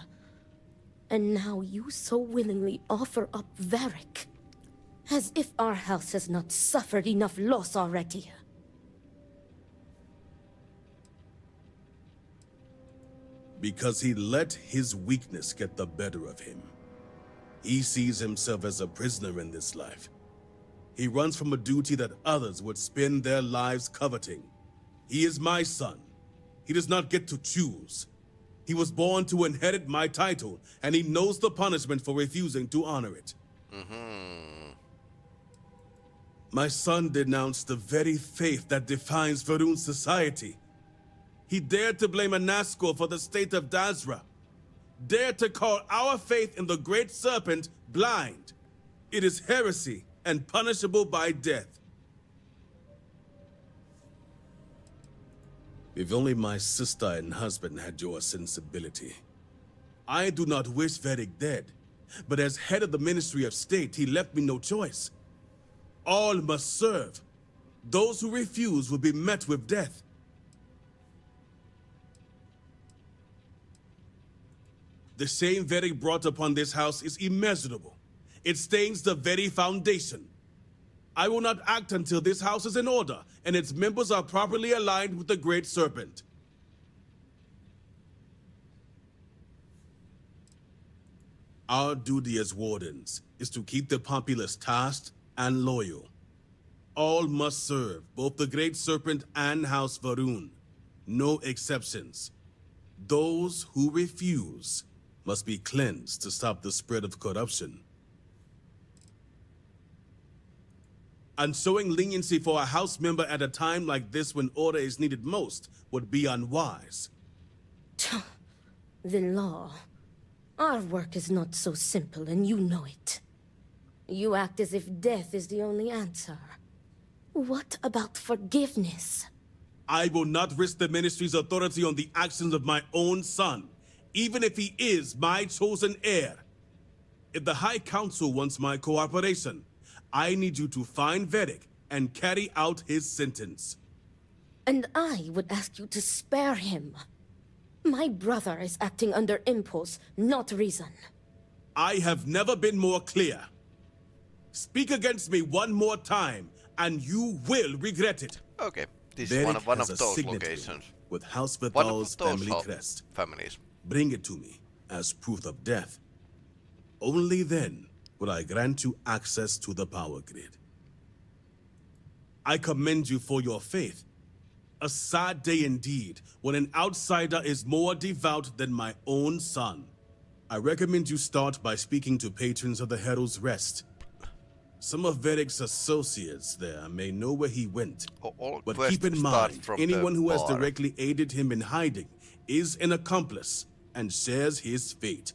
And now you so willingly offer up Varric. As if our house has not suffered enough loss already. Because he let his weakness get the better of him. He sees himself as a prisoner in this life. He runs from a duty that others would spend their lives coveting. He is my son. He does not get to choose. He was born to inherit my title, and he knows the punishment for refusing to honor it. My son denounced the very faith that defines Varun's society. He dared to blame Anasco for the state of Dazra. Dared to call our faith in the Great Serpent blind. It is heresy and punishable by death. If only my sister and husband had your sensibility. I do not wish Varric dead, but as head of the Ministry of State, he left me no choice. All must serve. Those who refuse will be met with death. The shame Varric brought upon this house is immeasurable. It stains the very foundation. I will not act until this house is in order and its members are properly aligned with the Great Serpent. Our duty as wardens is to keep the populace tasked and loyal. All must serve both the Great Serpent and House Varun. No exceptions. Those who refuse must be cleansed to stop the spread of corruption. And showing leniency for a house member at a time like this when order is needed most would be unwise. The law. Our work is not so simple, and you know it. You act as if death is the only answer. What about forgiveness? I will not risk the ministry's authority on the actions of my own son, even if he is my chosen heir. If the High Council wants my cooperation, I need you to find Varric and carry out his sentence. And I would ask you to spare him. My brother is acting under impulse, not reason. I have never been more clear. Speak against me one more time, and you will regret it. Okay, this Varric is one of has a those signet locations. ring with House One of Vithal's those family crest. families. Bring it to me as proof of death. Only then will I grant you access to the power grid. I commend you for your faith. A sad day indeed when an outsider is more devout than my own son. I recommend you start by speaking to patrons of the Herald's Rest. Some of Varric's associates there may know where he went. But keep in mind, anyone who has directly aided him in hiding is an accomplice and shares his fate.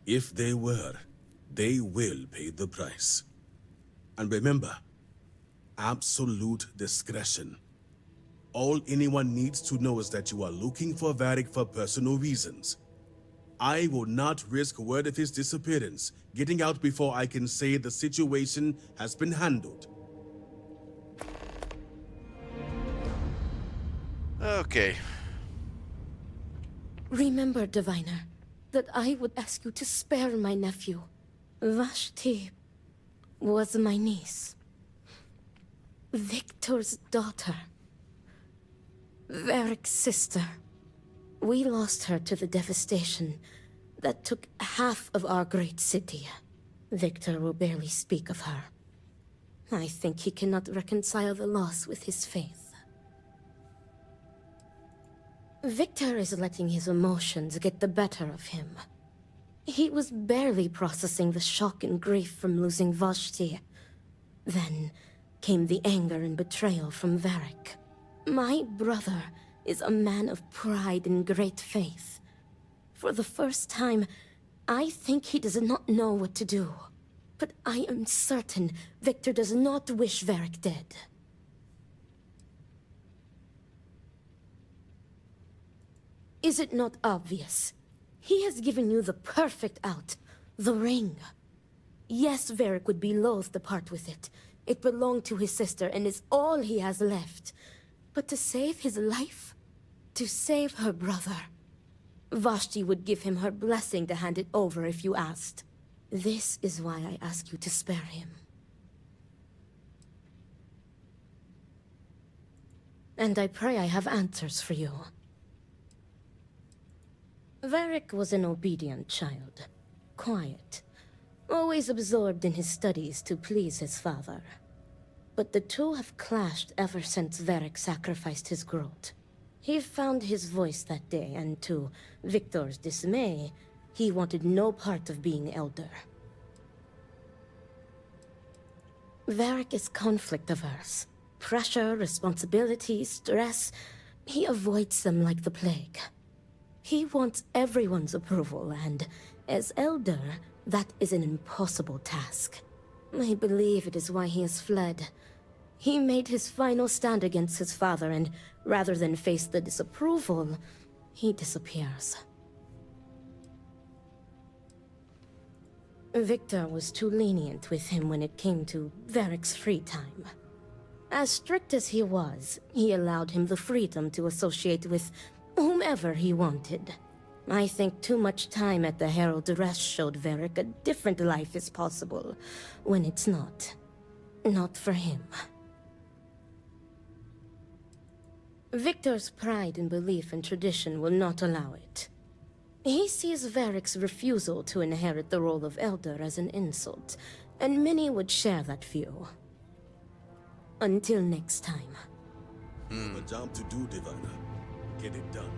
If they were, they will pay the price. And remember, absolute discretion. All anyone needs to know is that you are looking for Varric for personal reasons. I will not risk word of his disappearance getting out before I can say the situation has been handled. Okay. Remember, Diviner, that I would ask you to spare my nephew. Vashti was my niece. Victor's daughter. Varric's sister. We lost her to the devastation that took half of our great city. Victor will barely speak of her. I think he cannot reconcile the loss with his faith. Victor is letting his emotions get the better of him. He was barely processing the shock and grief from losing Vashti. Then came the anger and betrayal from Varric. My brother is a man of pride and great faith. For the first time, I think he does not know what to do. But I am certain Victor does not wish Varric dead. Is it not obvious? He has given you the perfect out, the ring. Yes, Varric would be loath to part with it. It belonged to his sister and is all he has left. But to save his life? To save her brother? Vashti would give him her blessing to hand it over if you asked. This is why I ask you to spare him. And I pray I have answers for you. Varric was an obedient child. Quiet. Always absorbed in his studies to please his father. But the two have clashed ever since Varric sacrificed his growth. He found his voice that day, and to Victor's dismay, he wanted no part of being elder. Varric is conflict-averse. Pressure, responsibility, stress. He avoids them like the plague. He wants everyone's approval, and as elder, that is an impossible task. I believe it is why he has fled. He made his final stand against his father, and rather than face the disapproval, he disappears. Victor was too lenient with him when it came to Varric's free time. As strict as he was, he allowed him the freedom to associate with whomever he wanted. I think too much time at the Herald's Rest showed Varric a different life is possible, when it's not. Not for him. Victor's pride and belief in tradition will not allow it. He sees Varric's refusal to inherit the role of Elder as an insult, and many would share that view. Until next time. Have a job to do, Diviner. Get it done.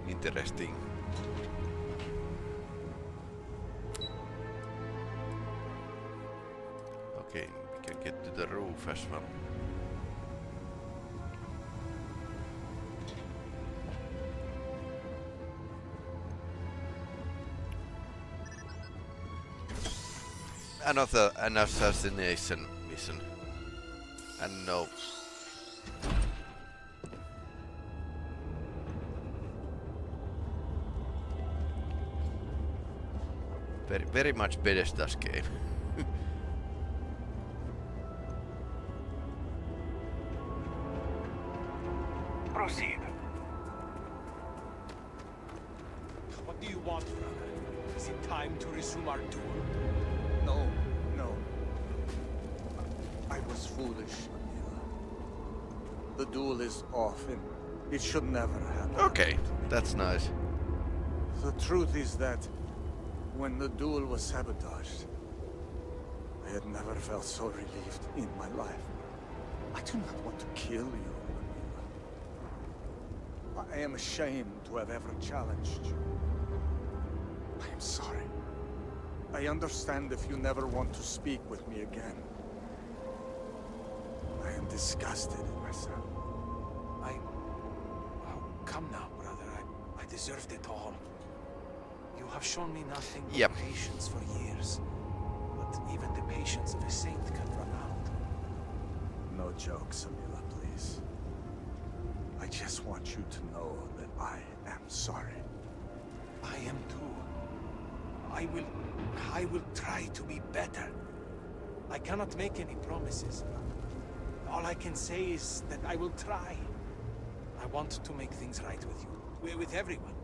Interesting. Okay, we can get to the roof as well. An assassination mission. And no. Very much Bethesda's game. Proceed. What do you want, brother? Is it time to resume our duel? No. I was foolish, Anila. The duel is off, and it should never happen. Okay, that's nice. The truth is that when the duel was sabotaged, I had never felt so relieved in my life. I do not want to kill you, Anila. I am ashamed to have ever challenged you. I am sorry. I understand if you never want to speak with me again. I am disgusted in myself. Come now, brother. I deserved it all. You have shown me nothing but Yep. patience for years. But even the patience of a saint can run out. No jokes, Anila, please. I just want you to know that I am sorry. I am too. I will try to be better. I cannot make any promises. All I can say is that I will try. I want to make things right with you, with everyone.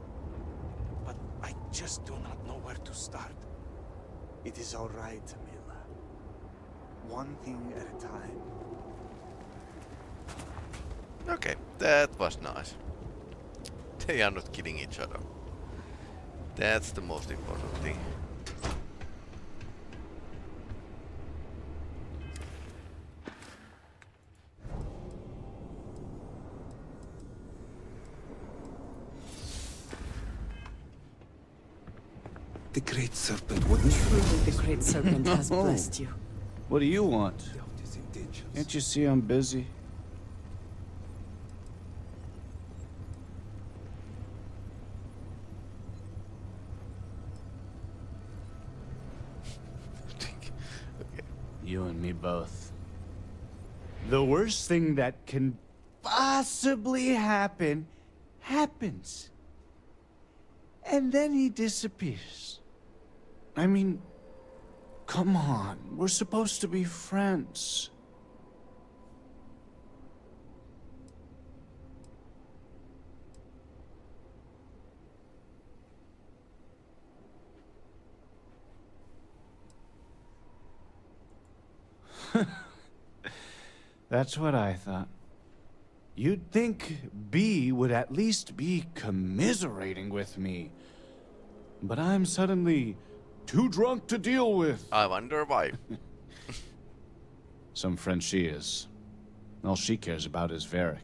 But I just do not know where to start. It is all right, Anila. One thing at a time. Okay, that was nice. They are not killing each other. That's the most important thing. The Great Serpent wouldn't... Truly, the Great Serpent has Oh. blessed you. What do you want? Can't you see I'm busy? You and me both. The worst thing that can possibly happen, happens. And then he disappears. I mean, come on, we're supposed to be friends. That's what I thought. You'd think B would at least be commiserating with me. But I'm suddenly too drunk to deal with. I wonder why. Some friend she is. All she cares about is Varric.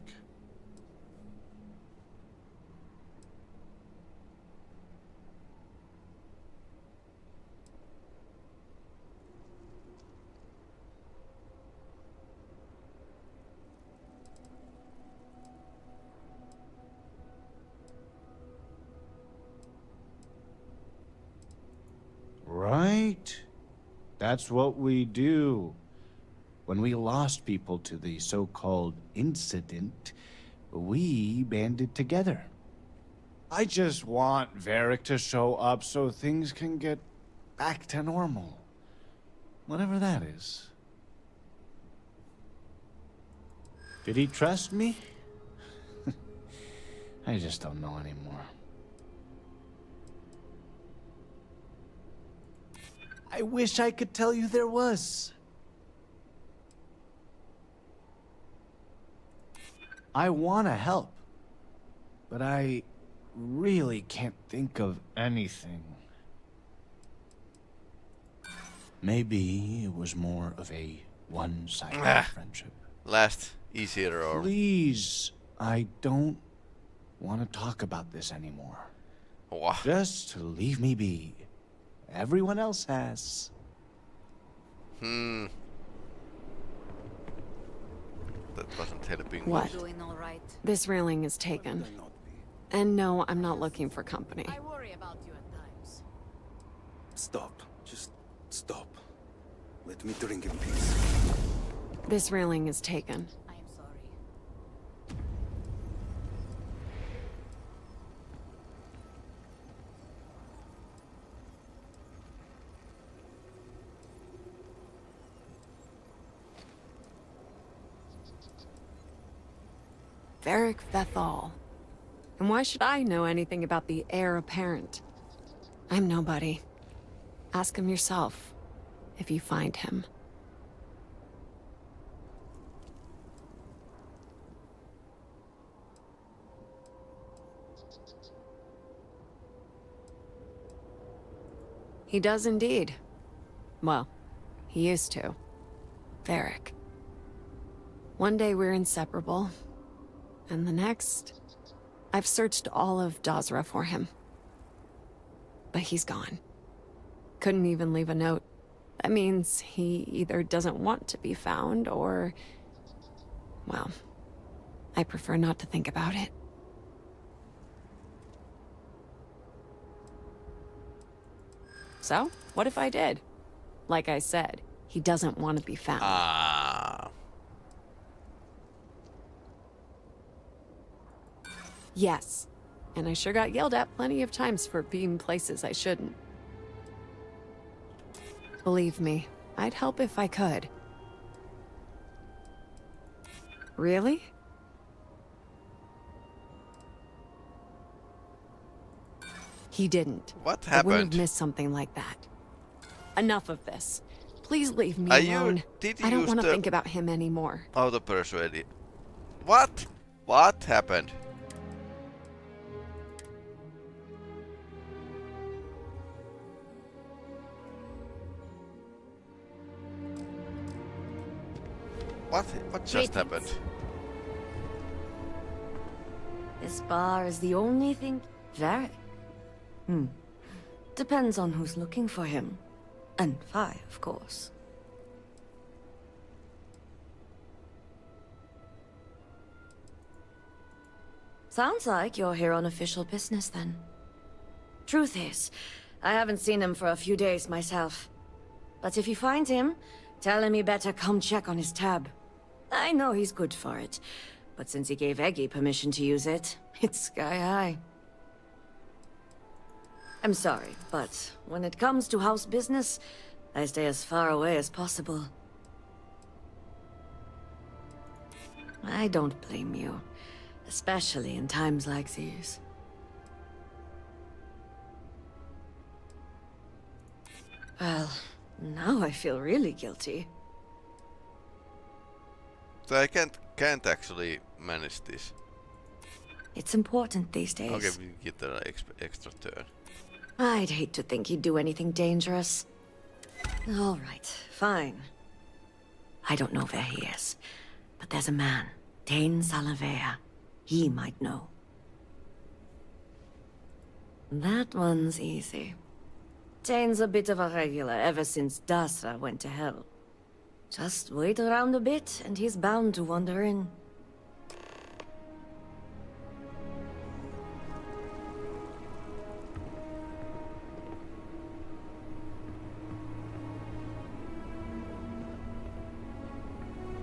Right? That's what we do. When we lost people to the so-called incident, we banded together. I just want Varric to show up so things can get back to normal. Whatever that is. Did he trust me? I just don't know anymore. I wish I could tell you there was. I want to help, but I really can't think of anything. Maybe it was more of a one-sided friendship. Last easier or... Please, I don't want to talk about this anymore. Wow. Just leave me be. Everyone else has. That wasn't helping. What? This railing is taken. And no, I'm not looking for company. I worry about you at times. Stop. Just stop. Let me drink in peace. This railing is taken. I am sorry. Varric Vethal. And why should I know anything about the heir apparent? I'm nobody. Ask him yourself, if you find him. He does indeed. Well, he used to. Varric. One day we're inseparable, and the next, I've searched all of Dazra for him. But he's gone. Couldn't even leave a note. That means he either doesn't want to be found, or... well, I prefer not to think about it. So, what if I did? Like I said, he doesn't want to be found. Yes. And I sure got yelled at plenty of times for being places I shouldn't. Believe me, I'd help if I could. Really? He didn't. What I wouldn't happened? have missed something like that. Enough of this. Please leave me Are alone. did I you don't use want to the think about him anymore. auto persuade? What? What happened? What just happened? This bar is the only thing... Very. Depends on who's looking for him. And Vi, of course. Sounds like you're here on official business, then. Truth is, I haven't seen him for a few days myself. But if you find him, Tell him he better come check on his tab. I know he's good for it, but since he gave Eggy permission to use it, it's sky high. I'm sorry, but when it comes to house business, I stay as far away as possible. I don't blame you, especially in times like these. Well, now I feel really guilty. So I can't actually manage this. It's important these days. Okay, we get an extra turn. I'd hate to think he'd do anything dangerous. All right, fine. I don't know where he is, but there's a man, Dane Salavea. He might know. That one's easy. Dane's a bit of a regular ever since Dasra went to hell. Just wait around a bit, and he's bound to wander in.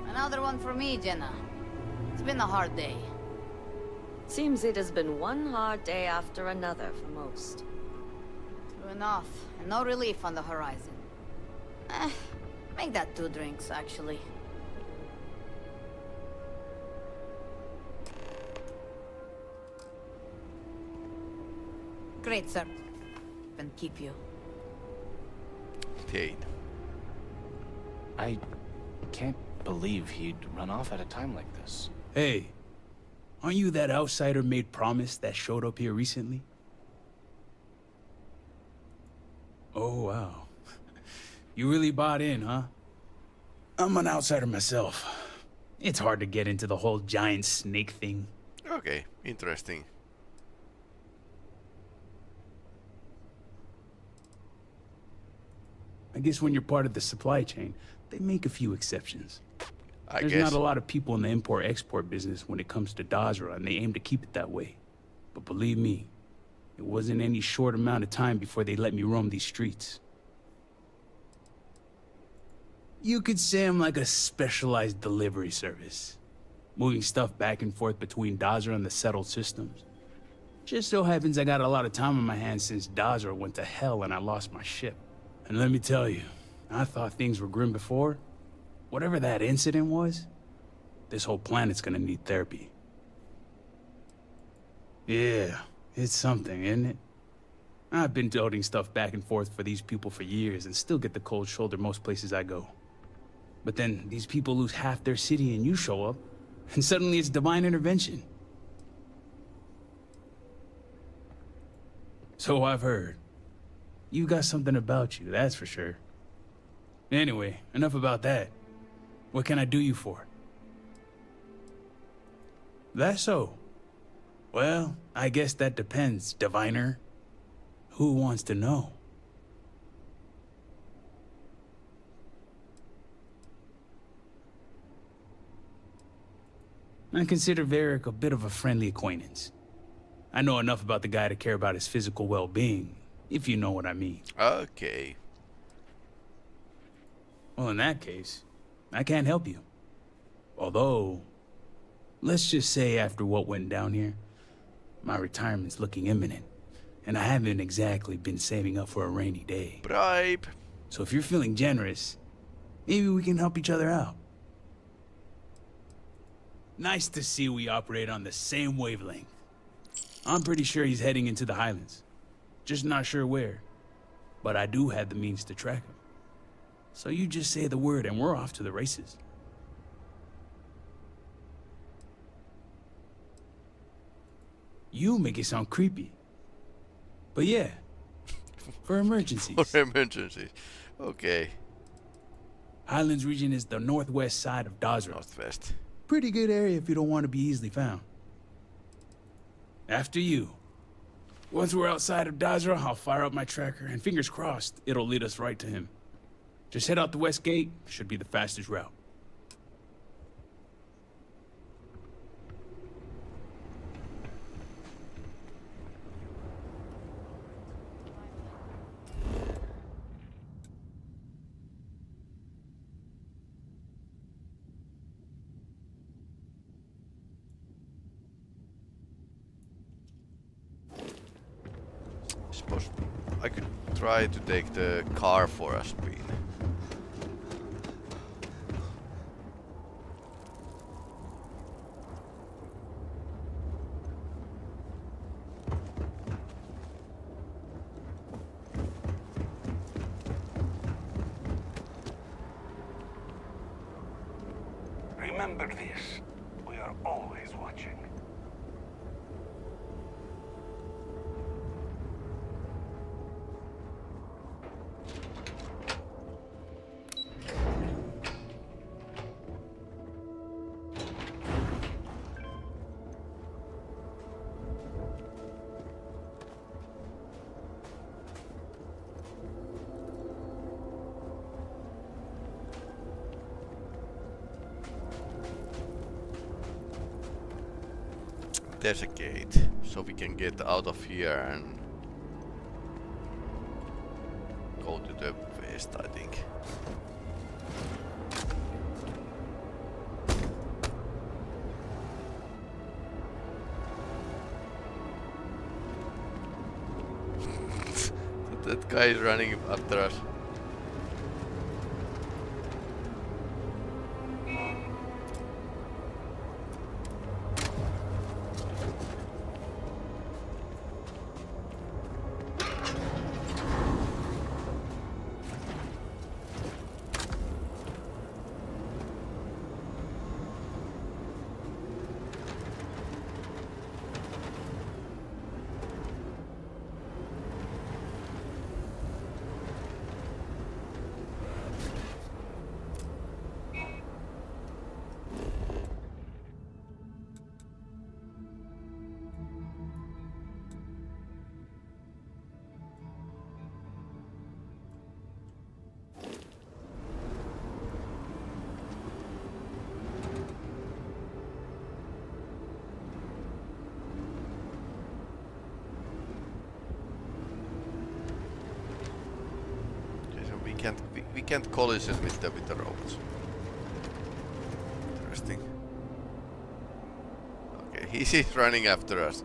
Another one for me, Jenna. It's been a hard day. Seems it has been one hard day after another for most. True enough, and no relief on the horizon. Make that 2 drinks, actually. Great, sir. And keep you. Dane. I can't believe he'd run off at a time like this. Hey, aren't you that outsider made promise that showed up here recently? Oh, wow. You really bought in, huh? I'm an outsider myself. It's hard to get into the whole giant snake thing. Okay, interesting. I guess when you're part of the supply chain, they make a few exceptions. There's guess. not a lot of people in the import-export business when it comes to Dazra, and they aim to keep it that way. But believe me, it wasn't any short amount of time before they let me roam these streets. You could say I'm like a specialized delivery service, moving stuff back and forth between Dazra and the settled systems. Just so happens I got a lot of time on my hands since Dazra went to hell and I lost my ship. And let me tell you, I thought things were grim before. Whatever that incident was, this whole planet's gonna need therapy. Yeah, it's something, isn't it? I've been toting stuff back and forth for these people for years and still get the cold shoulder most places I go. But then these people lose half their city and you show up, and suddenly it's divine intervention. So I've heard. You got something about you, that's for sure. Anyway, enough about that. What can I do you for? That's so. Well, I guess that depends, diviner. Who wants to know? I consider Varric a bit of a friendly acquaintance. I know enough about the guy to care about his physical well-being, if you know what I mean. Okay. Well, in that case, I can't help you. Although, let's just say after what went down here, my retirement's looking imminent, and I haven't exactly been saving up for a rainy day. Bribe. So if you're feeling generous, maybe we can help each other out. Nice to see we operate on the same wavelength. I'm pretty sure he's heading into the Highlands. Just not sure where. But I do have the means to track him. So you just say the word and we're off to the races. You make it sound creepy. But yeah, for emergencies. For emergencies. Okay. Highlands region is the northwest side of Dazra. Northwest. Pretty good area if you don't want to be easily found. After you. Once we're outside of Dazra, I'll fire up my tracker, and fingers crossed, it'll lead us right to him. Just head out the west gate, should be the fastest route. suppose I could try to take the car for a spin. Remember this. We are always watching. There's a gate, so we can get out of here and go to the west, I think. That guy is running after us. We can't collision with the robots. Interesting. Okay, he's running after us.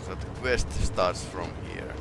So the quest starts from here.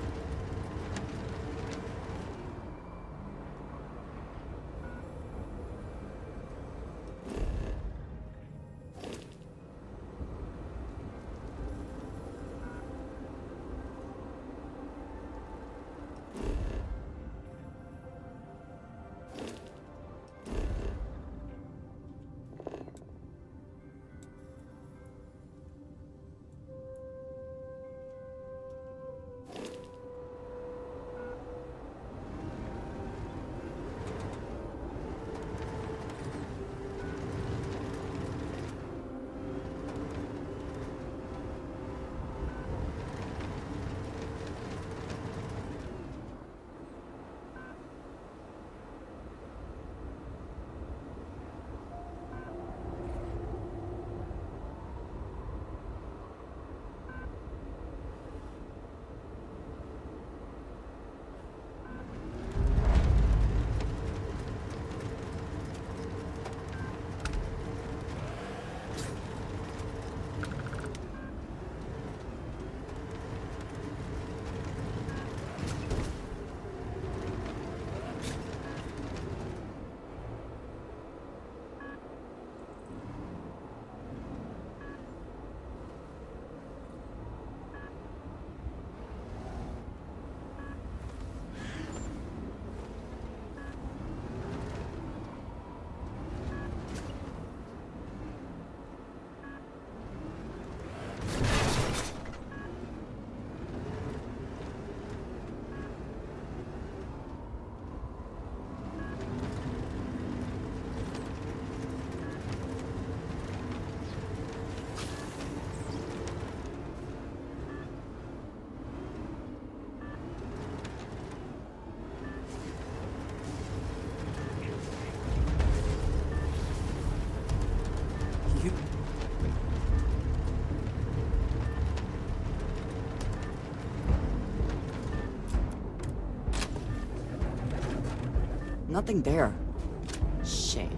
Nothing there. Shame.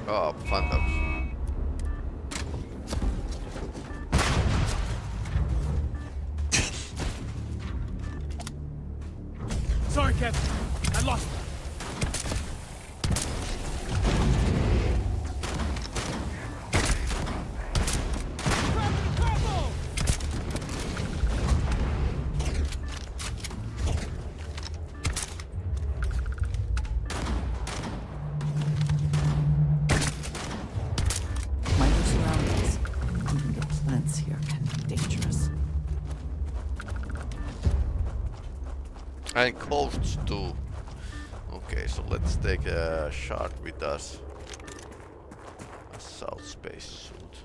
Oh, phantoms. Sorry, Captain. I lost. Mind your surroundings. Even the plants here can be dangerous. And coasts too. Okay, so let's take a shard with us. A South space suit.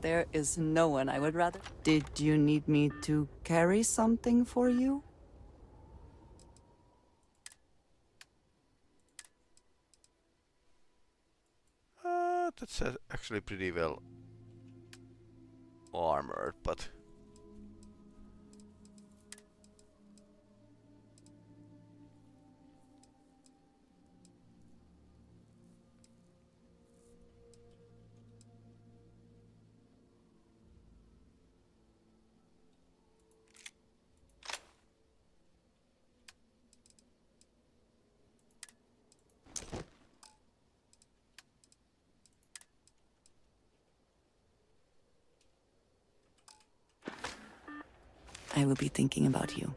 There is no one I would rather. Did you need me to carry something for you? That's actually pretty well armored, but I will be thinking about you.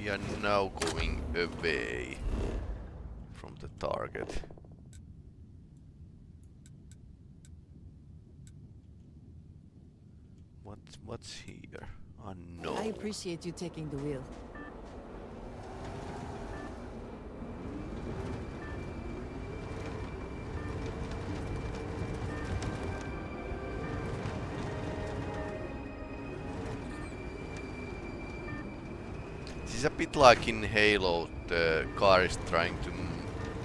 we are now going away from the target. What's here? Unknown. I appreciate you taking the wheel. This is a bit like in Halo, the car is trying to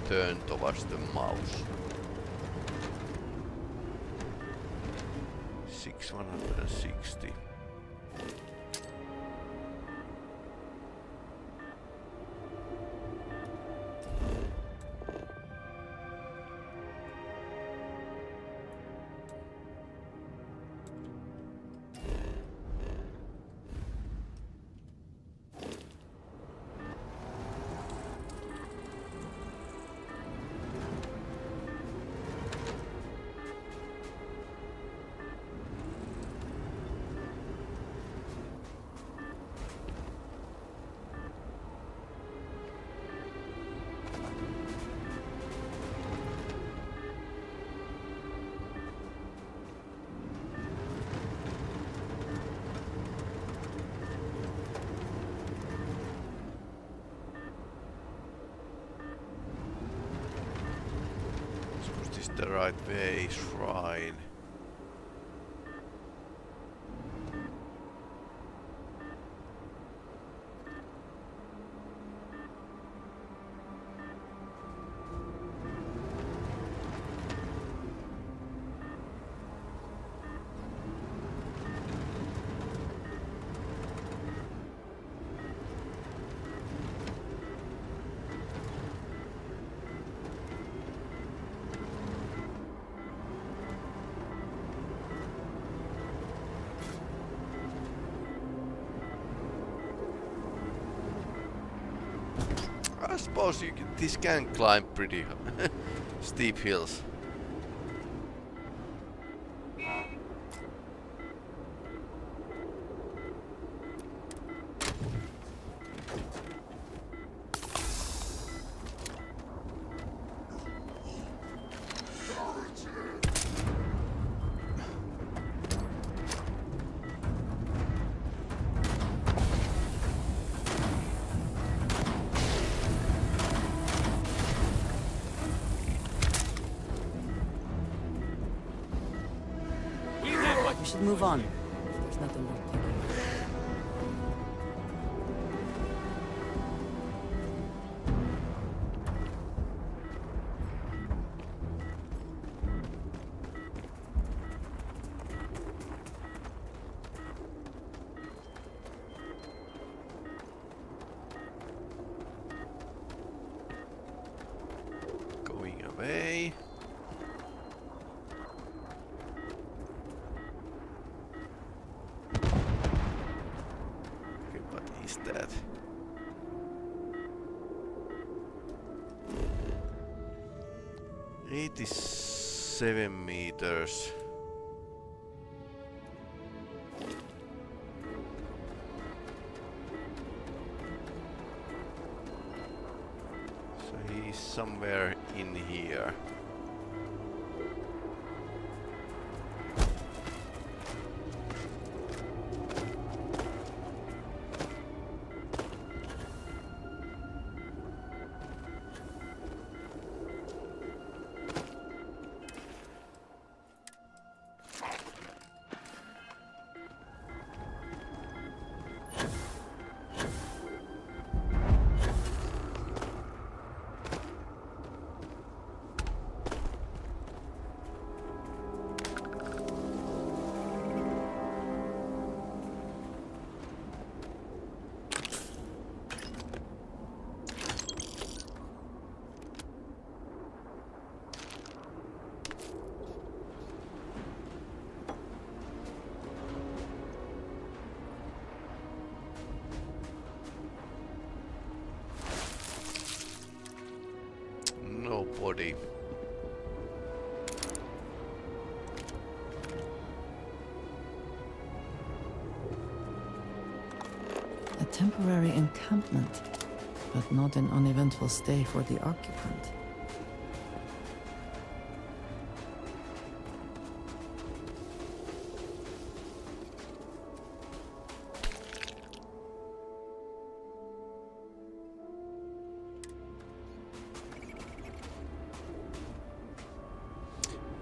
turn towards the mouse. 6160. Was this the right way? Shrine. I suppose this can climb pretty steep hills. We should move on. There's nothing worth taking. Going away. Okay, what is that? $87 meters. So he's somewhere in here. Nobody. A temporary encampment, but not an uneventful stay for the occupant.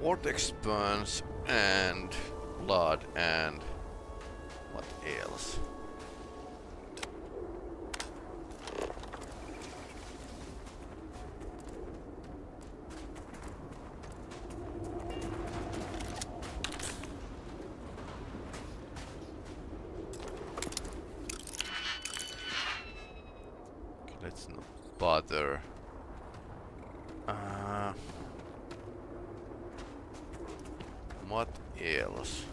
Vortex burns and blood and what else? Okay, let's not bother. What else?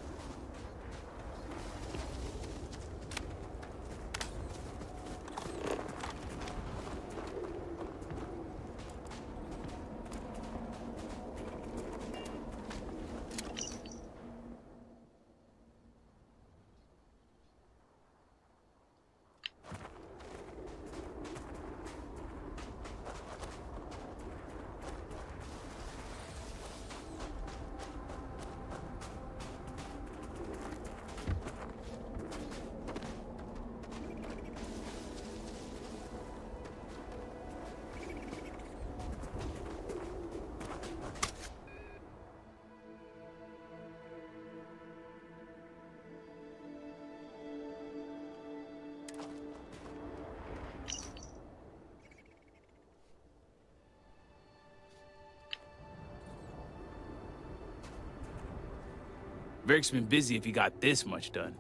Veric's been busy if he got this much done.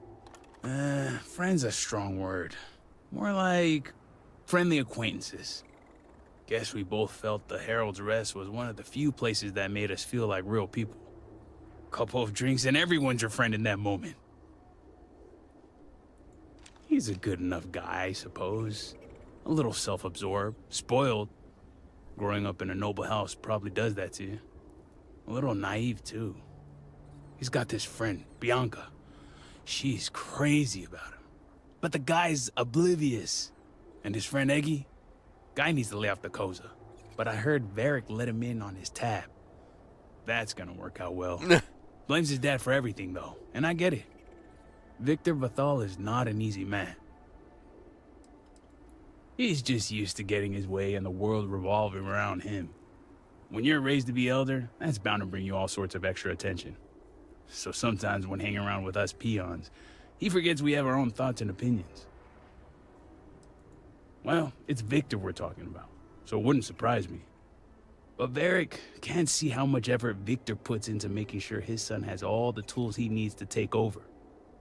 Friend's a strong word. More like friendly acquaintances. Guess we both felt the Herald's Rest was one of the few places that made us feel like real people. Couple of drinks and everyone's your friend in that moment. He's a good enough guy, I suppose. A little self-absorbed, spoiled. Growing up in a noble house probably does that to you. A little naive, too. He's got this friend, Bianca. She's crazy about him. But the guy's oblivious. And his friend Eggy? Guy needs to lay off the Koza. But I heard Varric let him in on his tab. That's gonna work out well. Blames his dad for everything, though. And I get it. Victor Vathal is not an easy man. He's just used to getting his way and the world revolving around him. When you're raised to be elder, that's bound to bring you all sorts of extra attention. So sometimes when hanging around with us peons, he forgets we have our own thoughts and opinions. Well, it's Victor we're talking about, so it wouldn't surprise me. But Varric can't see how much effort Victor puts into making sure his son has all the tools he needs to take over.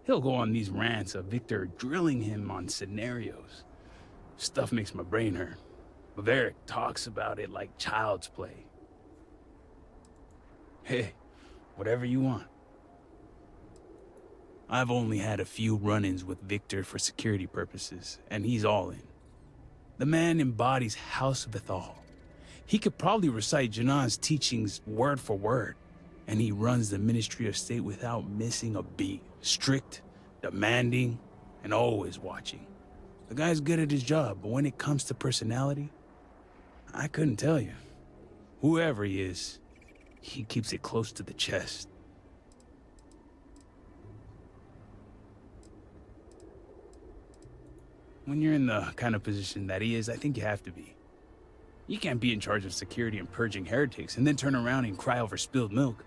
He'll go on these rants of Victor drilling him on scenarios. Stuff makes my brain hurt. But Varric talks about it like child's play. Hey, whatever you want. I've only had a few run-ins with Victor for security purposes, and he's all in. The man embodies House Vithal. He could probably recite Janan's teachings word for word, and he runs the Ministry of State without missing a beat. Strict, demanding, and always watching. The guy's good at his job, but when it comes to personality, I couldn't tell you. Whoever he is, he keeps it close to the chest. When you're in the kind of position that he is, I think you have to be. You can't be in charge of security and purging heretics and then turn around and cry over spilled milk.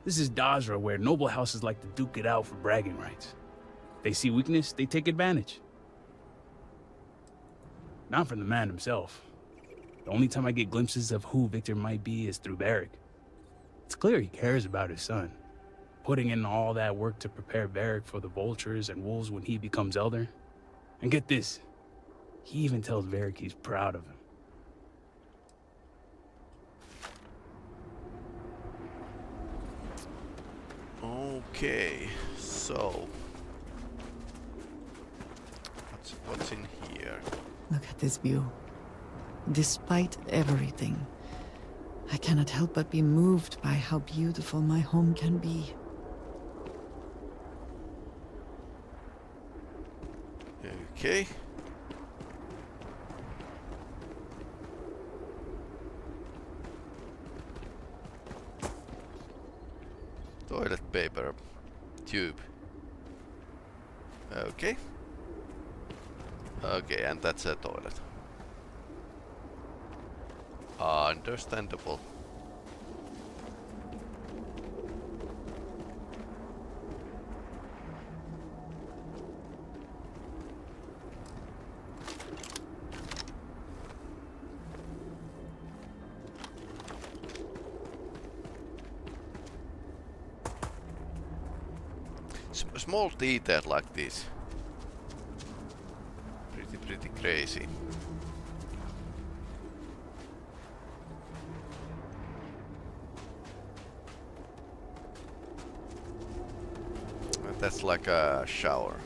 This is Dazra, where noble houses like to duke it out for bragging rights. They see weakness, they take advantage. Not from the man himself. The only time I get glimpses of who Victor might be is through Varric. It's clear he cares about his son, putting in all that work to prepare Varric for the vultures and wolves when he becomes elder. And get this, he even tells Varric he's proud of him. Okay, so what's in here? Look at this view. Despite everything, I cannot help but be moved by how beautiful my home can be. Okay. Toilet paper tube. Okay. Okay, and that's a toilet. Understandable. Small detail like this. Pretty crazy. That's like a shower.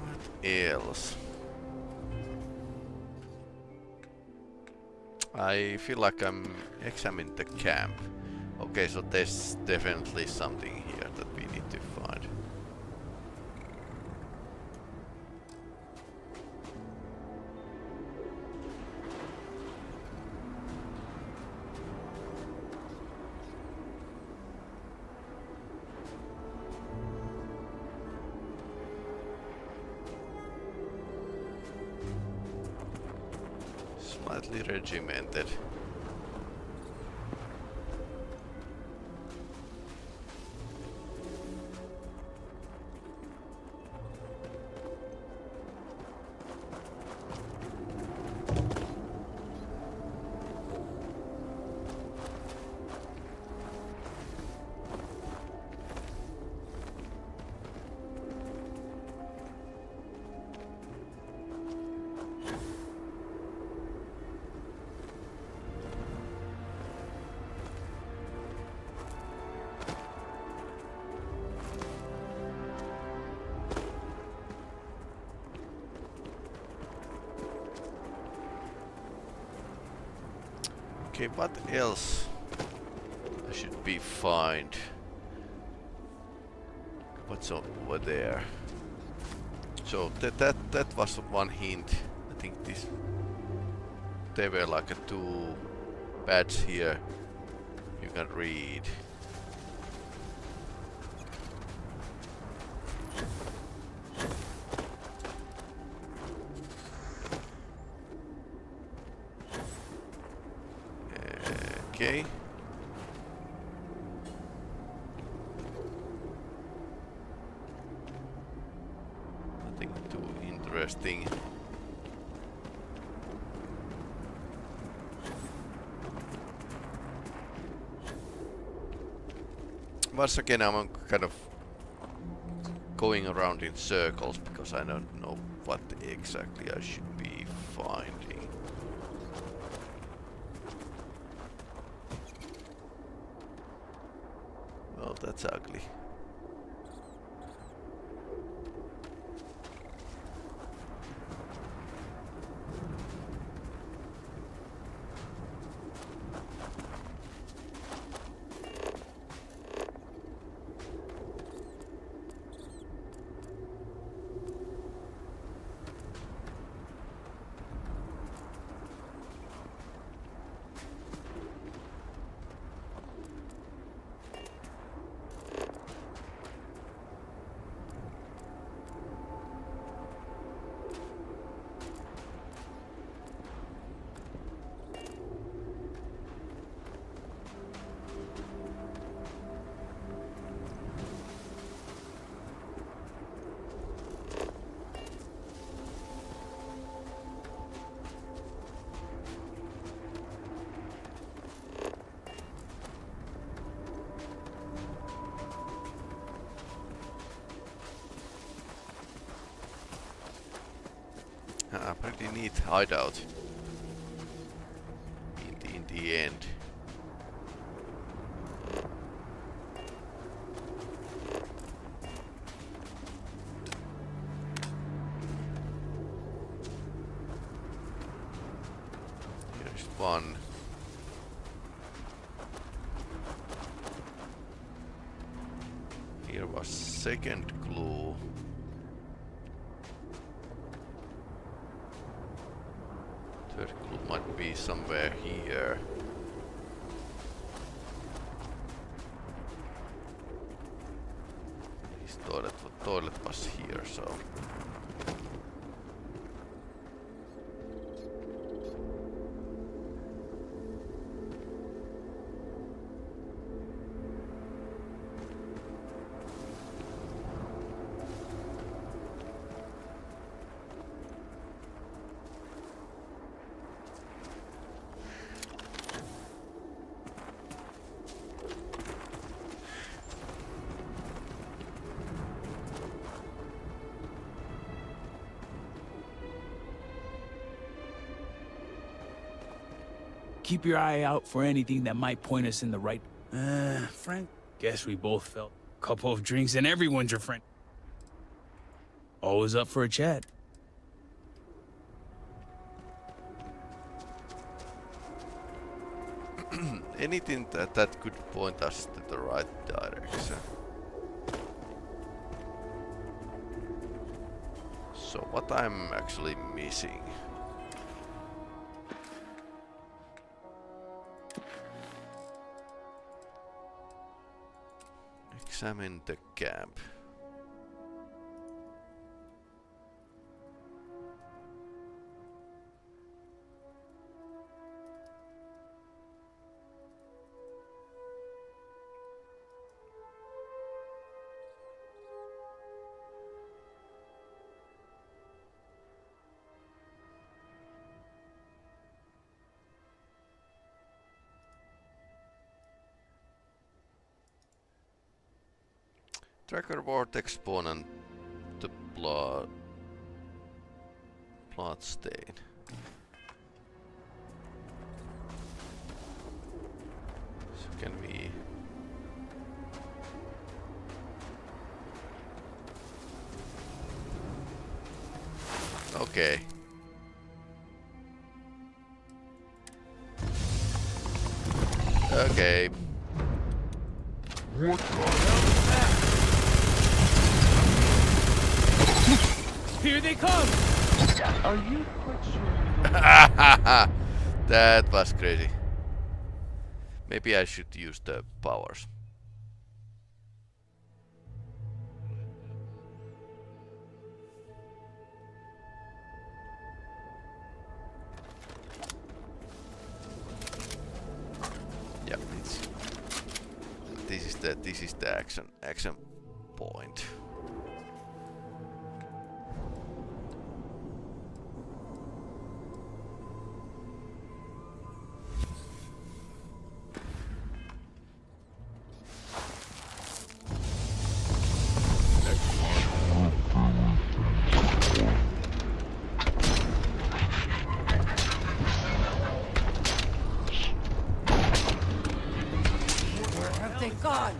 What else? I feel like I'm examining the camp. Okay, so there's definitely something here that we need to find. Slightly regimented. Okay, what else I should be find? What's over there? So that was one hint. I think there were like two pads here you can read. Okay. Nothing too interesting. Once again, I'm kind of going around in circles because I don't know what exactly I should be finding. Well, that's ugly. Pretty neat hideout in the end. Here's one. Here was second clue. Third clue might be somewhere here. His toilet was here, so. Keep your eye out for anything that might point us in the right... Frank? Guess we both felt a couple of drinks and everyone's your friend. Always up for a chat. Anything that could point us to the right direction. So what I'm actually missing? Examine the camp. Tracker vortex spawn and the blood stain. So can we okay. Okay. What Here they come! Are you quite sure? That was crazy. Maybe I should use the powers. Yeah, it's this is the action point. Thank God!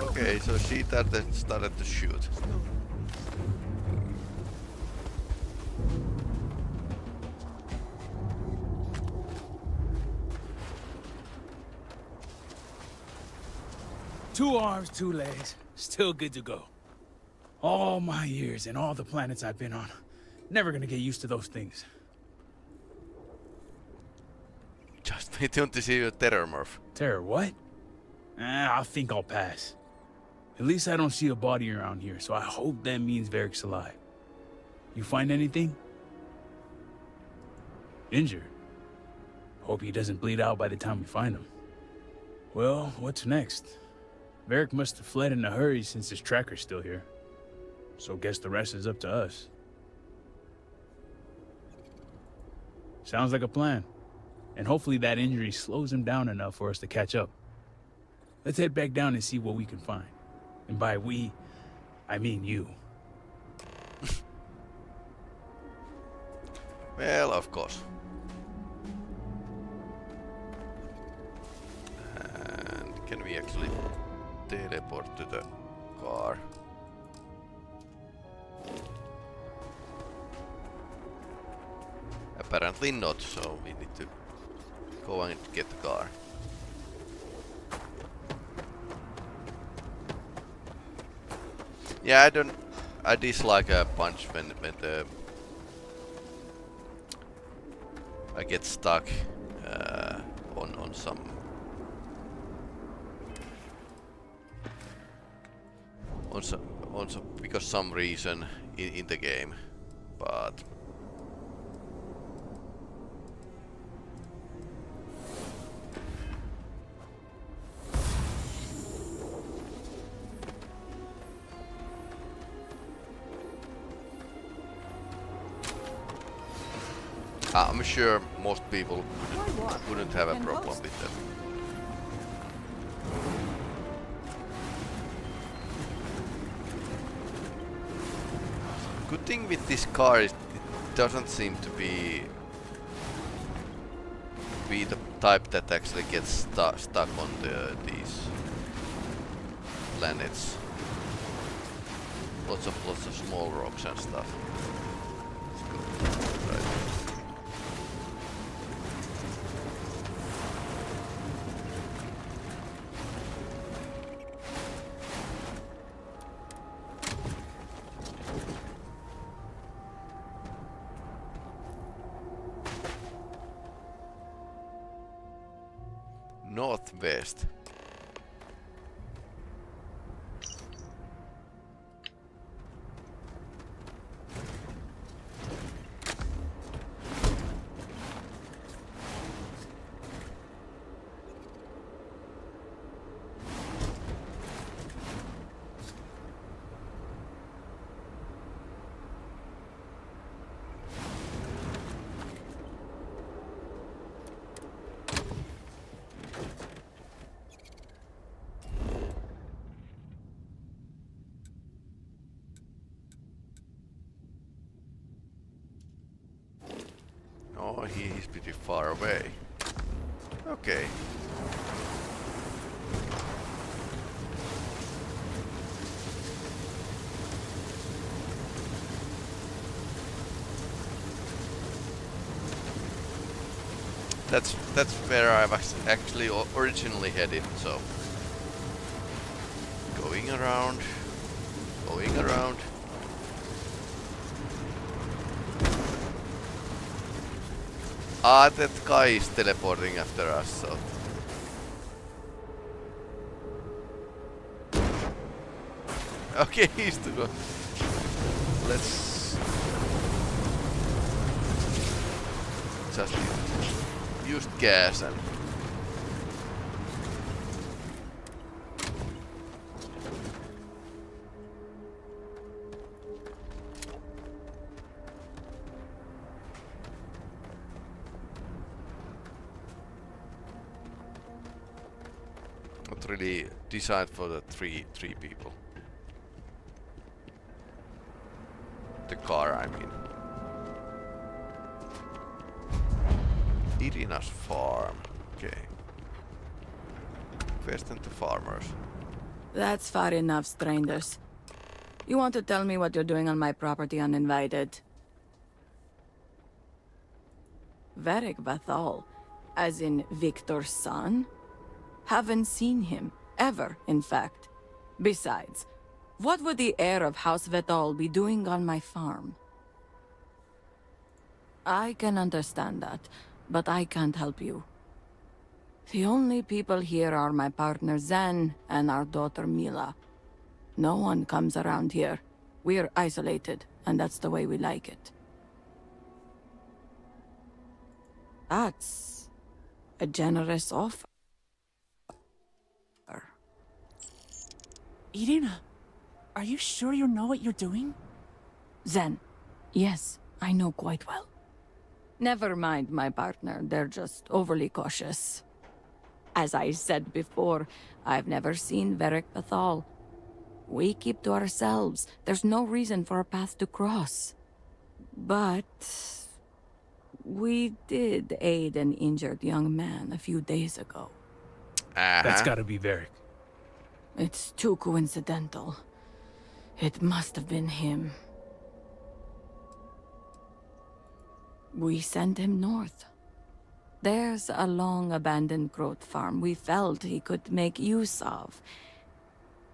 Okay, so she started to shoot. Two arms, two legs, still good to go. All my years and all the planets I've been on. Never gonna get used to those things. Just wait to see your terror morph. Terror, what? I think I'll pass. At least I don't see a body around here, so I hope that means Varric's alive. You find anything? Injured? Hope he doesn't bleed out by the time we find him. Well, what's next? Varric must have fled in a hurry since his tracker's still here. So guess the rest is up to us. Sounds like a plan. And hopefully that injury slows him down enough for us to catch up. Let's head back down and see what we can find. And by we, I mean you. Well, of course. And can we actually teleport to the car? Apparently not, so we need to go and get the car. Yeah, I dislike a punch when I get stuck on some because some reason in the game, but I'm sure most people wouldn't have a problem with that. Good thing with this car is it doesn't seem to be the type that actually gets stuck on these planets. Lots of small rocks and stuff. It's good. Right. Northwest. Oh, he's pretty far away. Okay. That's where I was actually originally headed, so going around. Ah, that guy is teleporting after us, so okay, he's to go. Let's just use gas and not really designed for the three people. The car, I mean. Irina's farm. Okay. Question to farmers. That's far enough, strangers. You want to tell me what you're doing on my property uninvited? Varric Vathal, as in Victor's son? Haven't seen him, ever, in fact. Besides, what would the heir of House Vathal be doing on my farm? I can understand that, but I can't help you. The only people here are my partner Zen and our daughter Mila. No one comes around here. We're isolated, and that's the way we like it. That's a generous offer. Irina, are you sure you know what you're doing? Zen, yes, I know quite well. Never mind my partner, they're just overly cautious. As I said before, I've never seen Varric Vathal. We keep to ourselves. There's no reason for a path to cross. But we did aid an injured young man a few days ago. That's gotta be Varric. It's too coincidental. It must have been him. We sent him north. There's a long-abandoned growth farm we felt he could make use of.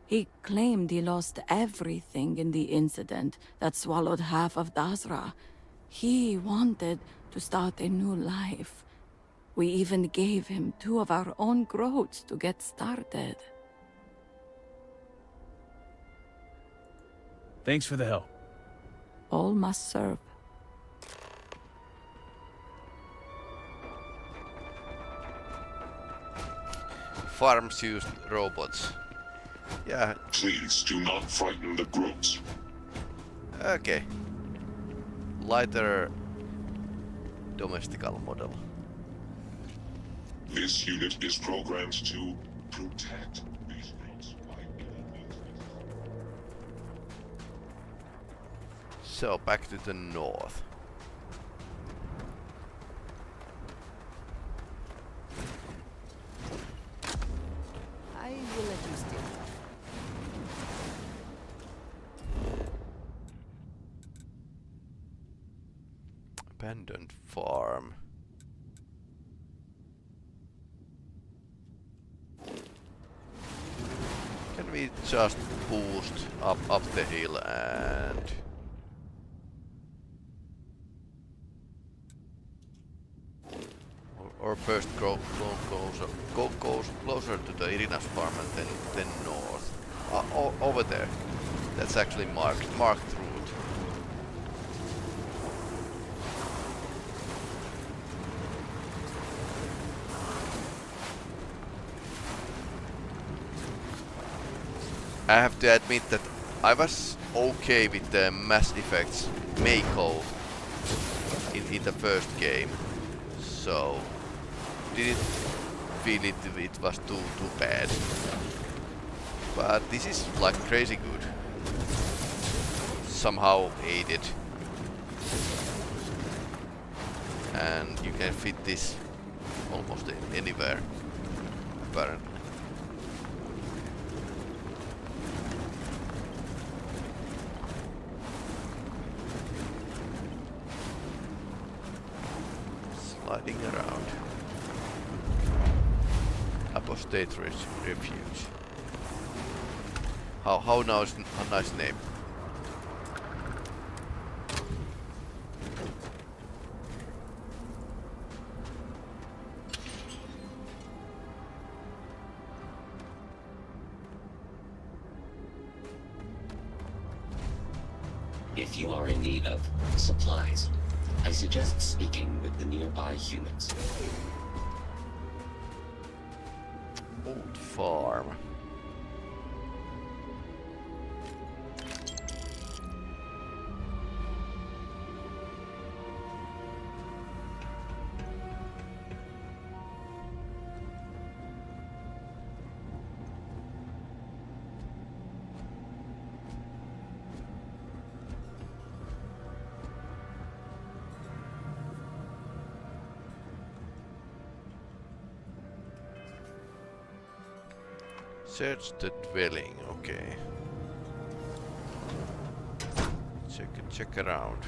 He claimed he lost everything in the incident that swallowed half of Dazra. He wanted to start a new life. We even gave him 2 of our own growths to get started. Thanks for the help. All must serve. Farms used robots. Yeah. Please do not frighten the growths. Okay. Lighter domestical model. This unit is programmed to protect these growths. So back to the north. I will let you steal. Abandoned farm. Can we just boost up the hill and or first go closer to the Irina's farm and then north. Over there. That's actually marked route. I have to admit that I was okay with the Mass Effect's Mako in the first game, so didn't feel it was too bad. But this is like crazy good. Somehow aided. And you can fit this almost anywhere, apparently. Sliding around. Echo State Refuge. How nice, a nice name. If you are in need of supplies, I suggest speaking with the nearby humans. Old farm. Search the dwelling, okay. Check around.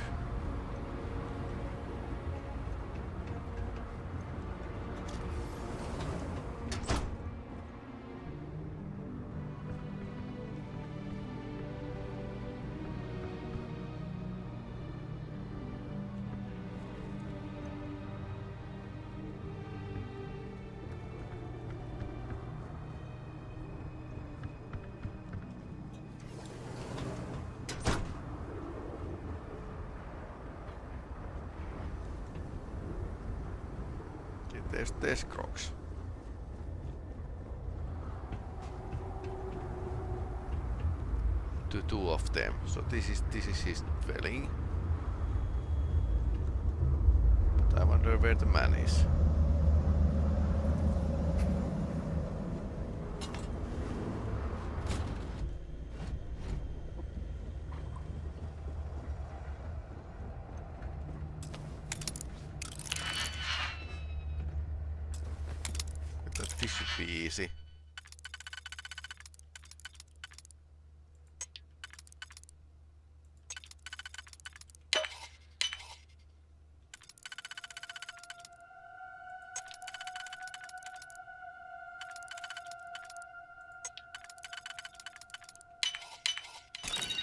There's Crocs. Two of them. So this is his dwelling. But I wonder where the man is. This should be easy.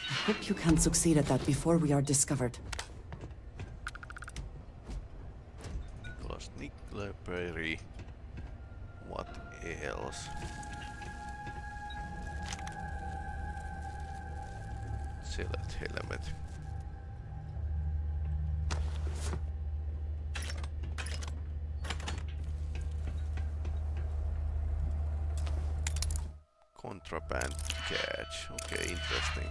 I hope you can succeed at that before we are discovered. Nick Library. What else? Select helmet. Contraband catch. Okay, interesting.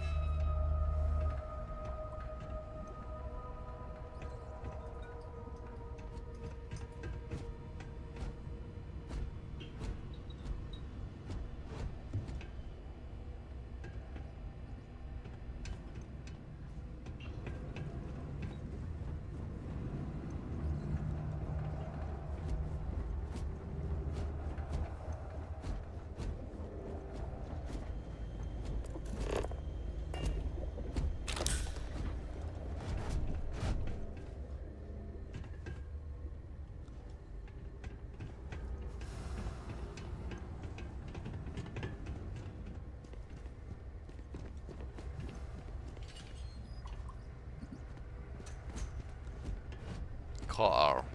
Car.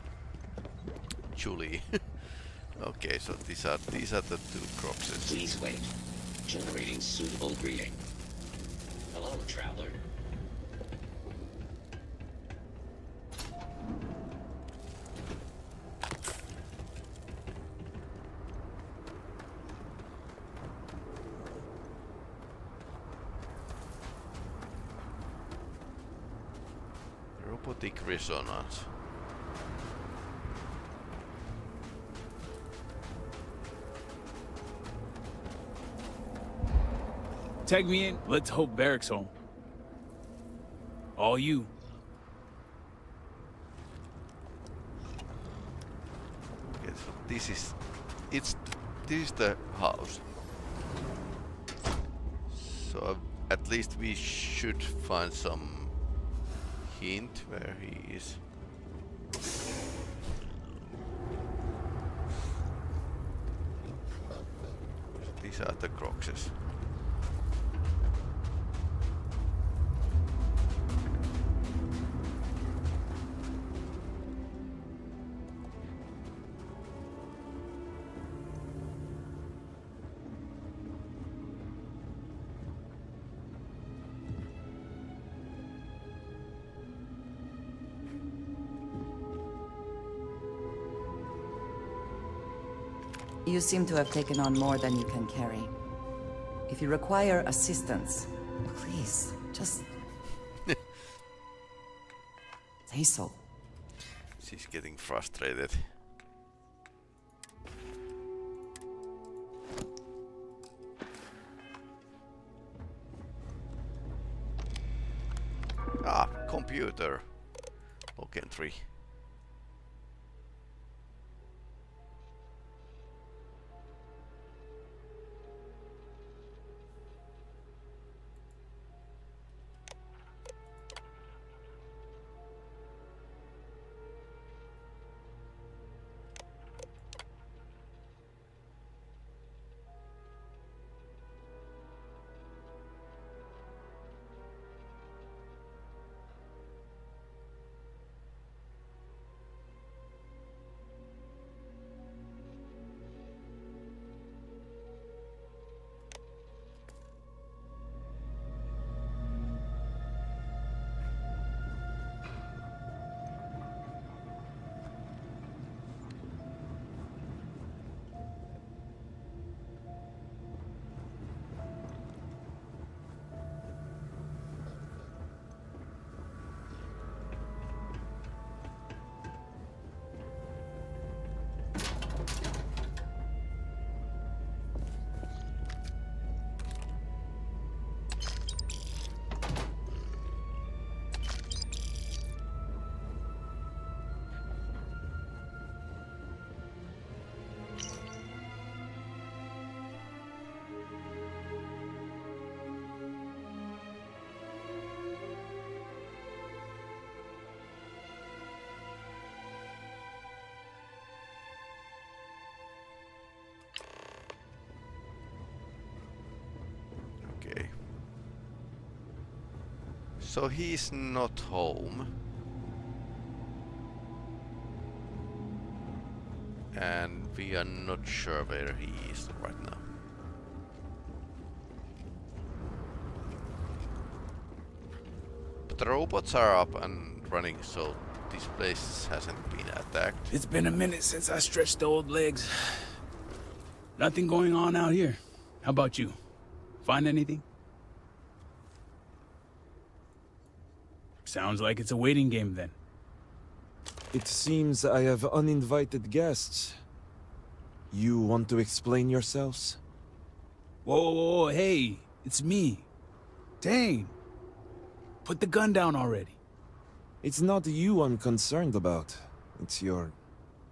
Julie. Okay, so these are the two Croxes. Please wait. Generating suitable greeting. Hello, traveler. Robotic resonance. Tag me in. Let's hope Barrick's home. All you. Okay, so this is the house. So at least we should find some hint where he is. These are the croxes. You seem to have taken on more than you can carry. If you require assistance, please, just say so. She's getting frustrated. Ah, computer. Okay, 3. Okay. So he's not home. And we are not sure where he is right now. But the robots are up and running, so this place hasn't been attacked. It's been a minute since I stretched the old legs. Nothing going on out here. How about you? Find anything? Sounds like it's a waiting game then. It seems I have uninvited guests. You want to explain yourselves? Whoa, whoa, whoa, hey, it's me. Dang. Put the gun down already. It's not you I'm concerned about. It's your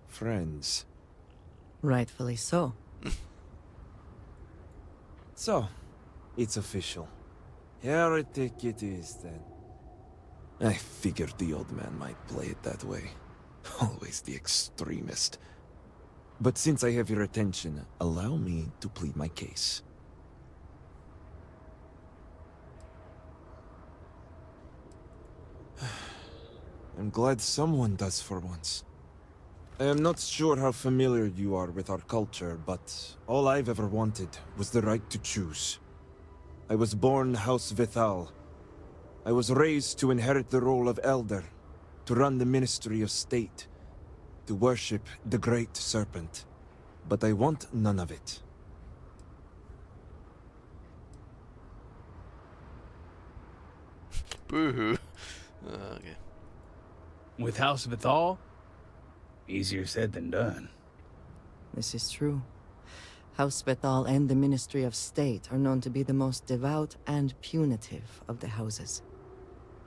friends. Rightfully so. So, it's official. Heretic it is, then. I figured the old man might play it that way. Always the extremist. But since I have your attention, allow me to plead my case. I'm glad someone does for once. I am not sure how familiar you are with our culture, but all I've ever wanted was the right to choose. I was born House Vithal. I was raised to inherit the role of Elder, to run the Ministry of State, to worship the Great Serpent. But I want none of it. Boo-hoo. Okay. With House Vithal? Easier said than done. This is true. House Bethal and the Ministry of State are known to be the most devout and punitive of the houses.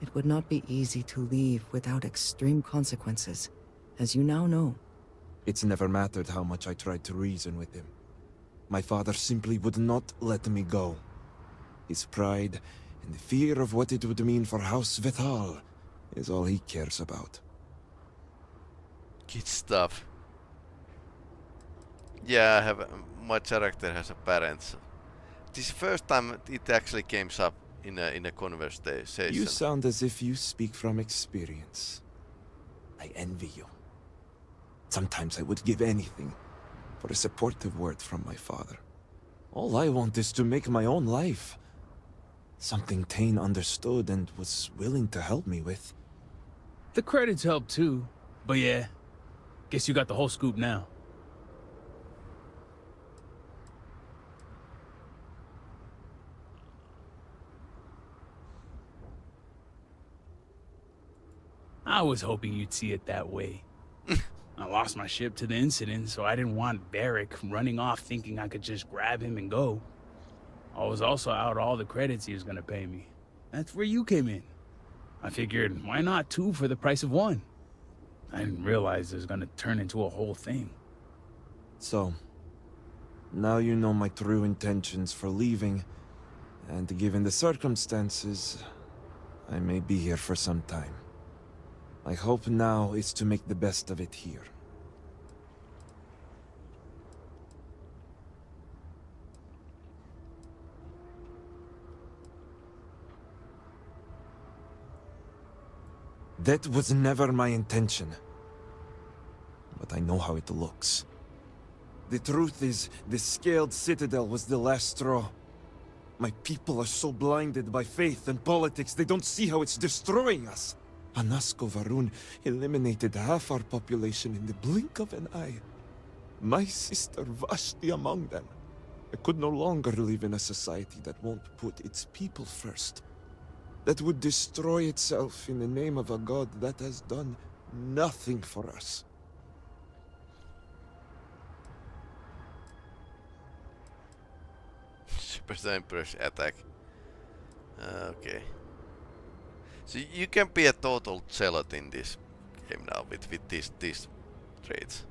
It would not be easy to leave without extreme consequences, as you now know. It's never mattered how much I tried to reason with him. My father simply would not let me go. His pride and the fear of what it would mean for House Vithal is all he cares about. Good stuff. Yeah, my character has a parents this first time it actually came up in a conversation. You sound as if you speak from experience. I envy you. Sometimes I would give anything for a supportive word from my father. All I want is to make my own life. Something Tane understood and was willing to help me with. The credits help too, but yeah, guess you got the whole scoop now. I was hoping you'd see it that way. I lost my ship to the incident, so I didn't want Varric running off thinking I could just grab him and go. I was also out all the credits he was gonna pay me. That's where you came in. I figured, why not 2 for the price of 1? I didn't realize it was gonna turn into a whole thing. So, now you know my true intentions for leaving, and given the circumstances, I may be here for some time. My hope now is to make the best of it here. That was never my intention. But I know how it looks. The truth is, the scaled citadel was the last straw. My people are so blinded by faith and politics, they don't see how it's destroying us. Anasko Varun eliminated half our population in the blink of an eye. My sister Vashti among them. I could no longer live in a society that won't put its people first. That would destroy itself in the name of a god that has done nothing for us. Super Emperor's attack. Okay. So you can be a total zealot in this game now with these traits.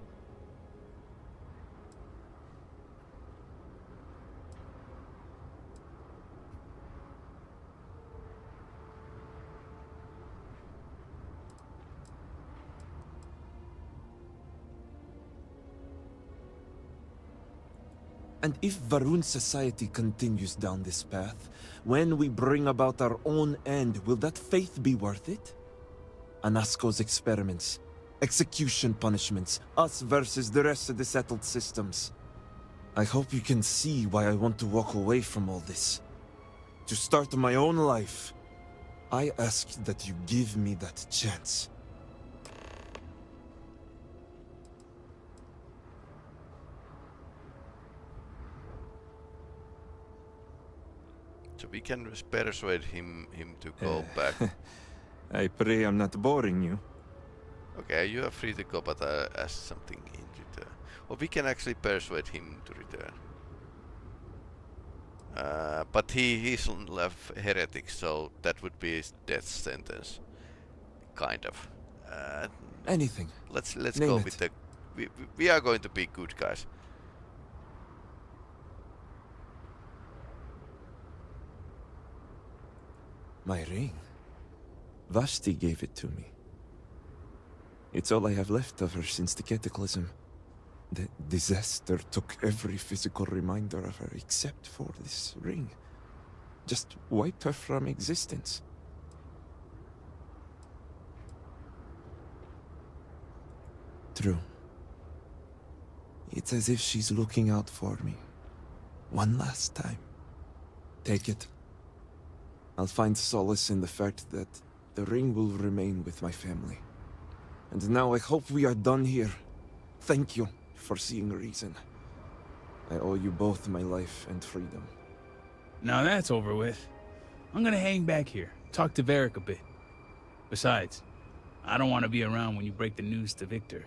And if Varun society continues down this path, when we bring about our own end, will that faith be worth it? Anasko's experiments, execution punishments, us versus the rest of the settled systems. I hope you can see why I want to walk away from all this. To start my own life. I ask that you give me that chance. So we can persuade him to go back. I pray I'm not boring you. Okay, you are free to go, but I ask something in return. Or we can actually persuade him to return. But he's a heretic, so that would be his death sentence. Kind of. Anything. Let's Name go it. with the... We are going to be good guys. My ring. Vashti gave it to me. It's all I have left of her since the cataclysm. The disaster took every physical reminder of her except for this ring. Just wiped her from existence. True. It's as if she's looking out for me. One last time. Take it. I'll find solace in the fact that the ring will remain with my family. And now I hope we are done here. Thank you for seeing reason. I owe you both my life and freedom. Now that's over with. I'm gonna hang back here, talk to Varric a bit. Besides, I don't want to be around when you break the news to Victor.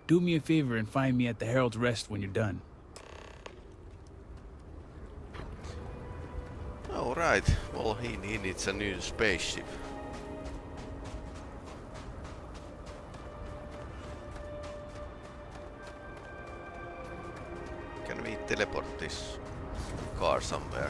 Do me a favor and find me at the Herald's Rest when you're done. Alright, well he needs a new spaceship. Can we teleport this car somewhere?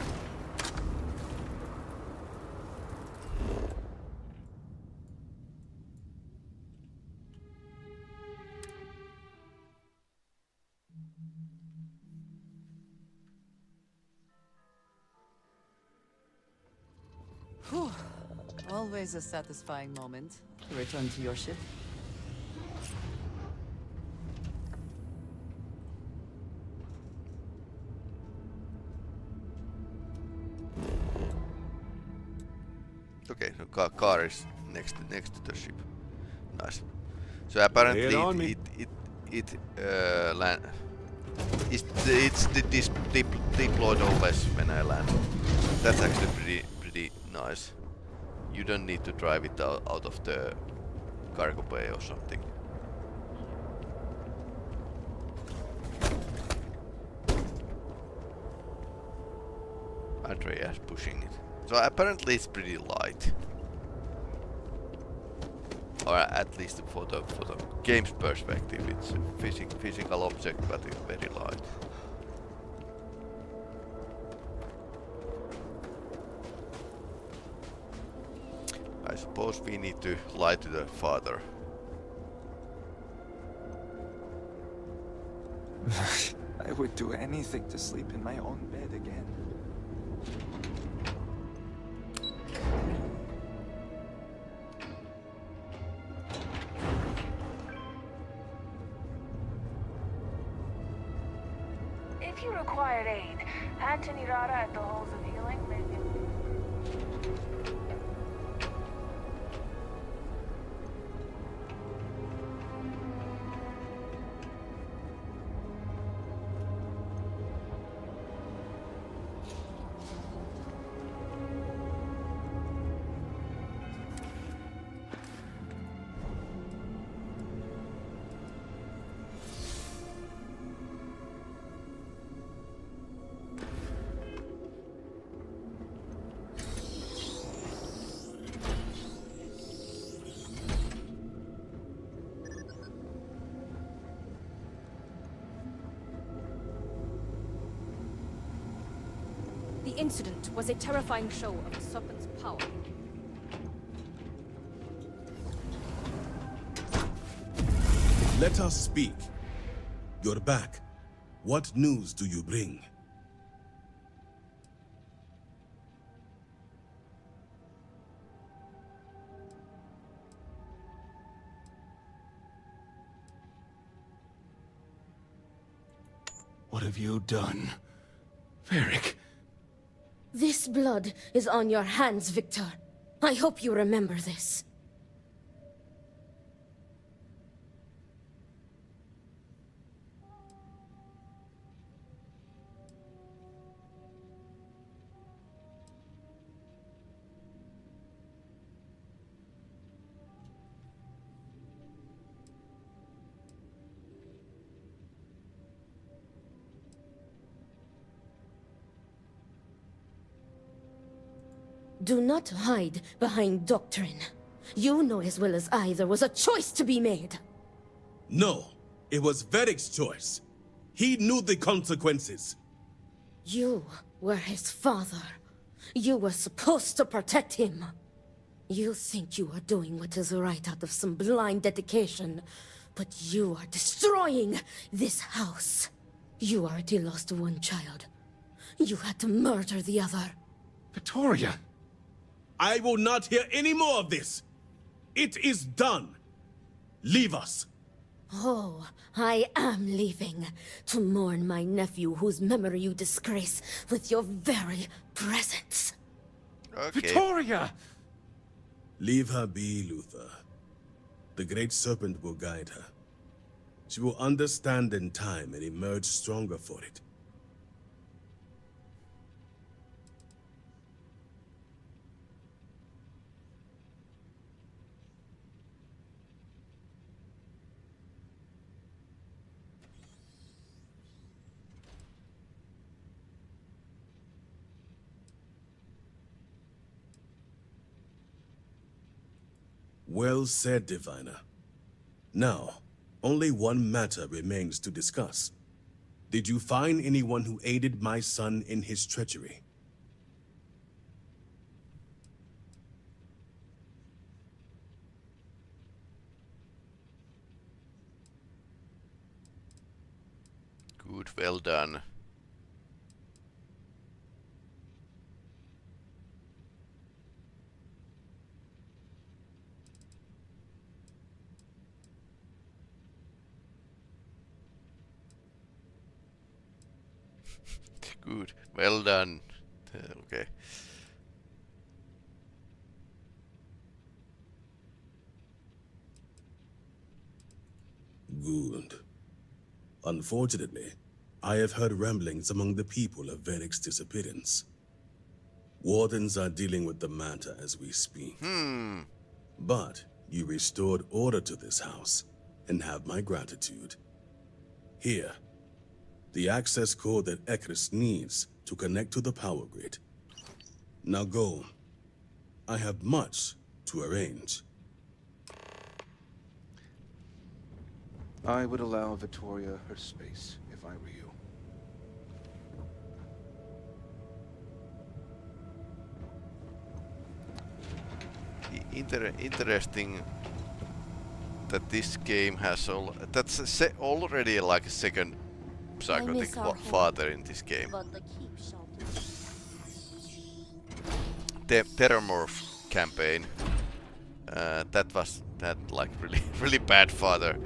Whew. Always a satisfying moment to return to your ship. Okay, so car is next to the ship. Nice. So apparently it's deployed always when I land. That's actually pretty nice. You don't need to drive it out of the cargo bay or something. Andreas pushing it. So apparently it's pretty light. Or at least for the game's perspective, it's a physical object, but it's very light. I suppose we need to lie to the father. I would do anything to sleep in my own bed again. If you require aid, Anthony Rada at the Halls of Healing may be... The incident was a terrifying show of the Serpent's power. Let us speak. You're back. What news do you bring? What have you done? Varric. This blood is on your hands, Victor. I hope you remember this. Do not hide behind doctrine. You know as well as I there was a choice to be made. No, it was Varric's choice. He knew the consequences. You were his father. You were supposed to protect him. You think you are doing what is right out of some blind dedication, but you are destroying this house. You already lost one child. You had to murder the other. Victoria! I will not hear any more of this. It is done. Leave us. Oh, I am leaving to mourn my nephew whose memory you disgrace with your very presence. Okay. Victoria! Leave her be, Luther. The Great Serpent will guide her. She will understand in time and emerge stronger for it. Well said, Diviner. Now, only one matter remains to discuss. Did you find anyone who aided my son in his treachery? Good, well done. Good. Well done. Okay. Good. Unfortunately, I have heard ramblings among the people of Veric's disappearance. Wardens are dealing with the matter as we speak. But you restored order to this house, and have my gratitude. Here, the access code that Ekris needs to connect to the power grid. Now go. I have much to arrange. I would allow Vittoria her space if I were you. Interesting that this game has already like a second psychotic father in this game. The Terramorph campaign. That like really bad father.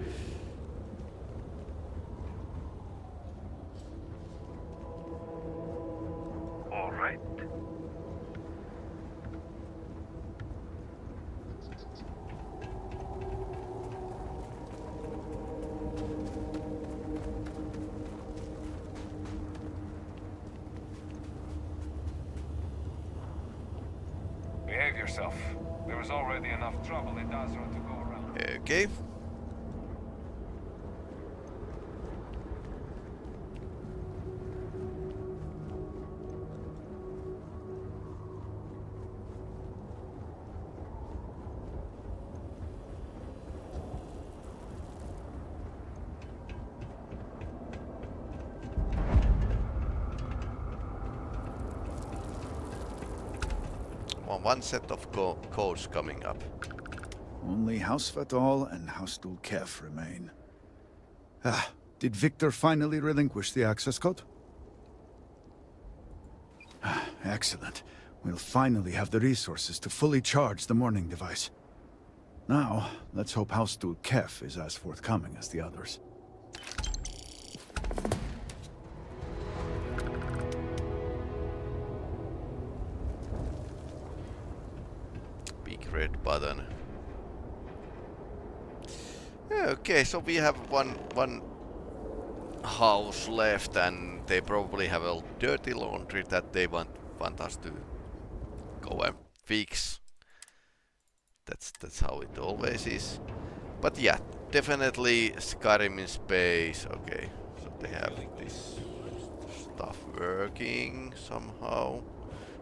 All right. Behave yourself. There was already enough trouble in Dazra to go around. Okay. One set of codes coming up. Only House Fatal and House Dulkef remain. Did Victor finally relinquish the access code? Excellent. We'll finally have the resources to fully charge the morning device. Now, let's hope House Dulkef is as forthcoming as the others. Red button. Okay, so we have one house left, and they probably have a dirty laundry that they want us to go and fix. That's how it always is. But yeah, definitely Skyrim in space. Okay, so they have this stuff working somehow.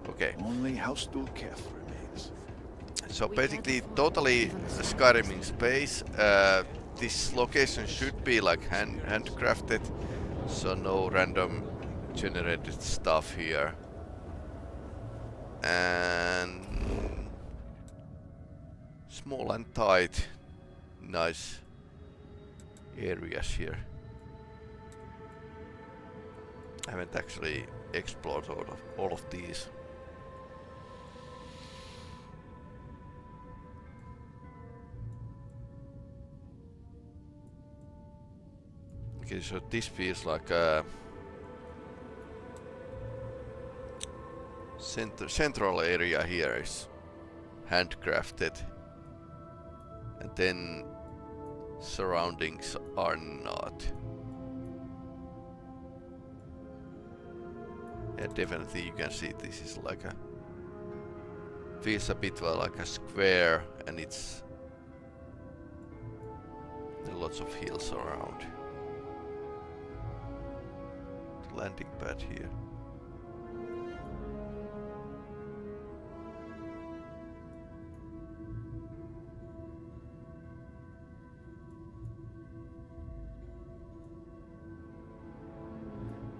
Okay. Only House Dulkef remains. So basically, totally Skyrim in space. This location should be like handcrafted, so no random generated stuff here. And small and tight, nice areas here. I haven't actually explored all of these. Okay, so this feels like a central area here is handcrafted, and then surroundings are not. Yeah, definitely you can see this is like a feels a bit like a square, and it's there are lots of hills around. Landing pad here.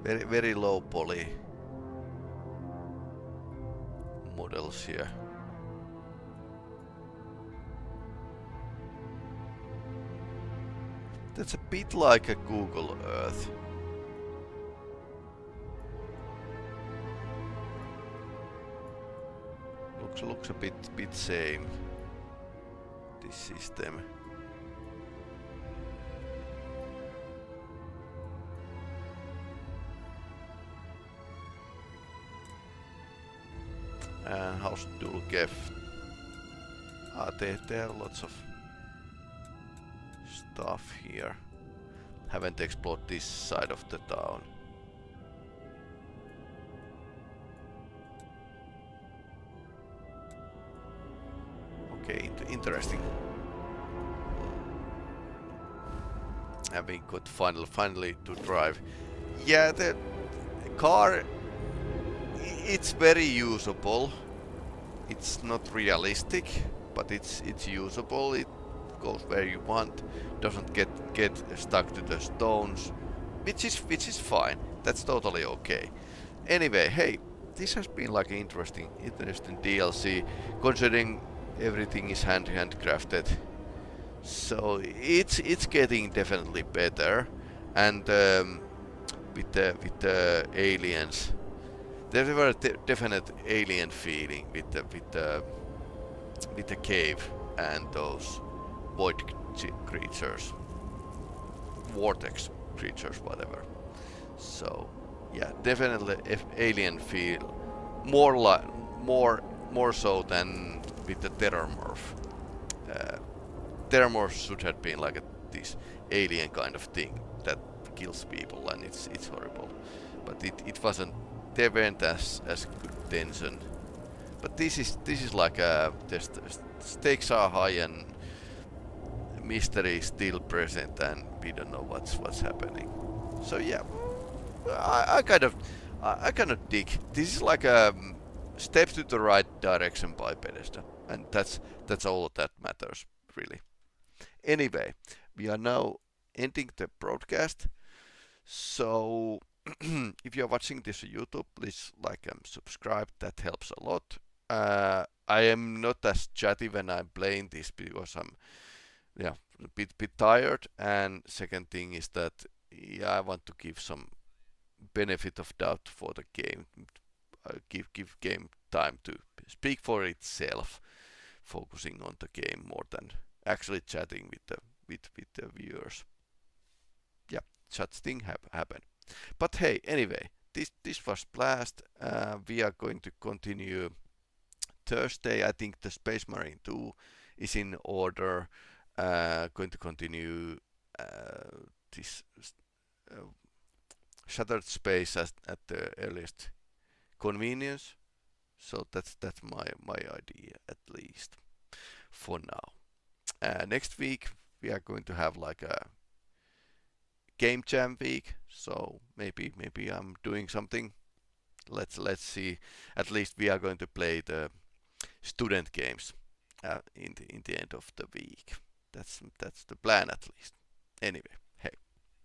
Very low poly models here. That's a bit like a Google Earth. Looks a bit same, this system. House Dulkef. They have lots of stuff here. Haven't explored this side of the town. Okay, interesting. Having got finally to drive. Yeah, the car, it's very usable. It's not realistic, but it's usable. It goes where you want. Doesn't get stuck to the stones, which is fine. That's totally okay. Anyway, hey, this has been like an interesting DLC, considering everything is handcrafted. So it's getting definitely better, and with the aliens, there's a definite alien feeling with the cave and those void creatures, vortex creatures, whatever. So yeah, definitely alien feel more so than with the Terramorph. Terramorph should have been like this alien kind of thing that kills people, and it's horrible. But it wasn't. They weren't as good tension. But this is like the stakes are high and mystery is still present, and we don't know what's happening. So yeah, I kind of dig. This is like a step to the right direction by Bethesda, and that's all that matters really. Anyway, we are now ending the broadcast. So if you're watching this on YouTube, please like and subscribe. That helps a lot. I am not as chatty when I'm playing this because I'm a bit tired. And second thing is that I want to give some benefit of doubt for the game. Give game time to speak for itself, focusing on the game more than actually chatting with the viewers. Yeah, such thing happen. But hey, anyway, this was Blast. We are going to continue Thursday. I think the Space Marine 2 is in order. Going to continue this Shattered Space at the earliest convenience. So that's my idea, at least for now. Next week we are going to have like a game jam week, so maybe I'm doing something. Let's see. At least we are going to play the student games in the end of the week. That's the plan, at least. Anyway,